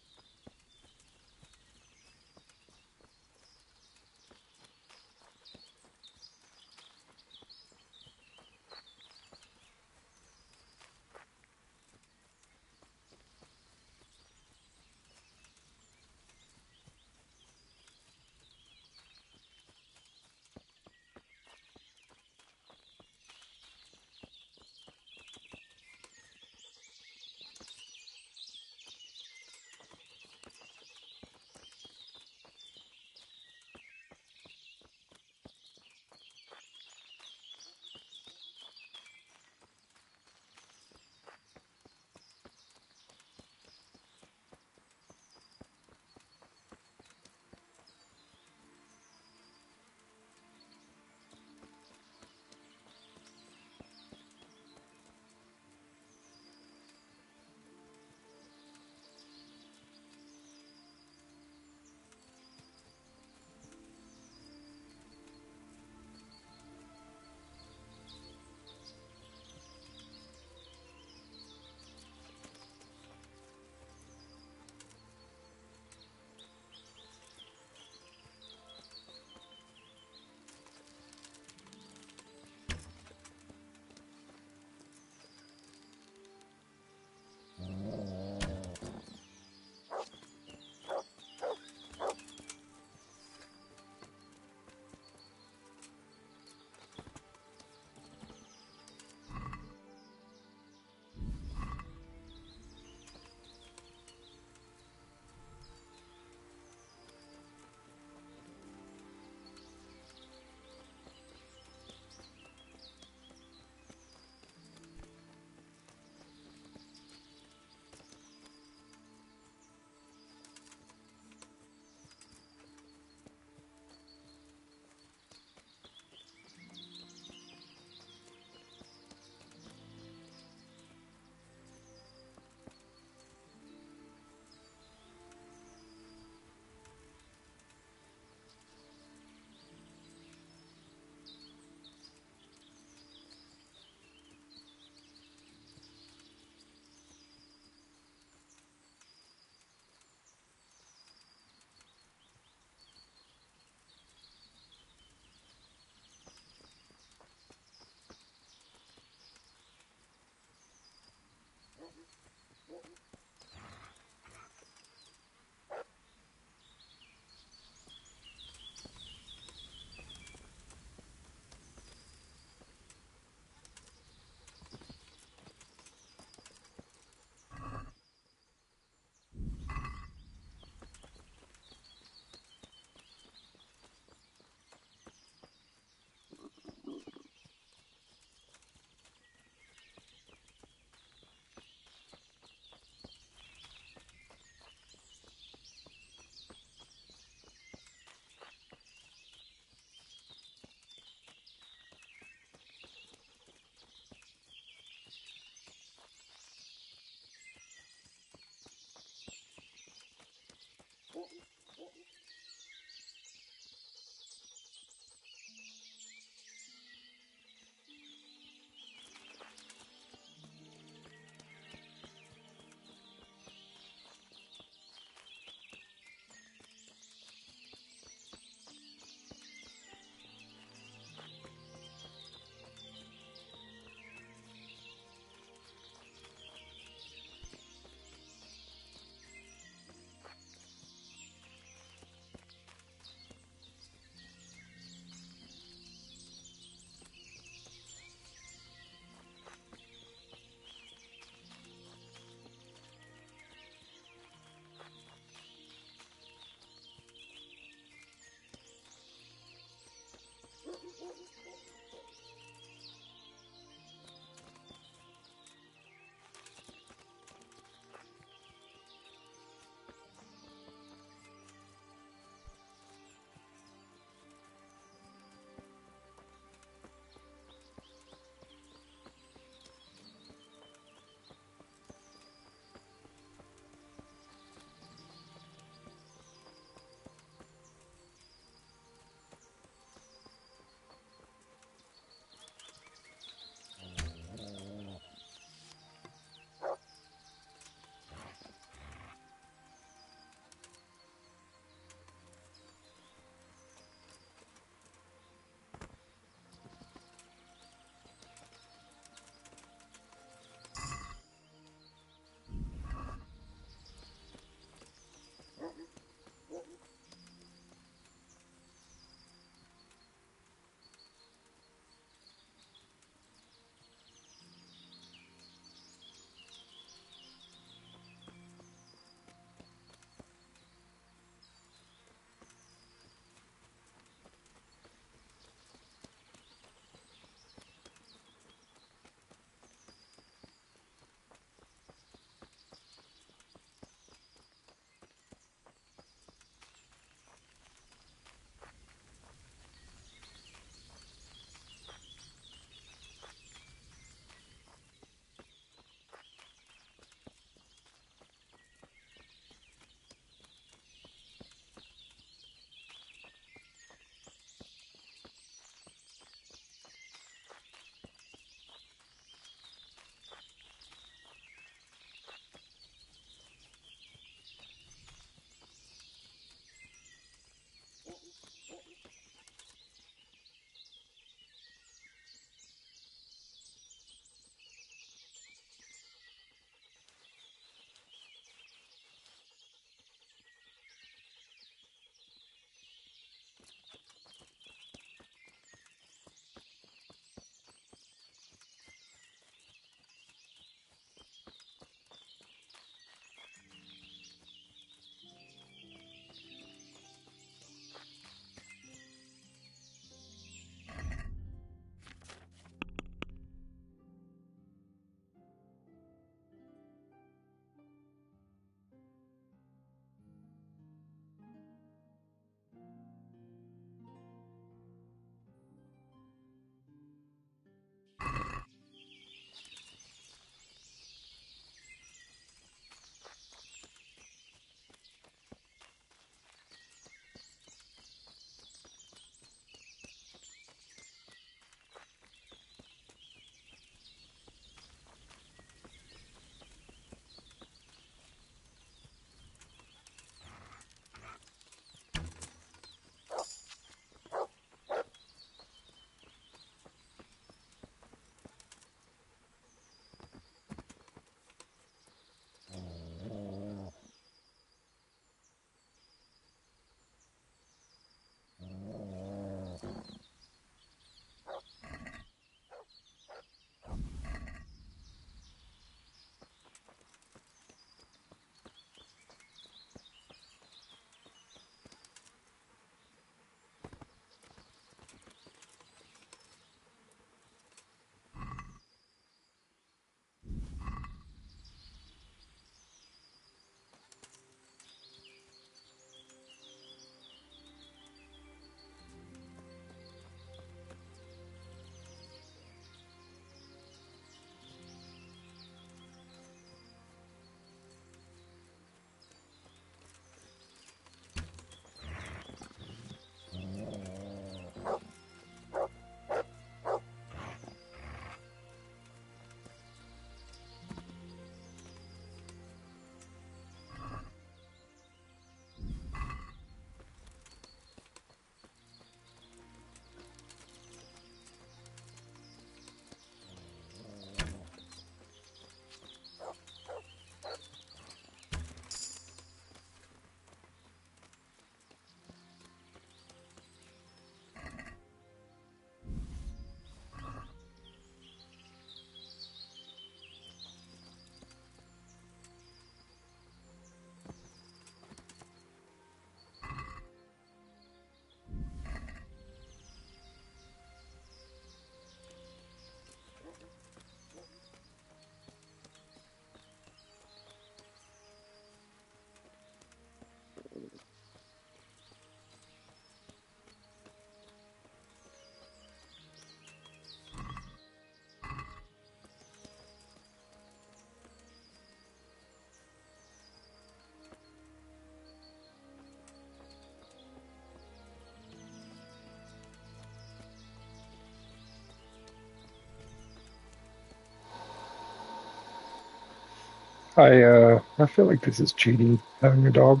I feel like this is cheating, having a dog.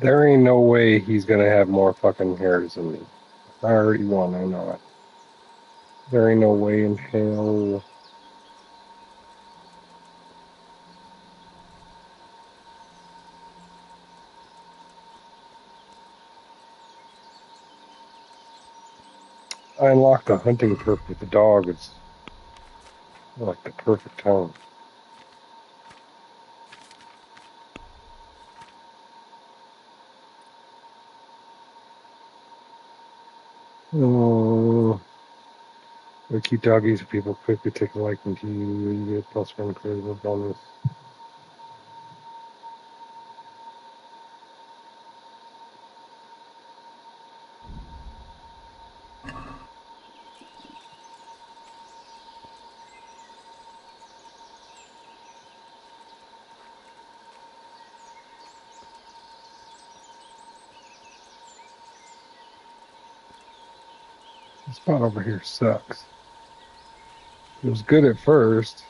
There ain't no way he's gonna have more fucking hairs than me. I already won, I know it. There ain't no way in hell. I unlocked a hunting perk with the dog. It's like the perfect time. Oh, the cute doggies. People quickly take a liking to you. You get +1 charisma bonus. This spot over here sucks. It was good at first.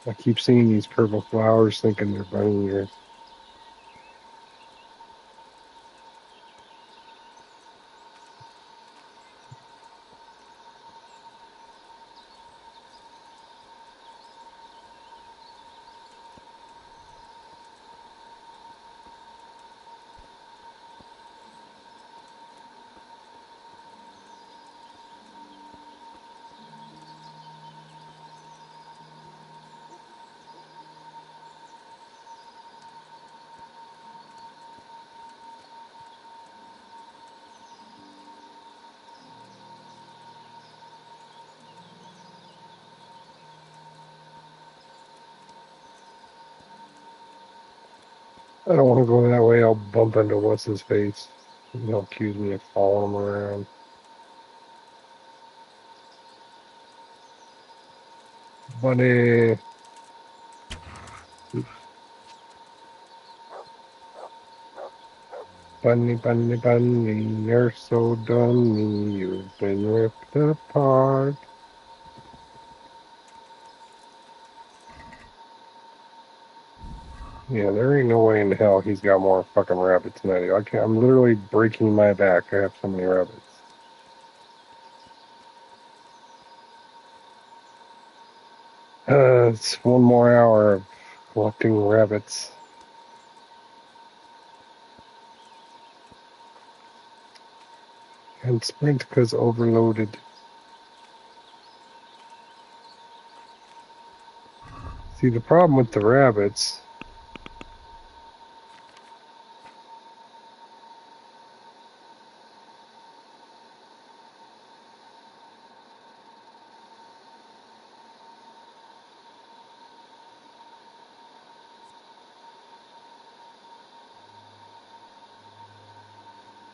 I keep seeing these purple flowers thinking they're bunny ears. I don't want to go that way. I'll bump into what's his face. He'll accuse me of following him around. Bunny. Bunny, bunny, bunny, you're so dummy. You've been ripped apart. Yeah, there ain't no way in hell he's got more fucking rabbits than I do. I'm literally breaking my back. I have so many rabbits. It's one more hour of collecting rabbits. And sprint because overloaded. See, the problem with the rabbits.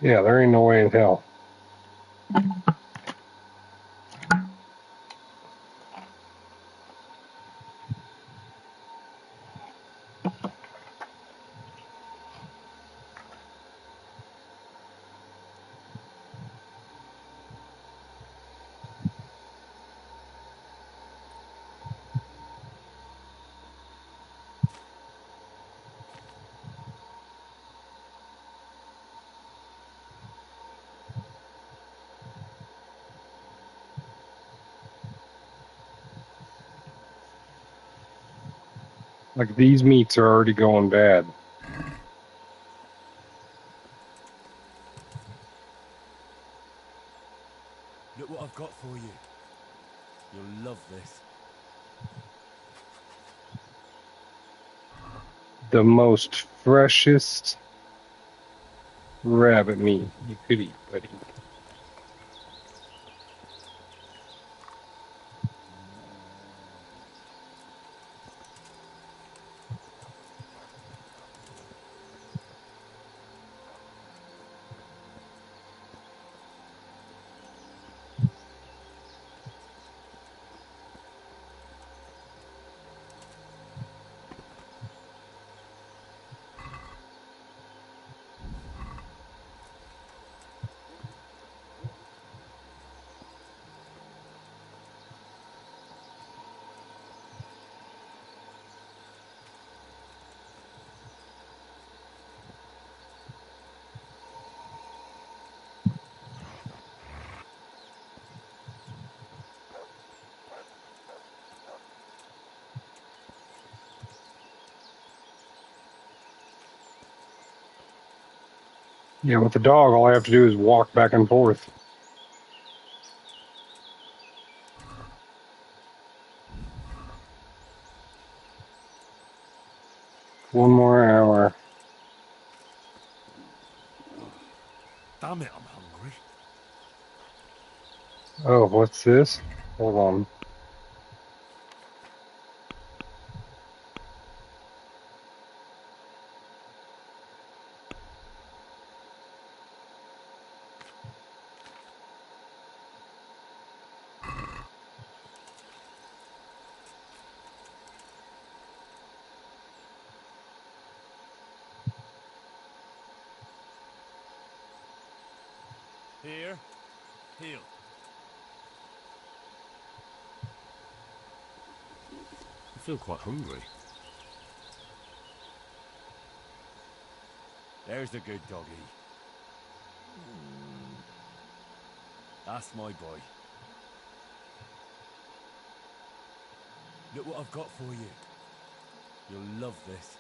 Yeah, there ain't no way in hell. Like, these meats are already going bad. Look what I've got for you. You'll love this. The most freshest rabbit meat you could eat, buddy. Yeah, with the dog, all I have to do is walk back and forth. One more hour. Damn it, I'm hungry. Oh, what's this? Hold on. Here. Heal. I feel quite hungry. There's the good doggy. That's my boy. Look what I've got for you. You'll love this.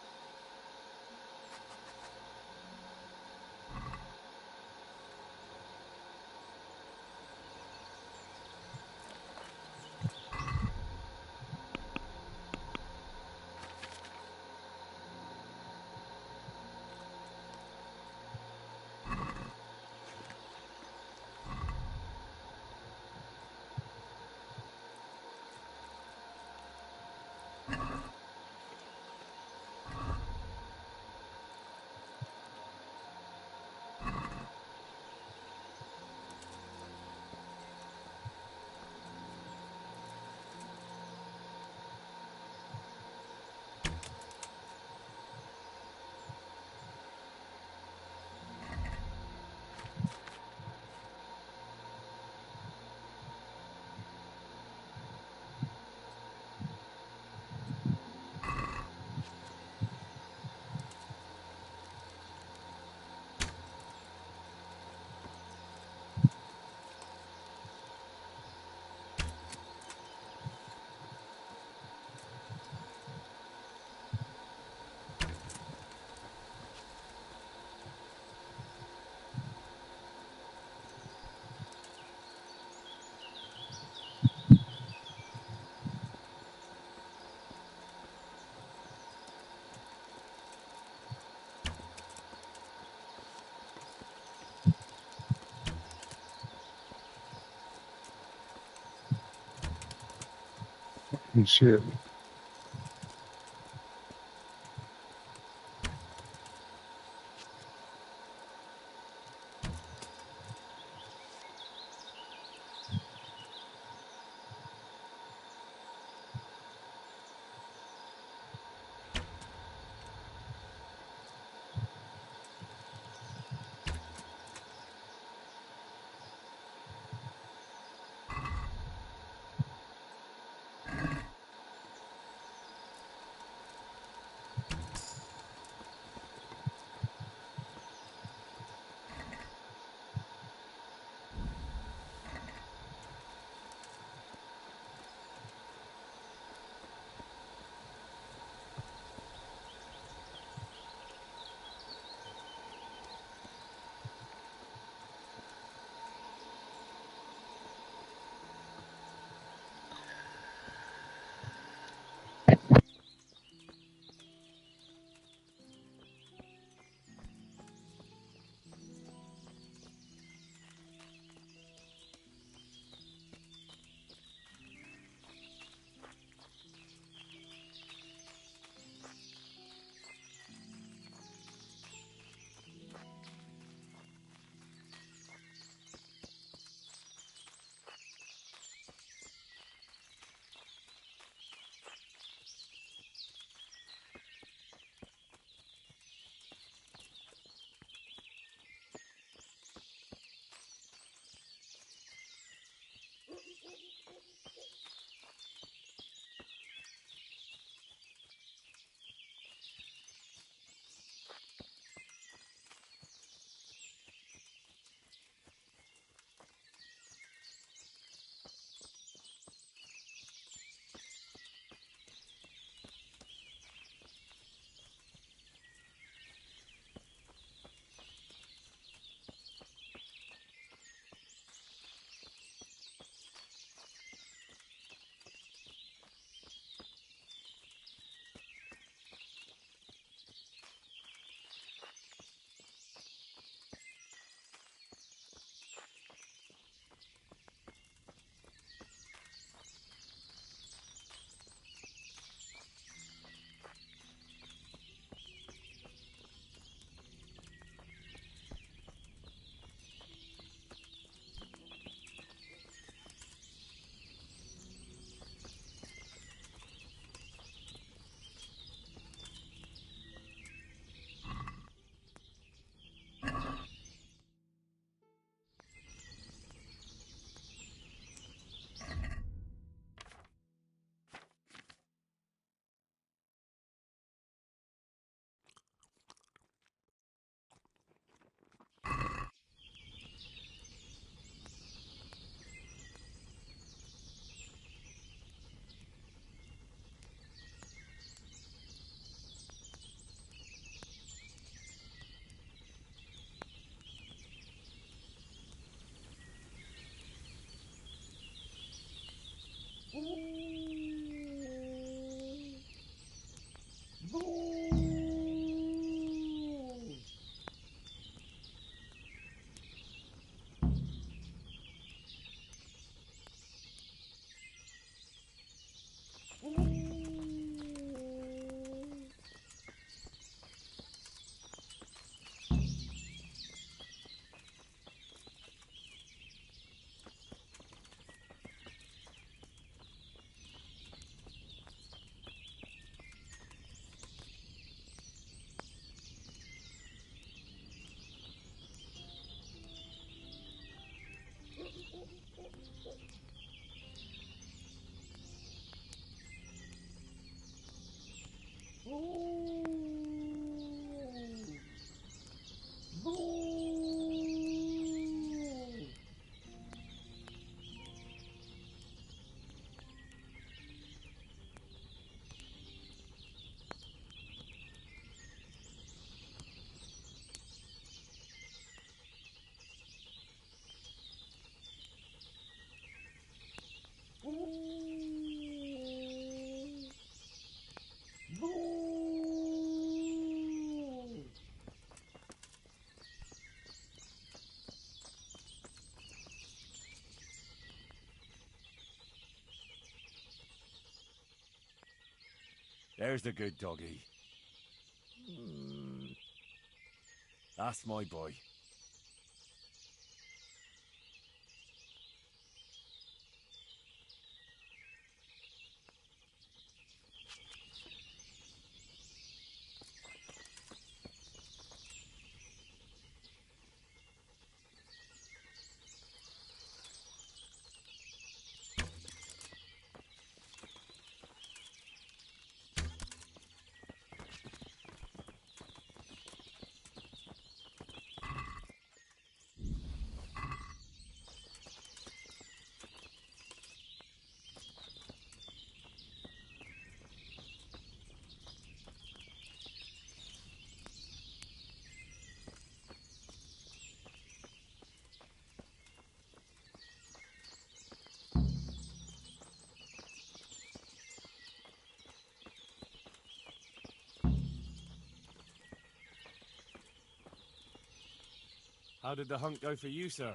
Shit. There's the good doggy. That's my boy. How did the hunt go for you, sir?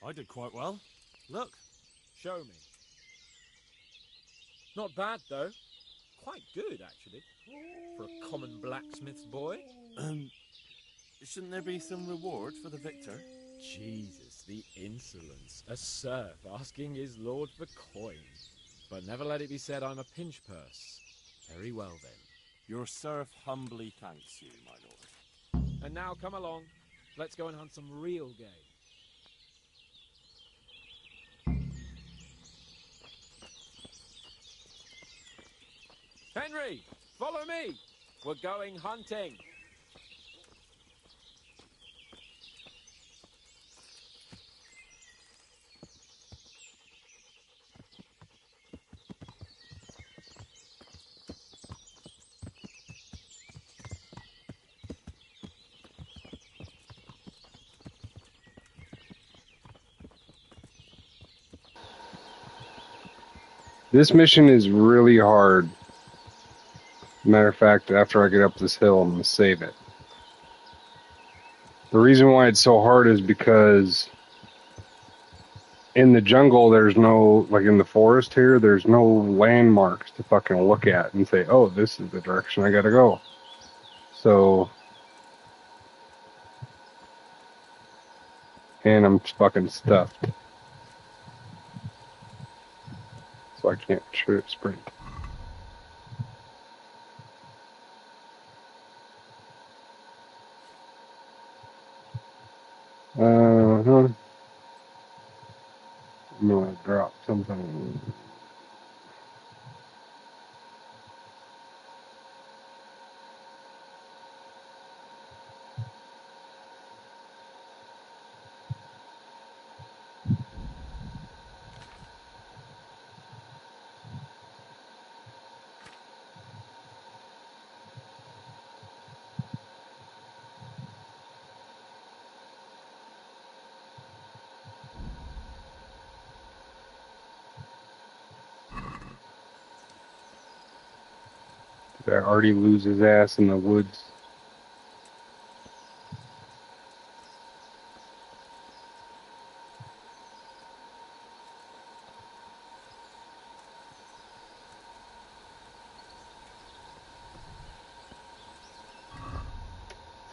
I did quite well. Look. Show me. Not bad, though. Quite good, actually. For a common blacksmith's boy. Shouldn't there be some reward for the victor? Jesus, the insolence. A serf asking his lord for coin. But never let it be said I'm a pinch purse. Very well, then. Your serf humbly thanks you, my lord. And now come along. Let's go and hunt some real game. Henry, follow me. We're going hunting. This mission is really hard. Matter of fact, after I get up this hill, I'm going to save it. The reason why it's so hard is because in the jungle, there's no, like in the forest here, there's no landmarks to fucking look at and say, oh, this is the direction I gotta go. So, and I'm fucking stuffed. So I can't sprint. I'm gonna drop something. Did I already lose his ass in the woods?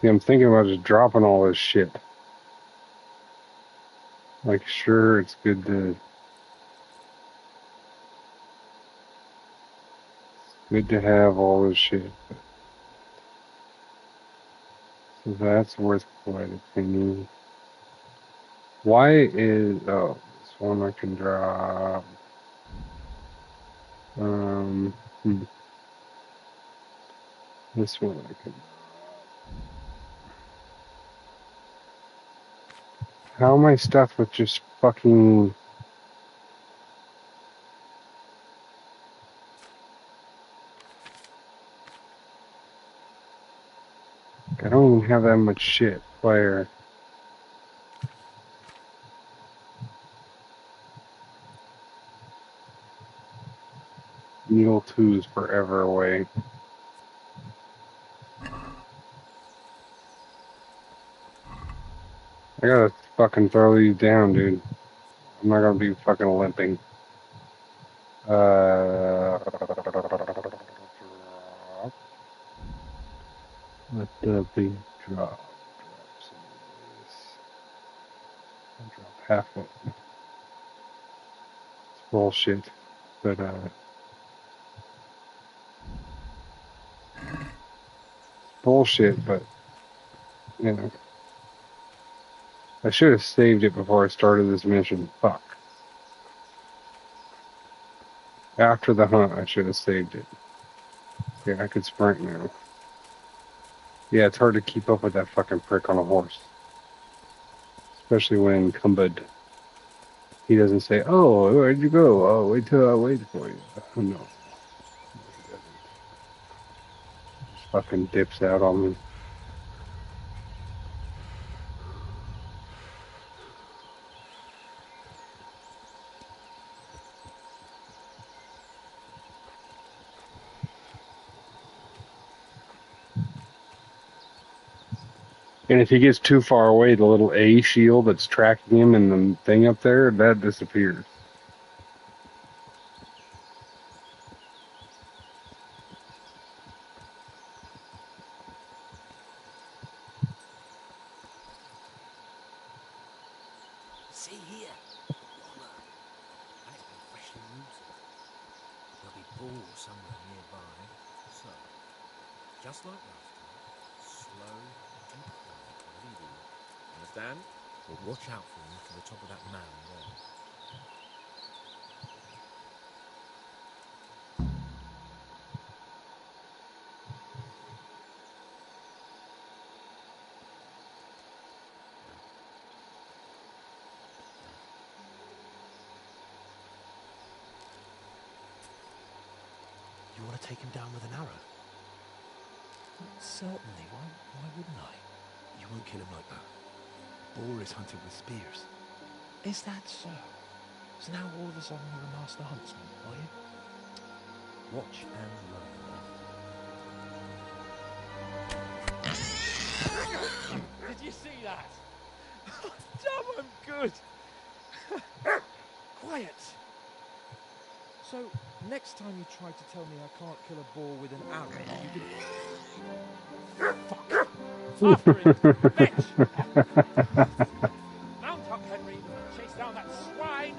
See, I'm thinking about just dropping all this shit. Like, sure, it's good to have all this shit. So that's worth quite a penny. Why is, oh, this one I can drop. This one I can. How am I stuffed with just fucking? I don't even have that much shit. Fire. Needle 2 is forever away. I gotta fucking throw these down, dude. I'm not gonna be fucking limping. Let the big drop. I'll drop half of it. It's bullshit. But, bullshit, but, you know. I should have saved it before I started this mission. Fuck. After the hunt, I should have saved it. Yeah, I could sprint now. Yeah, it's hard to keep up with that fucking prick on a horse. Especially when Kumbud, he doesn't say, oh, where'd you go? Oh, wait till I wait for you. Oh, no. He doesn't. Just fucking dips out on me. And if he gets too far away, the little A shield that's tracking him and the thing up there, that disappears. See here, Walla. And it's been freshly rooted. There'll be balls somewhere nearby. So, just like last time, slow and quiet, whatever you do. Understand? But watch out for them to the top of that mound there. You want to take him down with an arrow? Certainly, why wouldn't I? You won't kill him like that. Boar is hunted with spears. Is that so? So now all of a sudden you're a master huntsman, are you? Watch and learn. Did you see that? Damn, I'm good. Quiet. So, next time you try to tell me I can't kill a boar with an arrow, you can... Fuck! After him! Bitch! Mount up, Henry! Chase down that swine!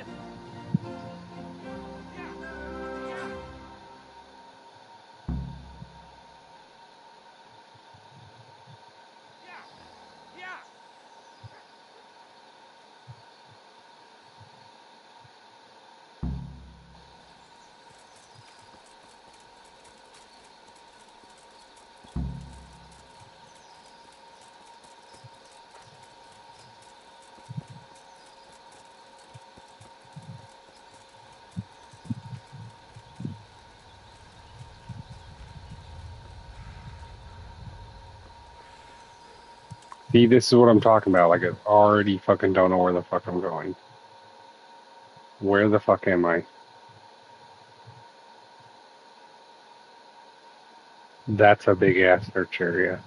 See, this is what I'm talking about. Like, I already fucking don't know where the fuck I'm going. Where the fuck am I? That's a big ass search area.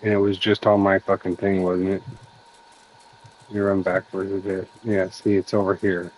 And it was just on my fucking thing, wasn't it? You run backwards a bit. Yeah, see, it's over here.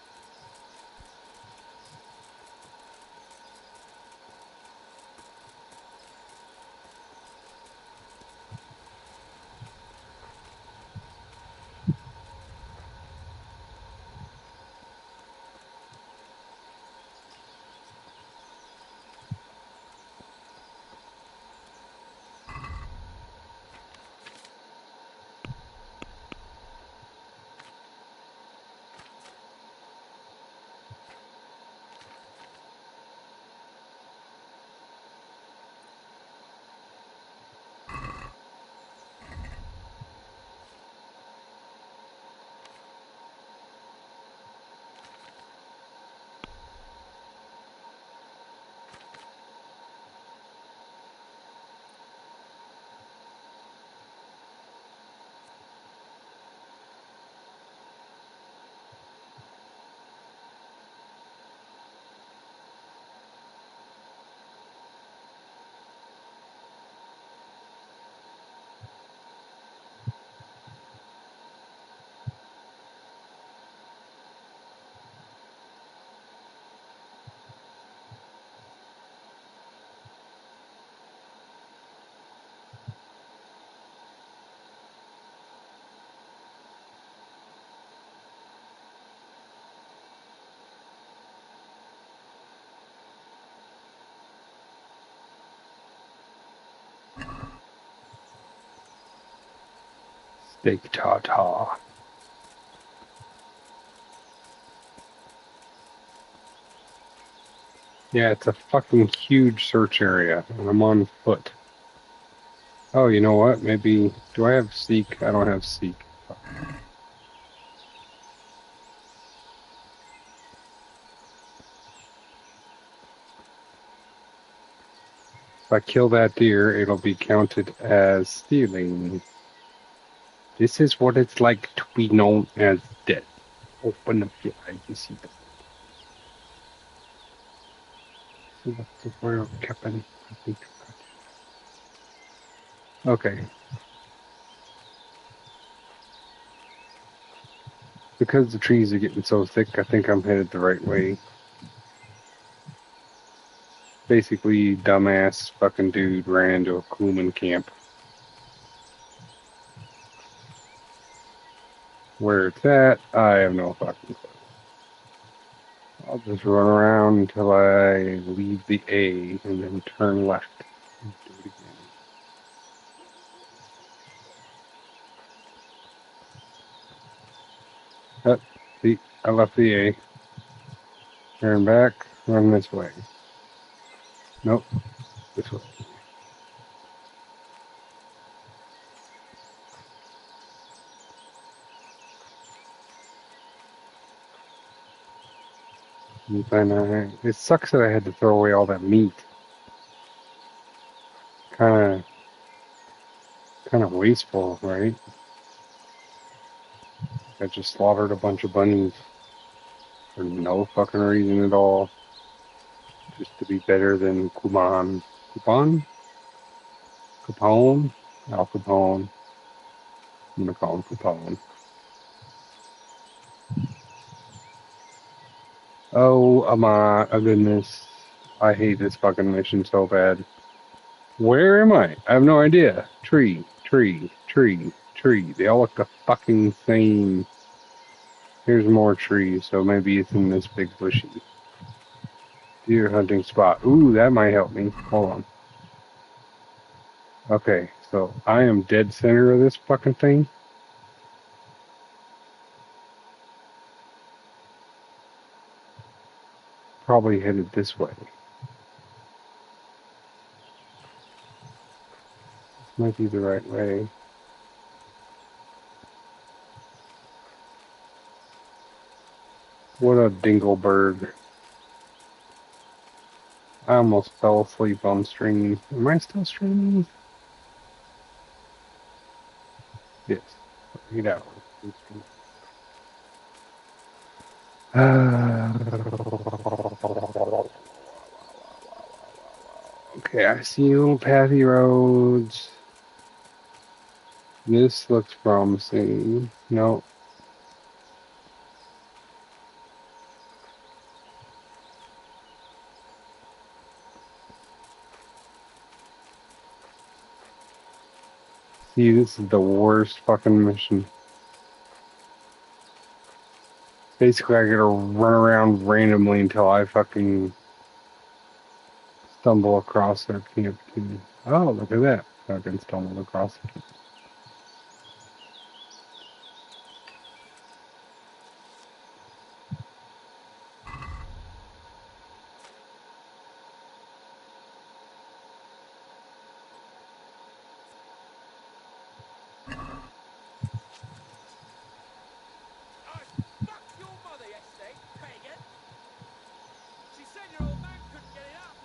Steak tartare. Yeah, it's a fucking huge search area, and I'm on foot. Oh, you know what? Maybe... Do I have Seek? I don't have Seek. Fuck. If I kill that deer, it'll be counted as stealing. This is what it's like to be known as dead. Open up your eyes, you see that. See what the royal captain, I think. Okay. Because the trees are getting so thick, I think I'm headed the right way. Basically, dumbass fucking dude ran into a Kuhlman camp. Where it's at, I have no fucking clue. I'll just run around until I leave the A and then turn left and do it again. See, I left the A. Turn back, run this way. Nope, this way. And then it sucks that I had to throw away all that meat. Kind of wasteful, right? I just slaughtered a bunch of bunnies for no fucking reason at all. Just to be better than Kuman. Kupan? Capone? Al Capone. I'm gonna call him Capone. Oh my goodness. I hate this fucking mission so bad. Where am I? I have no idea. Tree, tree, tree, tree. They all look the fucking same. Here's more trees, so maybe it's in this big bushy. Deer hunting spot. Ooh, that might help me. Hold on. Okay, so I am dead center of this fucking thing. Probably headed this way. This might be the right way. What a dingleberg. I almost fell asleep on stream. Am I still streaming? Yes. 8 hours. Okay, I see little pathy roads. This looks promising. No. See, this is the worst fucking mission. Basically, I gotta run around randomly until I fucking stumble across their camp too. Oh, look at that. Fucking stumbled across it. Fuck your mother yesterday, pagan! She said your old man couldn't get it up!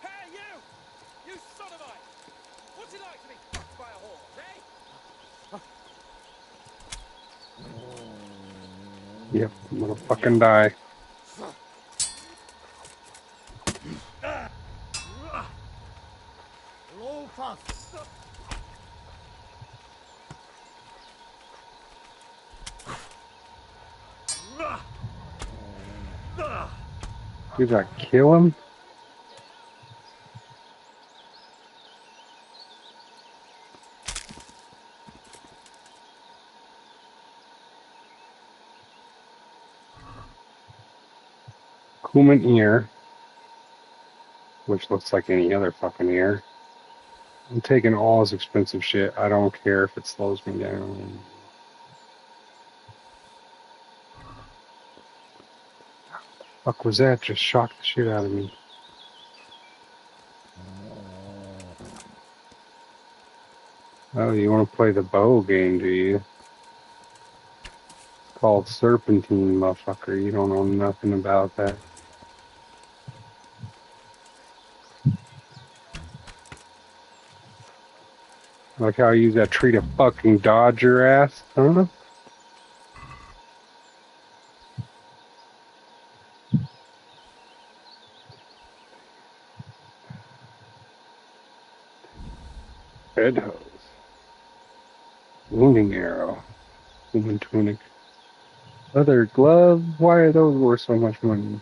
Hey, you! You sodomite! What's it like to be fucked by a horse, eh? Yep, I'm gonna fucking die. Did I kill him? Human ear, which looks like any other fucking ear. I'm taking all his expensive shit. I don't care if it slows me down. Fuck was that? Just shocked the shit out of me. Oh, you want to play the bow game, do you? It's called Serpentine, motherfucker. You don't know nothing about that. Like how I use that tree to fucking dodge your ass, huh? Head hose. Wounding arrow. Human tunic. Leather glove. Why are those worth so much money?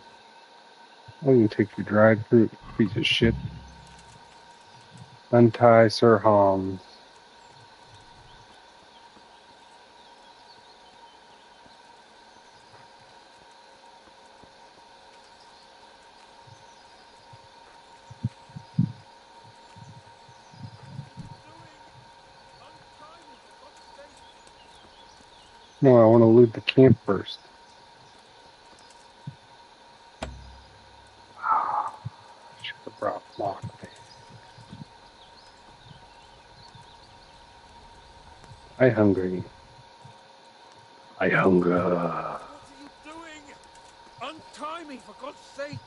I can take your dried fruit, piece of shit. Untie Sir Hans. No, I want to loot the camp first. Should have brought lock. I hungry. I hunger. What are you doing? Untie me, for God's sake!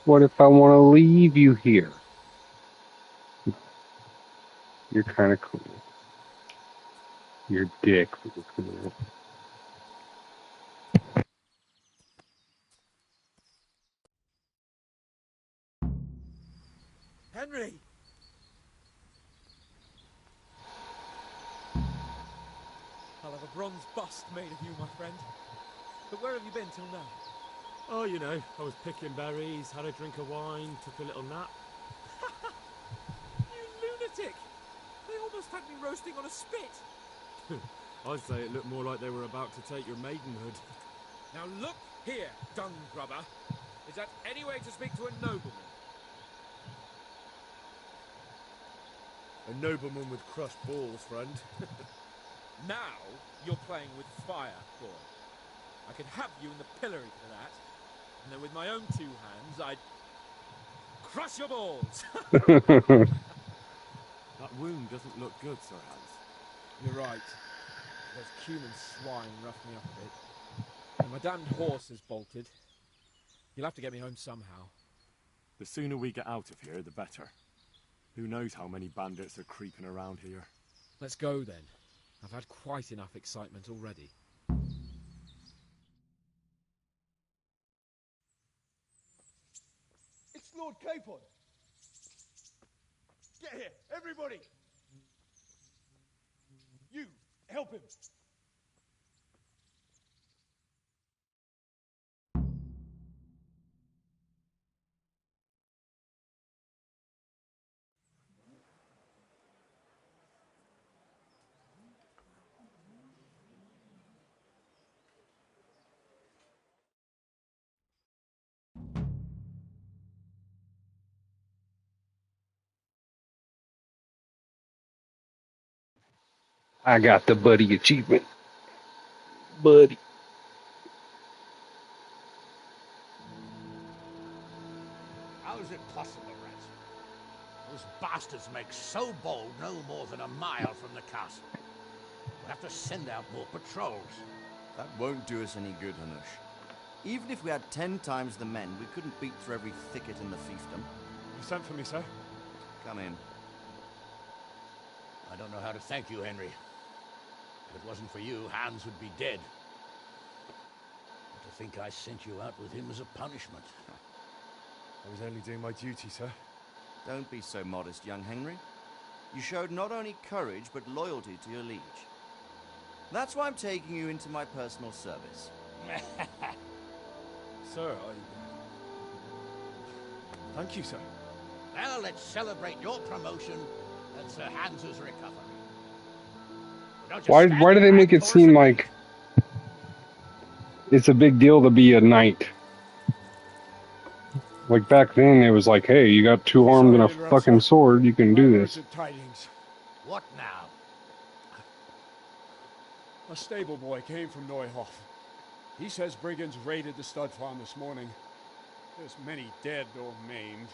What if I want to leave you here? You're kind of cool. Your dick was cool. Henry! I'll have a bronze bust made of you, my friend. But where have you been till now? Oh, you know, I was picking berries, had a drink of wine, took a little nap. You lunatic! They almost had me roasting on a spit! I'd say it looked more like they were about to take your maidenhood. Now look here, dung grubber. Is that any way to speak to a nobleman? A nobleman with crushed balls, friend. Now you're playing with fire, boy. I could have you in the pillory for that. And then with my own two hands, I'd crush your balls. That wound doesn't look good, Sir Hans. You're right. Those cumin swine roughed me up a bit. And my damned horse has bolted. You'll have to get me home somehow. The sooner we get out of here, the better. Who knows how many bandits are creeping around here. Let's go then. I've had quite enough excitement already. It's Lord Capon! Get here, everybody! You, help him! I got the buddy achievement. Buddy. How is it possible, Rats? Those bastards make so bold no more than a mile from the castle. We'll have to send out more patrols. That won't do us any good, Hanush. Even if we had 10 times the men, we couldn't beat through every thicket in the fiefdom. You sent for me, sir? Come in. I don't know how to thank you, Henry. If it wasn't for you, Hans would be dead. But to think I sent you out with him as a punishment. I was only doing my duty, sir. Don't be so modest, young Henry. You showed not only courage, but loyalty to your liege. That's why I'm taking you into my personal service. Sir, thank you, sir. Well, let's celebrate your promotion and Sir Hans's recovery. Why do they make it seem like it's a big deal to be a knight? Like back then, it was like, hey, you got 2 arms and a fucking sword, you can do this. Tidings. What now? A stable boy came from Neuhof. He says brigands raided the stud farm this morning. There's many dead or maimed.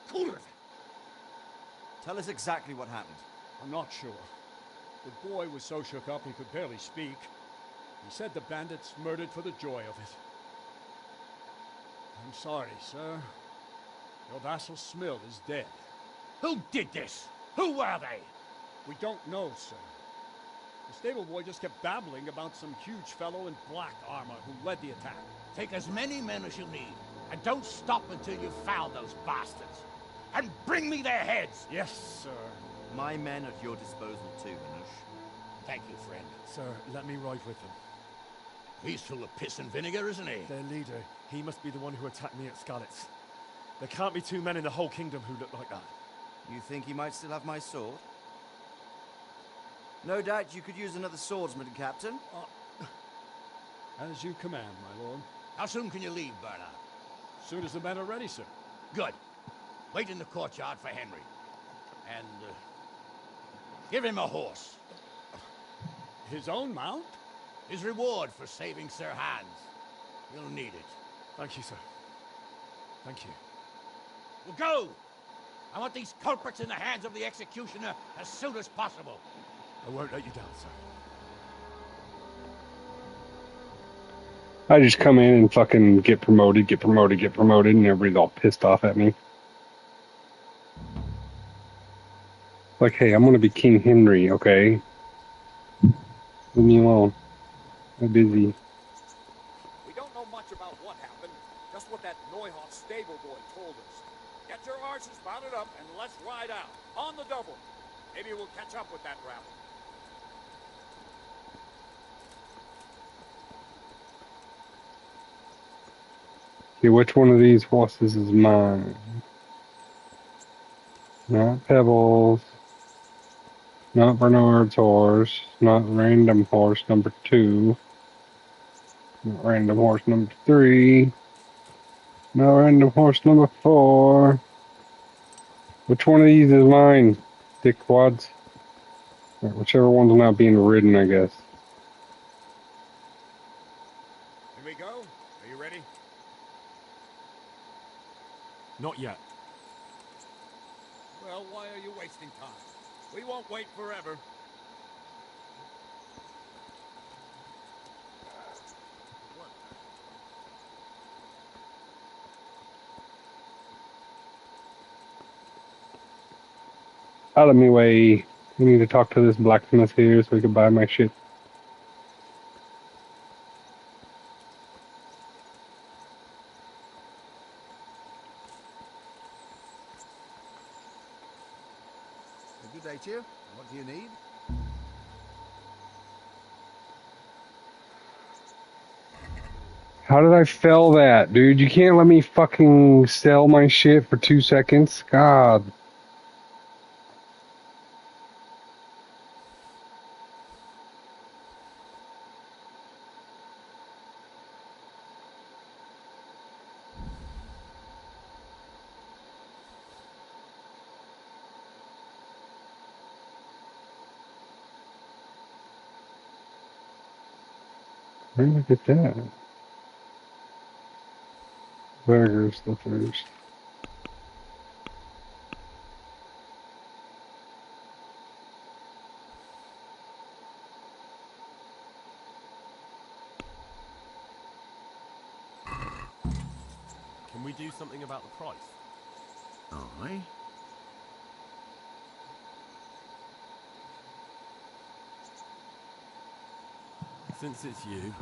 Cool it! Tell us exactly what happened. I'm not sure. The boy was so shook up he could barely speak. He said the bandits murdered for the joy of it. I'm sorry, sir. Your vassal Smill is dead. Who did this? Who were they? We don't know, sir. The stable boy just kept babbling about some huge fellow in black armor who led the attack. Take as many men as you need, and don't stop until you've found those bastards. And bring me their heads! Yes, sir. My men at your disposal too, Anush. Thank you, friend. Sir, let me ride with them. He's full of piss and vinegar, isn't he? Their leader, he must be the one who attacked me at Scarlet's. There can't be 2 men in the whole kingdom who look like that. You think he might still have my sword? No doubt you could use another swordsman, Captain. As you command, my lord. How soon can you leave, Bernard? Soon as the men are ready, sir. Good. Wait in the courtyard for Henry. And, give him a horse. His own mount? His reward for saving Sir Hans. You'll need it. Thank you, sir. Thank you. Well, go! I want these culprits in the hands of the executioner as soon as possible. I won't let you down, sir. I just come in and fucking get promoted, and everybody's all pissed off at me. Like, hey, I'm gonna be King Henry, okay? Leave me alone. I'm busy. We don't know much about what happened, just what that Neuhoff stable boy told us. Get your horses mounted up and let's ride out, on the double. Maybe we'll catch up with that rabble. Okay, which one of these horses is mine? Not Pebbles. Not Bernard's horse. Not random horse number 2. Not random horse number 3. Not random horse number 4. Which one of these is mine? Dickwads? Or whichever one's not being ridden, I guess. Here we go. Are you ready? Not yet. Well, why are you wasting time? We won't wait forever. Out of me way. We need to talk to this blacksmith here so we can buy my shit. Good day to you. What do you need? How did I fail that, dude? You can't let me fucking sell my shit for 2 seconds? God. Where did I get that? Burgers the first. Can we do something about the price? Aye. Since it's you.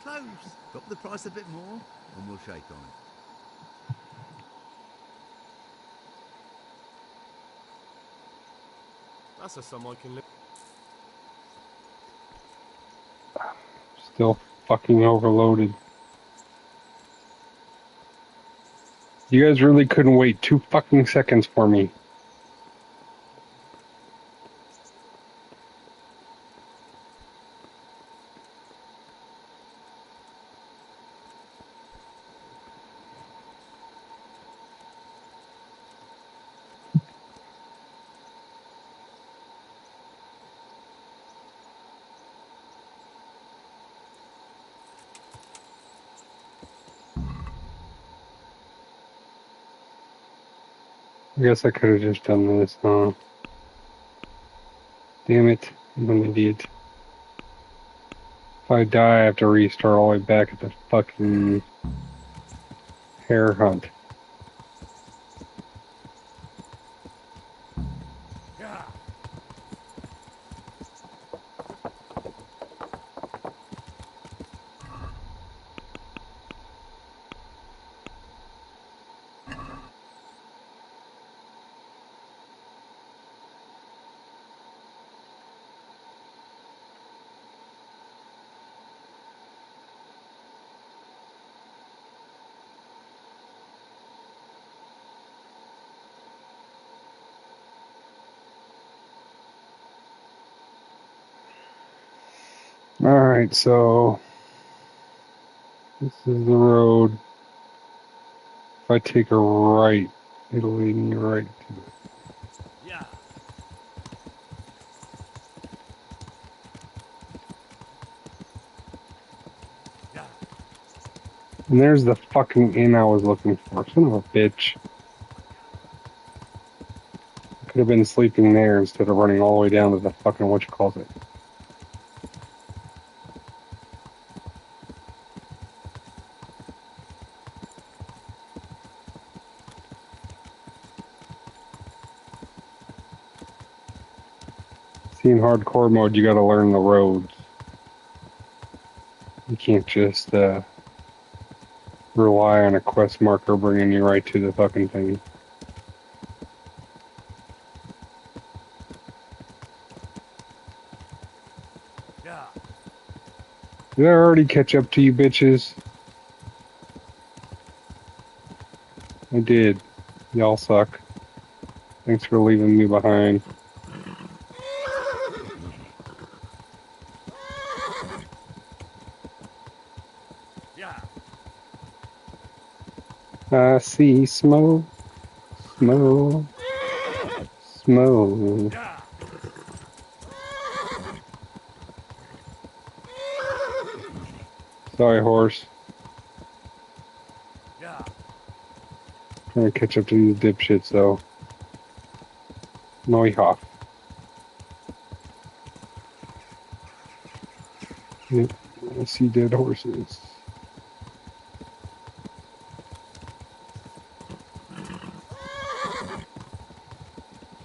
Close. Drop the price a bit more, and we'll shake on it. That's a sum I can live. Still fucking overloaded. You guys really couldn't wait 2 fucking seconds for me. I guess I could have just done this, huh? Damn it, I'm an idiot. If I die, I have to restart all the way back at the fucking hare hunt. Yeah. Alright, so this is the road. If I take a right, it'll lead me right to it. Yeah. Yeah. And there's the fucking inn I was looking for. Son of a bitch. I could have been sleeping there instead of running all the way down to the fucking whatchamacallit. See, in hardcore mode, you gotta learn the roads. You can't just rely on a quest marker bringing you right to the fucking thing. Yeah. Did I already catch up to you bitches? I did. Y'all suck. Thanks for leaving me behind. Yeah. I see smoke, smoke, smoke. Yeah. Sorry, horse. Yeah. Trying to catch up to these dipshits, though. Neuhoff. Yep, I see dead horses.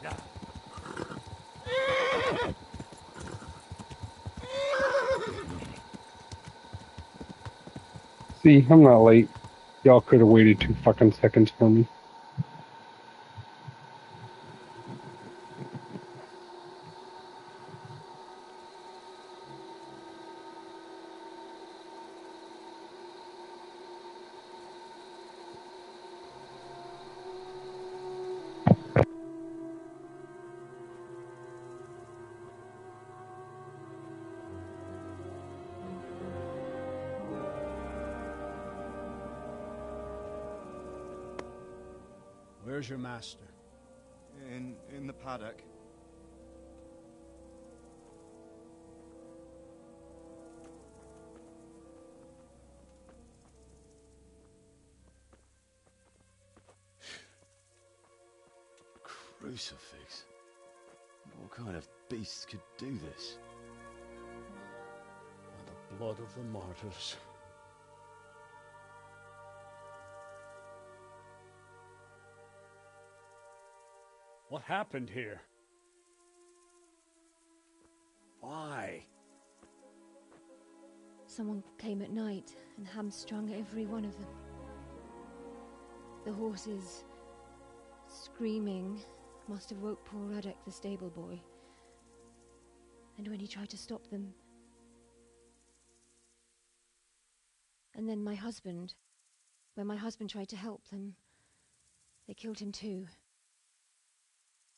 Yeah. See, I'm not late. Y'all could have waited 2 fucking seconds for me. Where's your master? In the paddock. Crucifix? What kind of beast could do this? By the blood of the martyrs. What happened here? Why? Someone came at night and hamstrung every one of them. The horses, screaming, must have woke poor Radek, the stable boy. And when he tried to stop them... And then my husband, when my husband tried to help them, they killed him too.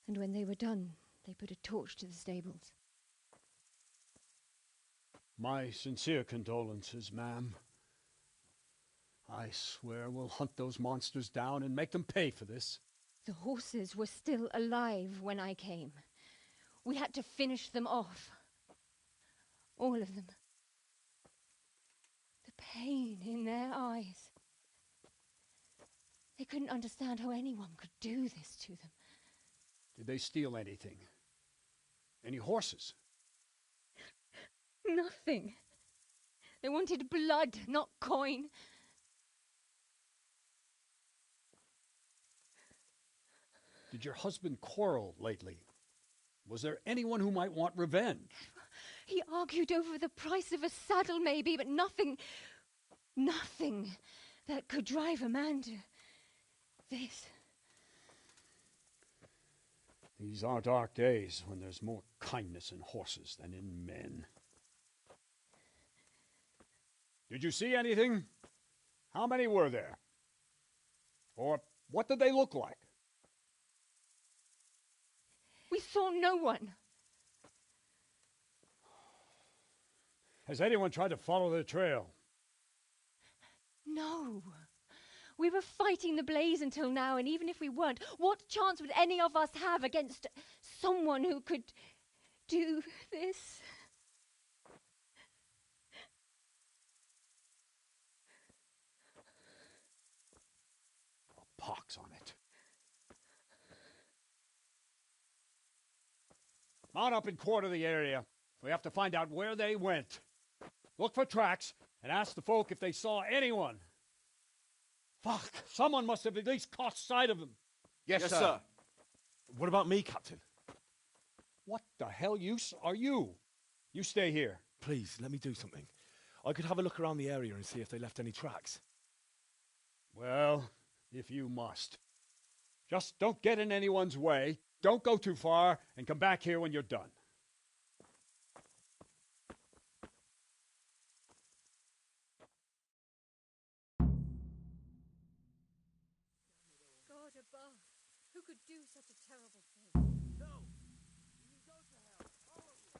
And when they were done, they put a torch to the stables. My sincere condolences, ma'am. I swear we'll hunt those monsters down and make them pay for this. The horses were still alive when I came. We had to finish them off. All of them. The pain in their eyes. They couldn't understand how anyone could do this to them. Did they steal anything? Any horses? Nothing. They wanted blood, not coin. Did your husband quarrel lately? Was there anyone who might want revenge? He argued over the price of a saddle, maybe, but nothing that could drive a man to this. These are dark days when there's more kindness in horses than in men. Did you see anything? How many were there? Or what did they look like? We saw no one. Has anyone tried to follow the trail? No. We were fighting the blaze until now, and even if we weren't, what chance would any of us have against someone who could do this? A pox on it. Mount up and quarter the area. We have to find out where they went. Look for tracks and ask the folk if they saw anyone. Fuck! Someone must have at least caught sight of them. Yes, sir. What about me, Captain? What the hell use are you? You stay here. Please, let me do something. I could have a look around the area and see if they left any tracks. Well, if you must. Just don't get in anyone's way, don't go too far, and come back here when you're done. God above, who could do such a terrible thing? No! You go to hell, all of you!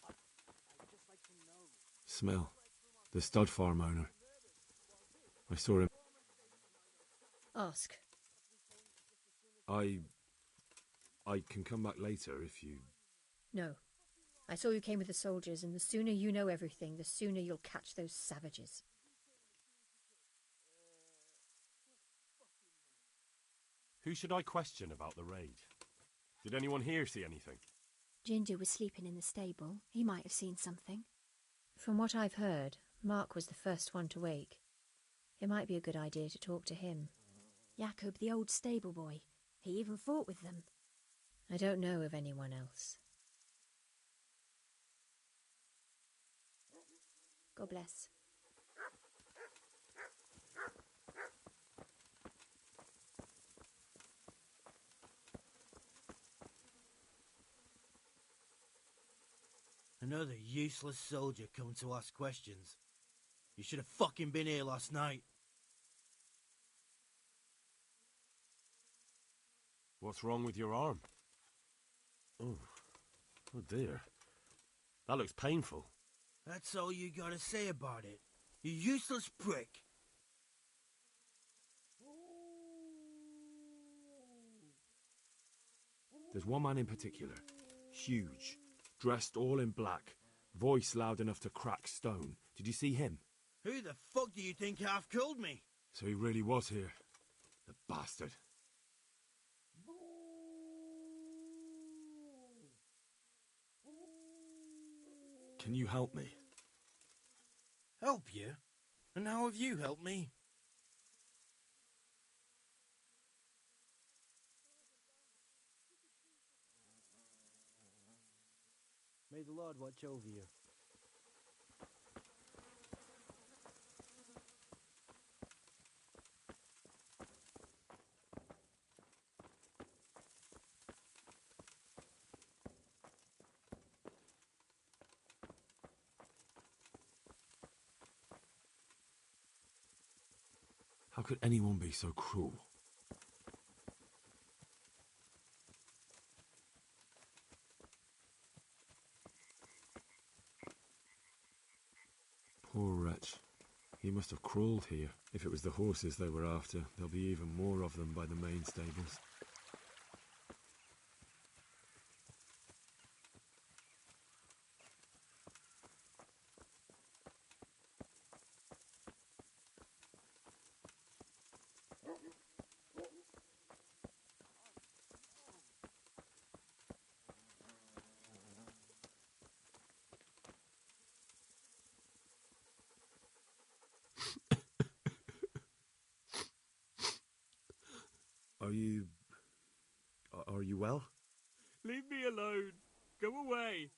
I'd just like to know. Smell. The stud farm owner. I saw him. Ask. I can come back later if you... No. I saw you came with the soldiers, and the sooner you know everything, the sooner you'll catch those savages. Who should I question about the raid? Did anyone here see anything? Jindu was sleeping in the stable. He might have seen something. From what I've heard, Mark was the first one to wake. It might be a good idea to talk to him. Jacob, the old stable boy. He even fought with them. I don't know of anyone else. God bless. Another useless soldier come to ask questions. You should have fucking been here last night. What's wrong with your arm? Oh dear. That looks painful. That's all you gotta say about it. You useless prick. There's one man in particular. Huge. Dressed all in black. Voice loud enough to crack stone. Did you see him? Who the fuck do you think half killed me? So he really was here. The bastard. Can you help me? Help you? And how have you helped me? May the Lord watch over you. How could anyone be so cruel? Poor wretch. He must have crawled here. If it was the horses they were after, there'll be even more of them by the main stables. Are you... Are you well? Leave me alone. Go away.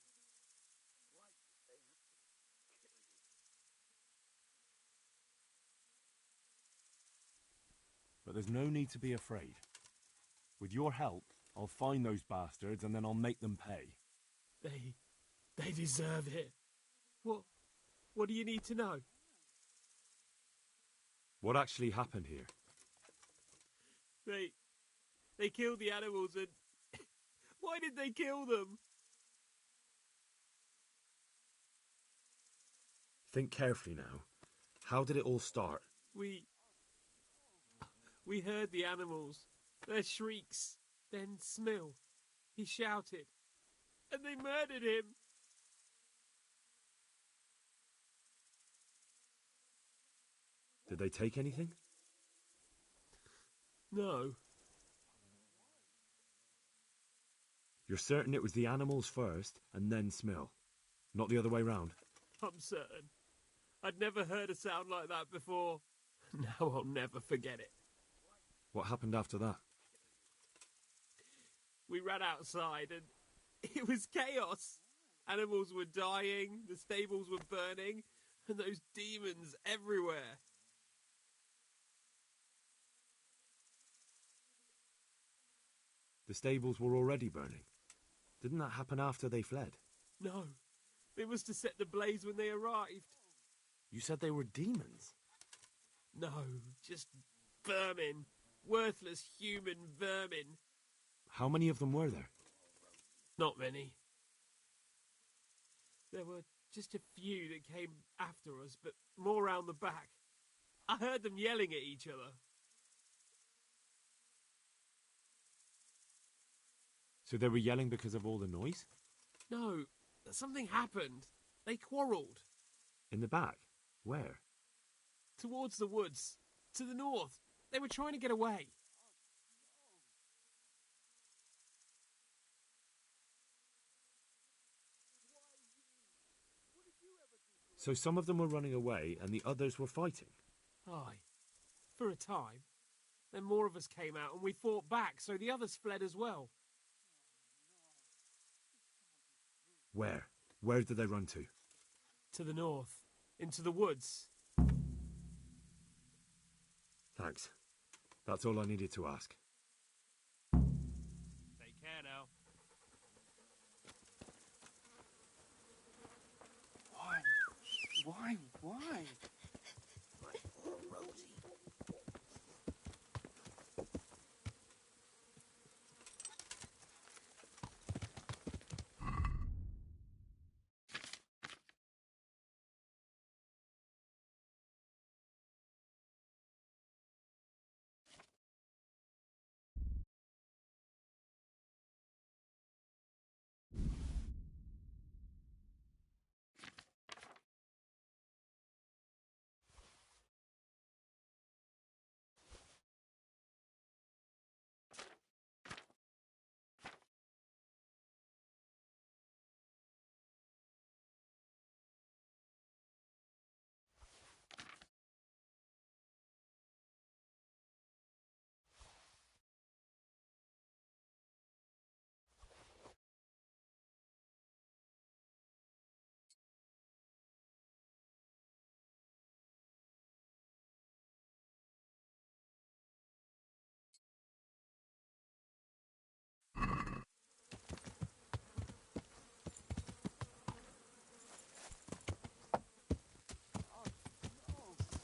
But there's no need to be afraid. With your help, I'll find those bastards and then I'll make them pay. They deserve it. What do you need to know? What actually happened here? They killed the animals and... Why did they kill them? Think carefully now. How did it all start? We heard the animals, their shrieks, then Smill. He shouted, and they murdered him. Did they take anything? No. You're certain it was the animals first and then Smill? Not the other way round? I'm certain. I'd never heard a sound like that before. Now I'll never forget it. What happened after that? We ran outside and it was chaos. Animals were dying, the stables were burning, and those demons everywhere. The stables were already burning. Didn't that happen after they fled? No, they must have set the blaze when they arrived. You said they were demons? No, just vermin. Worthless human vermin. How many of them were there? Not many. There were just a few that came after us, but more round the back. I heard them yelling at each other. So they were yelling because of all the noise? No, something happened. They quarrelled. In the back? Where? Towards the woods. To the north. They were trying to get away. So some of them were running away and the others were fighting? Aye. For a time. Then more of us came out and we fought back, so the others fled as well. Where? Where did they run to? To the north. Into the woods. Thanks. That's all I needed to ask. Take care now. Why? Rosie.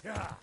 Yeah.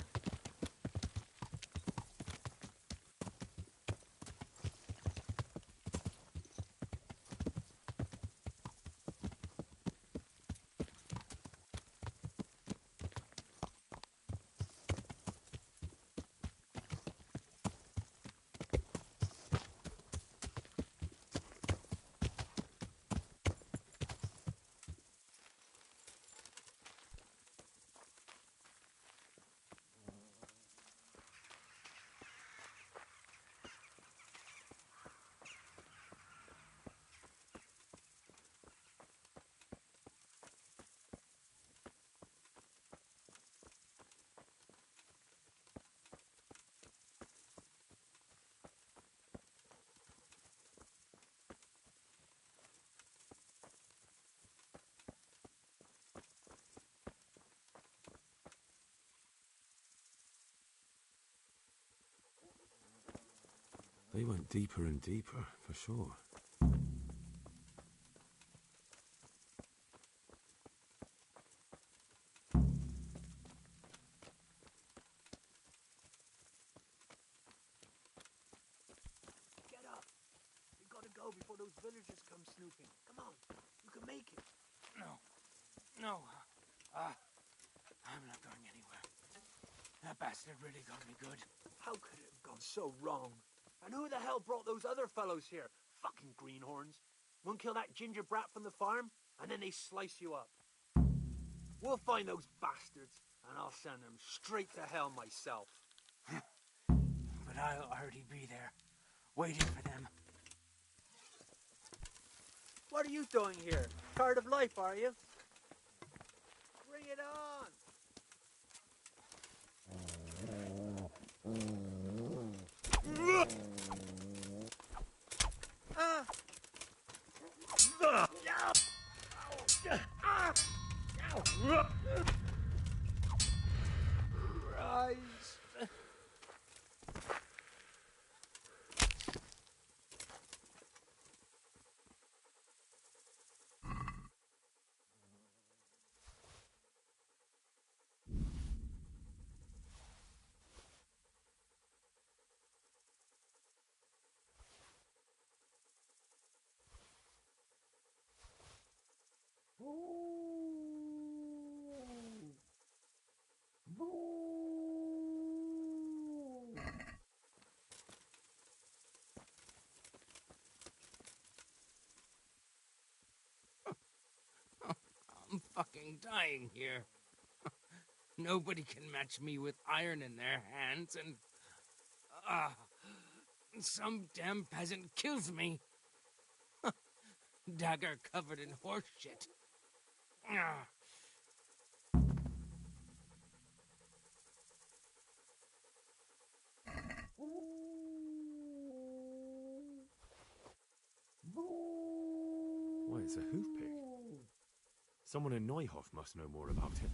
They went deeper and deeper, for sure. Get up. We gotta go before those villagers come snooping. Come on, you can make it. No. I'm not going anywhere. That bastard really got me good. How could it have gone so wrong? And who the hell brought those other fellows here? Fucking greenhorns. One kill that ginger brat from the farm, and then they slice you up. We'll find those bastards, and I'll send them straight to hell myself. But I'll already be there, waiting for them. What are you doing here? Tired of life, are you? Bring it on! I'm fucking dying here. Nobody can match me with iron in their hands, and some damn peasant kills me. Dagger covered in horse shit. Why, it's a hoof pig. Someone in Neuhof must know more about it.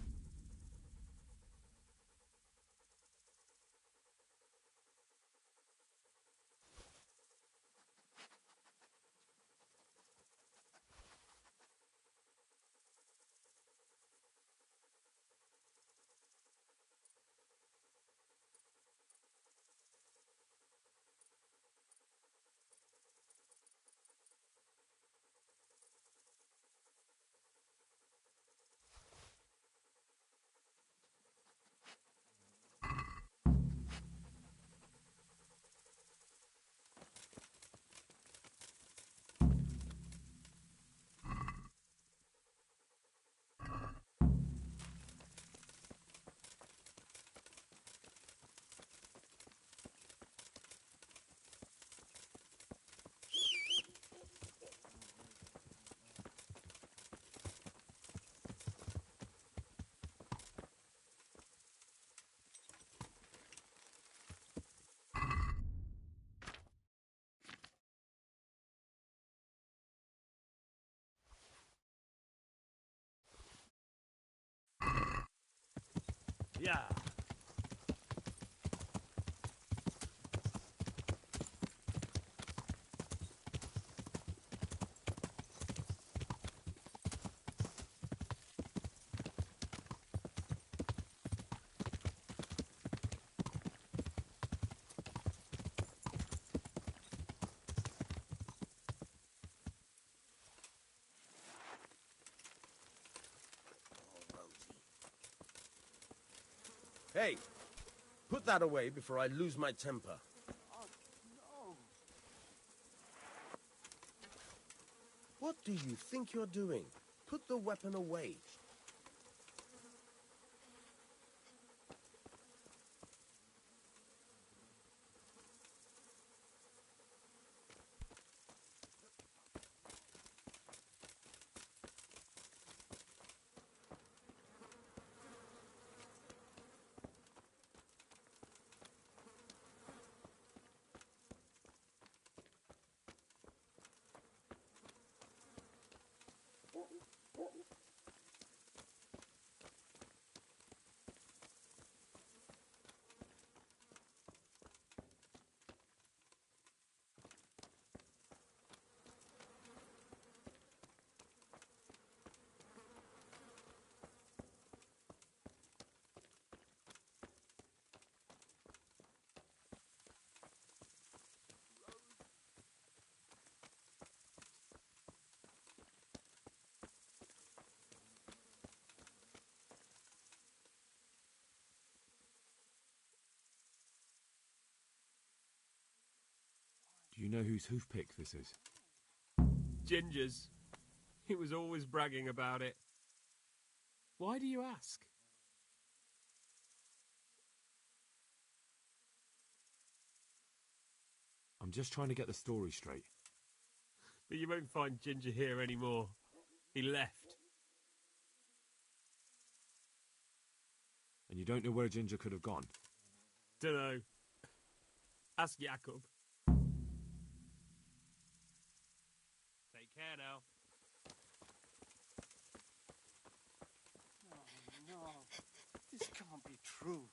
Yeah. Hey, put that away before I lose my temper. No. What do you think you're doing? Put the weapon away. know whose hoofpick this is? Ginger's. He was always bragging about it. Why do you ask? I'm just trying to get the story straight. But you won't find Ginger here anymore. He left. And you don't know where Ginger could have gone? Dunno. Ask Jakob. Take care now. Oh, no. This can't be true.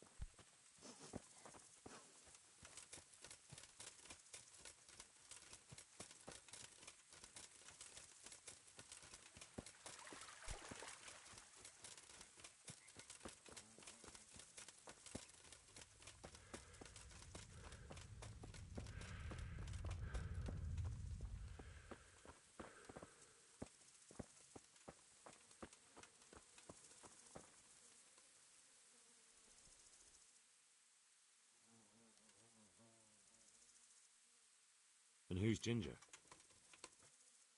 And who's Ginger?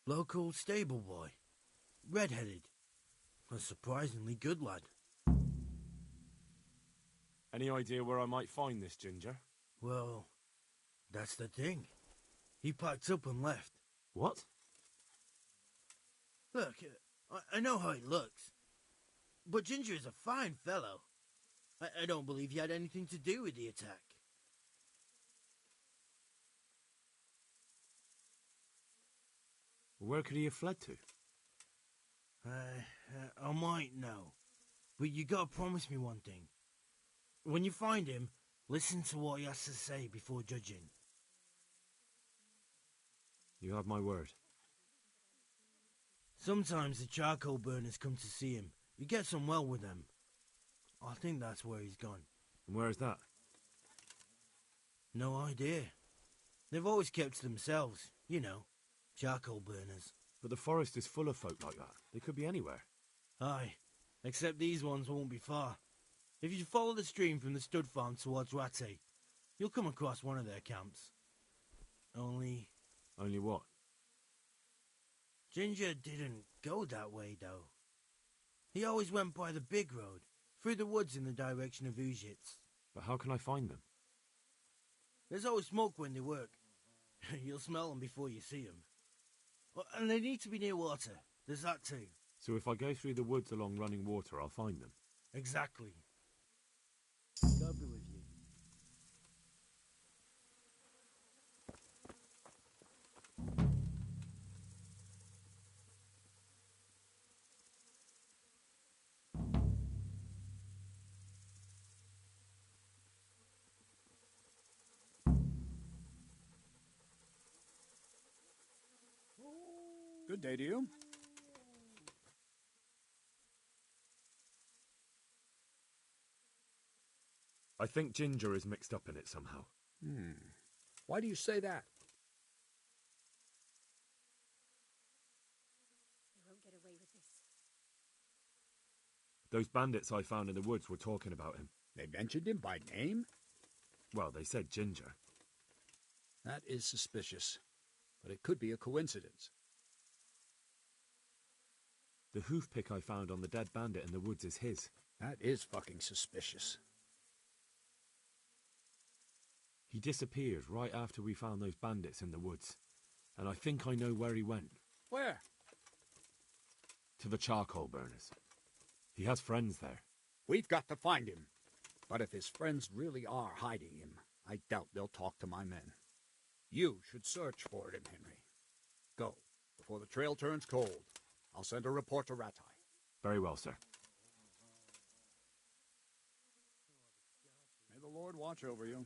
Local stable boy. Red-headed. A surprisingly good lad. Any idea where I might find this Ginger? Well, that's the thing. He packed up and left. What? Look, I know how he looks. But Ginger is a fine fellow. I don't believe he had anything to do with the attack. Where could he have fled to? I might know. But you gotta promise me one thing. When you find him, listen to what he has to say before judging. You have my word. Sometimes the charcoal burners come to see him. He gets on well with them. I think that's where he's gone. And where is that? No idea. They've always kept to themselves, you know, charcoal burners. But the forest is full of folk like that. They could be anywhere. Aye, except these ones won't be far. If you follow the stream from the stud farm towards Rate, you'll come across one of their camps. Only what? Ginger didn't go that way, though. He always went by the big road, through the woods in the direction of Ujits. But how can I find them? There's always smoke when they work. You'll smell them before you see them. And they need to be near water. There's that too. So if I go through the woods along running water, I'll find them? Exactly. God be with you. Good day to you. I think Ginger is mixed up in it somehow. Why do you say that? They won't get away with this. Those bandits I found in the woods were talking about him. They mentioned him by name? Well, they said Ginger. That is suspicious, but it could be a coincidence. The hoofpick I found on the dead bandit in the woods is his. That is fucking suspicious. He disappeared right after we found those bandits in the woods. And I think I know where he went. Where? To the charcoal burners. He has friends there. We've got to find him. But if his friends really are hiding him, I doubt they'll talk to my men. You should search for him, Henry. Go, before the trail turns cold. I'll send a report to Ratai. Very well, sir. May the Lord watch over you.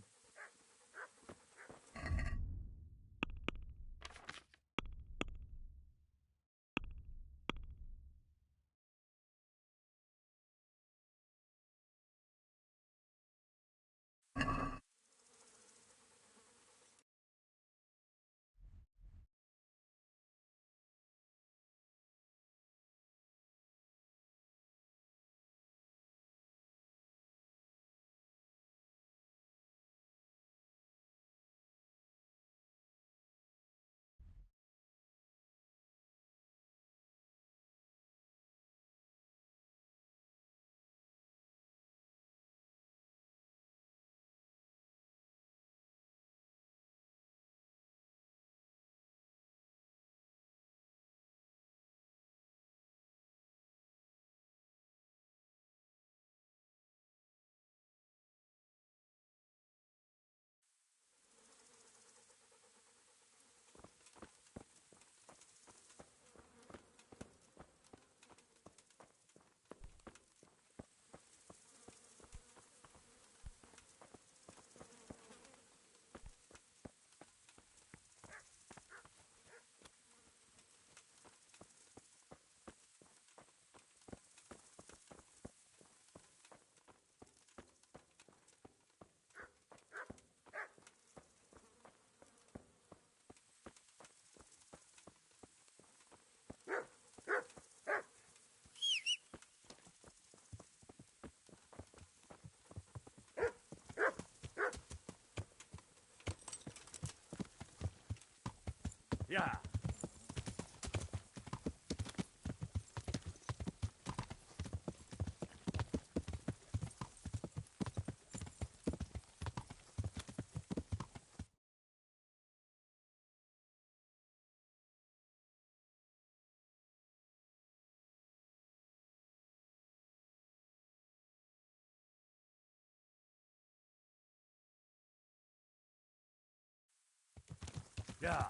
Yeah. Yeah.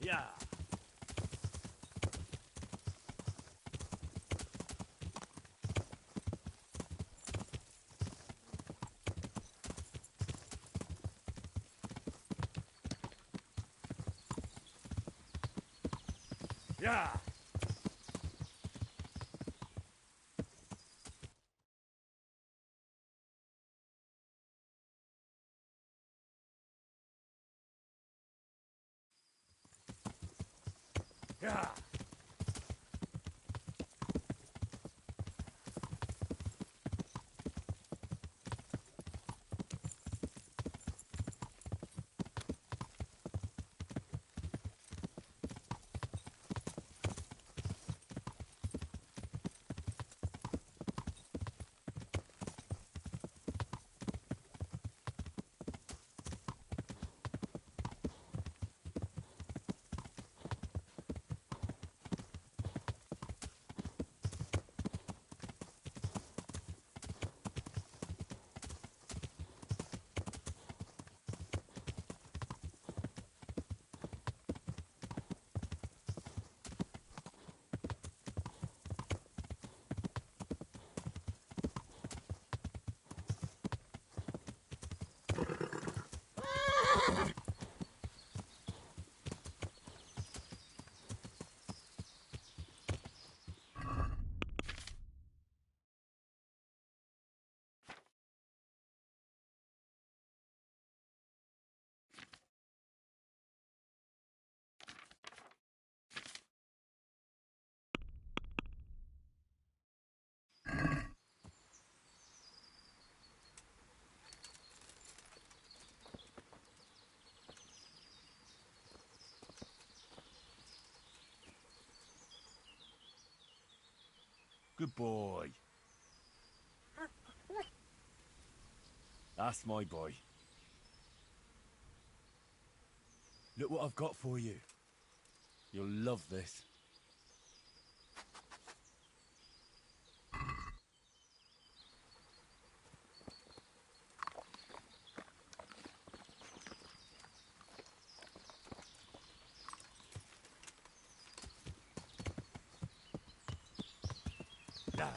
Yeah. Yeah. Yeah. Good boy. That's my boy. Look what I've got for you. You'll love this. Yeah.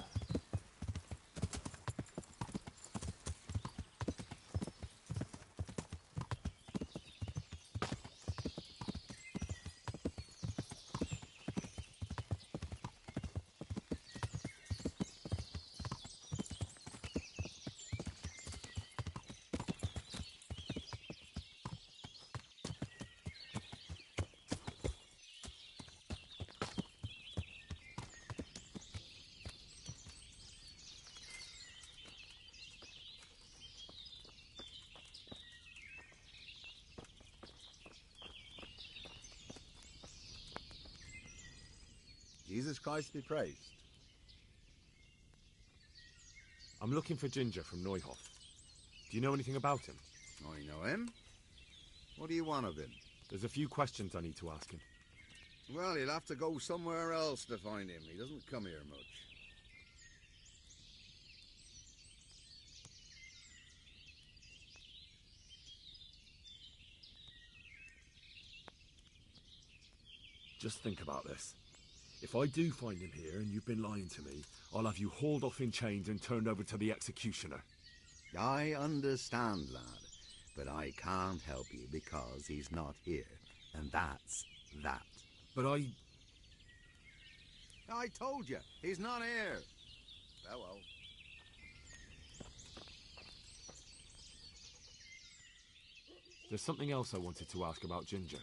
Jesus Christ be praised. I'm looking for Ginger from Neuhoff. Do you know anything about him? I know him. What do you want of him? There's a few questions I need to ask him. Well, you'll have to go somewhere else to find him. He doesn't come here much. Just think about this. If I do find him here and you've been lying to me, I'll have you hauled off in chains and turned over to the executioner. I understand, lad, but I can't help you because he's not here, and that's that. But I told you, he's not here. Farewell. There's something else I wanted to ask about Ginger.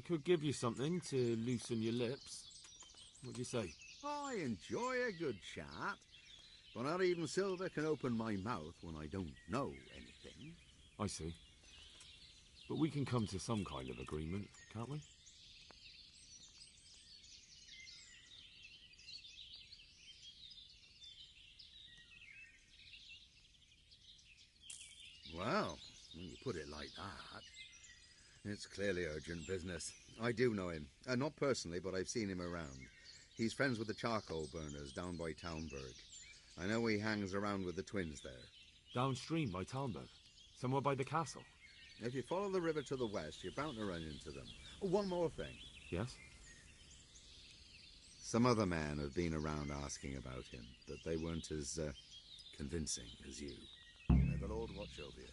could give you something to loosen your lips. What do you say? I enjoy a good chat, but not even Silver can open my mouth when I don't know anything. I see. But we can come to some kind of agreement, can't we? Well, when you put it like that, it's clearly urgent business. I do know him. Not personally, but I've seen him around. He's friends with the charcoal burners down by Townburg. I know he hangs around with the twins there. Downstream by Townburg? Somewhere by the castle? If you follow the river to the west, you're bound to run into them. Oh, one more thing. Yes? Some other men have been around asking about him, but they weren't as convincing as you. May the Lord watch over you.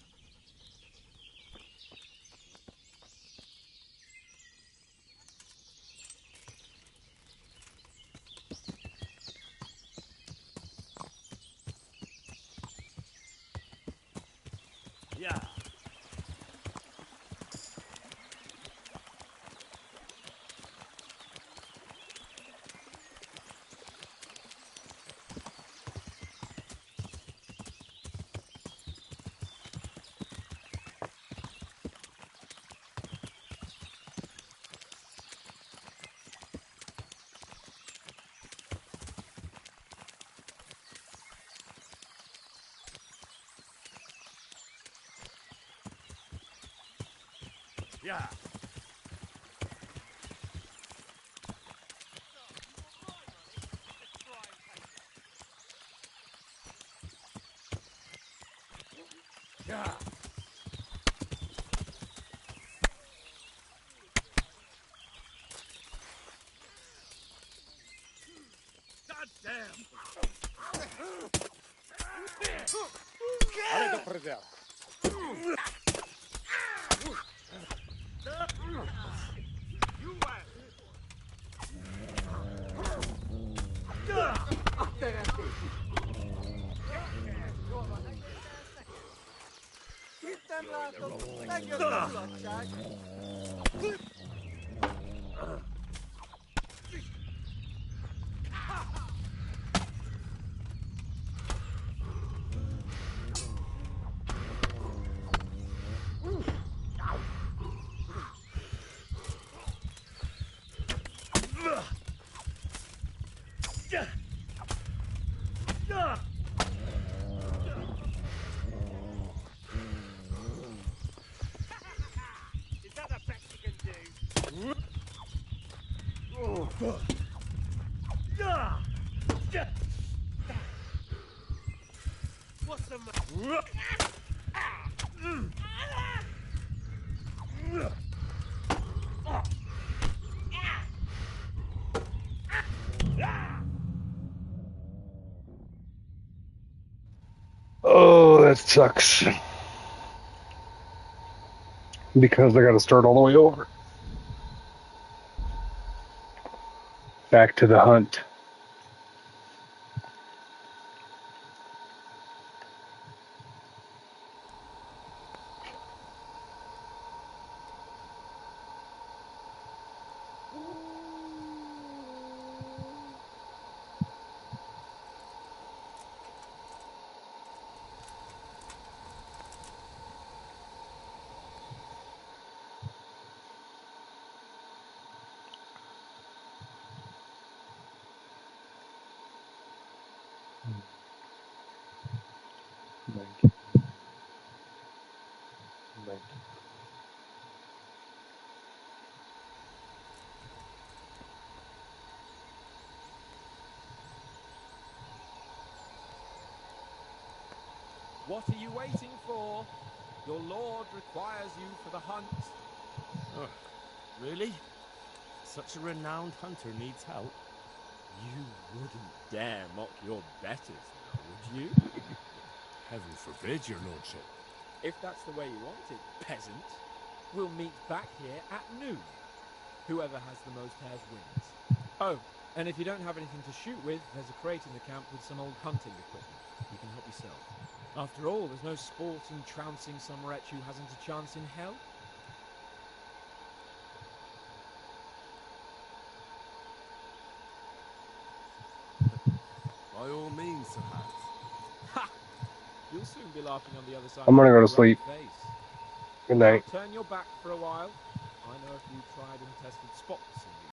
Yeah. Yeah. Yeah. God damn. Allez, préserve. Is that the best you can do? What's the matter? Oh, that sucks. Because I gotta start all the way over. Back to the hunt. What are you waiting for? Your lord requires you for the hunt. Oh, really? Such a renowned hunter needs help? You wouldn't dare mock your betters now, would you? Heaven forbid, your lordship. If that's the way you want it, peasant, we'll meet back here at noon. Whoever has the most hares wins. Oh, and if you don't have anything to shoot with, there's a crate in the camp with some old hunting equipment. You can help yourself. After all, there's no sport in trouncing some wretch who hasn't a chance in hell. By all means, Sir Hans. Ha! You'll soon be laughing on the other side. I'm gonna of go your to sleep. Face. Good night. Turn your back for a while. I know a few tried and tested spots in